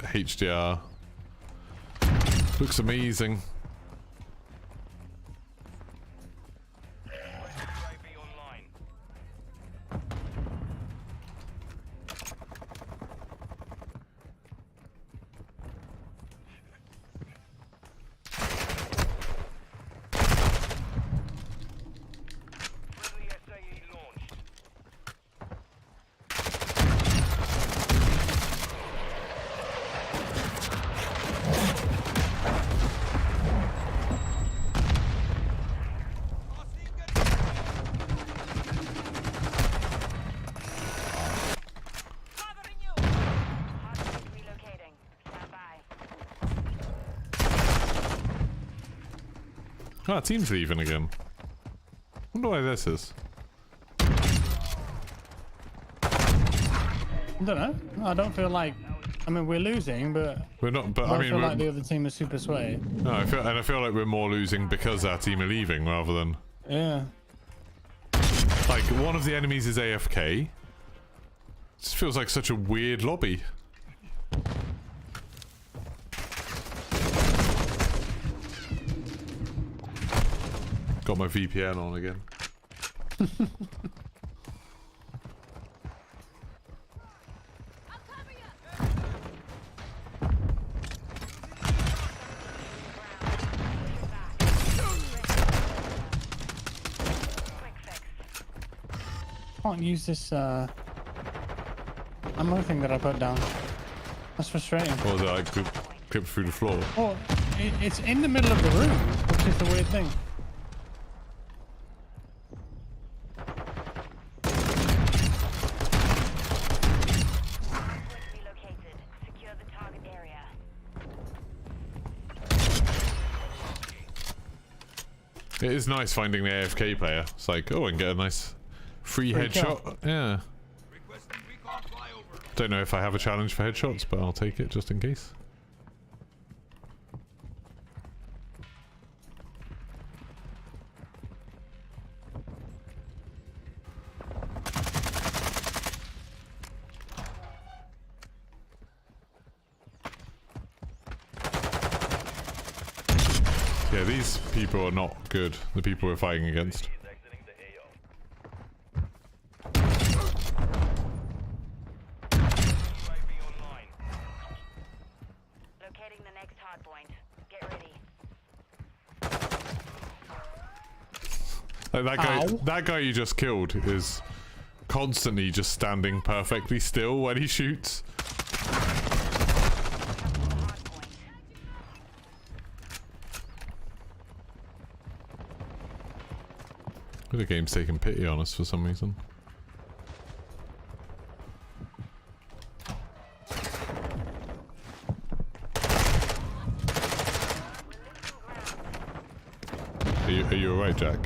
HDR. Looks amazing. Ah, team's leaving again. Wonder why this is. I don't know. I don't feel like. I mean, we're losing, but we're not. But I mean, feel like the other team is super sway. No, I feel like we're more losing because our team are leaving rather than. Yeah. Like one of the enemies is AFK. This feels like such a weird lobby. Got my VPN on again. Can't use this ammo thing that I put down. That's frustrating. What was it, like clip through the floor? Oh, it's in the middle of the room, which is the weird thing. It is nice finding the AFK player. It's like, oh, I can get a nice free headshot. Yeah. Don't know if I have a challenge for headshots, but I'll take it just in case. Yeah, these people are not good. The people we're fighting against. UAV online. Locating the next hard point. Get ready. Like that guy you just killed is constantly just standing perfectly still when he shoots. Hard point. The game's taking pity on us for some reason. Are you alright, Jack?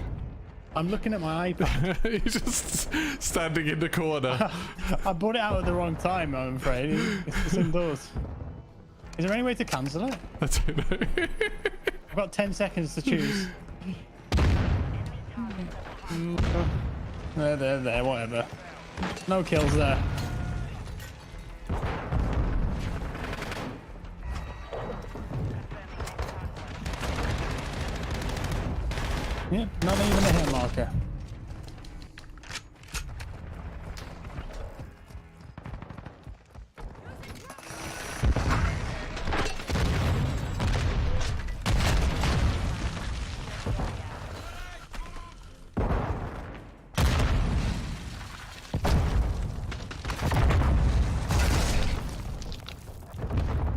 I'm looking at my iPad. You're just standing in the corner. I bought it out at the wrong time, I'm afraid. It's indoors. Is there any way to cancel it? I don't know. I've got 10 seconds to choose. There, whatever. No kills there. Yep, not even a hit marker.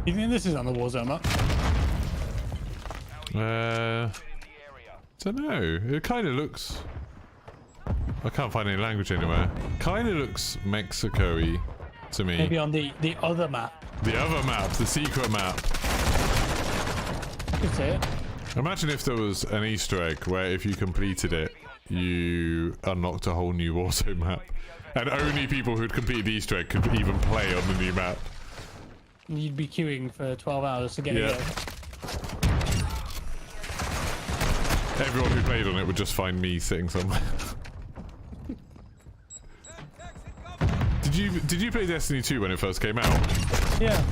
You think this is on the war zone map? Don't know. It kind of looks. I can't find any language anywhere. Kind of looks Mexico-y to me. Maybe on the other map. The other map, the secret map. I could see it. Imagine if there was an Easter egg where if you completed it, you unlocked a whole new Warzone map, and only people who'd completed the Easter egg could even play on the new map. You'd be queuing for 12 hours to get it. Everyone who played on it would just find me sitting somewhere. Did you play Destiny 2 when it first came out? Yeah.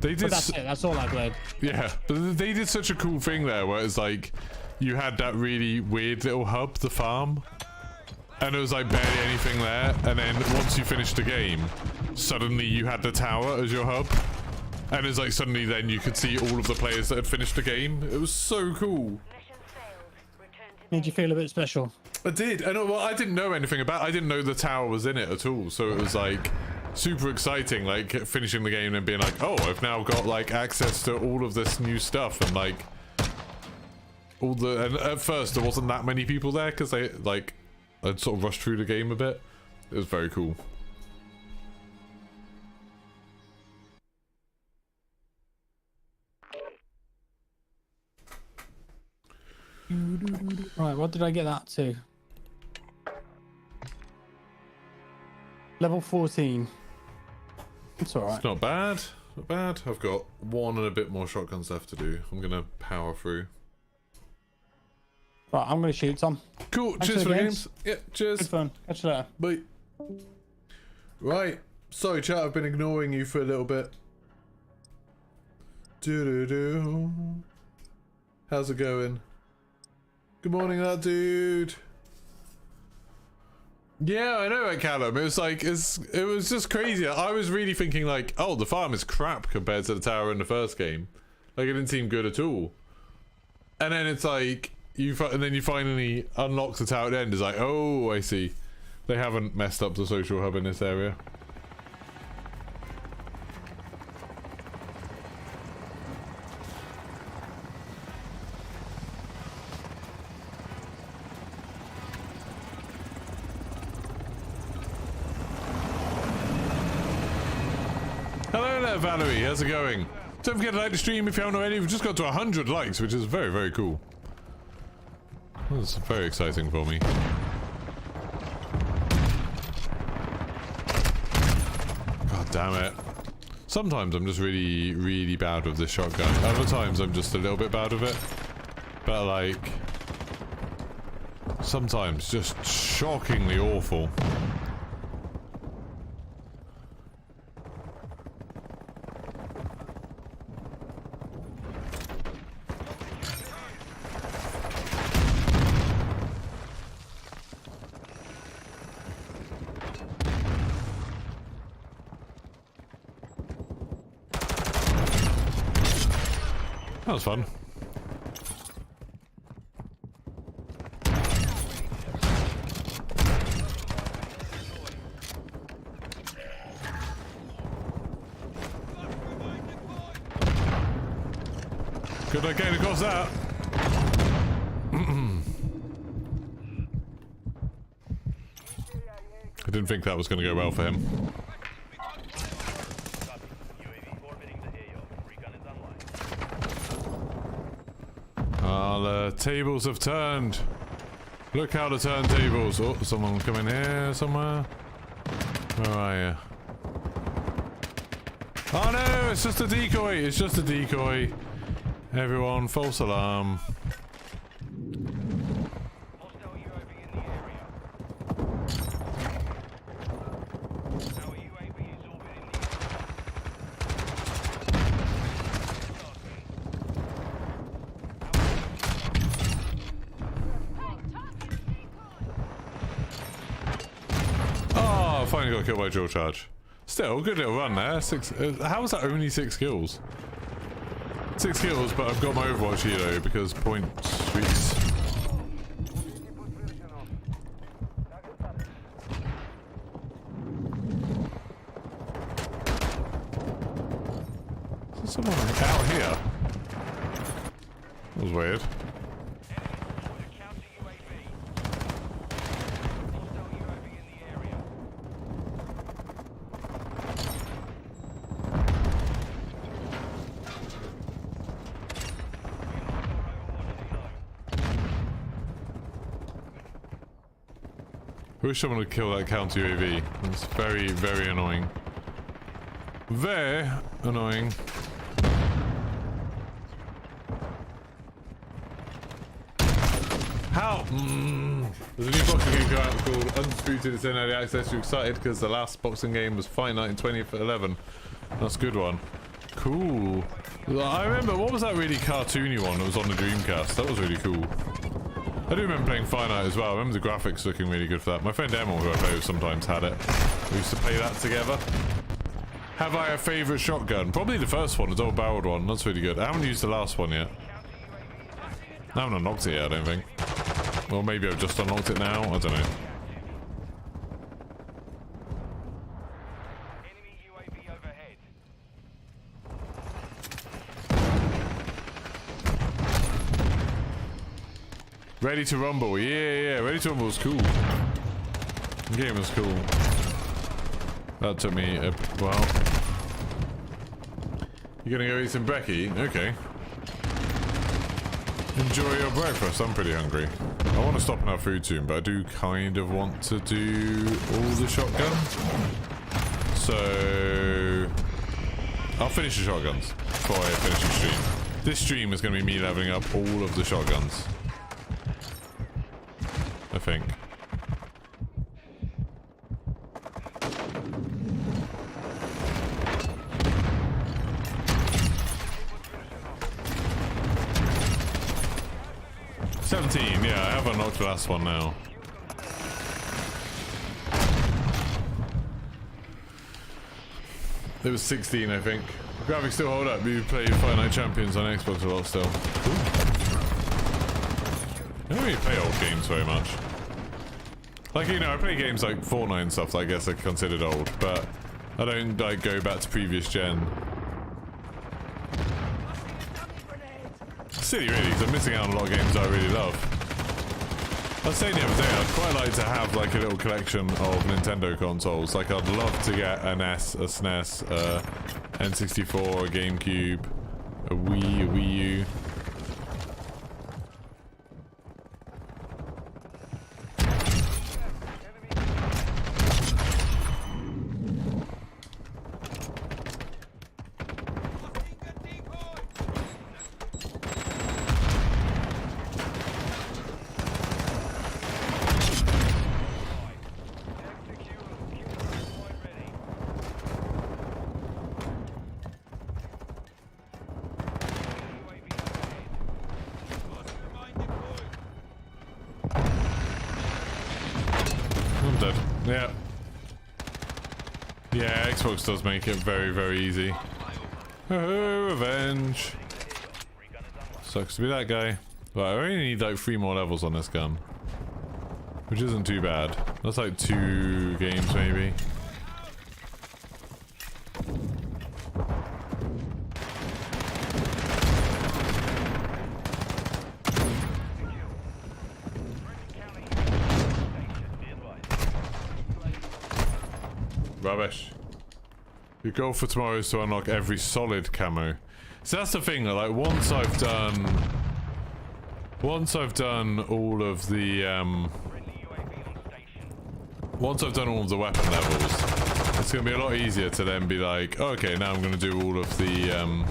They did. But that's it. That's all I played. Yeah, but they did such a cool thing there, where it's like you had that really weird little hub, the farm, and it was like barely anything there. And then once you finished the game, suddenly you had the tower as your hub, and it's like suddenly then you could see all of the players that had finished the game. It was so cool. Mission failed. Return to Made you feel a bit special. I did. And well, I didn't know anything about. I didn't know the tower was in it at all. So it was like super exciting, like finishing the game and being like, oh, I've now got like access to all of this new stuff, and like all the. And at first there wasn't that many people there because they like I'd sort of rushed through the game a bit. It was very cool. Right, what did I get that to? Level 14. It's alright. It's not bad. Not bad. I've got one and a bit more shotgun stuff to do. I'm gonna power through. Right, I'm gonna shoot Tom. Cool. Thanks Cheers for for the the games. games. Yeah. Cheers. Good fun. Catch you later. Bye. Right. Sorry, chat. I've been ignoring you for a little bit. Do. How's it going? Good morning, that dude. Yeah, I know, right, Callum. It was like it was just crazy. I was really thinking like, oh, the farm is crap compared to the tower in the first game. Like it didn't seem good at all. And then it's like and then you finally unlock the tower at the end. It's like, oh, I see. They haven't messed up the social hub in this area. Hello there, Valerie. How's it going? Don't forget to like the stream if you haven't already. We've just got to 100 likes, which is very, very cool. That's very exciting for me. God damn it. Sometimes I'm just really, really bad with this shotgun. Other times I'm just a little bit bad with it. But like... sometimes just shockingly awful. That was fun. Good luck getting across that. I didn't think that was going to go well for him. Ah, the tables have turned. Look how the turntables. Oh, someone coming here somewhere. Where are you? Oh no, it's just a decoy. It's just a decoy. Everyone, false alarm. Hostile UAV in the area. Our UAV is orbiting the Oh, I finally got killed by drill charge. Still, good little run there. How was that only 6 kills? 6 kills, but I've got my Overwatch hero because point streaks. Is there someone out here? That was weird. counter UAV. Hostile UAV in the area. I wish someone would kill that counter UAV. It's very, very annoying. Very annoying. How? There's a new boxing game going out called Undisputed. It's in early access. You're excited because the last boxing game was Fight Night in 2011. That's a good one. Cool. I remember, what was that really cartoony one that was on the Dreamcast? That was really cool. I do remember playing Fight Night as well. I remember the graphics looking really good for that. My friend Emil, who I play with, sometimes had it. We used to play that together. Have I a favourite shotgun? Probably the first one, the double-barreled one. That's really good. I haven't used the last one yet. I haven't unlocked it yet, I don't think. Or maybe I've just unlocked it now. I don't know. Enemy UAV overhead. Ready to rumble. Yeah. Ready to rumble was cool. The game was cool. That took me a while. You're gonna go eat some brekkie? Okay. Enjoy your breakfast. I'm pretty hungry. I want to stop and have food soon, but I do kind of want to do all the shotguns. So I'll finish the shotguns before I finish the stream. This stream is going to be me leveling up all of the shotguns, I think. Yeah, I have unlocked the last one now. It was 16, I think. Graphics still hold up. We play Fight Night Champions on Xbox a lot still. Cool. I don't really play old games very much. Like, you know, I play games like Fortnite and stuff that I guess are considered old, but I don't, like, go back to previous gen. Silly really, because I'm missing out on a lot of games I really love. I was saying the other day, I'd quite like to have like a little collection of Nintendo consoles. Like, I'd love to get an S, a SNES, a N64, a GameCube, a Wii, a Wii U. Yeah. Yeah, Xbox does make it very, very easy. Oh, revenge. Sucks to be that guy. Right, I only need like 3 more levels on this gun. Which isn't too bad. That's like 2 games maybe. Rubbish. Your goal for tomorrow is to unlock every solid camo. So that's the thing, like once I've done all of the once I've done all of the weapon levels, it's gonna be a lot easier to then be like, oh, okay, now I'm gonna do all of the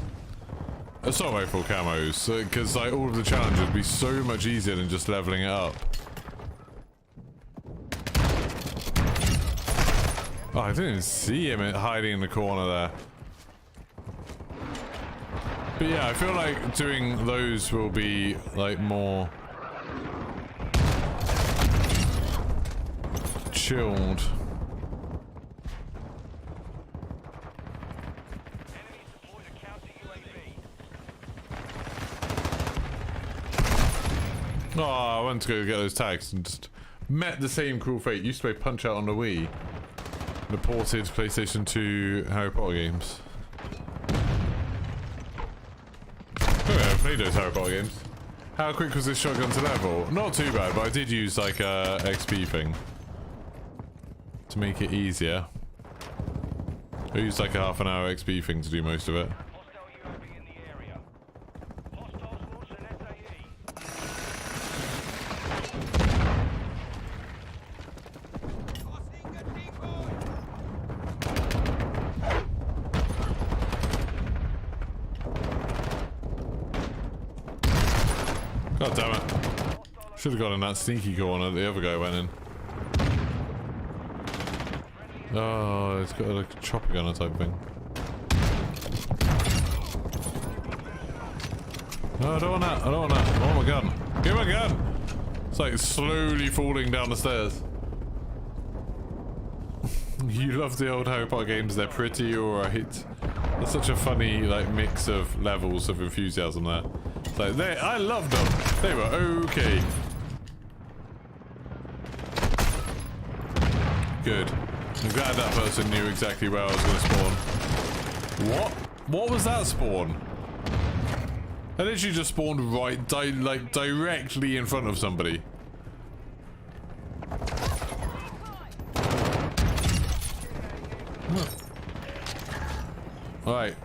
assault rifle camos, because like all of the challenges would be so much easier than just leveling it up. Oh, I didn't even see him hiding in the corner there. But yeah, I feel like doing those will be like more chilled. Oh, I went to go get those tags and just met the same cruel fate. Used to play Punch Out on the Wii. The ported PlayStation 2 Harry Potter games. Oh yeah, I played those Harry Potter games. How quick was this shotgun to level? Not too bad, but I did use like a XP thing to make it easier. I used like a half-an-hour XP thing to do most of it. God damn it. Should have gone in that sneaky corner that the other guy went in. Oh, it's got like a chopper gunner type thing. No, I don't want that. I don't want that. I want my gun. Give me my gun! It's like slowly falling down the stairs. You love the old Harry Potter games. They're pretty alright. That's such a funny like mix of levels of enthusiasm there. Like I loved them. They were okay. Good. I'm glad that person knew exactly where I was going to spawn. What? What was that spawn? I literally just spawned right, like directly in front of somebody. All right.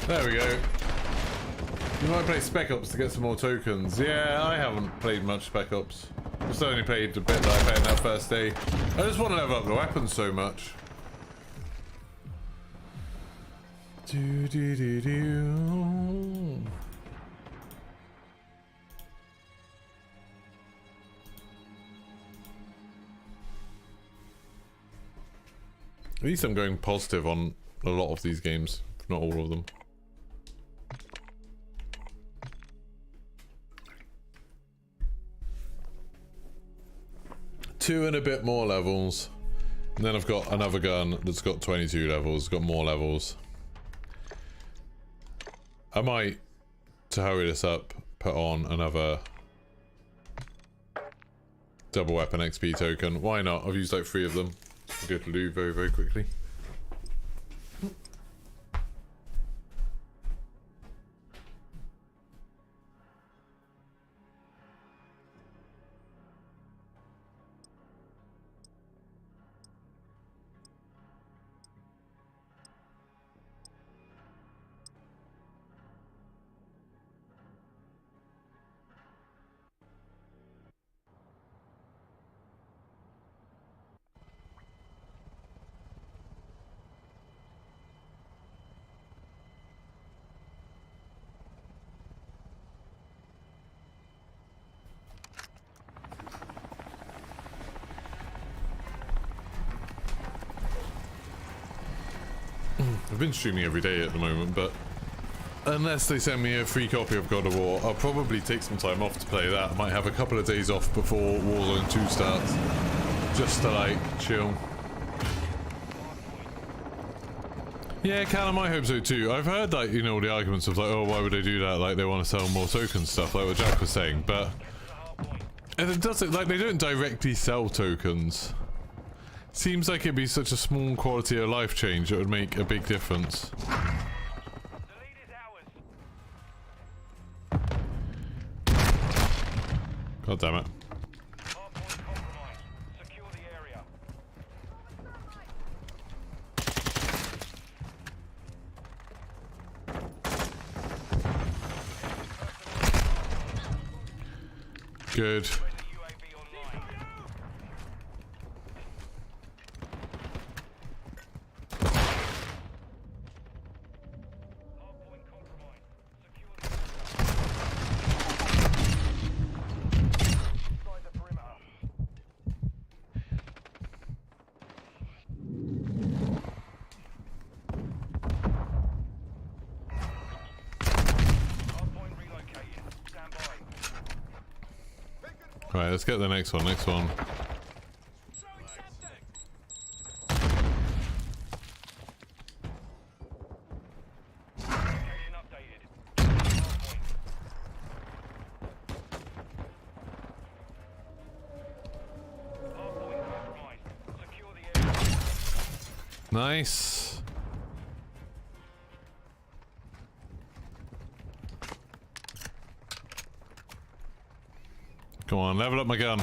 There we go. You might play Spec Ops to get some more tokens. Yeah, I haven't played much Spec Ops. I've still only played a bit that I played that first day. I just want to level up the weapons so much. Do do do do. At least I'm going positive on a lot of these games, if not all of them. Two and a bit more levels, and then I've got another gun that's got 22 levels, got more levels. I might, to hurry this up, put on another double weapon XP token. Why not? I've used like 3 of them. I'll go to loot very, very quickly. I've been streaming every day at the moment, but unless they send me a free copy of God of War, I'll probably take some time off to play that. I might have a couple of days off before Warzone 2 starts, just to like chill. Yeah, Callum, I hope so too. I've heard like, you know, the arguments of like, oh, why would they do that? Like they want to sell more tokens stuff, like what Jack was saying, but and it doesn't, like they don't directly sell tokens. Seems like it'd be such a small quality of life change, it would make a big difference. The lead is ours. God damn it. Hardpoint compromised. Secure the area. Good. Friendly UAV online. Hardpoint compromised. Secure the inside the perimeter. Hardpoint relocated. Stand by. Right, let's get the next one, Location updated. Hardpoint. Hardpoint compromised. Secure the area. Nice. Come on, level up my gun.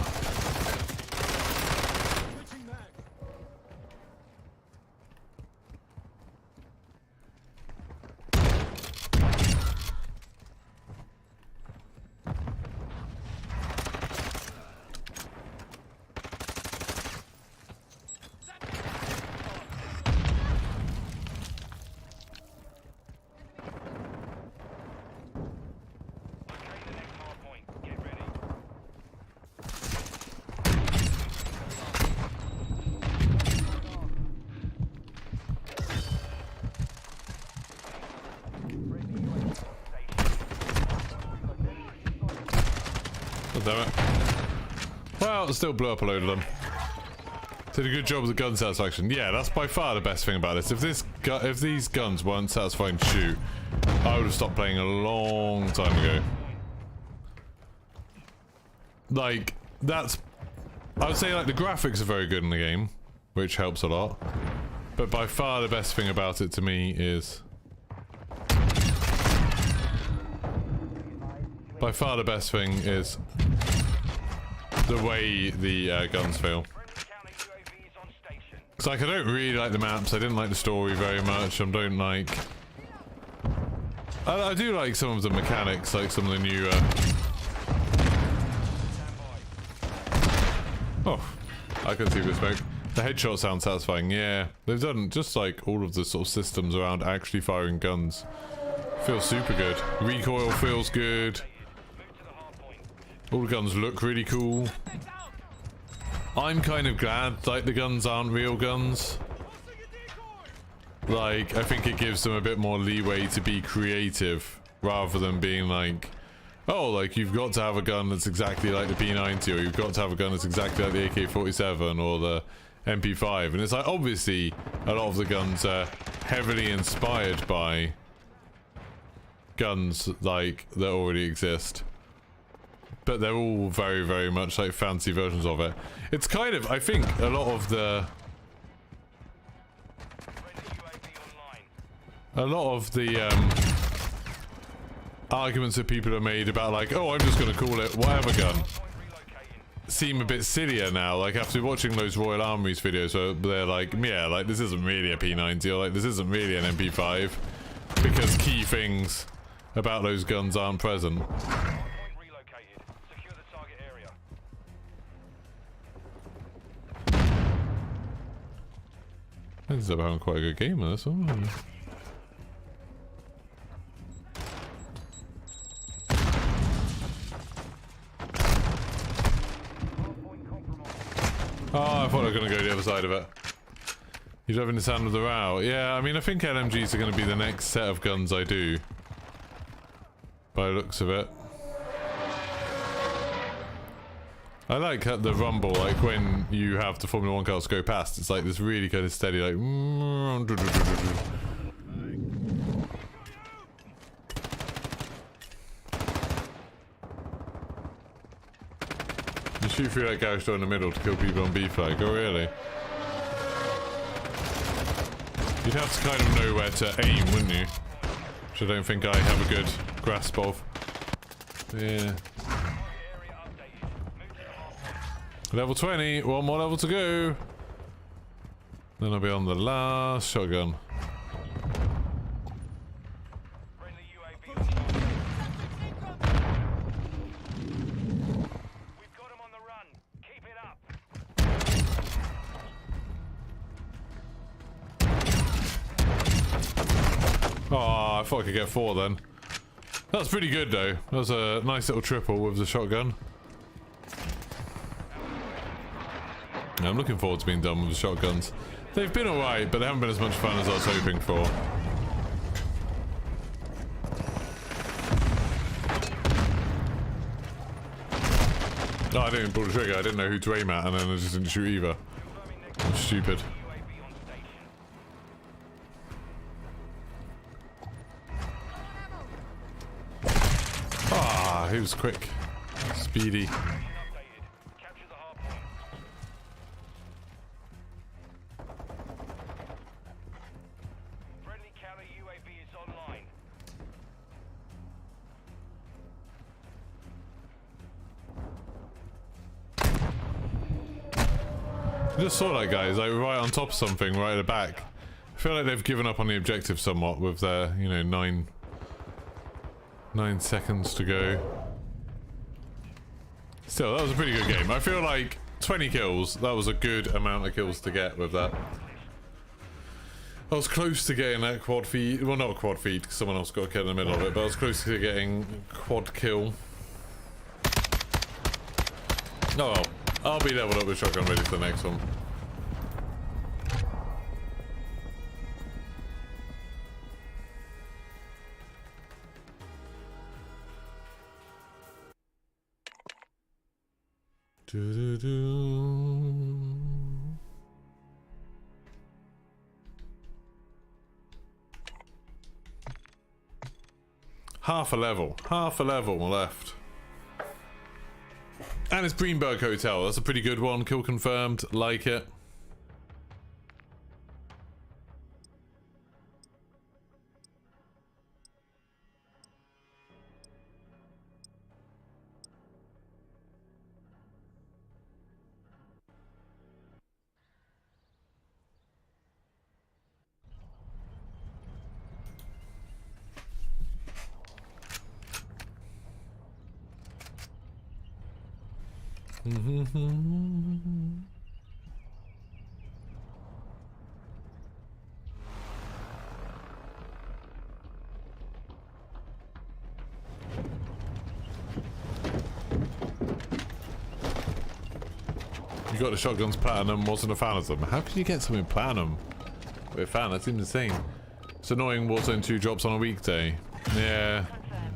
Locate the next hardpoint. Get ready. God damn it. Well, it still blew up a load of them. Did a good job with the gun satisfaction. Yeah, that's by far the best thing about this. If these guns weren't satisfying to shoot, I would have stopped playing a long time ago. Like, that's... I would say, like, the graphics are very good in the game, which helps a lot. But by far the best thing about it to me is... By far the best thing is the way the guns feel. Friendly counter UAVs on station. Cause like I don't really like the maps, I didn't like the story very much, I don't like... I do like some of the mechanics, like some of the new... Oh, I can see this smoke. The headshot sounds satisfying, yeah. They've done just like all of the sort of systems around actually firing guns. Feels super good. Recoil feels good. All the guns look really cool. I'm kind of glad like the guns aren't real guns. Like, I think it gives them a bit more leeway to be creative rather than being like, oh, like you've got to have a gun that's exactly like the P90, or you've got to have a gun that's exactly like the AK-47 or the MP5. And it's like, obviously, a lot of the guns are heavily inspired by guns like that already exist. But they're all very, very much like fancy versions of it. It's kind of, I think, a lot of the... arguments that people have made about like, oh, I'm just going to call it whatever gun, seem a bit sillier now. Like after watching those Royal Armouries videos where they're like, yeah, like this isn't really a P90 or like this isn't really an MP5 because key things about those guns aren't present. This is having quite a good game of this one. Oh, I thought I was going to go the other side of it. You're loving the sound of the row. Yeah, I mean, I think LMGs are going to be the next set of guns I do. By the looks of it. I like the rumble, like when you have the Formula 1 cars go past. It's like this really kind of steady, like... You shoot through that garage door in the middle to kill people on B flag. Oh, really? You'd have to kind of know where to aim, wouldn't you? Which I don't think I have a good grasp of. Yeah. Level 20, one more level to go. Then I'll be on the last shotgun. Friendly UAV. We've got him on the run. Keep it up. Oh, I thought I could get 4 then. That's pretty good though. That was a nice little triple with the shotgun. Yeah, I'm looking forward to being done with the shotguns. They've been alright, but they haven't been as much fun as I was hoping for. Oh, I didn't even pull the trigger. I didn't know who to aim at, and then I just didn't shoot either. I'm stupid. Ah, he was quick. Speedy. Capture the hard point. Friendly counter UAV is online. I just saw that, guys, like right on top of something, right at the back. I feel like they've given up on the objective somewhat with their, you know, 9 seconds to go. Still, that was a pretty good game. I feel like 20 kills, that was a good amount of kills to get with that. I was close to getting that quad feed. Well, not quad feed, because someone else got a kill in the middle of it, but I was close to getting quad kill. Oh well, I'll be leveled up with shotgun ready for the next one. Half a level left. And it's Greenberg Hotel. That's a pretty good one. Kill confirmed. Like it. You got the shotguns platinum, wasn't a fan of them. How can you get something platinum with a fan? That seems insane. It's annoying Warzone 2 drops on a weekday. Yeah.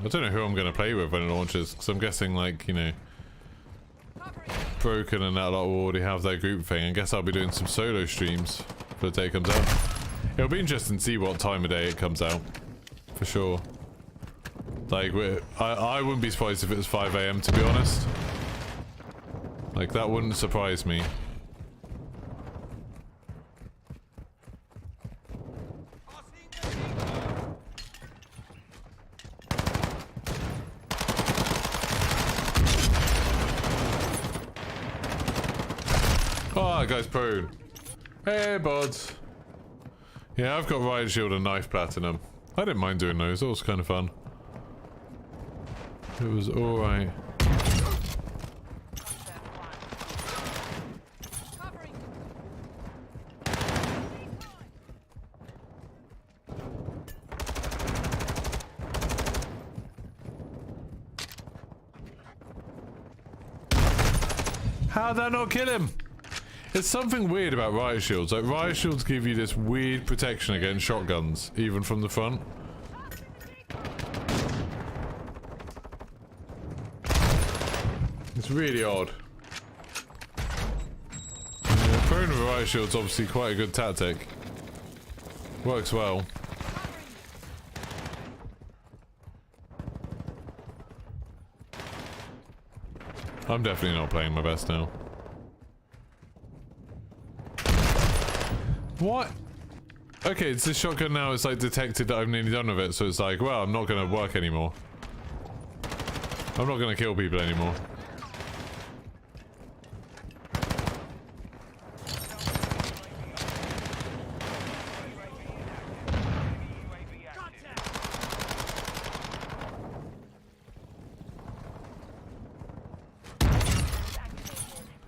I don't know who I'm going to play with when it launches, because I'm guessing, like, you know, Broken and that lot will already have their group thing. I guess I'll be doing some solo streams for the day it comes out. It'll be interesting to see what time of day it comes out. For sure. Like, I wouldn't be surprised if it was 5 AM, to be honest. Like, that wouldn't surprise me. Oh, that guy's prone. Hey, buds. Yeah, I've got Riot Shield and Knife Platinum. I didn't mind doing those. That was kind of fun. It was alright. How'd that not kill him? There's something weird about riot shields. Like, riot shields give you this weird protection against shotguns, even from the front. It's really odd. Yeah, throwing with a riot shield's obviously quite a good tactic. Works well. I'm definitely not playing my best now. What? Okay, it's this shotgun now. It's like detected that I've nearly done with it, so it's like, well, I'm not gonna work anymore. I'm not gonna kill people anymore.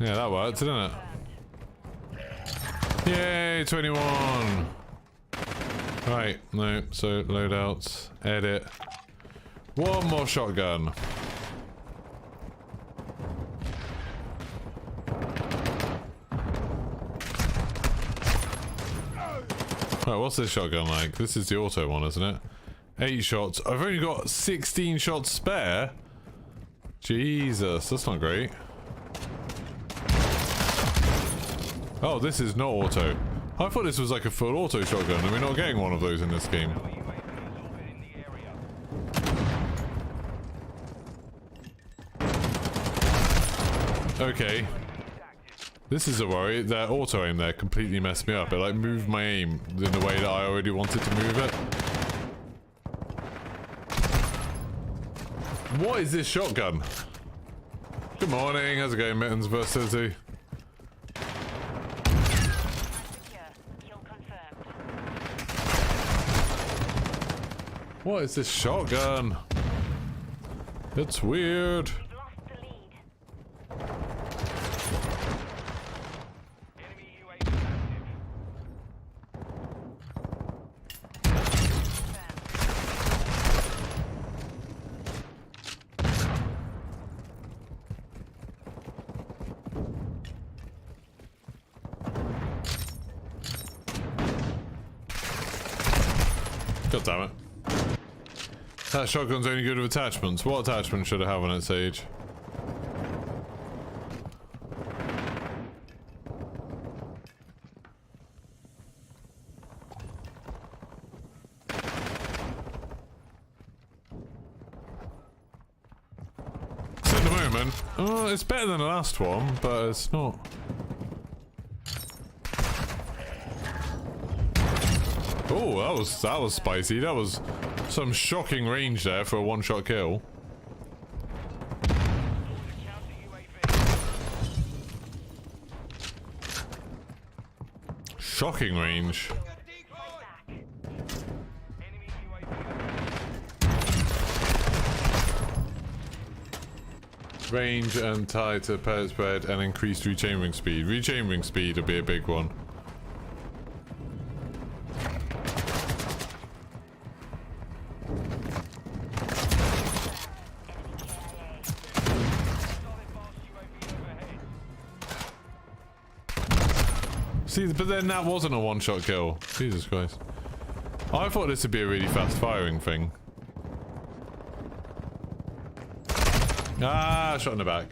Yeah, that worked, didn't it? Yay, 21! Right, no, so loadouts, edit. One more shotgun. Right, what's this shotgun like? This is the auto one, isn't it? 8 shots. I've only got 16 shots spare. Jesus, that's not great. Oh, this is not auto. I thought this was like a full auto shotgun, and we're not getting one of those in this game. Okay. This is a worry. That auto aim there completely messed me up. It like moved my aim in the way that I already wanted to move it. What is this shotgun? Good morning. How's it going, Mittens Versatility? What is this shotgun? It's weird. We've lost the lead. Enemy UAV active. God damn it. That shotgun's only good with attachments. What attachment should I have on it, Sage? So at the moment, oh, it's better than the last one, but it's not. Oh, that was spicy. That was some shocking range there for a one-shot kill. Shocking range. Range and tied to pellet spread and increased rechambering speed. Rechambering speed would be a big one. See, but then that wasn't a one-shot kill. Jesus Christ. I thought this would be a really fast-firing thing. Ah, shot in the back.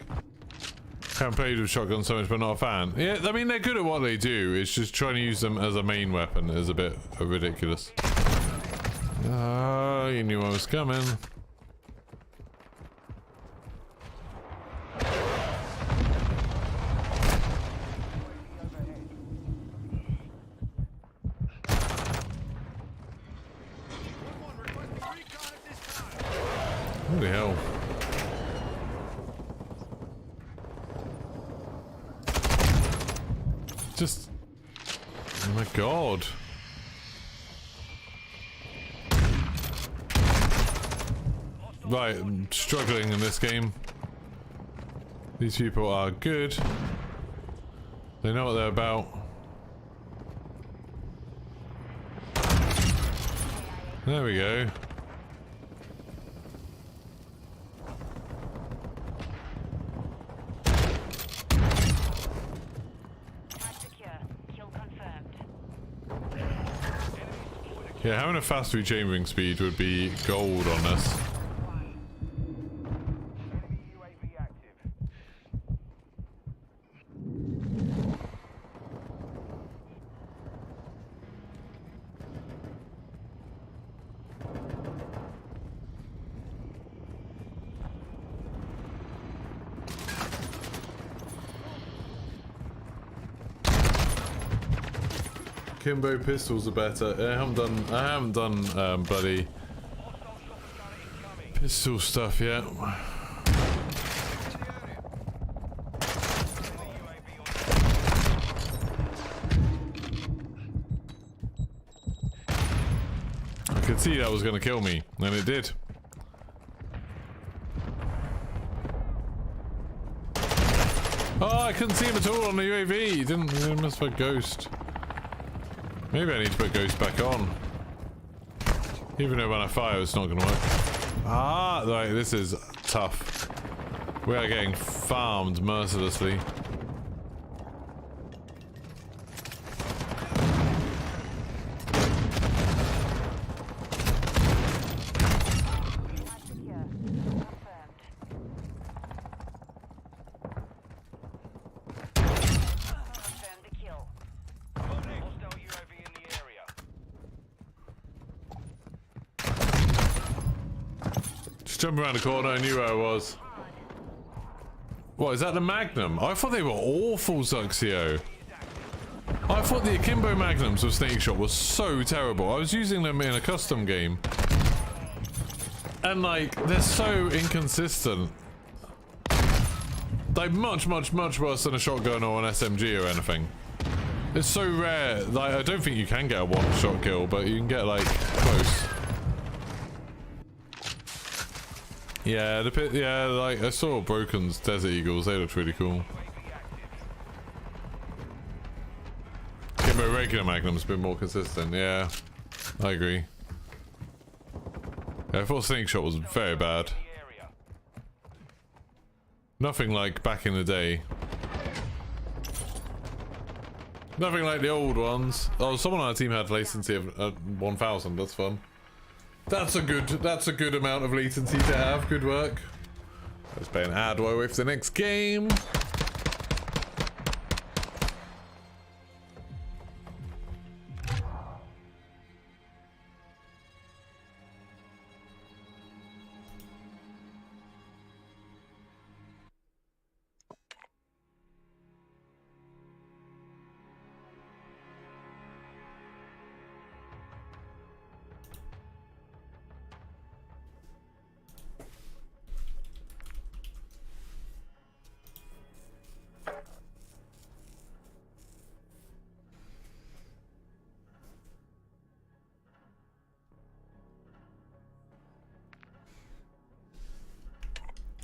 Haven't played with shotguns so much, but not a fan. Yeah, I mean, they're good at what they do. It's just trying to use them as a main weapon is a bit ridiculous. Ah, you knew I was coming. Holy hell. Just... oh my god. Right, I'm struggling in this game. These people are good. They know what they're about. There we go. Yeah, having a fast rechambering speed would be gold on this. Enemy UAV active. Kimbo pistols are better. I haven't done bloody pistol stuff yet. I could see that was going to kill me, and it did. Oh, I couldn't see him at all on the UAV. He didn't miss for Ghost. Maybe I need to put Ghost back on. Even though when I fire it's not going to work. Ah, right, this is tough. We are getting farmed mercilessly. Jumping around the corner, I knew where I was. What, is that the Magnum? I thought they were awful, Zuxio. I thought the Akimbo Magnums with Snake Shot was so terrible. I was using them in a custom game. And like, they're so inconsistent. Like much worse than a shotgun or an SMG or anything. It's so rare. Like, I don't think you can get a one-shot kill, but you can get like close. Yeah, like I saw Broken's Desert Eagles, they looked really cool. Kimbo regular Magnum's been more consistent, yeah. I agree. Yeah, I thought Snake Shot was very bad. Nothing like back in the day. Nothing like the old ones. Oh, someone on our team had latency of 1000, that's fun. That's a good amount of latency to have. Good work. Let's play an ad while we wait for the next game.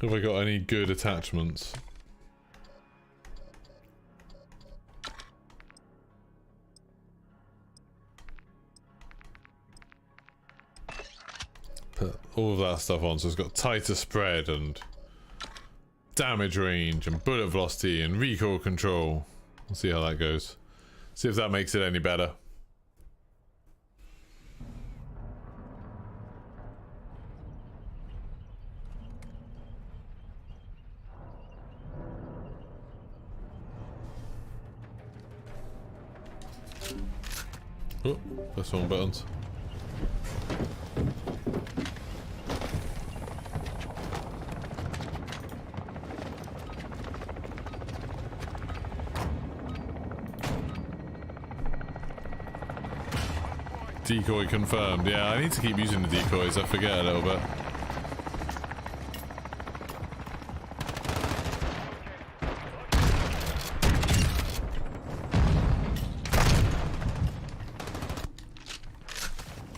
Have I got any good attachments? Put all of that stuff on, so it's got tighter spread and damage range and bullet velocity and recoil control. We'll see how that goes. See if that makes it any better. Oh, press wrong buttons. Decoy confirmed. Yeah, I need to keep using the decoys. I forget a little bit.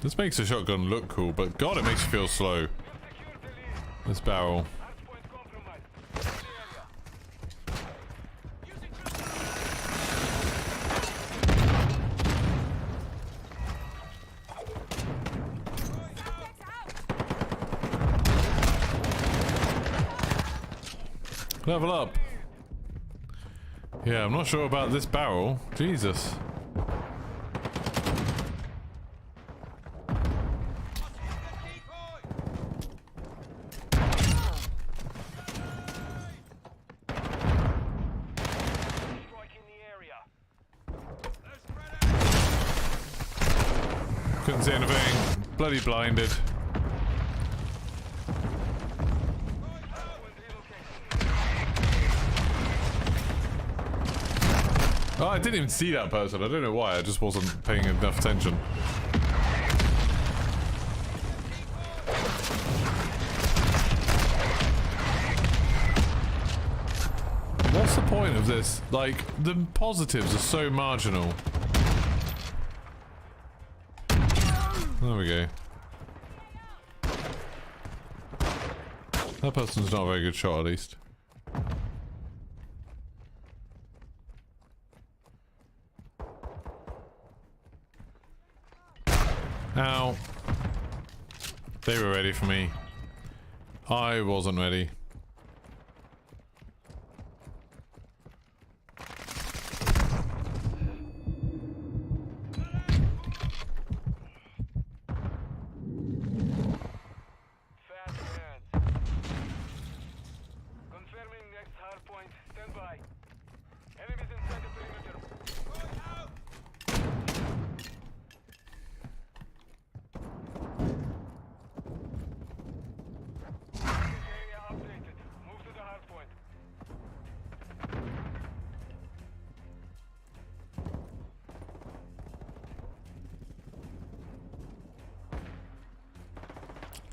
This makes the shotgun look cool, but God, it makes you feel slow. This barrel. Level up. Yeah, I'm not sure about this barrel. Jesus. Couldn't see anything. Bloody blinded. Oh, I didn't even see that person. I don't know why. I just wasn't paying enough attention. What's the point of this? Like, the positives are so marginal. There we go. That person's not a very good shot, at least. Ow. They were ready for me. I wasn't ready. Fast hands. Confirming next hard point. Stand by. Enemies inside the perimeter. Going out. Area updated. Move to the hard point.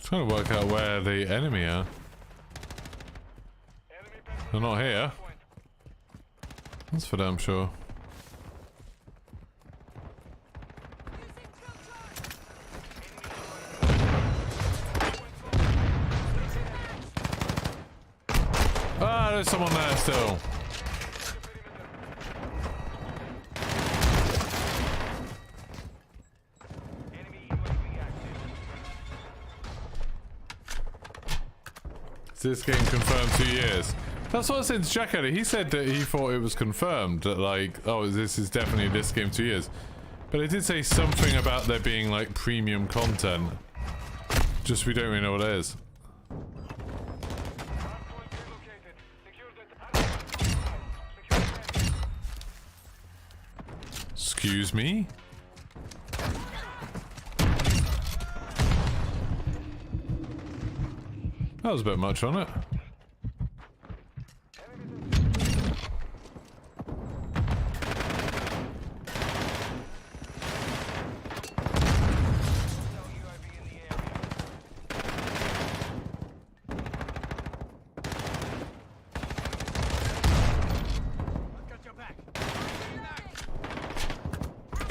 Trying to work out where the enemy are. Enemy They're not here. point. That's for damn sure. Ah, there's someone there still. Enemy UAV active. Is this game confirmed 2 years? That's what I said to Jack earlier. He said that he thought it was confirmed. That like, oh, this is definitely this game 2 years. But it did say something about there being like premium content. Just we don't really know what it is. Hardpoint relocated. Secure the secure the enemy. Excuse me? That was a bit much on it. UAV in the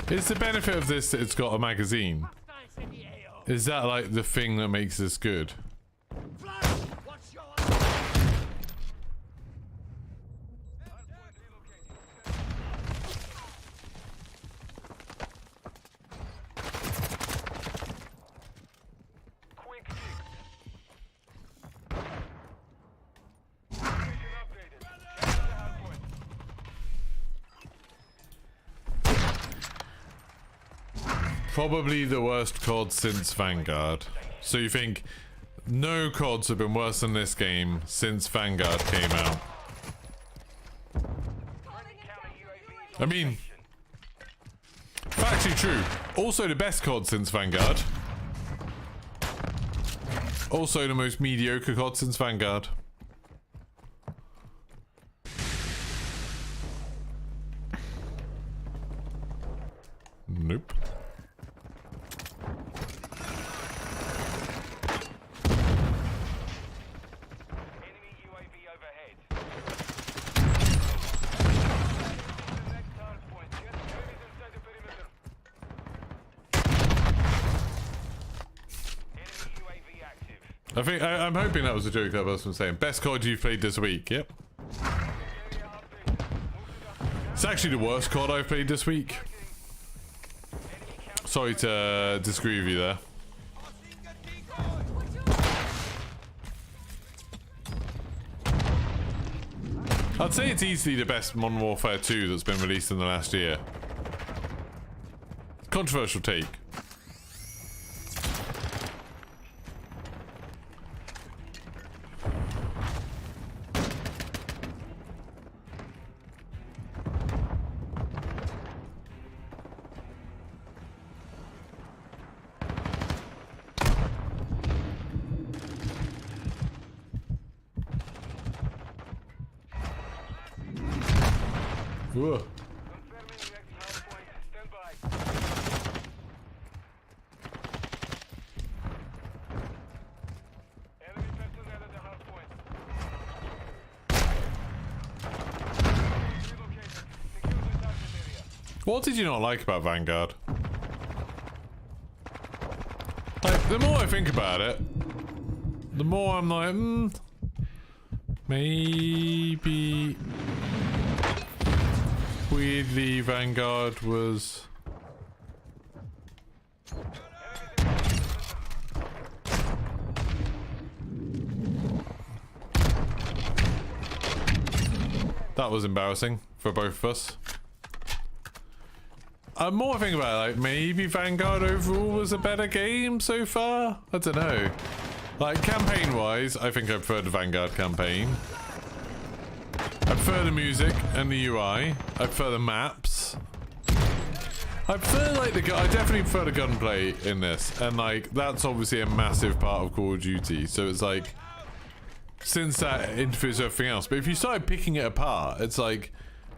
area. Is the benefit of this that it's got a magazine? Is that like the thing that makes this good? Quick fix. Location updated. Check the hardpoint. Probably the worst COD since Vanguard. So you think no CODs have been worse than this game since Vanguard came out? I mean, factually true. Also the best COD since Vanguard. Also the most mediocre COD since Vanguard. Nope. Enemy UAV overhead. The next hard point. Get enemies inside the perimeter. Enemy UAV active. I'm hoping that was a joke that person was saying. Best COD you've played this week. Yep. Area updated. Move to the It's actually the worst COD I've played this week. enemy count. Sorry to disagree with you there. I'd say it's easily the best Modern Warfare 2 that's been released in the last year. Controversial take. Whoa. Confirming next hard point. Stand by. Enemy personnel at the hard point. Relocated. Secure the target area. What did you not like about Vanguard? Like, the more I think about it, the more I'm like, maybe weirdly Vanguard was. That was embarrassing for both of us. More I think about it, like, maybe Vanguard overall was a better game so far? I don't know. Like, campaign-wise, I think I prefer the Vanguard campaign. I prefer the music and the UI. I prefer the maps. I prefer, like, I definitely prefer the gunplay in this. And, like, that's obviously a massive part of Call of Duty. So it's like, since that interferes with everything else. But if you started picking it apart, it's like,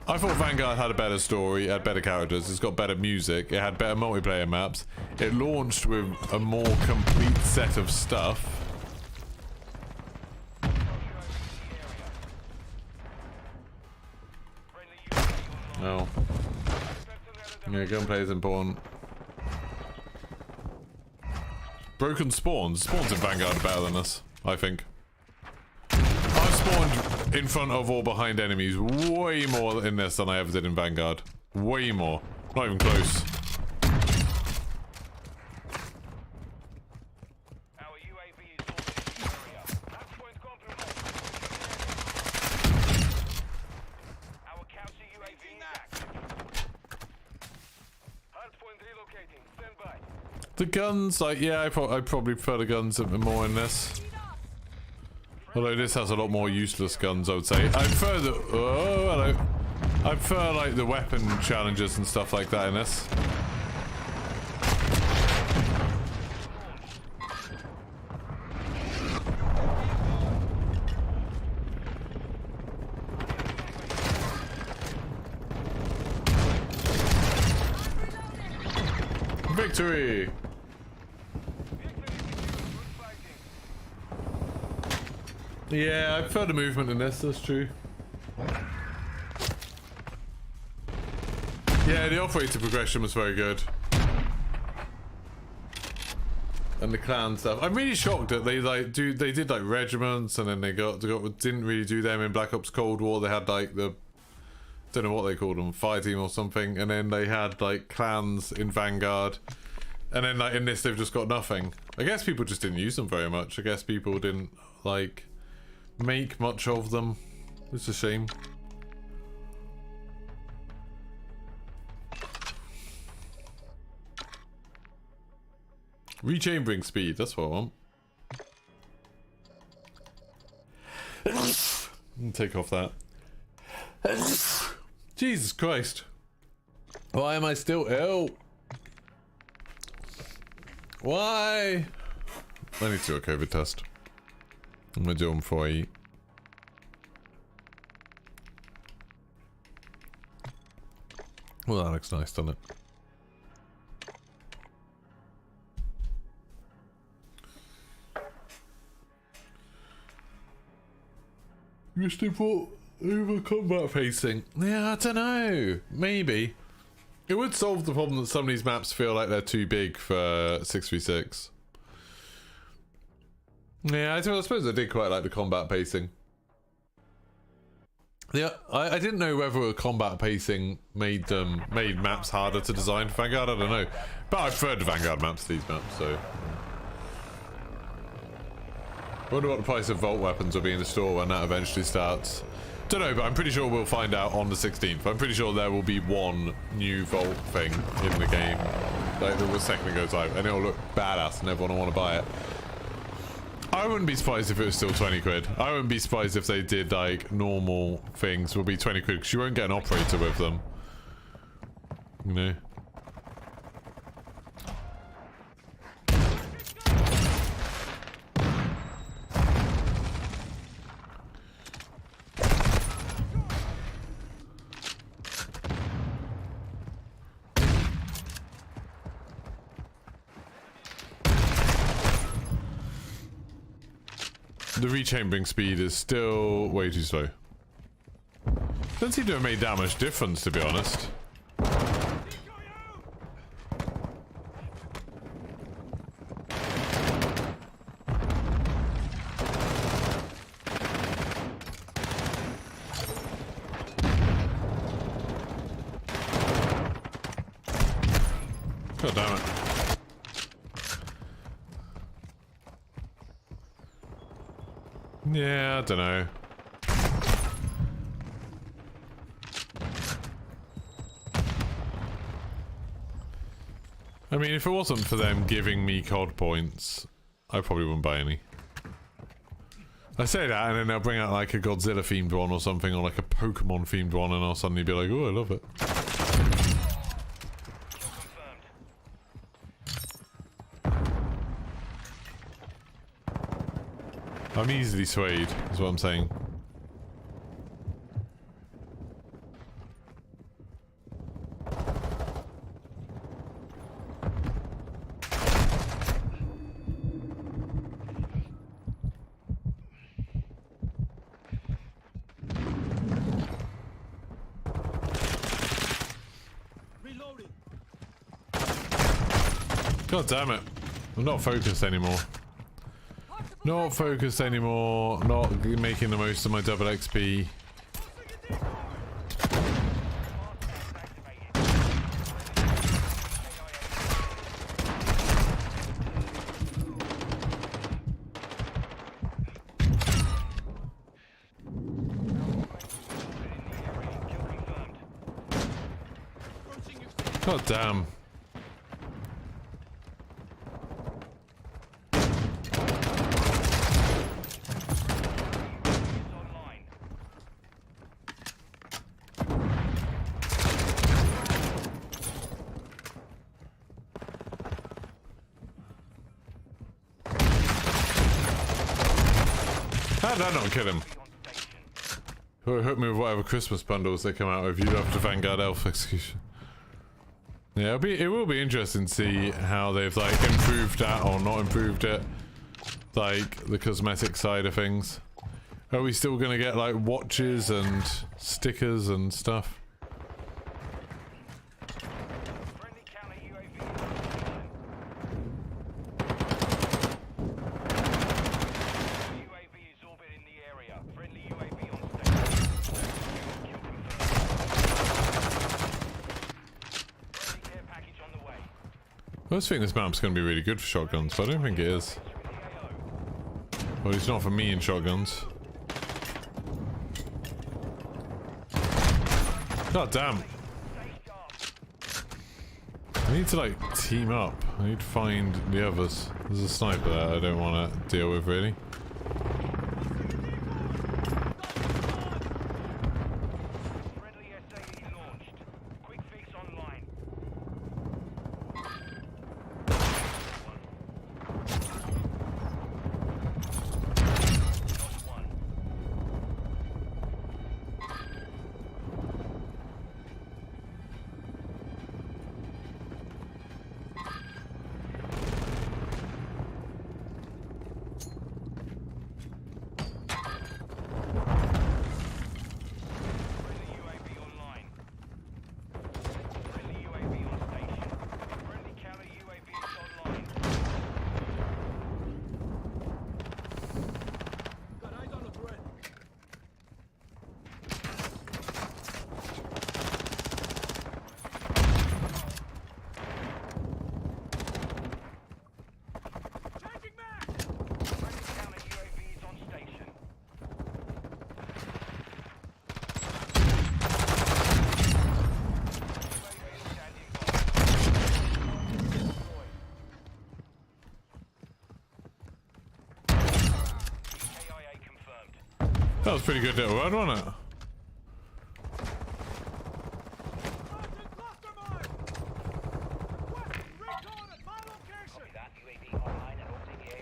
I thought Vanguard had a better story, it had better characters, it's got better music, it had better multiplayer maps. It launched with a more complete set of stuff. Oh. Yeah, gunplay is important. Broken spawns. Spawns in Vanguard are better than us, I think. I've spawned in front of or behind enemies way more in this than I ever did in Vanguard. Way more. Not even close. Our UAV is orbiting the area. Hard point compromised. Our counter UAV is active. Hard point relocating. Stand by. The guns, like, yeah, I probably prefer the guns a bit more in this. Although this has a lot more useless guns, I would say. I prefer the... Oh, hello. I prefer, like, the weapon challenges and stuff like that in this. Victory! Yeah, I prefer the movement in this, that's true. Yeah, the operator progression was very good. And the clan stuff. I'm really shocked that they did like regiments and then they didn't really do them in Black Ops Cold War. They had like the, don't know what they called them, fire team or something, and then they had like clans in Vanguard. And then like in this they've just got nothing. I guess people just didn't use them very much. I guess people didn't like make much of them. It's a shame. Rechambering speed, that's what I want. Take off that. Jesus Christ. Why am I still ill? Why? I need to do a COVID test. I'm gonna do them before I eat. Well, that looks nice, doesn't it? Just import over combat pacing. Yeah, I don't know. Maybe. It would solve the problem that some of these maps feel like they're too big for 6v6. Yeah, I suppose I did quite like the combat pacing. Yeah, I didn't know whether combat pacing made maps harder to design for Vanguard. I don't know. But I preferred the Vanguard maps to these maps, so... I wonder what the price of Vault weapons will be in the store when that eventually starts. Don't know, but I'm pretty sure we'll find out on the 16th. I'm pretty sure there will be one new Vault thing in the game. Like, the second it goes live, and it'll look badass and everyone will want to buy it. I wouldn't be surprised if it was still 20 quid. I wouldn't be surprised if they did, like, normal things will be 20 quid, because you won't get an operator with them. You know? the rechambering speed is still way too slow. Doesn't seem to have made that much difference, to be honest. God damn it. Yeah, I don't know. I mean, if it wasn't for them giving me COD points, I probably wouldn't buy any. I say that and then they'll bring out like a Godzilla themed one or something, or like a Pokemon themed one, and I'll suddenly be like, oh, I love it. I'm easily swayed, is what I'm saying. God damn it. I'm not focused anymore. Not focused anymore. Not making the most of my double XP. God damn. How did I not kill him? Hook me with whatever Christmas bundles they come out with. You have to Vanguard Elf execution. Yeah, it will be interesting to see how they've like improved that or not improved it. Like the cosmetic side of things. Are we still gonna get like watches and stickers and stuff? Friendly counter UAV. UAV is orbiting the area. Friendly UAV on station. Kill confirmed. Friendly care package on the way. I was thinking this map's gonna be really good for shotguns, but I don't think it is. Well, it's not for me in shotguns. God damn. I need to like team up. I need to find the others. There's a sniper there I don't want to deal with really. Friendly SAE launched. Quick fix online. Lost one. Friendly UAV online. Friendly UAV on station. Friendly counter UAV is online. Got eyes on the threat. Friendly counter UAV is on station. UAV standing by. Deploy. KIA confirmed. That was pretty good little run, wasn't it?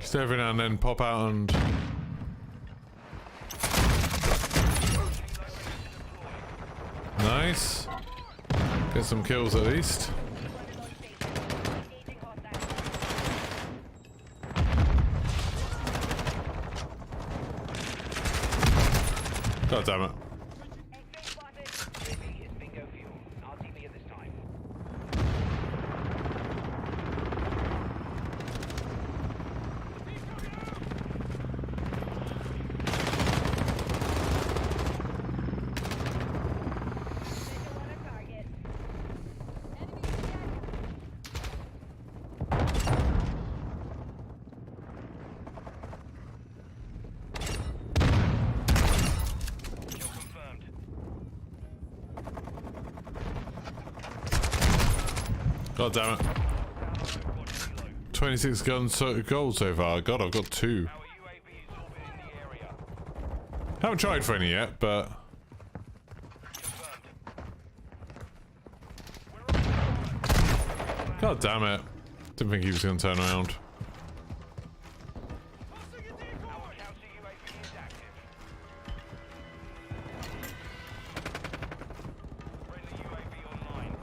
Just every now and then pop out and nice. Get some kills at least. Engaging hostile. God damn it. X-ray spotted. UAV is bingo fuel. RTB at this time. Visual on a target. Kill confirmed. God damn it. 26 guns gold so far. God, I've got 2. Our UAV is orbiting the area. Haven't tried for any yet, but Confirmed. God damn it. Didn't think he was going to turn around. Our counter UAV is active. Friendly UAV online.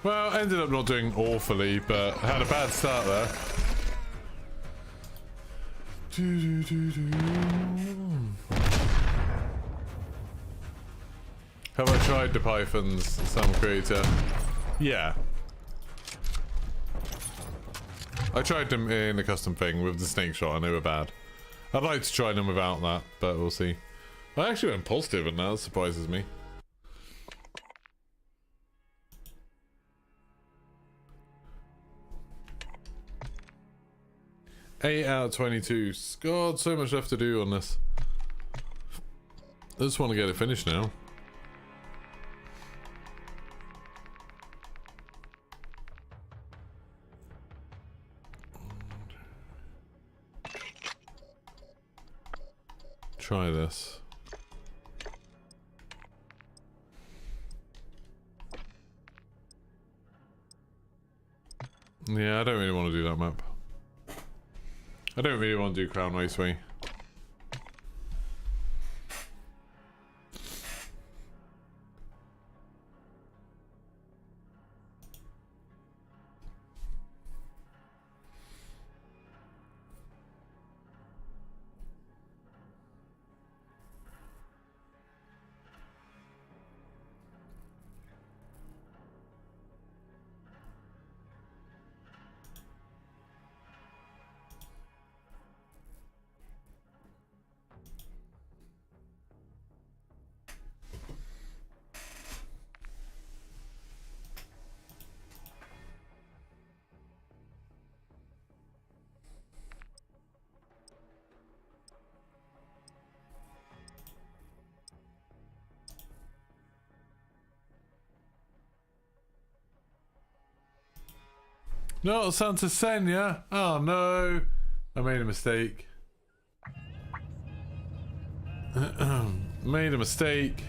Well, ended up not doing awfully, but had a bad start there. Have I tried the Pythons, Sam Creator? Yeah. I tried them in a custom thing with the snake shot and they were bad. I'd like to try them without that, but we'll see. I actually went positive and that surprises me. 8 out of 22. God, so much left to do on this. I just want to get it finished now. Try this. Yeah, I don't really want to do that map. I don't really want to do Crown Raceway. No, Santa Senya. Oh no, I made a mistake. Made a mistake.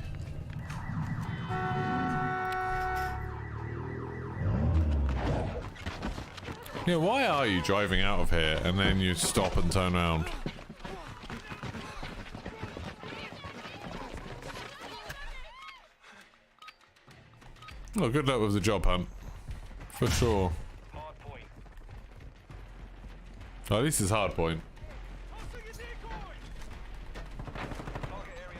Yeah, why are you driving out of here and then you stop and turn around? Oh, good luck with the job hunt. For sure. Hard point. Oh, this is hard point. Target area.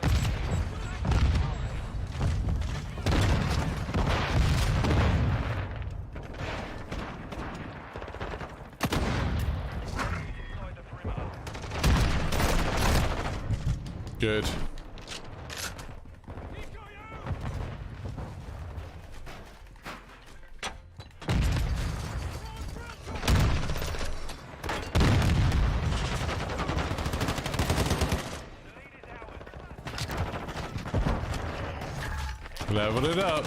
Inside the perimeter. Good. Level it up.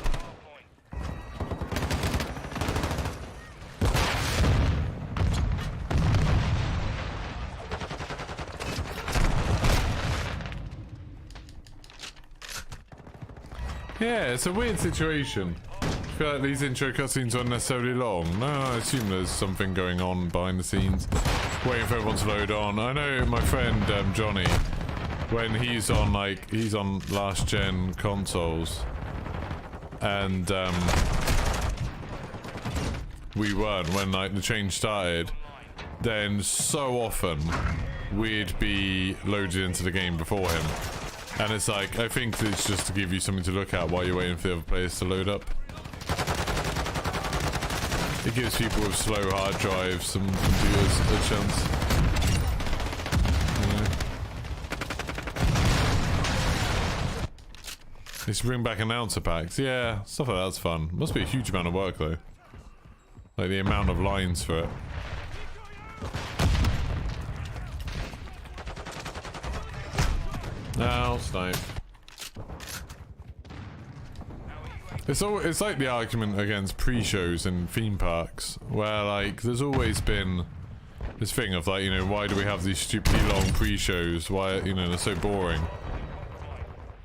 Yeah, it's a weird situation. I feel like these intro cutscenes aren't necessarily long. No, I assume there's something going on behind the scenes, waiting for everyone to load on. I know my friend Johnny, when he's on last gen consoles, and we weren't when like the change started, then so often we'd be loaded into the game before him. And it's like, I think it's just to give you something to look at while you're waiting for the other players to load up. It gives people with slow hard drives some computers a chance. They should bring back announcer packs. Yeah, stuff like that's fun. Must be a huge amount of work though. Like the amount of lines for it. Now, snipe. It's like the argument against pre-shows in theme parks, where like there's always been this thing of like, you know, why do we have these stupidly long pre-shows? Why, you know, they're so boring,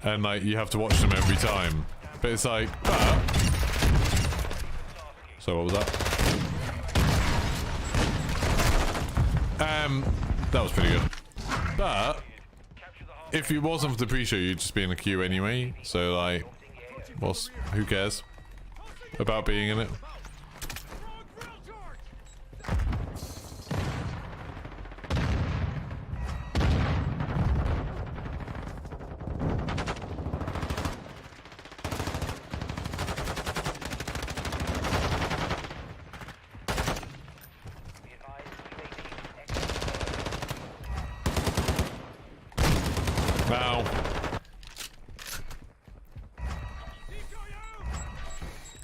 and like you have to watch them every time. But it's like, so what was that? That was pretty good. But if it wasn't for the pre-show, you'd just be in a queue anyway. So like, who cares about being in it? Wow.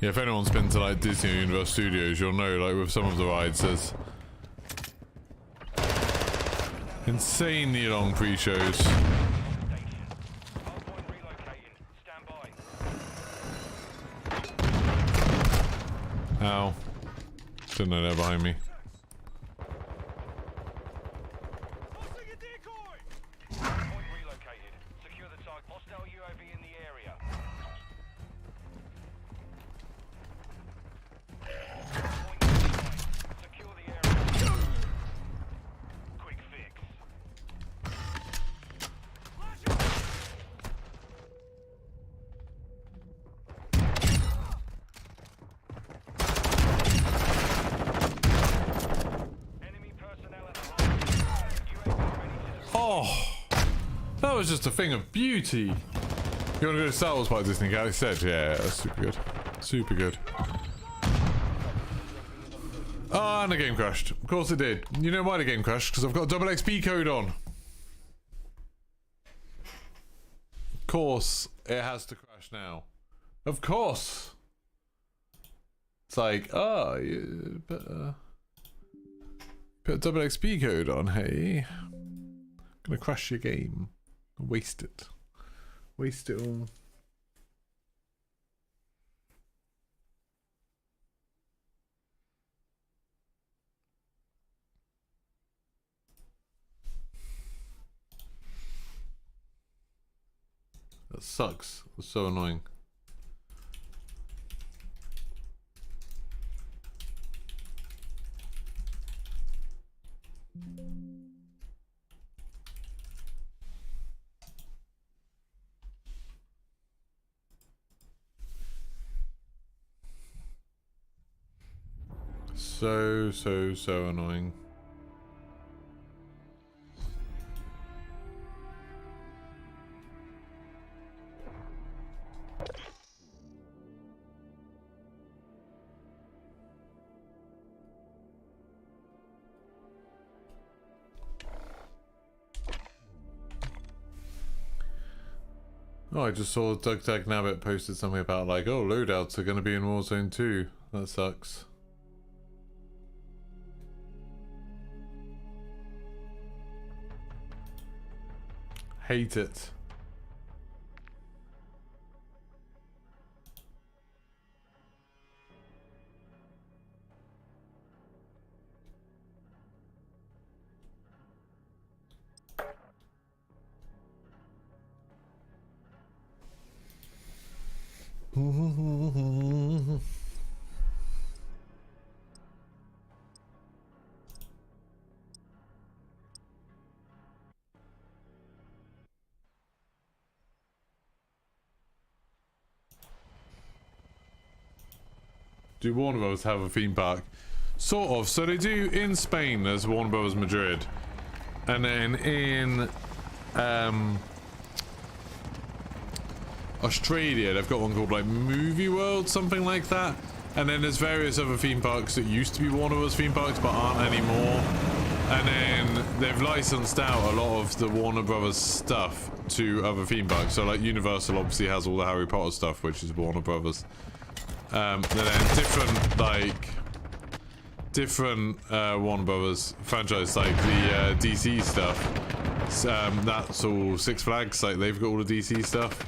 Yeah, if anyone's been to like Disney or Universal Studios, you'll know like with some of the rides there's insanely long pre-shows. Ow. Didn't know they're behind me. That was just a thing of beauty. You want to go to Star Wars Park Disney? Alex said, yeah, that's super good. Super good. Ah, and the game crashed. Of course it did. You know why the game crashed? Because I've got a double XP code on. Of course, it has to crash now. Of course. It's like, oh, you better put a double XP code on, hey. Gonna crash your game. Waste it. Waste it all. That sucks. It's so annoying. So annoying. Oh, I just saw Doug Tag Nabbit posted something about like, oh, loadouts are going to be in Warzone 2. That sucks. Hate it. Do Warner Bros have a theme park? Sort of. So they do in Spain. There's Warner Bros Madrid, and then in Australia they've got one called like Movie World, something like that. And then there's various other theme parks that used to be Warner Bros theme parks but aren't anymore. And then they've licensed out a lot of the Warner Brothers stuff to other theme parks. So like Universal obviously has all the Harry Potter stuff, which is Warner Brothers. And then different Warner Brothers franchise, like the DC stuff. That's all Six Flags. Like they've got all the DC stuff.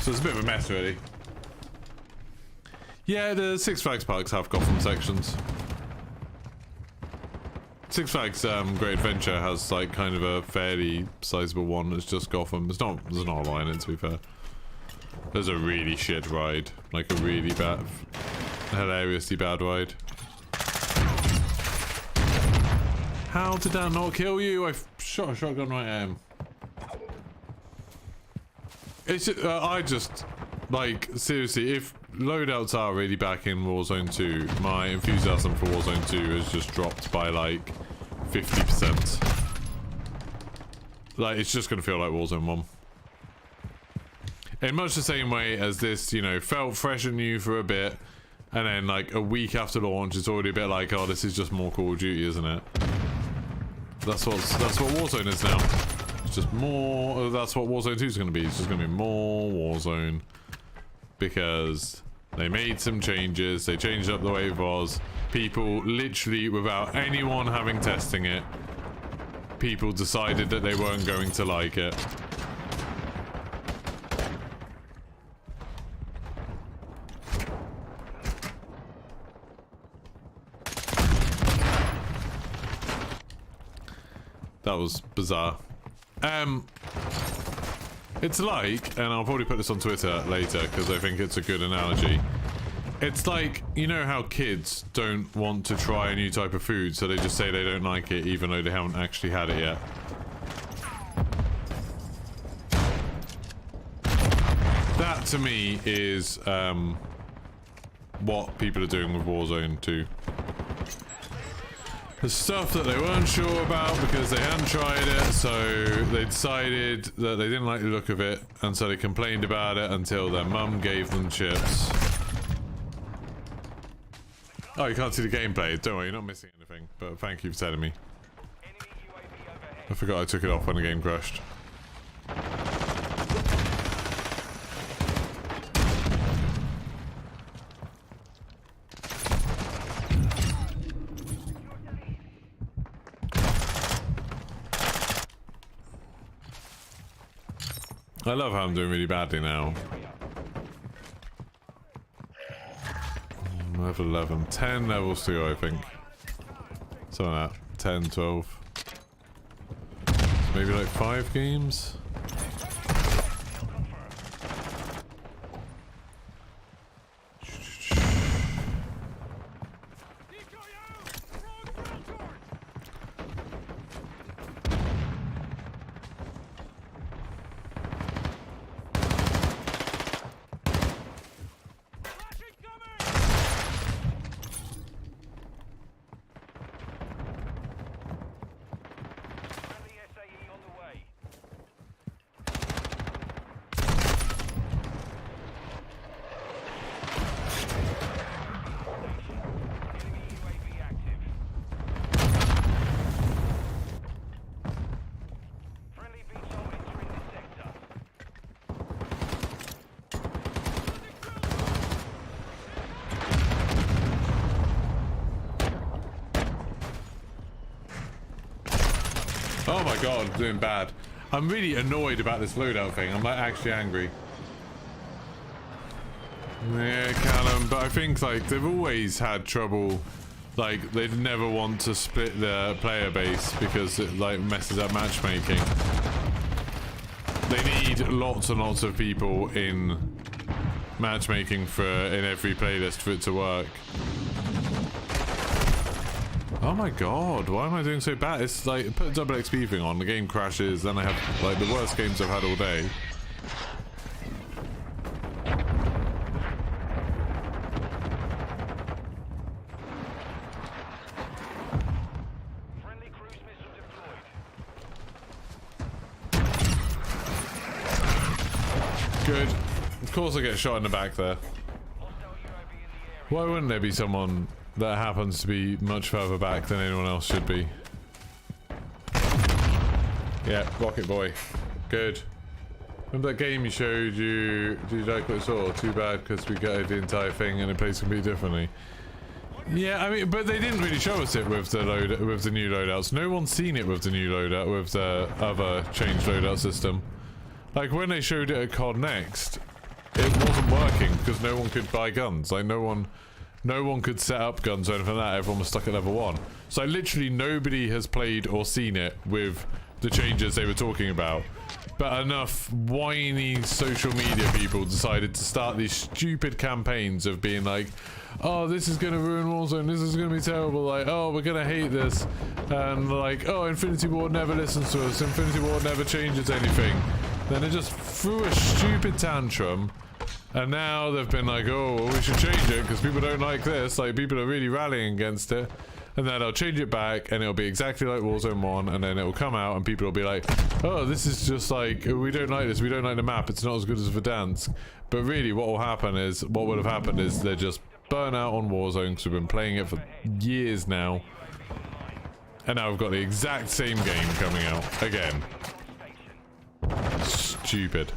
So it's a bit of a mess, really. Yeah, the Six Flags parks have Gotham sections. Six Flags Great Adventure has like kind of a fairly sizable one that's just Gotham. There's not a line in it, to be fair. There's a really shit ride, like a really bad, hilariously bad ride. How did that not kill you? I shot a shotgun right at him. It's I just, like, seriously, if loadouts are really back in Warzone 2, my enthusiasm for Warzone 2 has just dropped by like 50%. Like, it's just gonna feel like Warzone 1. In much the same way as this, you know, felt fresh and new for a bit, and then like a week after launch, it's already a bit like, oh, this is just more Call of Duty, isn't it? That's what Warzone is now. It's just more. That's what Warzone 2 is going to be. It's just going to be more Warzone because they made some changes. They changed up the way it was. People literally, without anyone having testing it, people decided that they weren't going to like it. That was bizarre. It's like, and I'll probably put this on Twitter later because I think it's a good analogy. It's like, you know how kids don't want to try a new type of food, so they just say they don't like it even though they haven't actually had it yet. That to me is what people are doing with Warzone 2. The stuff that they weren't sure about because they hadn't tried it, so they decided that they didn't like the look of it, and so they complained about it until their mum gave them chips. Oh, you can't see the gameplay. Don't worry, you're not missing anything, but thank you for telling me. I forgot I took it off when the game crashed. I love how I'm doing really badly now. Level 11. 10 levels to go, I think. Something like that. 10, 12. Maybe like 5 games? Oh my god, I'm doing bad. I'm really annoyed about this loadout thing. I'm like actually angry. Yeah, Callum, but I think like they've always had trouble. Like they'd never want to split their player base because it like messes up matchmaking. they need lots and lots of people in matchmaking in every playlist for it to work. Oh my god, why am I doing so bad? It's like, put a double XP thing on, the game crashes, then I have like the worst games I've had all day. Friendly cruise missile deployed. Good. Of course I get shot in the back there. Hostile UAV in the area. Why wouldn't there be someone that happens to be much further back than anyone else should be? Yeah, Rocket Boy. Good. Remember that game you showed you? Did you like what you saw? Too bad because we got the entire thing and it plays completely differently. Yeah, I mean, but they didn't really show us it with the new loadouts. No one's seen it with the new loadout, with the other changed loadout system. Like when they showed it at COD Next, it wasn't working because no one could buy guns. Like no one could set up guns or anything like that. Everyone was stuck at level 1. So literally nobody has played or seen it with the changes they were talking about. But enough whiny social media people decided to start these stupid campaigns of being like, oh, this is going to ruin Warzone, this is going to be terrible, like, oh, we're going to hate this. And like, oh, Infinity Ward never listens to us, Infinity Ward never changes anything. Then they just threw a stupid tantrum. And now they've been like, oh, well, we should change it because people don't like this. Like, people are really rallying against it. And then they'll change it back and it'll be exactly like Warzone 1. And then it will come out and people will be like, oh, this is just like, we don't like this. We don't like the map. It's not as good as Verdansk. But really what would have happened is they're just burnt out on Warzone because we've been playing it for years now. And now we've got the exact same game coming out again. Stupid.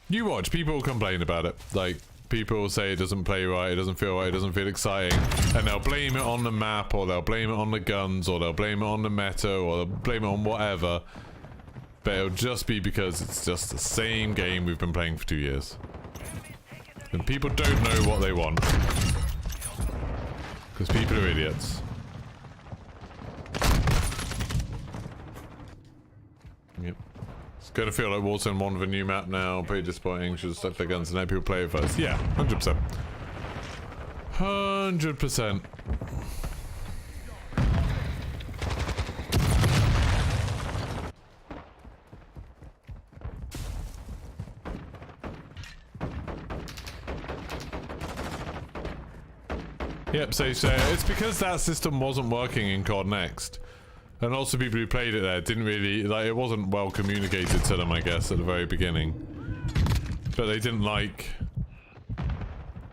You watch, people complain about it. Like, people say it doesn't play right, it doesn't feel right, it doesn't feel exciting. And they'll blame it on the map, or they'll blame it on the guns, or they'll blame it on the meta, or they'll blame it on whatever. But it'll just be because it's just the same game we've been playing for 2 years. And people don't know what they want. Because people are idiots. Yep. It's gonna feel like Warzone 1 with a new map now. Pretty disappointing. Should have stuck their guns and let people play it first. Yeah, 100%. 100%. Yep, so it's because that system wasn't working in COD Next. And also people who played it there didn't really, like, it wasn't well communicated to them, I guess, at the very beginning. But they didn't like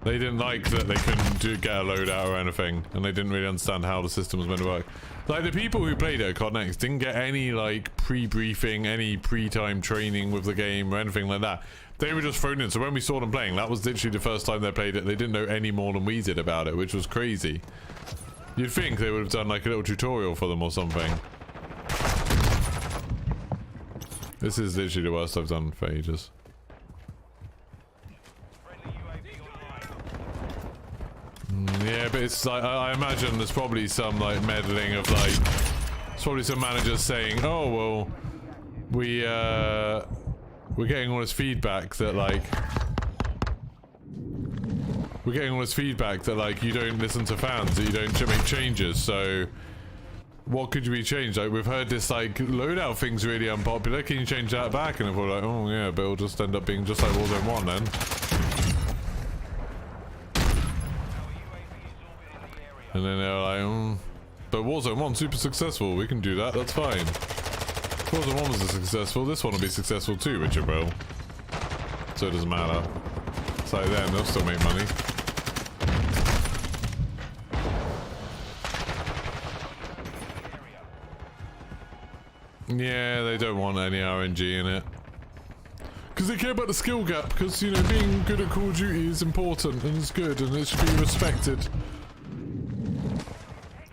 that they couldn't get a loadout or anything. And they didn't really understand how the system was meant to work. Like, the people who played it at COD Next didn't get any, like, pre-briefing, any pre-time training with the game or anything like that. They were just thrown in, so when we saw them playing, that was literally the first time they played it. They didn't know any more than we did about it, which was crazy. You'd think they would have done like a little tutorial for them or something. This is literally the worst I've done for ages. Yeah, but it's like, I imagine there's probably some like meddling of like, there's probably some managers saying, oh well, we're getting all this feedback that like, you don't listen to fans, that you don't make changes, so what could we change? Like, we've heard this like loadout thing's really unpopular, can you change that back? And if we're like, oh yeah, but it'll just end up being just like Warzone 1 then. And then they're like, but Warzone 1's super successful, we can do that, that's fine. Warzone 1 was successful, this one will be successful too, Richard Brill. So it doesn't matter. It's like them, they'll still make money. Yeah, they don't want any RNG in it. Because they care about the skill gap, because, you know, being good at Call of Duty is important, and it's good, and it should be respected.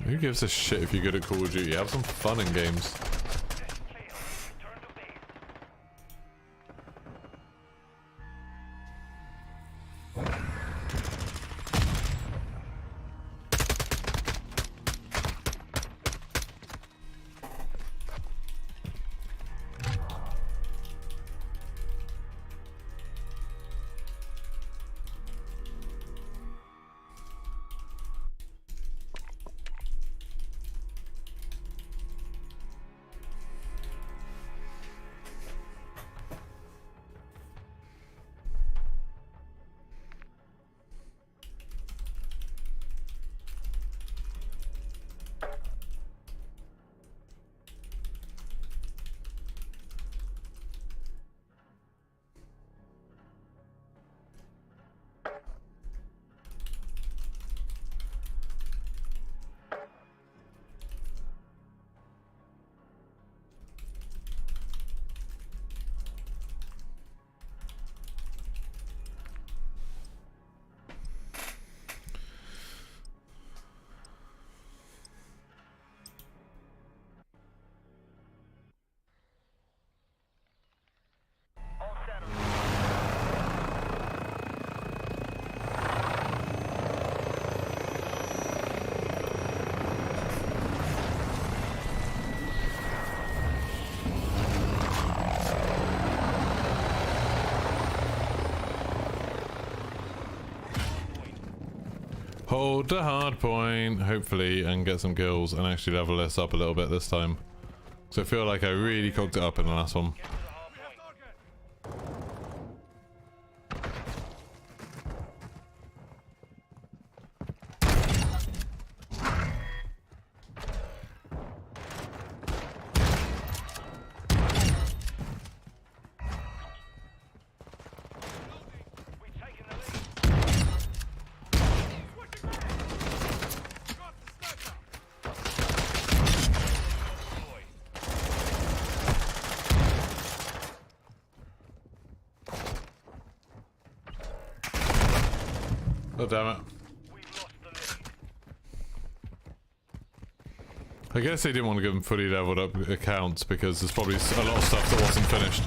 Who gives a shit if you're good at Call of Duty? Have some fun in games. hold the hard point, hopefully, and get some kills and actually level this up a little bit this time. So I feel like I really cocked it up in the last one. Get to the hard point. We've taken the lead. Oh damn it. We've lost the lead. I guess they didn't want to give them fully leveled up accounts because there's probably a lot of stuff that wasn't finished.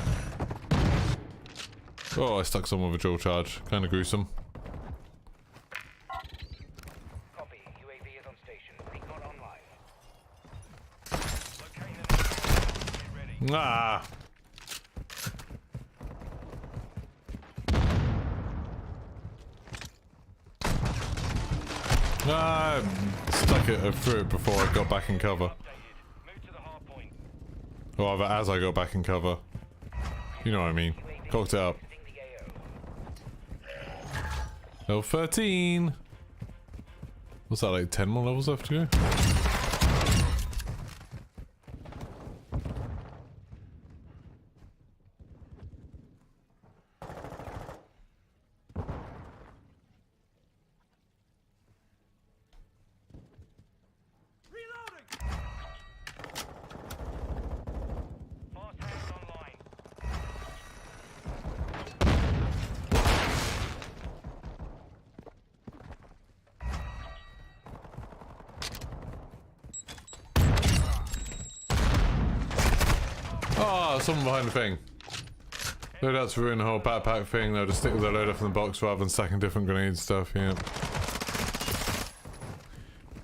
Oh, I stuck someone with a drill charge. Kind of gruesome. Copy. UAV is on station. Recon online. Locating the next. Get ready. Ah! Ah, I stuck it through it before I got back in cover. Updated. Move to the hard point. Or rather, as I got back in cover. You know what I mean. Cocked it up. Exiting the AO. Level 13! What's that, like 10 more levels left to go? Fast hands online. Oh, someone behind the thing. Loadouts ruin the whole backpack thing. They'll just stick with their loadout from the box rather than stacking different grenade stuff, yeah.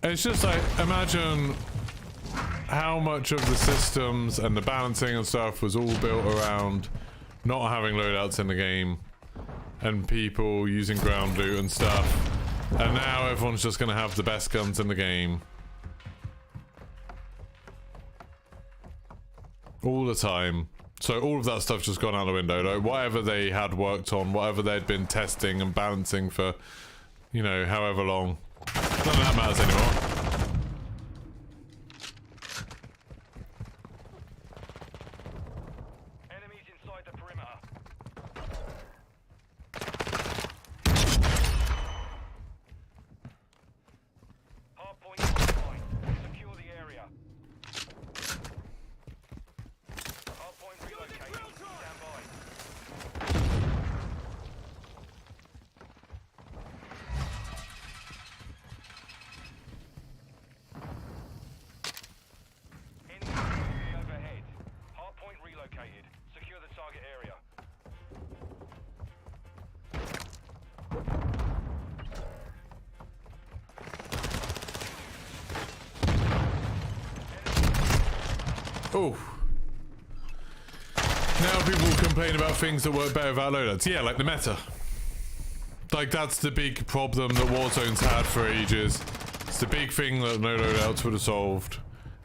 It's just like, imagine how much of the systems and the balancing and stuff was all built around not having loadouts in the game and people using ground loot and stuff. And now everyone's just gonna have the best guns in the game. All the time. So all of that stuff's just gone out the window. Like whatever they had worked on, whatever they'd been testing and balancing for, you know, however long. None of that matters anymore. Enemies inside the perimeter. Hard point online. Secure the area. Hard point relocated. Stand by. Enemy UAV overhead. Hard point relocated. Secure the target area. Oh. Now people complain about things that work better without loadouts. Yeah, like the meta. Like that's the big problem that Warzone's had for ages. It's the big thing that no loadouts would have solved.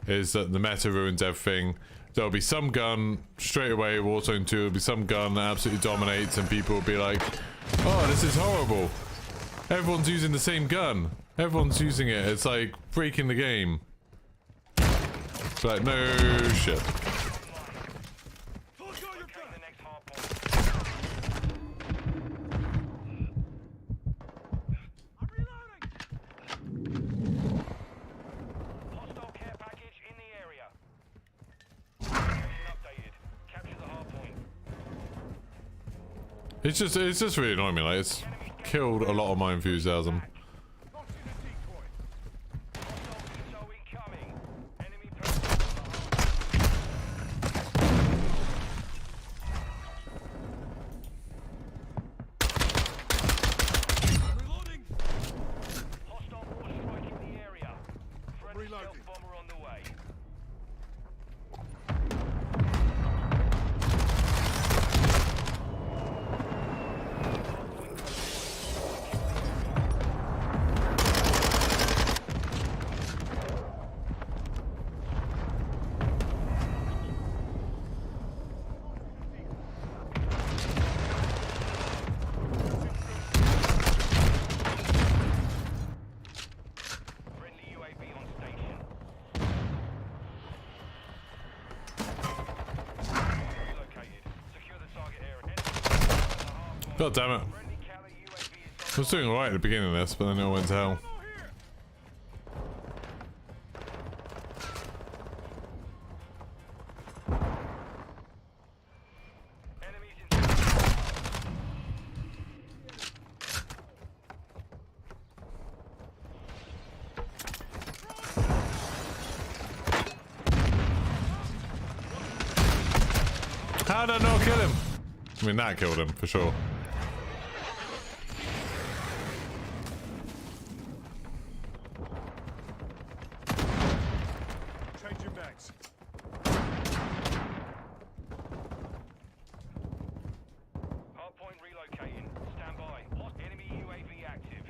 Is that the meta ruins everything. There'll be some gun straight away, Warzone 2 will be some gun that absolutely dominates and people will be like, oh, this is horrible. Everyone's using the same gun. Everyone's using it. It's like breaking the game. It's like, no shit. Locating the next hard point. Hostile care package in the area. Location updated. Capture the hard point. It's just really annoying me. Like it's killed a lot of my enthusiasm. Hostile intel incoming. Enemy personnel on the hard point. Hostile war strike in the area. Friendly stealth bomber on the way. God damn it. Friendly counter UAV is I was doing alright at the beginning of this, but then it all went to hell. enemies in How did I not kill him? I mean, that killed him, for sure. Changing backs. Hardpoint relocating. Stand by. What? Enemy UAV active.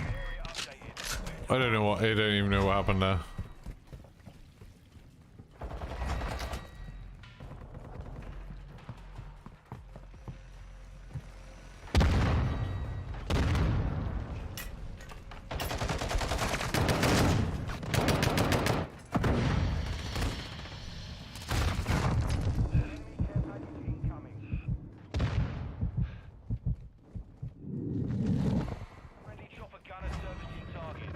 Area updated. I don't know what, I don't even know what happened there. Friendly chopper gunner servicing target.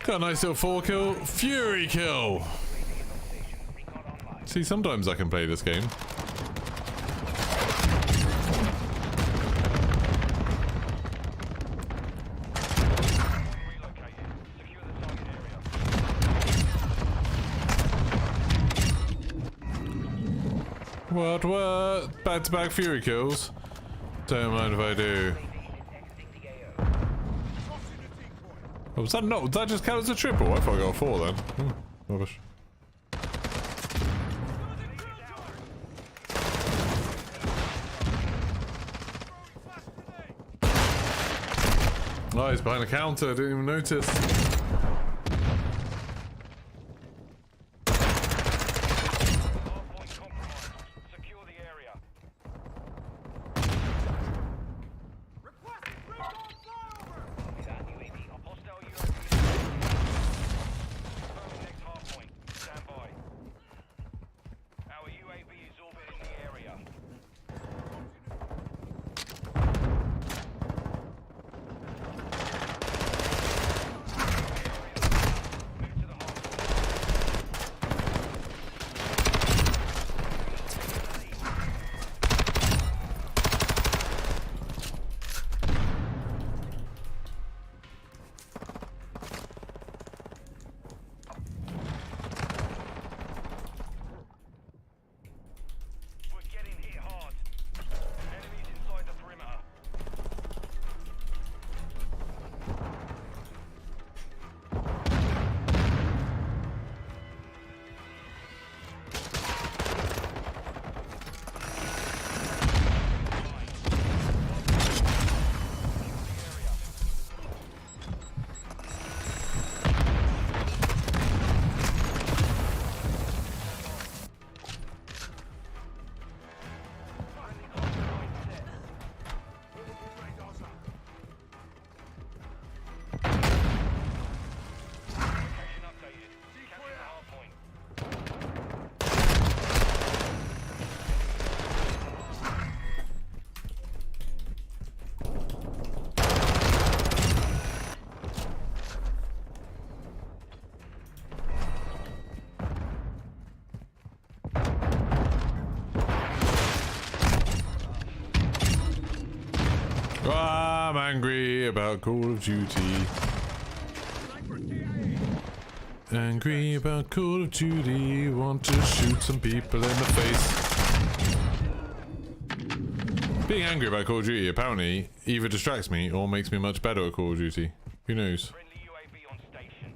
Got a nice little 4-kill Fury kill. See, sometimes I can play this game. Relocated. Secure the target area. What? Back-to-back Fury kills? Don't mind if I do. Oh, was that not? Did that just count as a triple? I thought I got a 4 then. Rubbish. Oh, he's behind the counter. I didn't even notice. Hardpoint compromised. Secure the area. Hostile UAV. Confirming next hardpoint. Stand by. Our UAV is orbiting the area. Move to the hardpoint. We're getting hit hard. Enemies inside the perimeter. Location updated. Capture the hardpoint. I'm angry about Call of Duty. Angry about Call of Duty. Want to shoot some people in the face. Being angry about Call of Duty apparently either distracts me or makes me much better at Call of Duty. Who knows? Friendly UAV on station.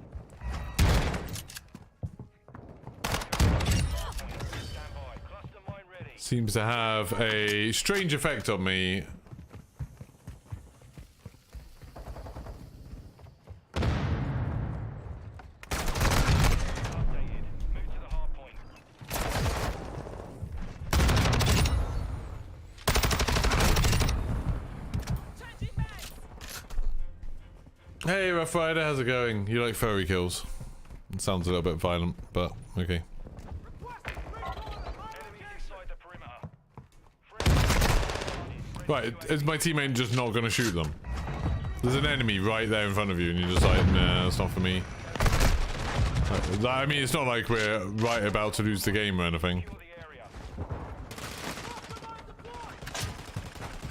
Stand by. Cluster mine ready. Seems to have a strange effect on me. Hey, Rough Rider, how's it going? You like furry kills? It sounds a little bit violent, but okay. Right, is my teammate just not going to shoot them? There's an enemy right there in front of you, and you're just like, nah, that's not for me. I mean, it's not like we're right about to lose the game or anything.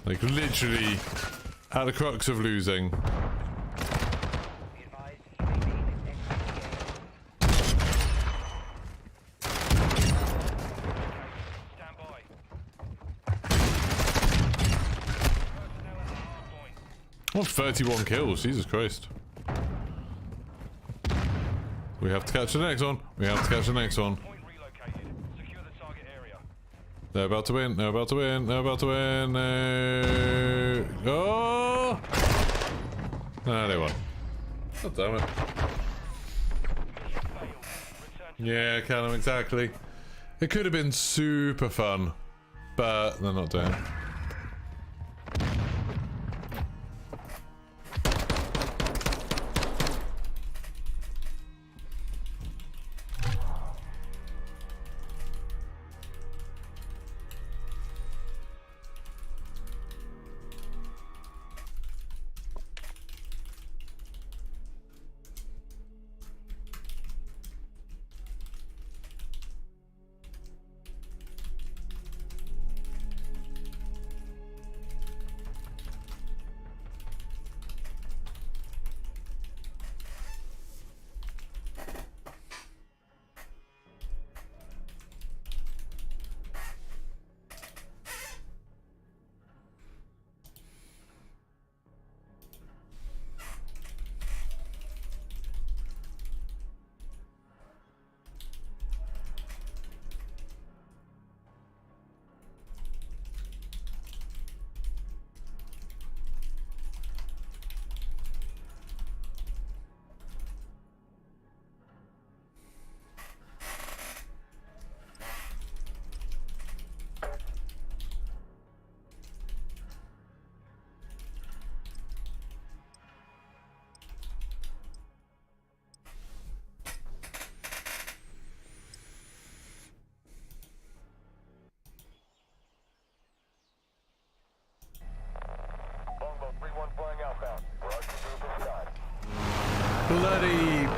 Like, literally, at the crux of losing. Oh, 31 kills, Jesus Christ. We have to catch the next one. We have to catch the next one. They're about to win, they're about to win, they're about to win. No. Oh! Ah, they won. God damn it. Yeah, Callum, exactly. It could have been super fun, but they're not doing it.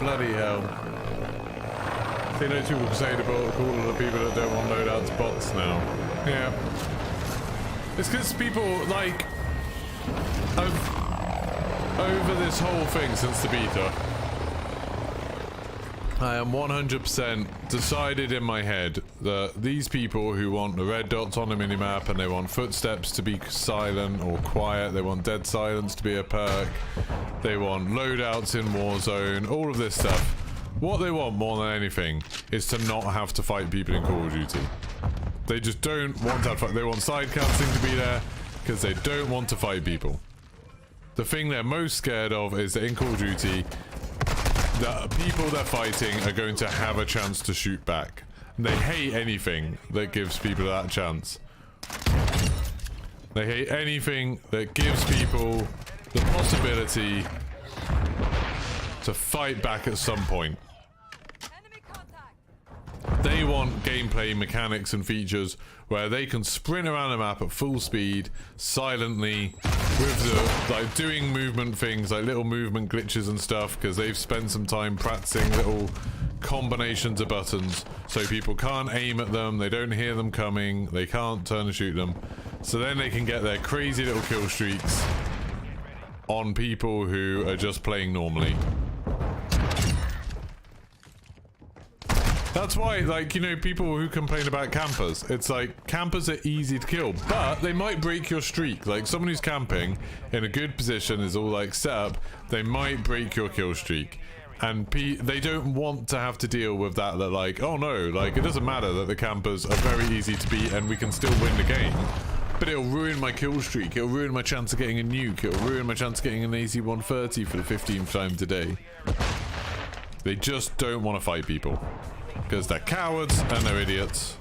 Bloody hell. See, no two will say about all of the people that don't want loadouts bots now. Yeah. It's because people, like, over this whole thing since the beta, I am 100% decided in my head that these people who want the red dots on the minimap and they want footsteps to be silent or quiet, they want dead silence to be a perk, they want loadouts in Warzone, all of this stuff. What they want more than anything is to not have to fight people in Call of Duty. They just don't want to fight. They want side casting to be there because they don't want to fight people. The thing they're most scared of is that in Call of Duty, the people they're fighting are going to have a chance to shoot back. They hate anything that gives people that chance. They hate anything that gives people the possibility to fight back at some point. Enemy contact. They want gameplay mechanics and features where they can sprint around the map at full speed, silently, with the, like, doing movement things, like little movement glitches and stuff, because they've spent some time practicing little combinations of buttons, so people can't aim at them, they don't hear them coming, they can't turn and shoot them, so then they can get their crazy little kill streaks on people who are just playing normally. That's why, like, you know, people who complain about campers, it's like, campers are easy to kill, but they might break your streak. Like, someone who's camping in a good position is all, like, set up, they might break your kill streak. And they don't want to have to deal with that, like, oh no, like, it doesn't matter that the campers are very easy to beat and we can still win the game. But it'll ruin my kill streak, it'll ruin my chance of getting a nuke, it'll ruin my chance of getting an AC-130 for the 15th time today. They just don't want to fight people. Because they're cowards and they're idiots.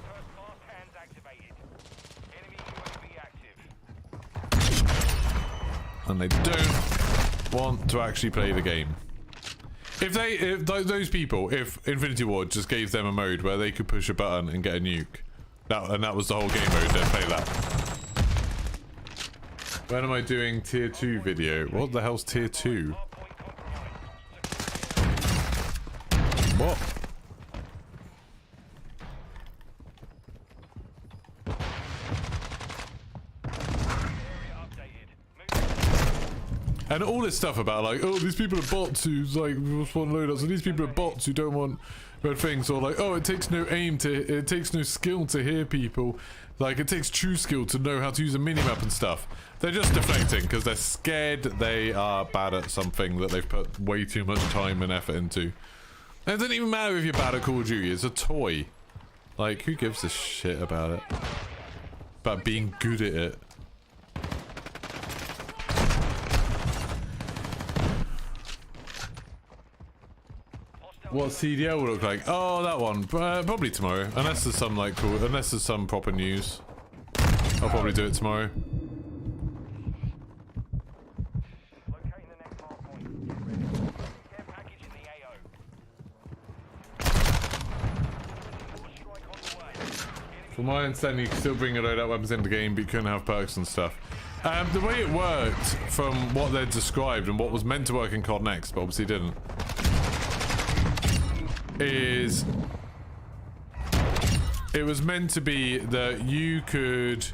And they don't want to actually play the game. If those people, if Infinity Ward just gave them a mode where they could push a button and get a nuke, that was the whole game mode, they'd play that. When am I doing tier 2 video? What the hell's tier 2? What? And all this stuff about like, oh, these people are bots who like spawn loadouts, and these people are bots who don't want red things, or like, oh, it takes no skill to hear people, like it takes true skill to know how to use a minimap and stuff. They're just deflecting because they're scared they are bad at something that they've put way too much time and effort into. And it doesn't even matter if you're bad at Call of Duty, it's a toy. Like, who gives a shit about it? About being good at it. What CDL will look like? Oh, that one. Probably tomorrow. Unless there's some like cool, unless there's some proper news. I'll probably do it tomorrow. Locating the next hard point. Get ready. Care package in the AO. Strike on the way. From my understanding, you can still bring your loadout weapons into the game, but you couldn't have perks and stuff. The way it worked, from what they described and what was meant to work in COD Next, but obviously didn't, is it was meant to be that you could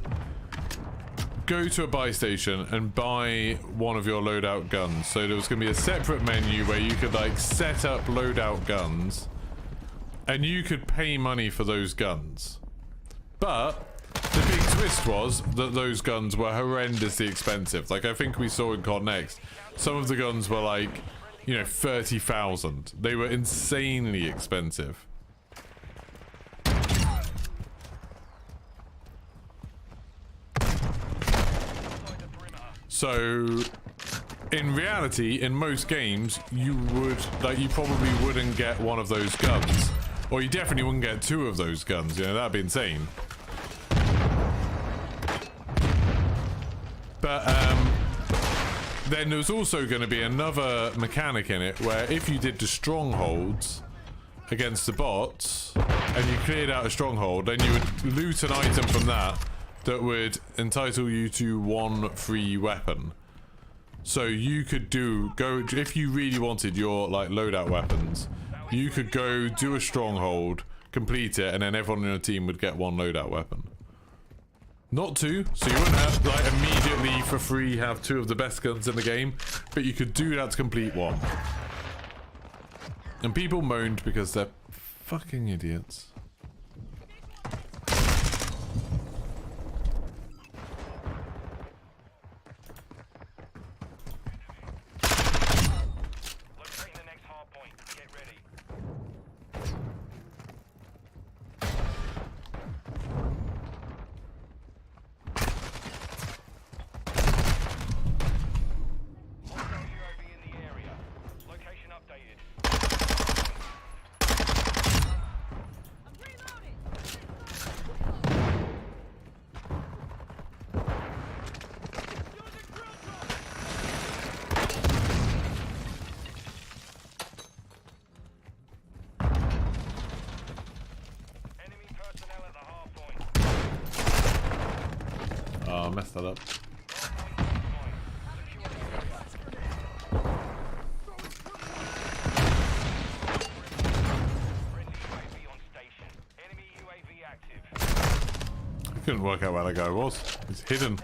go to a buy station and buy one of your loadout guns. So there was going to be a separate menu where you could like set up loadout guns and you could pay money for those guns. But the big twist was that those guns were horrendously expensive. Like I think we saw in COD Next, some of the guns were like, you know, 30,000. They were insanely expensive. So, in reality, in most games, you probably wouldn't get one of those guns. Or you definitely wouldn't get two of those guns, you know, that'd be insane. But, then there was also going to be another mechanic in it where if you did the strongholds against the bots and you cleared out a stronghold, then you would loot an item from that that would entitle you to one free weapon. So you could go if you really wanted your like loadout weapons, you could go do a stronghold, complete it, and then everyone in your team would get one loadout weapon. Not two, so you wouldn't have like immediately for free have two of the best guns in the game, but you could do that to complete one. And people moaned because they're fucking idiots. Locating the next hard point. Get ready. Oh, I messed that up. I couldn't work out where that guy was. He's hidden.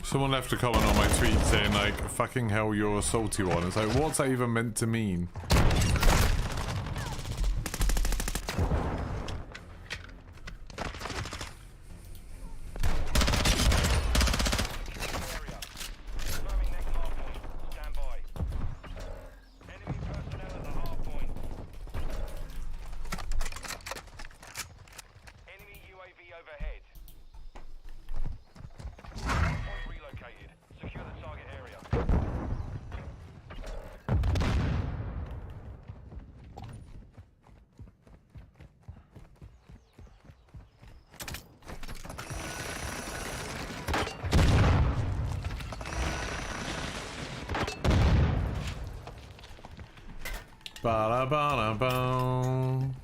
Someone left a comment on my tweet saying like, fucking hell, you're a salty one. It's like, what's that even meant to mean? Ba-da-ba-da-boom.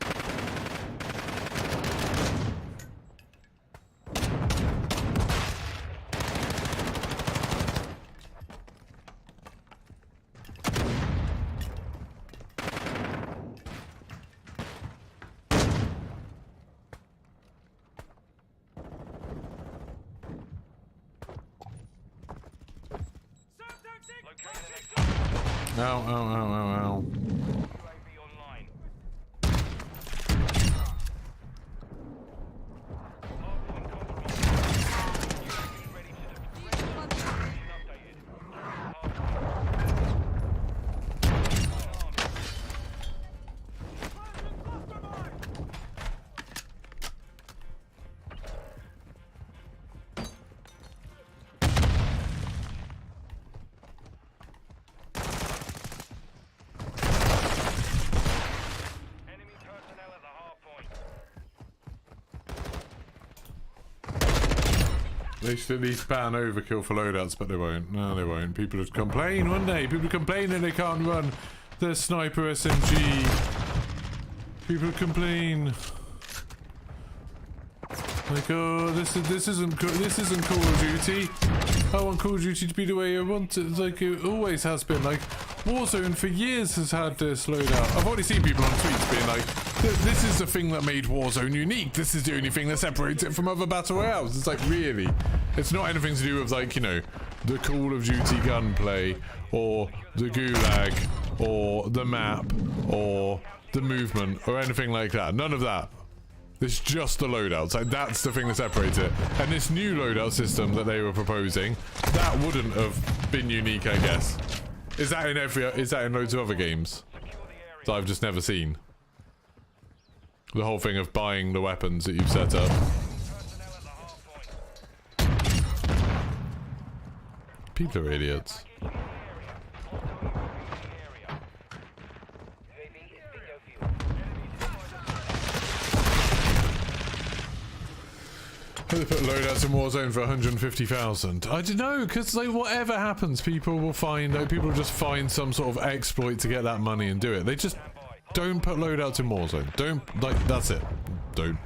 Ow, ow, ow, ow, ow. They should at least ban overkill for loadouts, but they won't. No, they won't. People would complain one day. People complain that they can't run their sniper SMG. People complain. Like, oh, this isn't Call of Duty. I want Call of Duty to be the way I want it. Like it always has been. Like Warzone for years has had this loadout. I've already seen people on tweets being like, this is the thing that made Warzone unique. This is the only thing that separates it from other battle royales. It's like, really? It's not anything to do with like, you know, the Call of Duty gunplay or the gulag or the map or the movement or anything like that. None of that. It's just the loadouts. Like, that's the thing that separates it. And this new loadout system that they were proposing, that wouldn't have been unique, I guess. Is that in loads of other games that I've just never seen? The whole thing of buying the weapons that you've set up. People are idiots. They put loadouts in Warzone for 150,000. I don't know, because like whatever happens, people will find, like, people will just find some sort of exploit to get that money and do it. They just don't put loadouts in Warzone. Don't, like, that's it. Don't.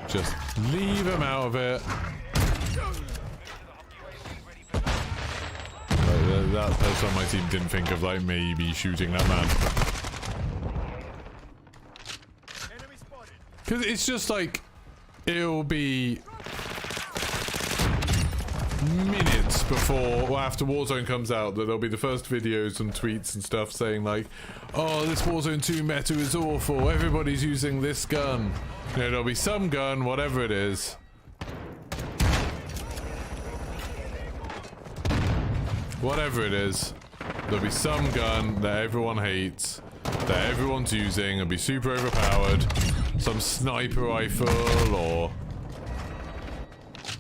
Just leave them out of it. Like, that person on my team didn't think of like maybe shooting that man. Because it's just like, it'll be minutes before or after Warzone comes out that there'll be the first videos and tweets and stuff saying like, oh, this Warzone 2 meta is awful, everybody's using this gun. You know, there'll be some gun, whatever it is. Whatever it is, there'll be some gun that everyone hates, that everyone's using, it'll be super overpowered. Some sniper rifle or,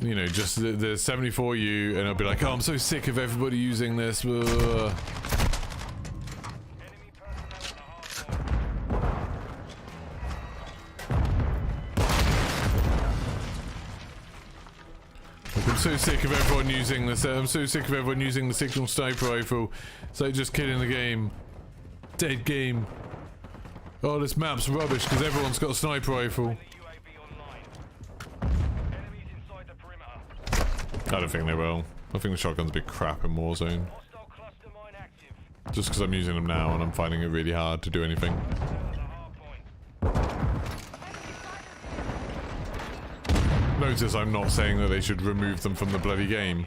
you know, just the 74U, and it'll be like, oh, I'm so sick of everybody using this. Ugh. Like, I'm so sick of everyone using this. I'm so sick of everyone using the signal sniper rifle. It's like just killing the game. Dead game. Oh, this map's rubbish because everyone's got a sniper rifle. I don't think they will. I think the shotgun's a bit crap in Warzone. Just because I'm using them now and I'm finding it really hard to do anything. Notice I'm not saying that they should remove them from the bloody game.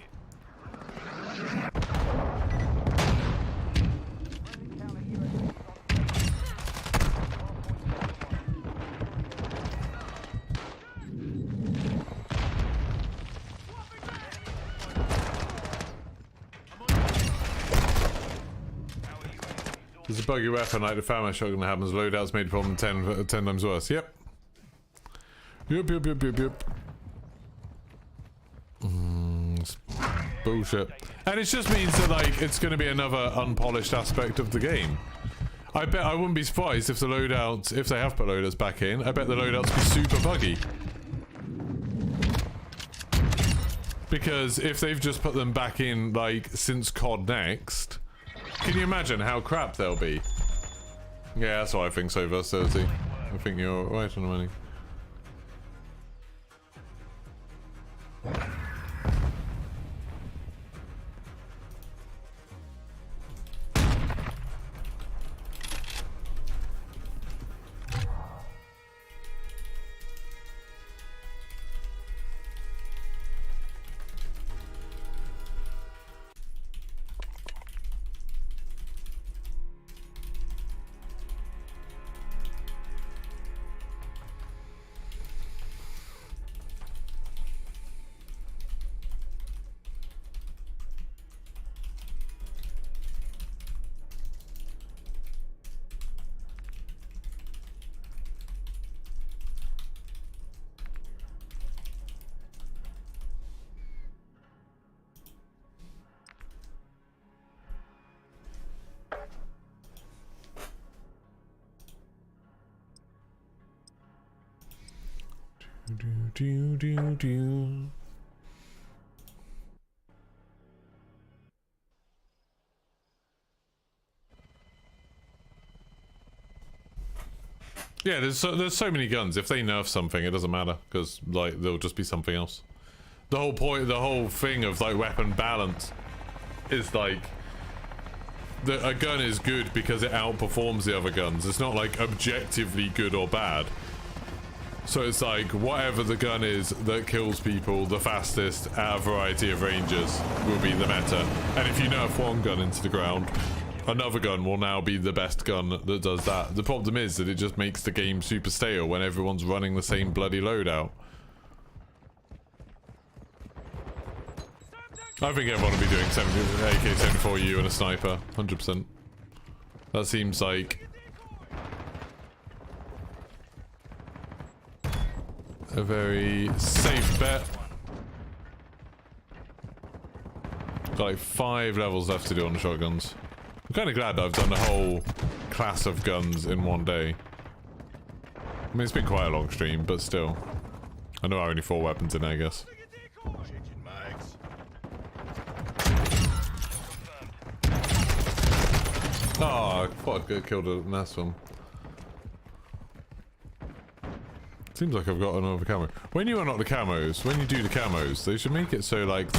There's a buggy weapon like the Fama shotgun that happens. Loadouts made the problem 10 times worse. Yep. Yep. It's bullshit. And it just means that, like, it's going to be another unpolished aspect of the game. I bet I wouldn't be surprised if the loadouts, if they have put loadouts back in, I bet the loadouts be super buggy. Because if they've just put them back in, like, since COD Next, can you imagine how crap they'll be? Yeah, that's what I think so, Versatility. I think you're right on the money. Do. Yeah, there's so many guns. If they nerf something, it doesn't matter because like there'll just be something else. The whole point, the whole thing of like weapon balance is like a gun is good because it outperforms the other guns. It's not like objectively good or bad. So it's like whatever the gun is that kills people the fastest at a variety of ranges will be the meta. And if you nerf one gun into the ground, another gun will now be the best gun that does that. The problem is that it just makes the game super stale when everyone's running the same bloody loadout. I think everyone will be doing AK-74U and a sniper, 100%. That seems like a very safe bet. Got like 5 levels left to do on the shotguns. I'm kind of glad that I've done the whole class of guns in one day. I mean, it's been quite a long stream, but still. I know I only 4 weapons in, I guess. Oh, I thought I'd get killed in that one. Seems like I've got another camo. When you unlock the camos, when you do the camos, they should make it so like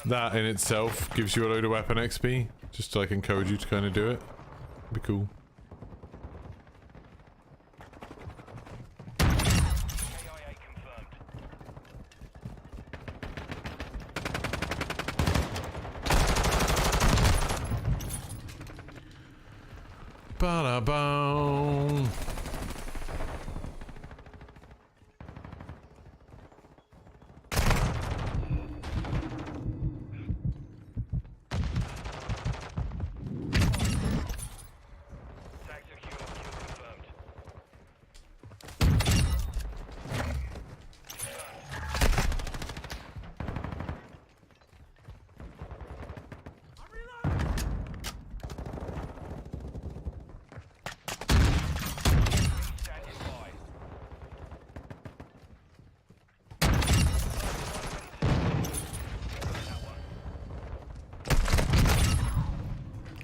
that in itself gives you a load of weapon XP, just to like encourage you to kind of do it. Be cool. Ba-da-boom.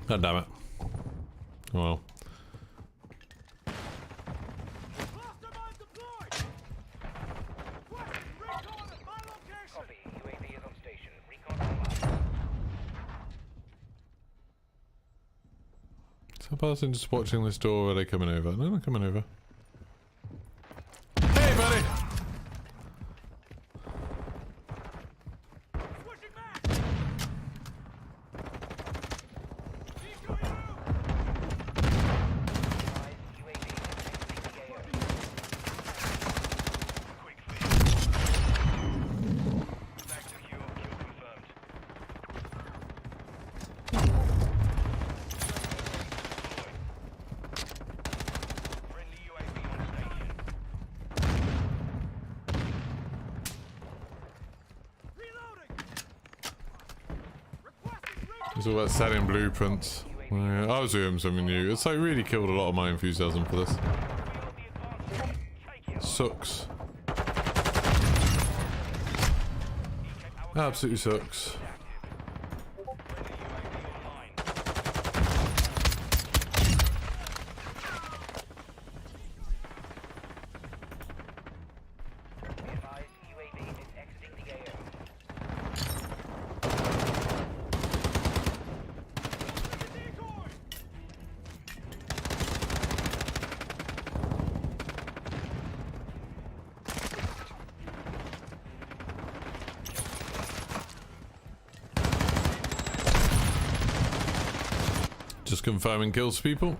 God damn it. Oh well. Is that person just watching this door or are they coming over? No, they're coming over. Hey, buddy! It's all about selling blueprints. Yeah, I was doing something new. It's like really killed a lot of my enthusiasm for this. Sucks. Absolutely sucks. Just confirming kills people.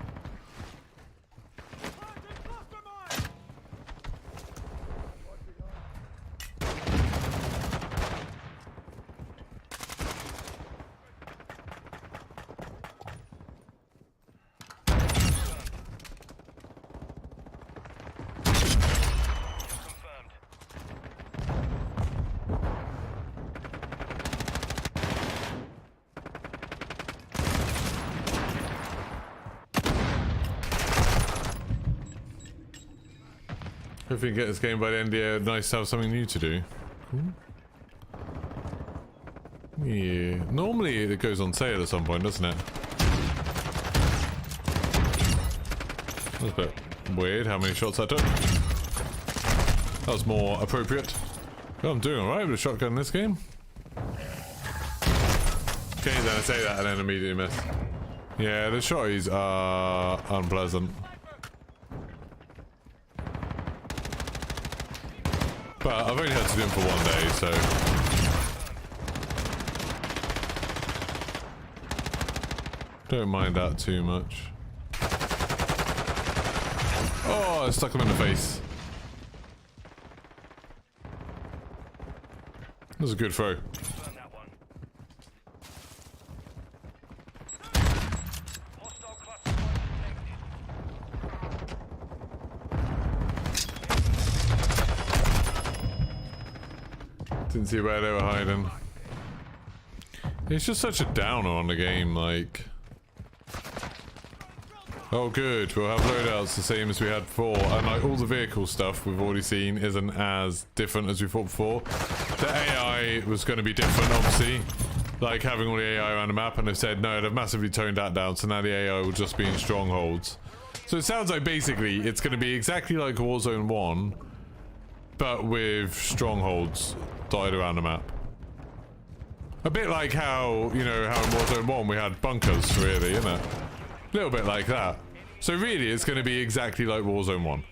If we get this game by the end of the year, nice to have something new to do. Cool. Yeah. Normally it goes on sale at some point, doesn't it? That's a bit weird how many shots I took. That was more appropriate. Oh, I'm doing alright with a shotgun in this game. Okay, then I say that and then immediately miss. Yeah, the shotties are unpleasant. But I've only had to do them for one day, so... don't mind that too much. Oh, I stuck him in the face. That was a good throw. Didn't see where they were hiding. It's just such a downer on the game, like... oh good, we'll have loadouts the same as we had before, and like all the vehicle stuff we've already seen isn't as different as we thought before. The AI was going to be different, obviously, like having all the AI around the map, and they've said no, they've massively toned that down, so now the AI will just be in strongholds. So it sounds like basically it's going to be exactly like Warzone 1, but with strongholds dotted around the map. A bit like how, you know, how in Warzone 1 we had bunkers, really, isn't it? A little bit like that. So really, it's going to be exactly like Warzone 1.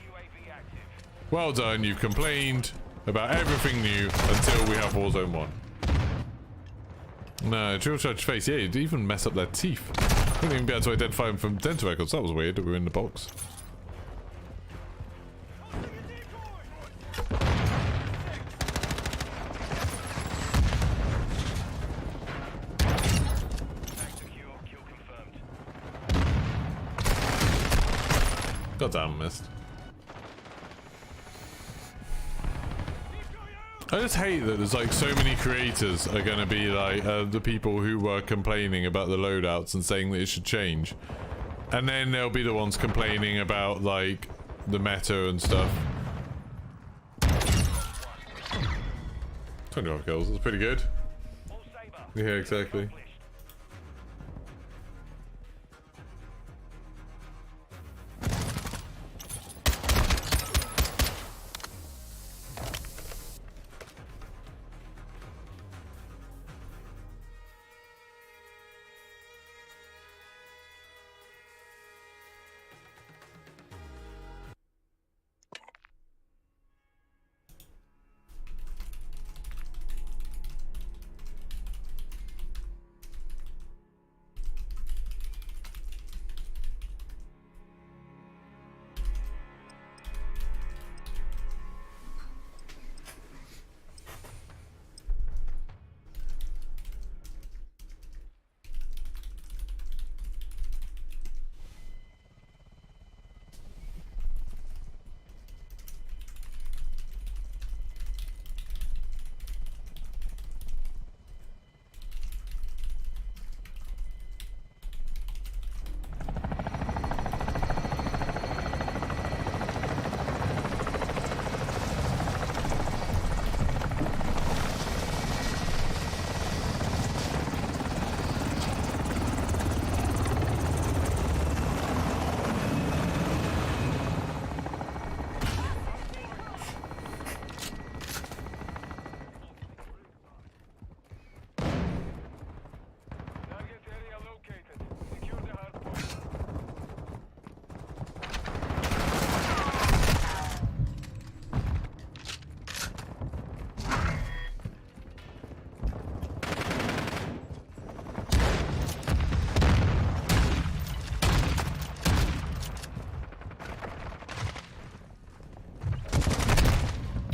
Well done, you've complained about everything new until we have Warzone 1. No, drill charge face, yeah, you'd even mess up their teeth. Wouldn't even be able to identify them from dental records. That was weird that we were in the box. God damn, missed. I just hate that there's like so many creators are going to be like the people who were complaining about the loadouts and saying that it should change, and then they'll be the ones complaining about like the meta and stuff. 25 kills, that's pretty good. Yeah, exactly.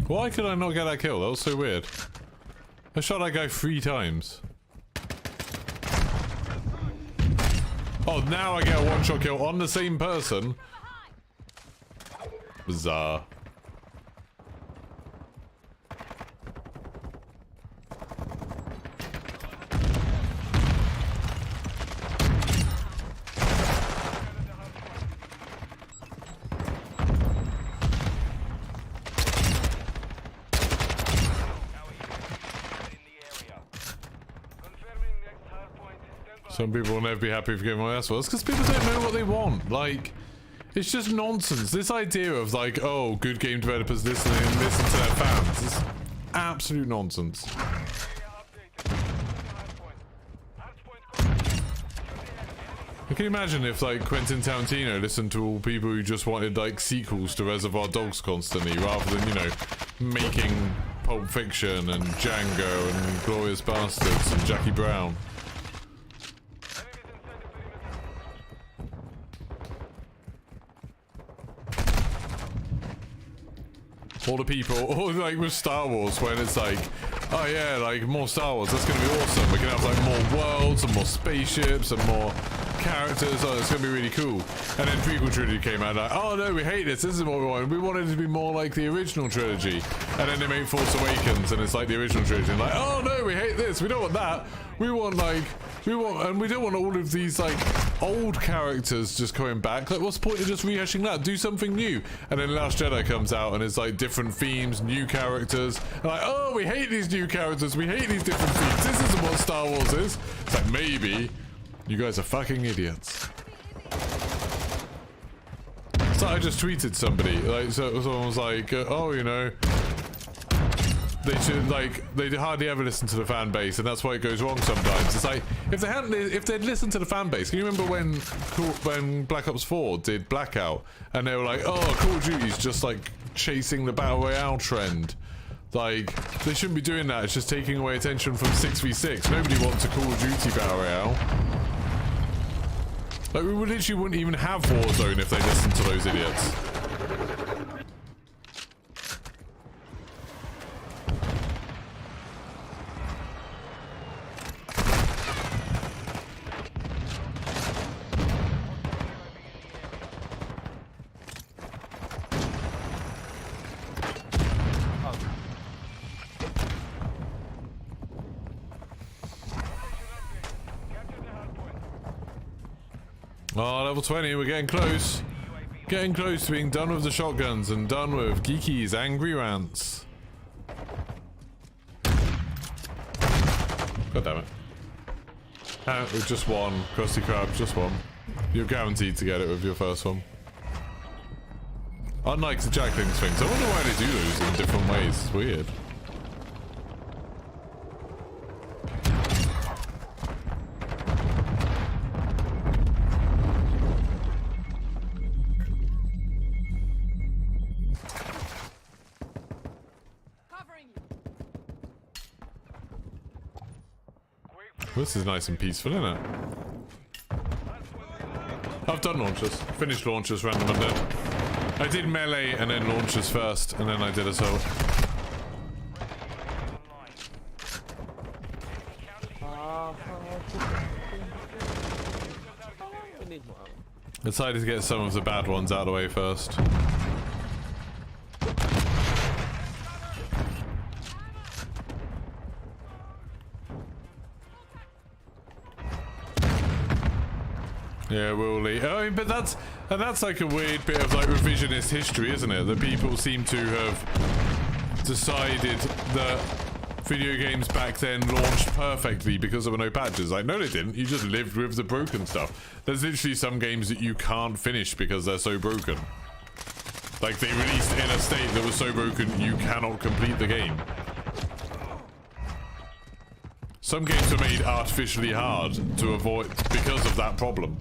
Why could I not get that kill? That was so weird. I shot that guy 3 times. Oh, now I get a one-shot kill on the same person. Bizarre. Some people will never be happy for getting my ass. Well, it's because people don't know what they want. Like, it's just nonsense. This idea of like, oh, good game developers listen to their fans is absolute nonsense. I can imagine if like Quentin Tarantino listened to all people who just wanted like sequels to Reservoir Dogs constantly, rather than, you know, making Pulp Fiction and Django and Glorious Bastards and Jackie Brown. All the people, or like with Star Wars, when it's like, oh yeah, like more Star Wars, that's gonna be awesome. We can have like more worlds and more spaceships and more characters. Oh, it's gonna be really cool. And then prequel trilogy came out like, oh no, we hate this. This is what we wanted. We wanted it to be more like the original trilogy. And then they made Force Awakens, and it's like the original trilogy. And like, oh no, we hate this. We don't want that. We want like, and we don't want all of these like old characters just coming back. Like, what's the point of just rehashing that? Do something new. And then Last Jedi comes out, and it's like different themes, new characters. And like, oh, we hate these new characters. We hate these different themes. This isn't what Star Wars is. It's like, maybe you guys are fucking idiots. So I just tweeted somebody, like, so someone was like, oh, you know, they should, like, they hardly ever listen to the fan base, and that's why it goes wrong sometimes. It's like, if they'd listened to the fan base, can you remember when Black Ops 4 did Blackout, and they were like, oh, Call of Duty's just like chasing the Battle Royale trend. Like, they shouldn't be doing that. It's just taking away attention from 6v6. Nobody wants a Call of Duty Battle Royale. Like, we literally wouldn't even have Warzone if they listened to those idiots. Oh, level 20, we're getting close. Getting close to being done with the shotguns and done with Geeky's angry rants. God damn it. With just one. Krusty Krab, just one. You're guaranteed to get it with your first one. Unlike the Jacklings things. I wonder why they do those in different ways. It's weird. This is nice and peaceful, isn't it? I've done launchers. Finished launchers random and dead. I did melee and then launchers first, and then I did assault. I decided to get some of the bad ones out of the way first. Yeah, Wooly. I mean, but that's like a weird bit of like revisionist history, isn't it? That people seem to have decided that video games back then launched perfectly because there were no patches. Like, no, they didn't. You just lived with the broken stuff. There's literally some games that you can't finish because they're so broken. Like, they released in a state that was so broken you cannot complete the game. Some games were made artificially hard to avoid because of that problem.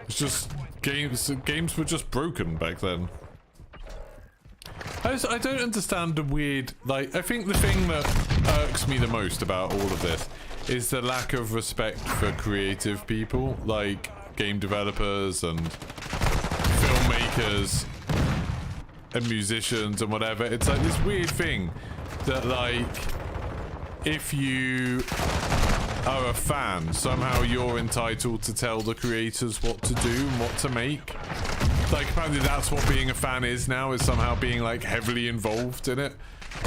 It's just games were just broken back then. I don't understand the weird, like, I think the thing that irks me the most about all of this is the lack of respect for creative people, like game developers and filmmakers. and musicians and whatever. It's like this weird thing that, like, if you are a fan, somehow you're entitled to tell the creators what to do and what to make. Like, apparently that's what being a fan is now, is somehow being, like, heavily involved in it.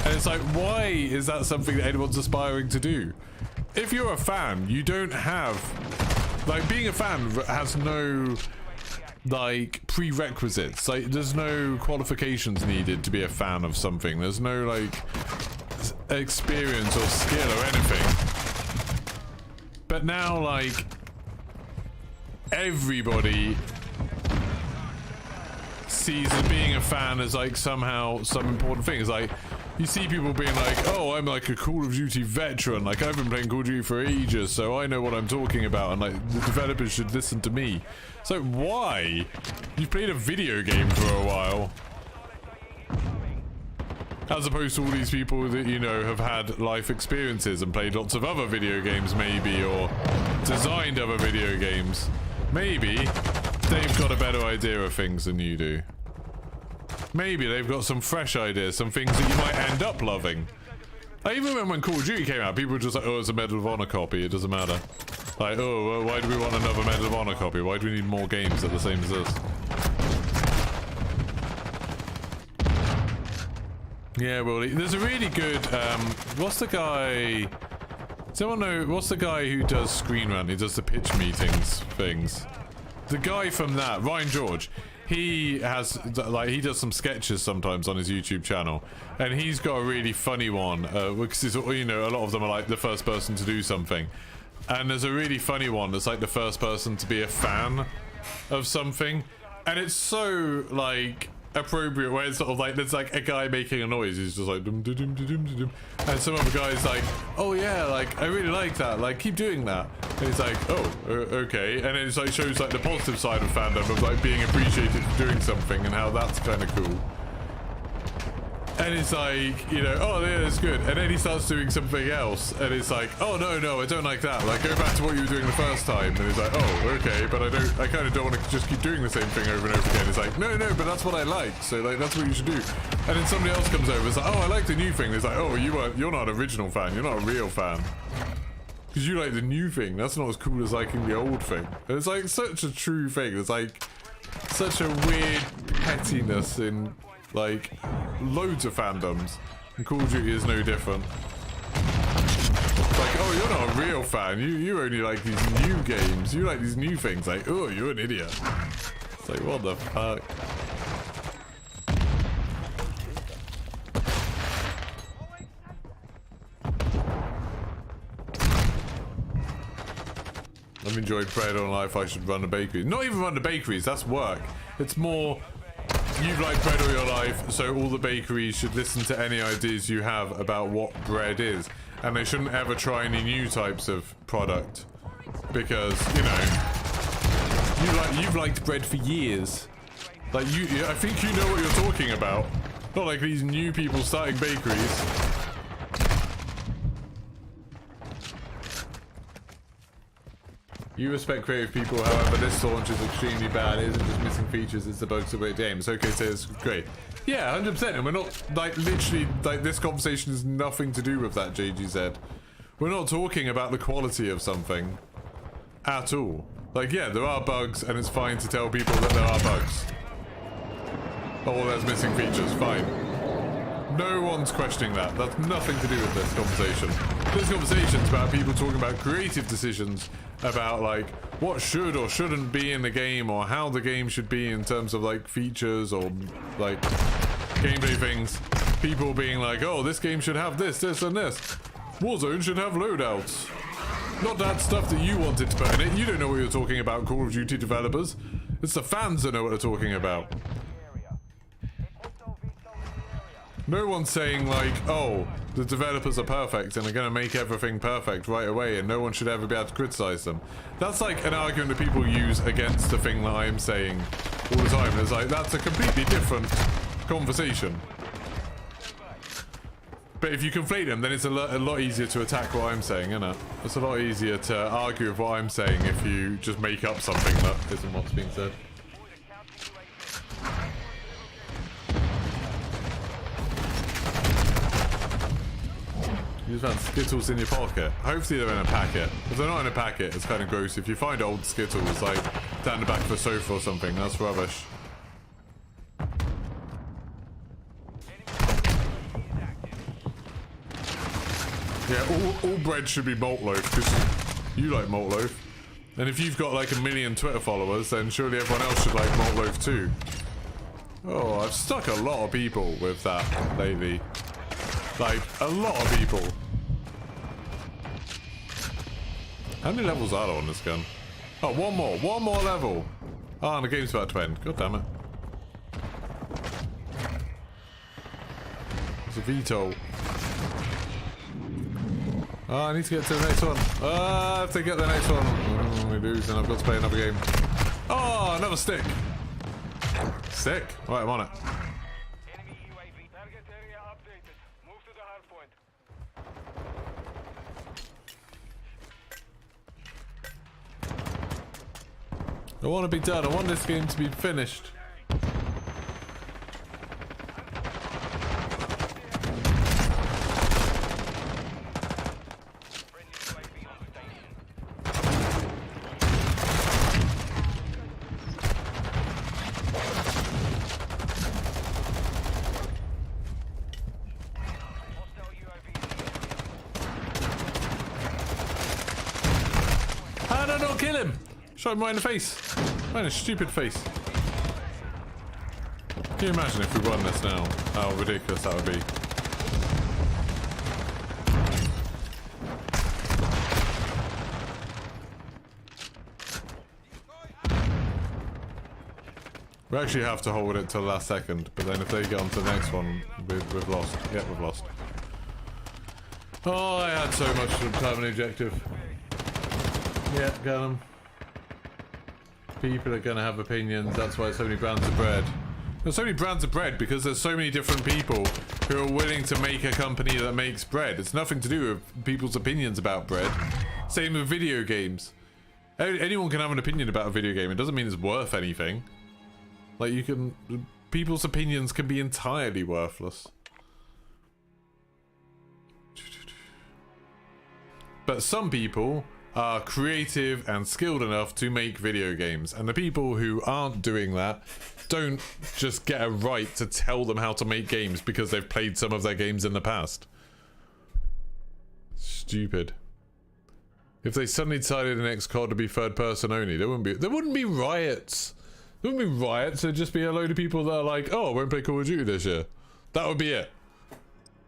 And it's like, why is that something that anyone's aspiring to do? If you're a fan, you don't have... Like, being a fan has no, like, prerequisites. Like, there's no qualifications needed to be a fan of something. There's no, like, experience or skill or anything. But now, like, everybody sees being a fan as, like, somehow some important thing. It's like, you see people being like, oh, I'm like a Call of Duty veteran, like I've been playing Call of Duty for ages, so I know what I'm talking about, and like the developers should listen to me. So why? You've played a video game for a while. As opposed to all these people that, you know, have had life experiences and played lots of other video games maybe, or designed other video games. Maybe they've got a better idea of things than you do. Maybe they've got some fresh ideas, some things that you might end up loving. I even remember when Call of Duty came out, people were just like, oh, it's a Medal of Honor copy, it doesn't matter. Like, oh, well, why do we want another Medal of Honor copy? Why do we need more games that are the same as this? Yeah, well, there's a really good, what's the guy... Does anyone know, what's the guy who does Screen Rant? He does the pitch meetings things. The guy from that, Ryan George. He has, like, he does some sketches sometimes on his YouTube channel, and he's got a really funny one, because it's, you know, a lot of them are like the first person to do something, and there's a really funny one that's like the first person to be a fan of something, and it's so, like, appropriate, where it's sort of like, there's like a guy making a noise, he's just like dum, dum, dum, dum, dum, dum, and some other guy's like, oh yeah, like I really like that, like keep doing that, and he's like, oh okay, and it like shows like the positive side of fandom of like being appreciated for doing something and how that's kind of cool. And it's like, you know, oh yeah, that's good, and then he starts doing something else, and it's like, oh no, I don't like that, like go back to what you were doing the first time, and he's like, oh okay, but I kind of don't want to just keep doing the same thing over and over again. It's like, no, but that's what I like, so like that's what you should do. And then somebody else comes over, it's like, oh, I like the new thing. It's like, oh, you're not an original fan, you're not a real fan, because you like the new thing. That's not as cool as liking the old thing. And it's like such a true thing. It's like such a weird pettiness in like loads of fandoms, and Call of Duty is no different. Like, oh, you're not a real fan, you only like these new games, you like these new things. Like, oh, you're an idiot. It's like, what the fuck. I've enjoyed bread on life, I should run a bakery. Not even run the bakeries, that's work. It's more, you've liked bread all your life, so all the bakeries should listen to any ideas you have about what bread is. And they shouldn't ever try any new types of product. Because, you know, you've liked bread for years. Like, I think you know what you're talking about. Not like these new people starting bakeries. You respect creative people, however, this launch is extremely bad. It isn't just missing features, it's the bugs of the game. It's okay to say it's great. Yeah, 100%, and we're not, like, literally, like, this conversation has nothing to do with that, JGZ. We're not talking about the quality of something. At all. Like, yeah, there are bugs, and it's fine to tell people that there are bugs. Oh, there's missing features, fine. No one's questioning that. That's nothing to do with this conversation. This conversation's about people talking about creative decisions, about like what should or shouldn't be in the game, or how the game should be in terms of like features or like gameplay things. People being like, oh, this game should have this, this, and this. Warzone should have loadouts. Not that stuff that you wanted to put in it. You don't know what you're talking about, Call of Duty developers. It's the fans that know what they're talking about. No one's saying like, oh, the developers are perfect and are going to make everything perfect right away and no one should ever be able to criticize them. That's like an argument that people use against the thing that I'm saying all the time. It's like, that's a completely different conversation. But if you conflate them, then it's a lot easier to attack what I'm saying, isn't it? It's a lot easier to argue with what I'm saying if you just make up something that isn't what's being said. You just found Skittles in your pocket. Hopefully they're in a packet. If they're not in a packet, it's kind of gross. If you find old Skittles, like, down the back of a sofa or something, that's rubbish. Yeah, all bread should be malt loaf, because you like malt loaf. And if you've got like 1 million Twitter followers, then surely everyone else should like malt loaf too. Oh, I've stuck a lot of people with that lately. Like, a lot of people. How many levels are there on this gun? Oh, one more level. Oh, and the game's about to end. God damn it. It's a VTOL. Oh, I need to get to the next one. If they get the next one, we lose, and I've got to play another game. Oh, another stick. Stick? Right, I'm on it. Enemy UAV target area updated. Move to the hard point. I want to be done. I want this game to be finished. How did I not kill him? Shot him right in the face. Right in a stupid face. Can you imagine if we won this now? How ridiculous that would be. We actually have to hold it till the last second, but then if they get on to the next one, we've lost. Yeah, we've lost. Oh, I had so much to have an objective. Yeah, got him. People are gonna have opinions, that's why so many brands of bread. There's so many brands of bread because there's so many different people who are willing to make a company that makes bread. It's nothing to do with people's opinions about bread. Same with video games. Anyone can have an opinion about a video game. It doesn't mean it's worth anything. Like, you can... People's opinions can be entirely worthless. But some people are creative and skilled enough to make video games, and the people who aren't doing that don't just get a right to tell them how to make games because they've played some of their games in the past. Stupid. If they suddenly decided the next COD to be third person only, there wouldn't be riots. There wouldn't be riots, there'd just be a load of people that are like, oh, I won't play Call of Duty this year. That would be it.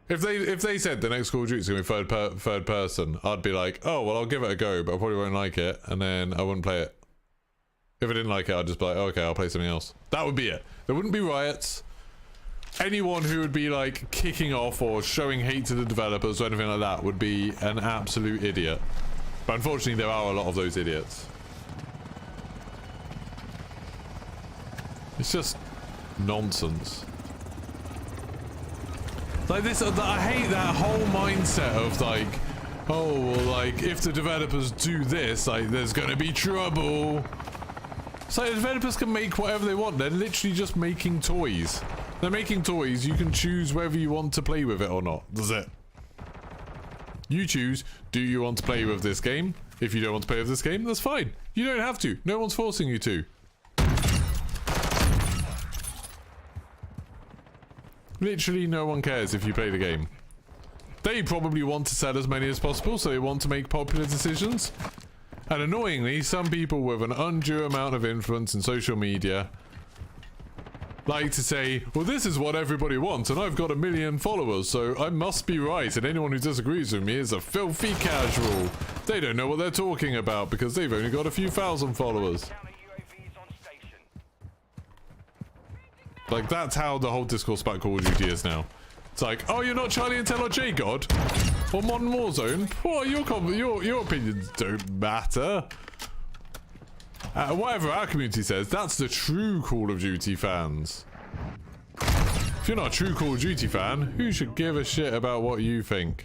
If they said the next Call of Duty is going to be third person, I'd be like, oh, well, I'll give it a go, but I probably won't like it, and then I wouldn't play it. If I didn't like it, I'd just be like, oh, okay, I'll play something else. That would be it. There wouldn't be riots. Anyone who would be, like, kicking off or showing hate to the developers or anything like that would be an absolute idiot. But unfortunately, there are a lot of those idiots. It's just nonsense. Like this, I hate that whole mindset of like, oh, well, like, if the developers do this, like, there's gonna be trouble. So the developers can make whatever they want. They're literally just making toys. They're making toys. You can choose whether you want to play with it or not. That's it. You choose, do you want to play with this game? If you don't want to play with this game, that's fine. You don't have to. No one's forcing you to. Literally no one cares if you play the game. They probably want to sell as many as possible, so they want to make popular decisions. And annoyingly, some people with an undue amount of influence in social media like to say, well, this is what everybody wants, and I've got 1 million followers, so I must be right, and anyone who disagrees with me is a filthy casual. They don't know what they're talking about because they've only got a few thousand followers. Like, that's how the whole discourse about Call of Duty is now. It's like, oh, you're not Charlie Intel or J-God? Or Modern Warzone? What, your opinions don't matter. Whatever our community says, that's the true Call of Duty fans. If you're not a true Call of Duty fan, who should give a shit about what you think?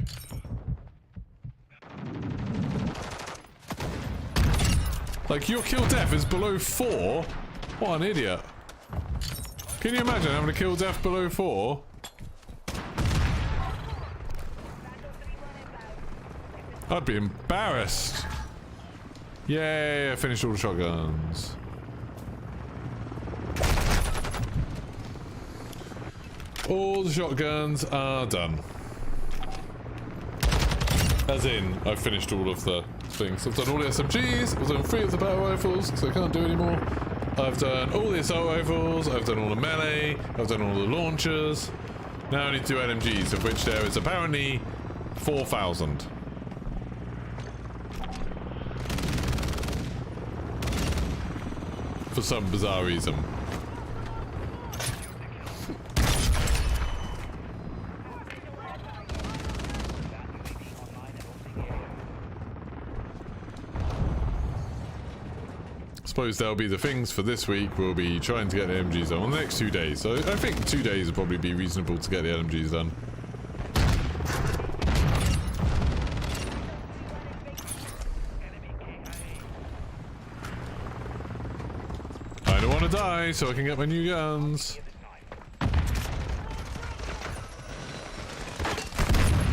Like, your kill death is below 4? What an idiot. Can you imagine having a kill death below 4? I'd be embarrassed. Yay, I finished all the shotguns. All the shotguns are done. As in, I've finished all of the things. I've done all the SMGs, I've done 3 of the battle rifles, because I can't do any more. I've done all the assault rifles, I've done all the melee, I've done all the launchers. Now I need to do LMGs, of which there is apparently 4,000. For some bizarre reason. Suppose there'll be the things for this week. We'll be trying to get the LMGs done on the next 2 days. So I think 2 days will probably be reasonable to get the LMGs done. I don't want to die so I can get my new guns.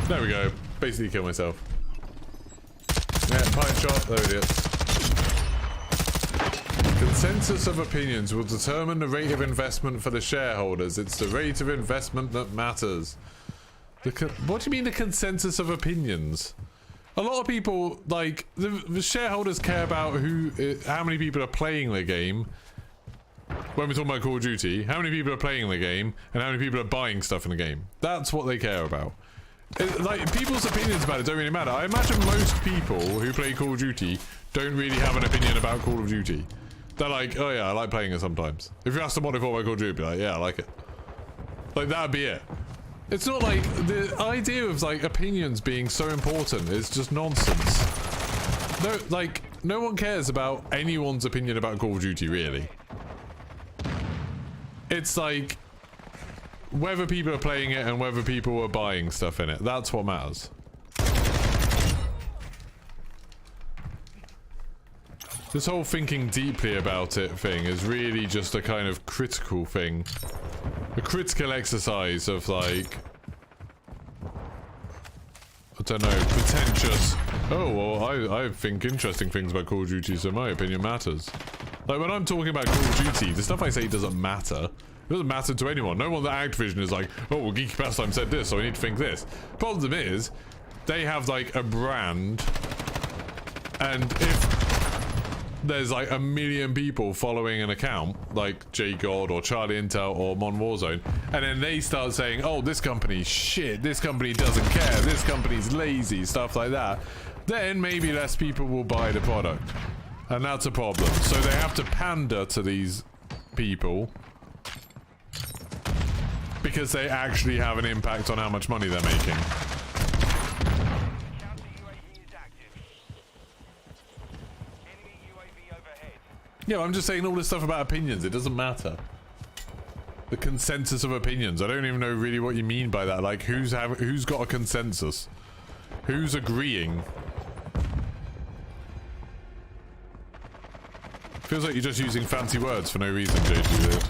There we go. Basically kill myself. Yeah, pipe shot. There it is. Consensus of opinions will determine the rate of investment for the shareholders. It's the rate of investment that matters. What do you mean the consensus of opinions? A lot of people, like, the shareholders care about how many people are playing the game. When we're talking about Call of Duty, how many people are playing the game and how many people are buying stuff in the game. That's what they care about. Like, people's opinions about it don't really matter. I imagine most people who play Call of Duty don't really have an opinion about Call of Duty. They're like, oh yeah, I like playing it sometimes. If you ask them what they thought about Call of Duty, be like, yeah, I like it. Like, that'd be it. It's not like, the idea of, like, opinions being so important is just nonsense. No, like, no one cares about anyone's opinion about Call of Duty, really. It's like, whether people are playing it and whether people are buying stuff in it. That's what matters. This whole thinking deeply about it thing is really just a kind of critical thing. A critical exercise of, like, I don't know, pretentious. Oh, well, I think interesting things about Call of Duty, so my opinion matters. Like, when I'm talking about Call of Duty, the stuff I say doesn't matter. It doesn't matter to anyone. No one at Activision is like, oh, well, Geeky Pastime said this, so I need to think this. Problem is, they have, like, a brand, and if there's like 1 million people following an account like JGod or Charlie Intel or Mon Warzone, and then they start saying, oh, this company's shit, this company doesn't care, this company's lazy, stuff like that, then maybe less people will buy the product, and that's a problem. So they have to pander to these people because they actually have an impact on how much money they're making. Yeah, I'm just saying all this stuff about opinions. It doesn't matter. The consensus of opinions. I don't even know really what you mean by that. Like, who's got a consensus? Who's agreeing? Feels like you're just using fancy words for no reason, JG.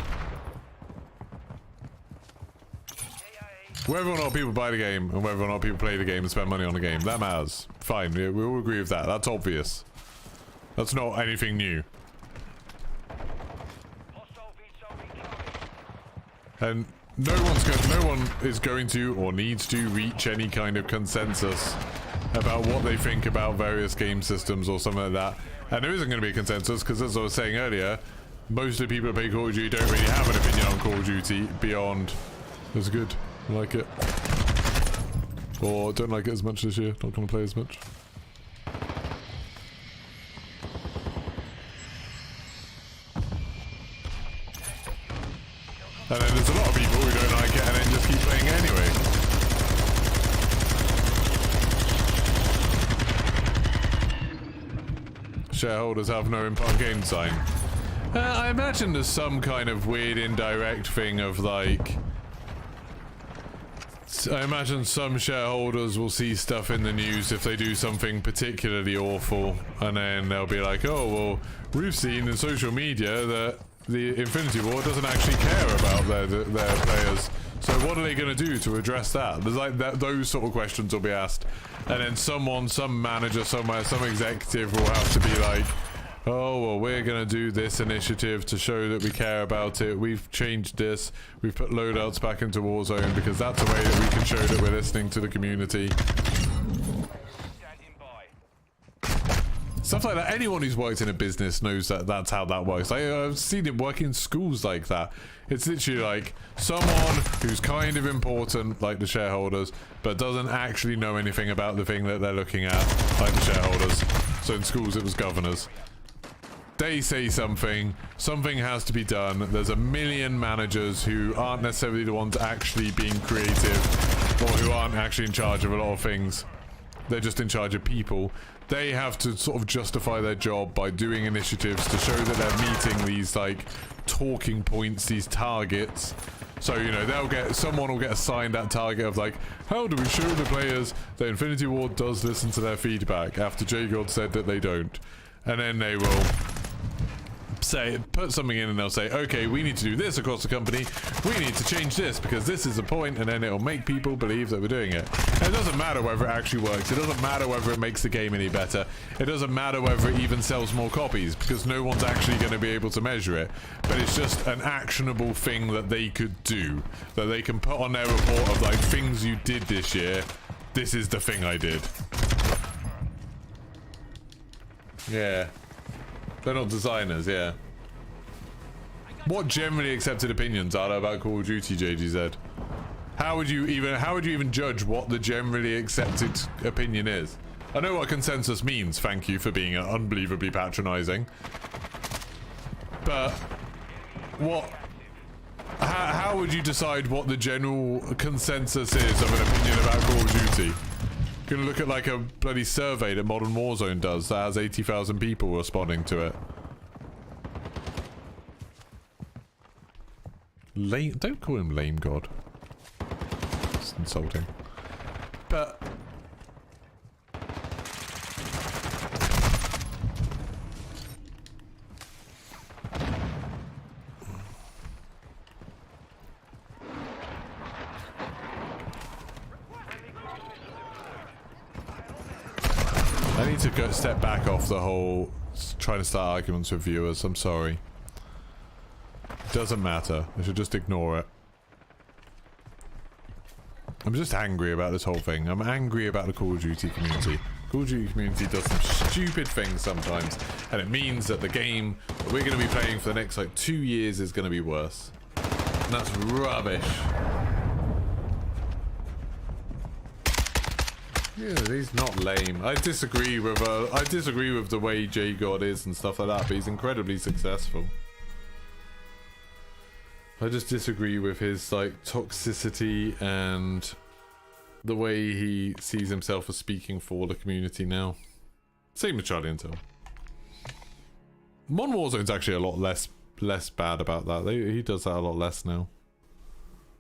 Whether or not people buy the game and whether or not people play the game and spend money on the game, that matters. Fine, we all agree with that. That's obvious. That's not anything new. And no one is going to or needs to reach any kind of consensus about what they think about various game systems or something like that. And there isn't going to be a consensus because, as I was saying earlier, most of the people who play Call of Duty don't really have an opinion on Call of Duty beyond it's good, I like it, or don't like it as much this year, not going to play as much. And then there's a lot of people who don't like it and then just keep playing it anyway. Shareholders have no impact game design. I imagine there's some kind of weird indirect thing of like... I imagine some shareholders will see stuff in the news if they do something particularly awful, and then they'll be like, oh, well, we've seen in social media that the Infinity Ward doesn't actually care about their players, So what are they going to do to address that? There's like those sort of questions will be asked, and then some manager somewhere, some executive will have to be like, oh, well, we're going to do this initiative to show that we care about it. We've changed this. We've put loadouts back into Warzone because that's a way that we can show that we're listening to the community. Standing by. Stuff like that. Anyone who's worked in a business knows that that's how that works. I've seen it work in schools like that. It's literally like someone who's kind of important, like the shareholders, but doesn't actually know anything about the thing that they're looking at, like the shareholders. So in schools it was governors. They say something has to be done. There's a million managers who aren't necessarily the ones actually being creative, or who aren't actually in charge of a lot of things. They're just in charge of people. They have to sort of justify their job by doing initiatives to show that they're meeting these like talking points, these targets. So, you know, someone will get assigned that target of like, how do we show the players that Infinity Ward does listen to their feedback after J-God said that they don't? And then they will put something in and they'll say, okay, we need to do this across the company. We need to change this because this is the point, and then it'll make people believe that we're doing it. And it doesn't matter whether it actually works. It doesn't matter whether it makes the game any better. It doesn't matter whether it even sells more copies because no one's actually going to be able to measure it. But it's just an actionable thing that they could do, that they can put on their report of like things you did this year. This is the thing I did. Yeah. They're not designers, yeah. What generally accepted opinions are there about Call of Duty, JGZ? How would you even judge what the generally accepted opinion is? I know what consensus means, thank you for being unbelievably patronizing. But how would you decide what the general consensus is of an opinion about Call of Duty? You're gonna look at like a bloody survey that Modern Warzone does that has 80,000 people responding to it. Lame, don't call him Lame God. It's insulting. But I need to step back off the whole trying to start arguments with viewers. I'm sorry. Doesn't matter. I should just ignore it. I'm just angry about this whole thing. I'm angry about the Call of Duty community. Call of Duty community does some stupid things sometimes, and it means that the game that we're going to be playing for the next like 2 years is going to be worse. And that's rubbish. Yeah, he's not lame. I disagree with the way J-God is and stuff like that, but he's incredibly successful. I just disagree with his like toxicity and the way he sees himself as speaking for the community now. Same with Charlie Intel. Modern Warzone's actually a lot less bad about that. He does that a lot less now,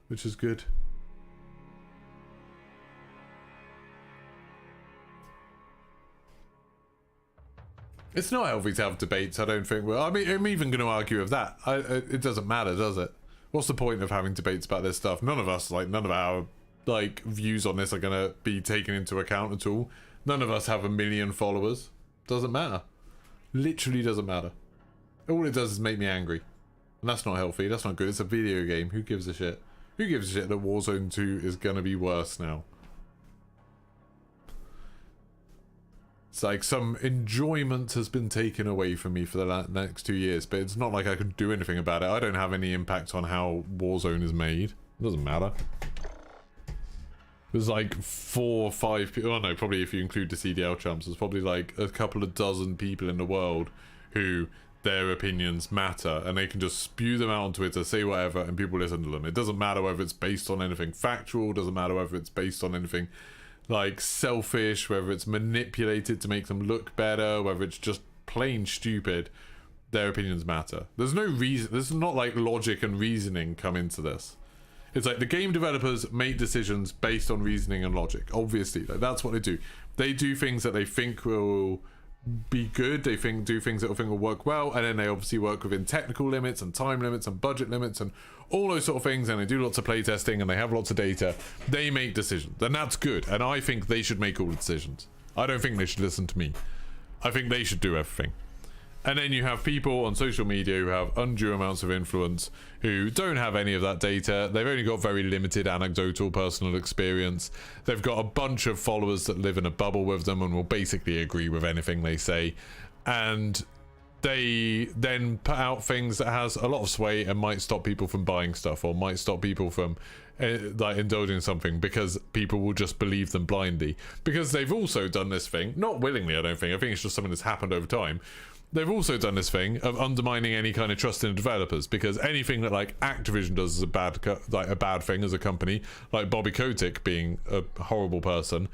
which is good. It's not healthy to have debates, I don't think. Well, I mean, I'm even going to argue with that. It doesn't matter, does it? What's the point of having debates about this stuff? None of our like views on this are going to be taken into account at all. None of us have 1 million followers. Doesn't matter. Literally doesn't matter. All it does is make me angry. And that's not healthy. That's not good. It's a video game. Who gives a shit? Who gives a shit that Warzone 2 is going to be worse now? It's like some enjoyment has been taken away from me for the next 2 years, but it's not like I can do anything about it. I don't have any impact on how Warzone is made. It doesn't matter. There's like 4 or 5 people. Oh no, probably if you include the CDL chumps, there's probably like a couple of dozen people in the world who their opinions matter, and they can just spew them out on Twitter, say whatever, and people listen to them. It doesn't matter whether it's based on anything factual, doesn't matter whether it's based on anything like selfish, whether it's manipulated to make them look better, whether it's just plain stupid. Their opinions matter. There's no reason. There's not like logic and reasoning come into this. It's like the game developers make decisions based on reasoning and logic. Obviously, like, that's what they do. They do things that they think will be good. They do things that will work well, and then they obviously work within technical limits and time limits and budget limits and all those sort of things, and they do lots of playtesting and they have lots of data. They make decisions, and that's good, and I think they should make all the decisions. I don't think they should listen to me. I think they should do everything. And then you have people on social media who have undue amounts of influence, who don't have any of that data. They've only got very limited anecdotal personal experience. They've got a bunch of followers that live in a bubble with them and will basically agree with anything they say. And they then put out things that has a lot of sway and might stop people from buying stuff, or might stop people from like indulging something, because people will just believe them blindly. Because they've also done this thing, not willingly, I don't think. I think it's just something that's happened over time. They've also done this thing of undermining any kind of trust in developers, because anything that like Activision does is a bad thing as a company, like Bobby Kotick being a horrible person.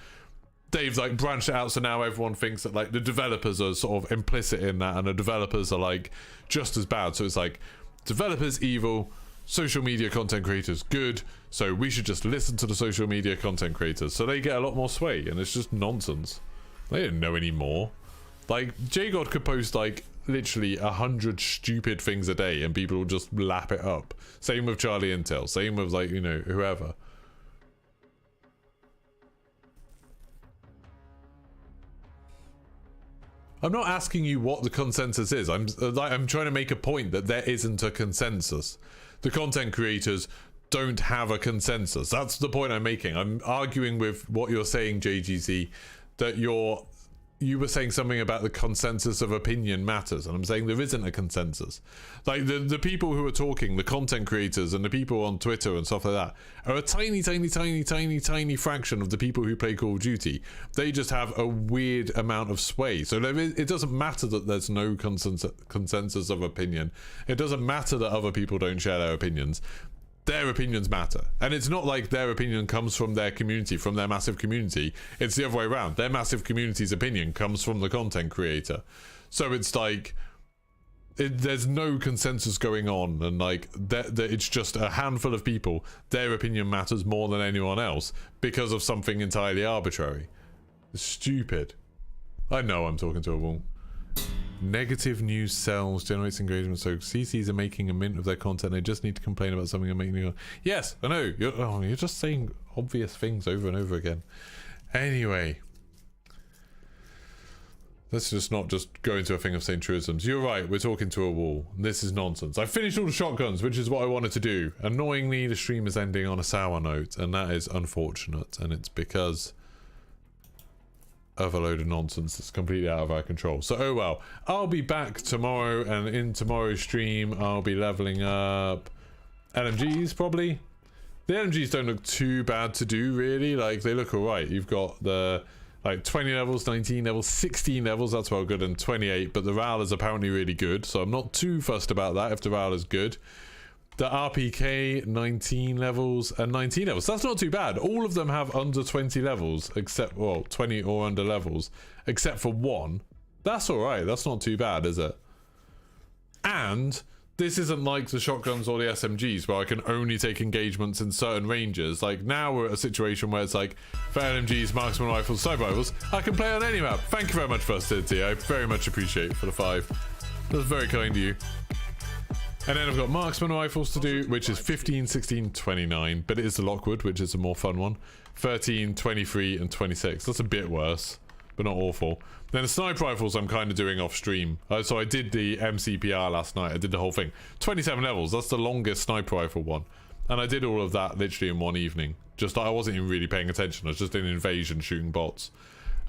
They've like branched it out, so now everyone thinks that like the developers are sort of implicit in that, and the developers are like just as bad. So it's like developers evil, social media content creators good, so we should just listen to the social media content creators, so they get a lot more sway. And it's just nonsense. They don't know any more. Like, J-God could post, like, literally 100 stupid things a day and people will just lap it up. Same with Charlie Intel. Same with, like, you know, whoever. I'm not asking you what the consensus is. I'm trying to make a point that there isn't a consensus. The content creators don't have a consensus. That's the point I'm making. I'm arguing with what you're saying, JGZ, that you were saying something about the consensus of opinion matters, and I'm saying there isn't a consensus. Like the people who are talking, the content creators and the people on Twitter and stuff like that, are a tiny fraction of the people who play Call of Duty. They just have a weird amount of sway. So it doesn't matter that there's no consensus of opinion. It doesn't matter that other people don't share their opinions. Their opinions matter, and it's not like their opinion comes from their community, from their massive community. It's the other way around. Their massive community's opinion comes from the content creator. So it's like there's no consensus going on, and like it's just a handful of people. Their opinion matters more than anyone else because of something entirely arbitrary. It's stupid. I know I'm talking to a wall. Negative news sells, generates engagement, so CCs are making a mint of their content. They just need to complain about something and make new. Yes, I know. You're just saying obvious things over and over again. Anyway, let's just not just go into a thing of saying truisms. You're right, we're talking to a wall. This is nonsense. I finished all the shotguns, which is what I wanted to do. Annoyingly, the stream is ending on a sour note, and that is unfortunate, and it's because of a load of nonsense that's completely out of our control. So, oh well. I'll be back tomorrow, and in tomorrow's stream, I'll be leveling up LMGs, probably. The LMGs don't look too bad to do, really. Like, they look alright. You've got the, like, 20 levels, 19 levels, 16 levels, that's well good, and 28, but the RAL is apparently really good, so I'm not too fussed about that if the RAL is good. The RPK, 19 levels and 19 levels. That's not too bad. All of them have under 20 levels, except, well, 20 or under levels, except for one. That's alright. That's not too bad, is it? And this isn't like the shotguns or the SMGs, where I can only take engagements in certain ranges. Like, now we're at a situation where it's like, for LMGs, marksman rifles, sniper rifles, I can play on any map. Thank you very much, Versatility. I very much appreciate it for the 5. That's very kind of you. And then I've got marksman rifles to do, which is 15, 16, 29, but it is the Lockwood, which is a more fun one. 13, 23, and 26. That's a bit worse, but not awful. Then the sniper rifles I'm kind of doing off stream. So I did the MCPR last night. I did the whole thing. 27 levels. That's the longest sniper rifle one. And I did all of that literally in one evening. Just I wasn't even really paying attention. I was just in invasion shooting bots.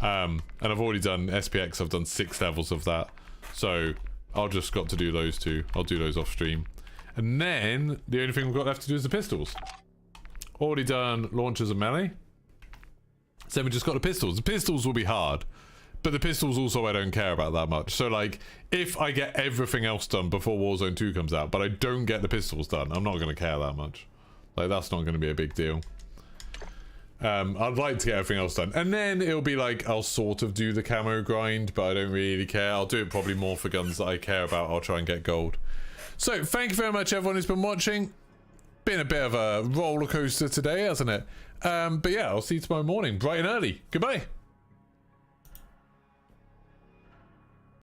And I've already done SPX. I've done 6 levels of that. So I'll just got to do those 2. I'll do those off stream. And then the only thing we've got left to do is the pistols. Already done launchers and melee. So we just got the pistols. The pistols will be hard. But the pistols also I don't care about that much. So like, if I get everything else done before Warzone 2 comes out, but I don't get the pistols done, I'm not going to care that much. Like, that's not going to be a big deal. I'd like to get everything else done. And then it'll be like, I'll sort of do the camo grind, but I don't really care. I'll do it probably more for guns that I care about. I'll try and get gold. So, thank you very much, everyone who's been watching. Been a bit of a roller coaster today, hasn't it? But yeah, I'll see you tomorrow morning, bright and early. Goodbye.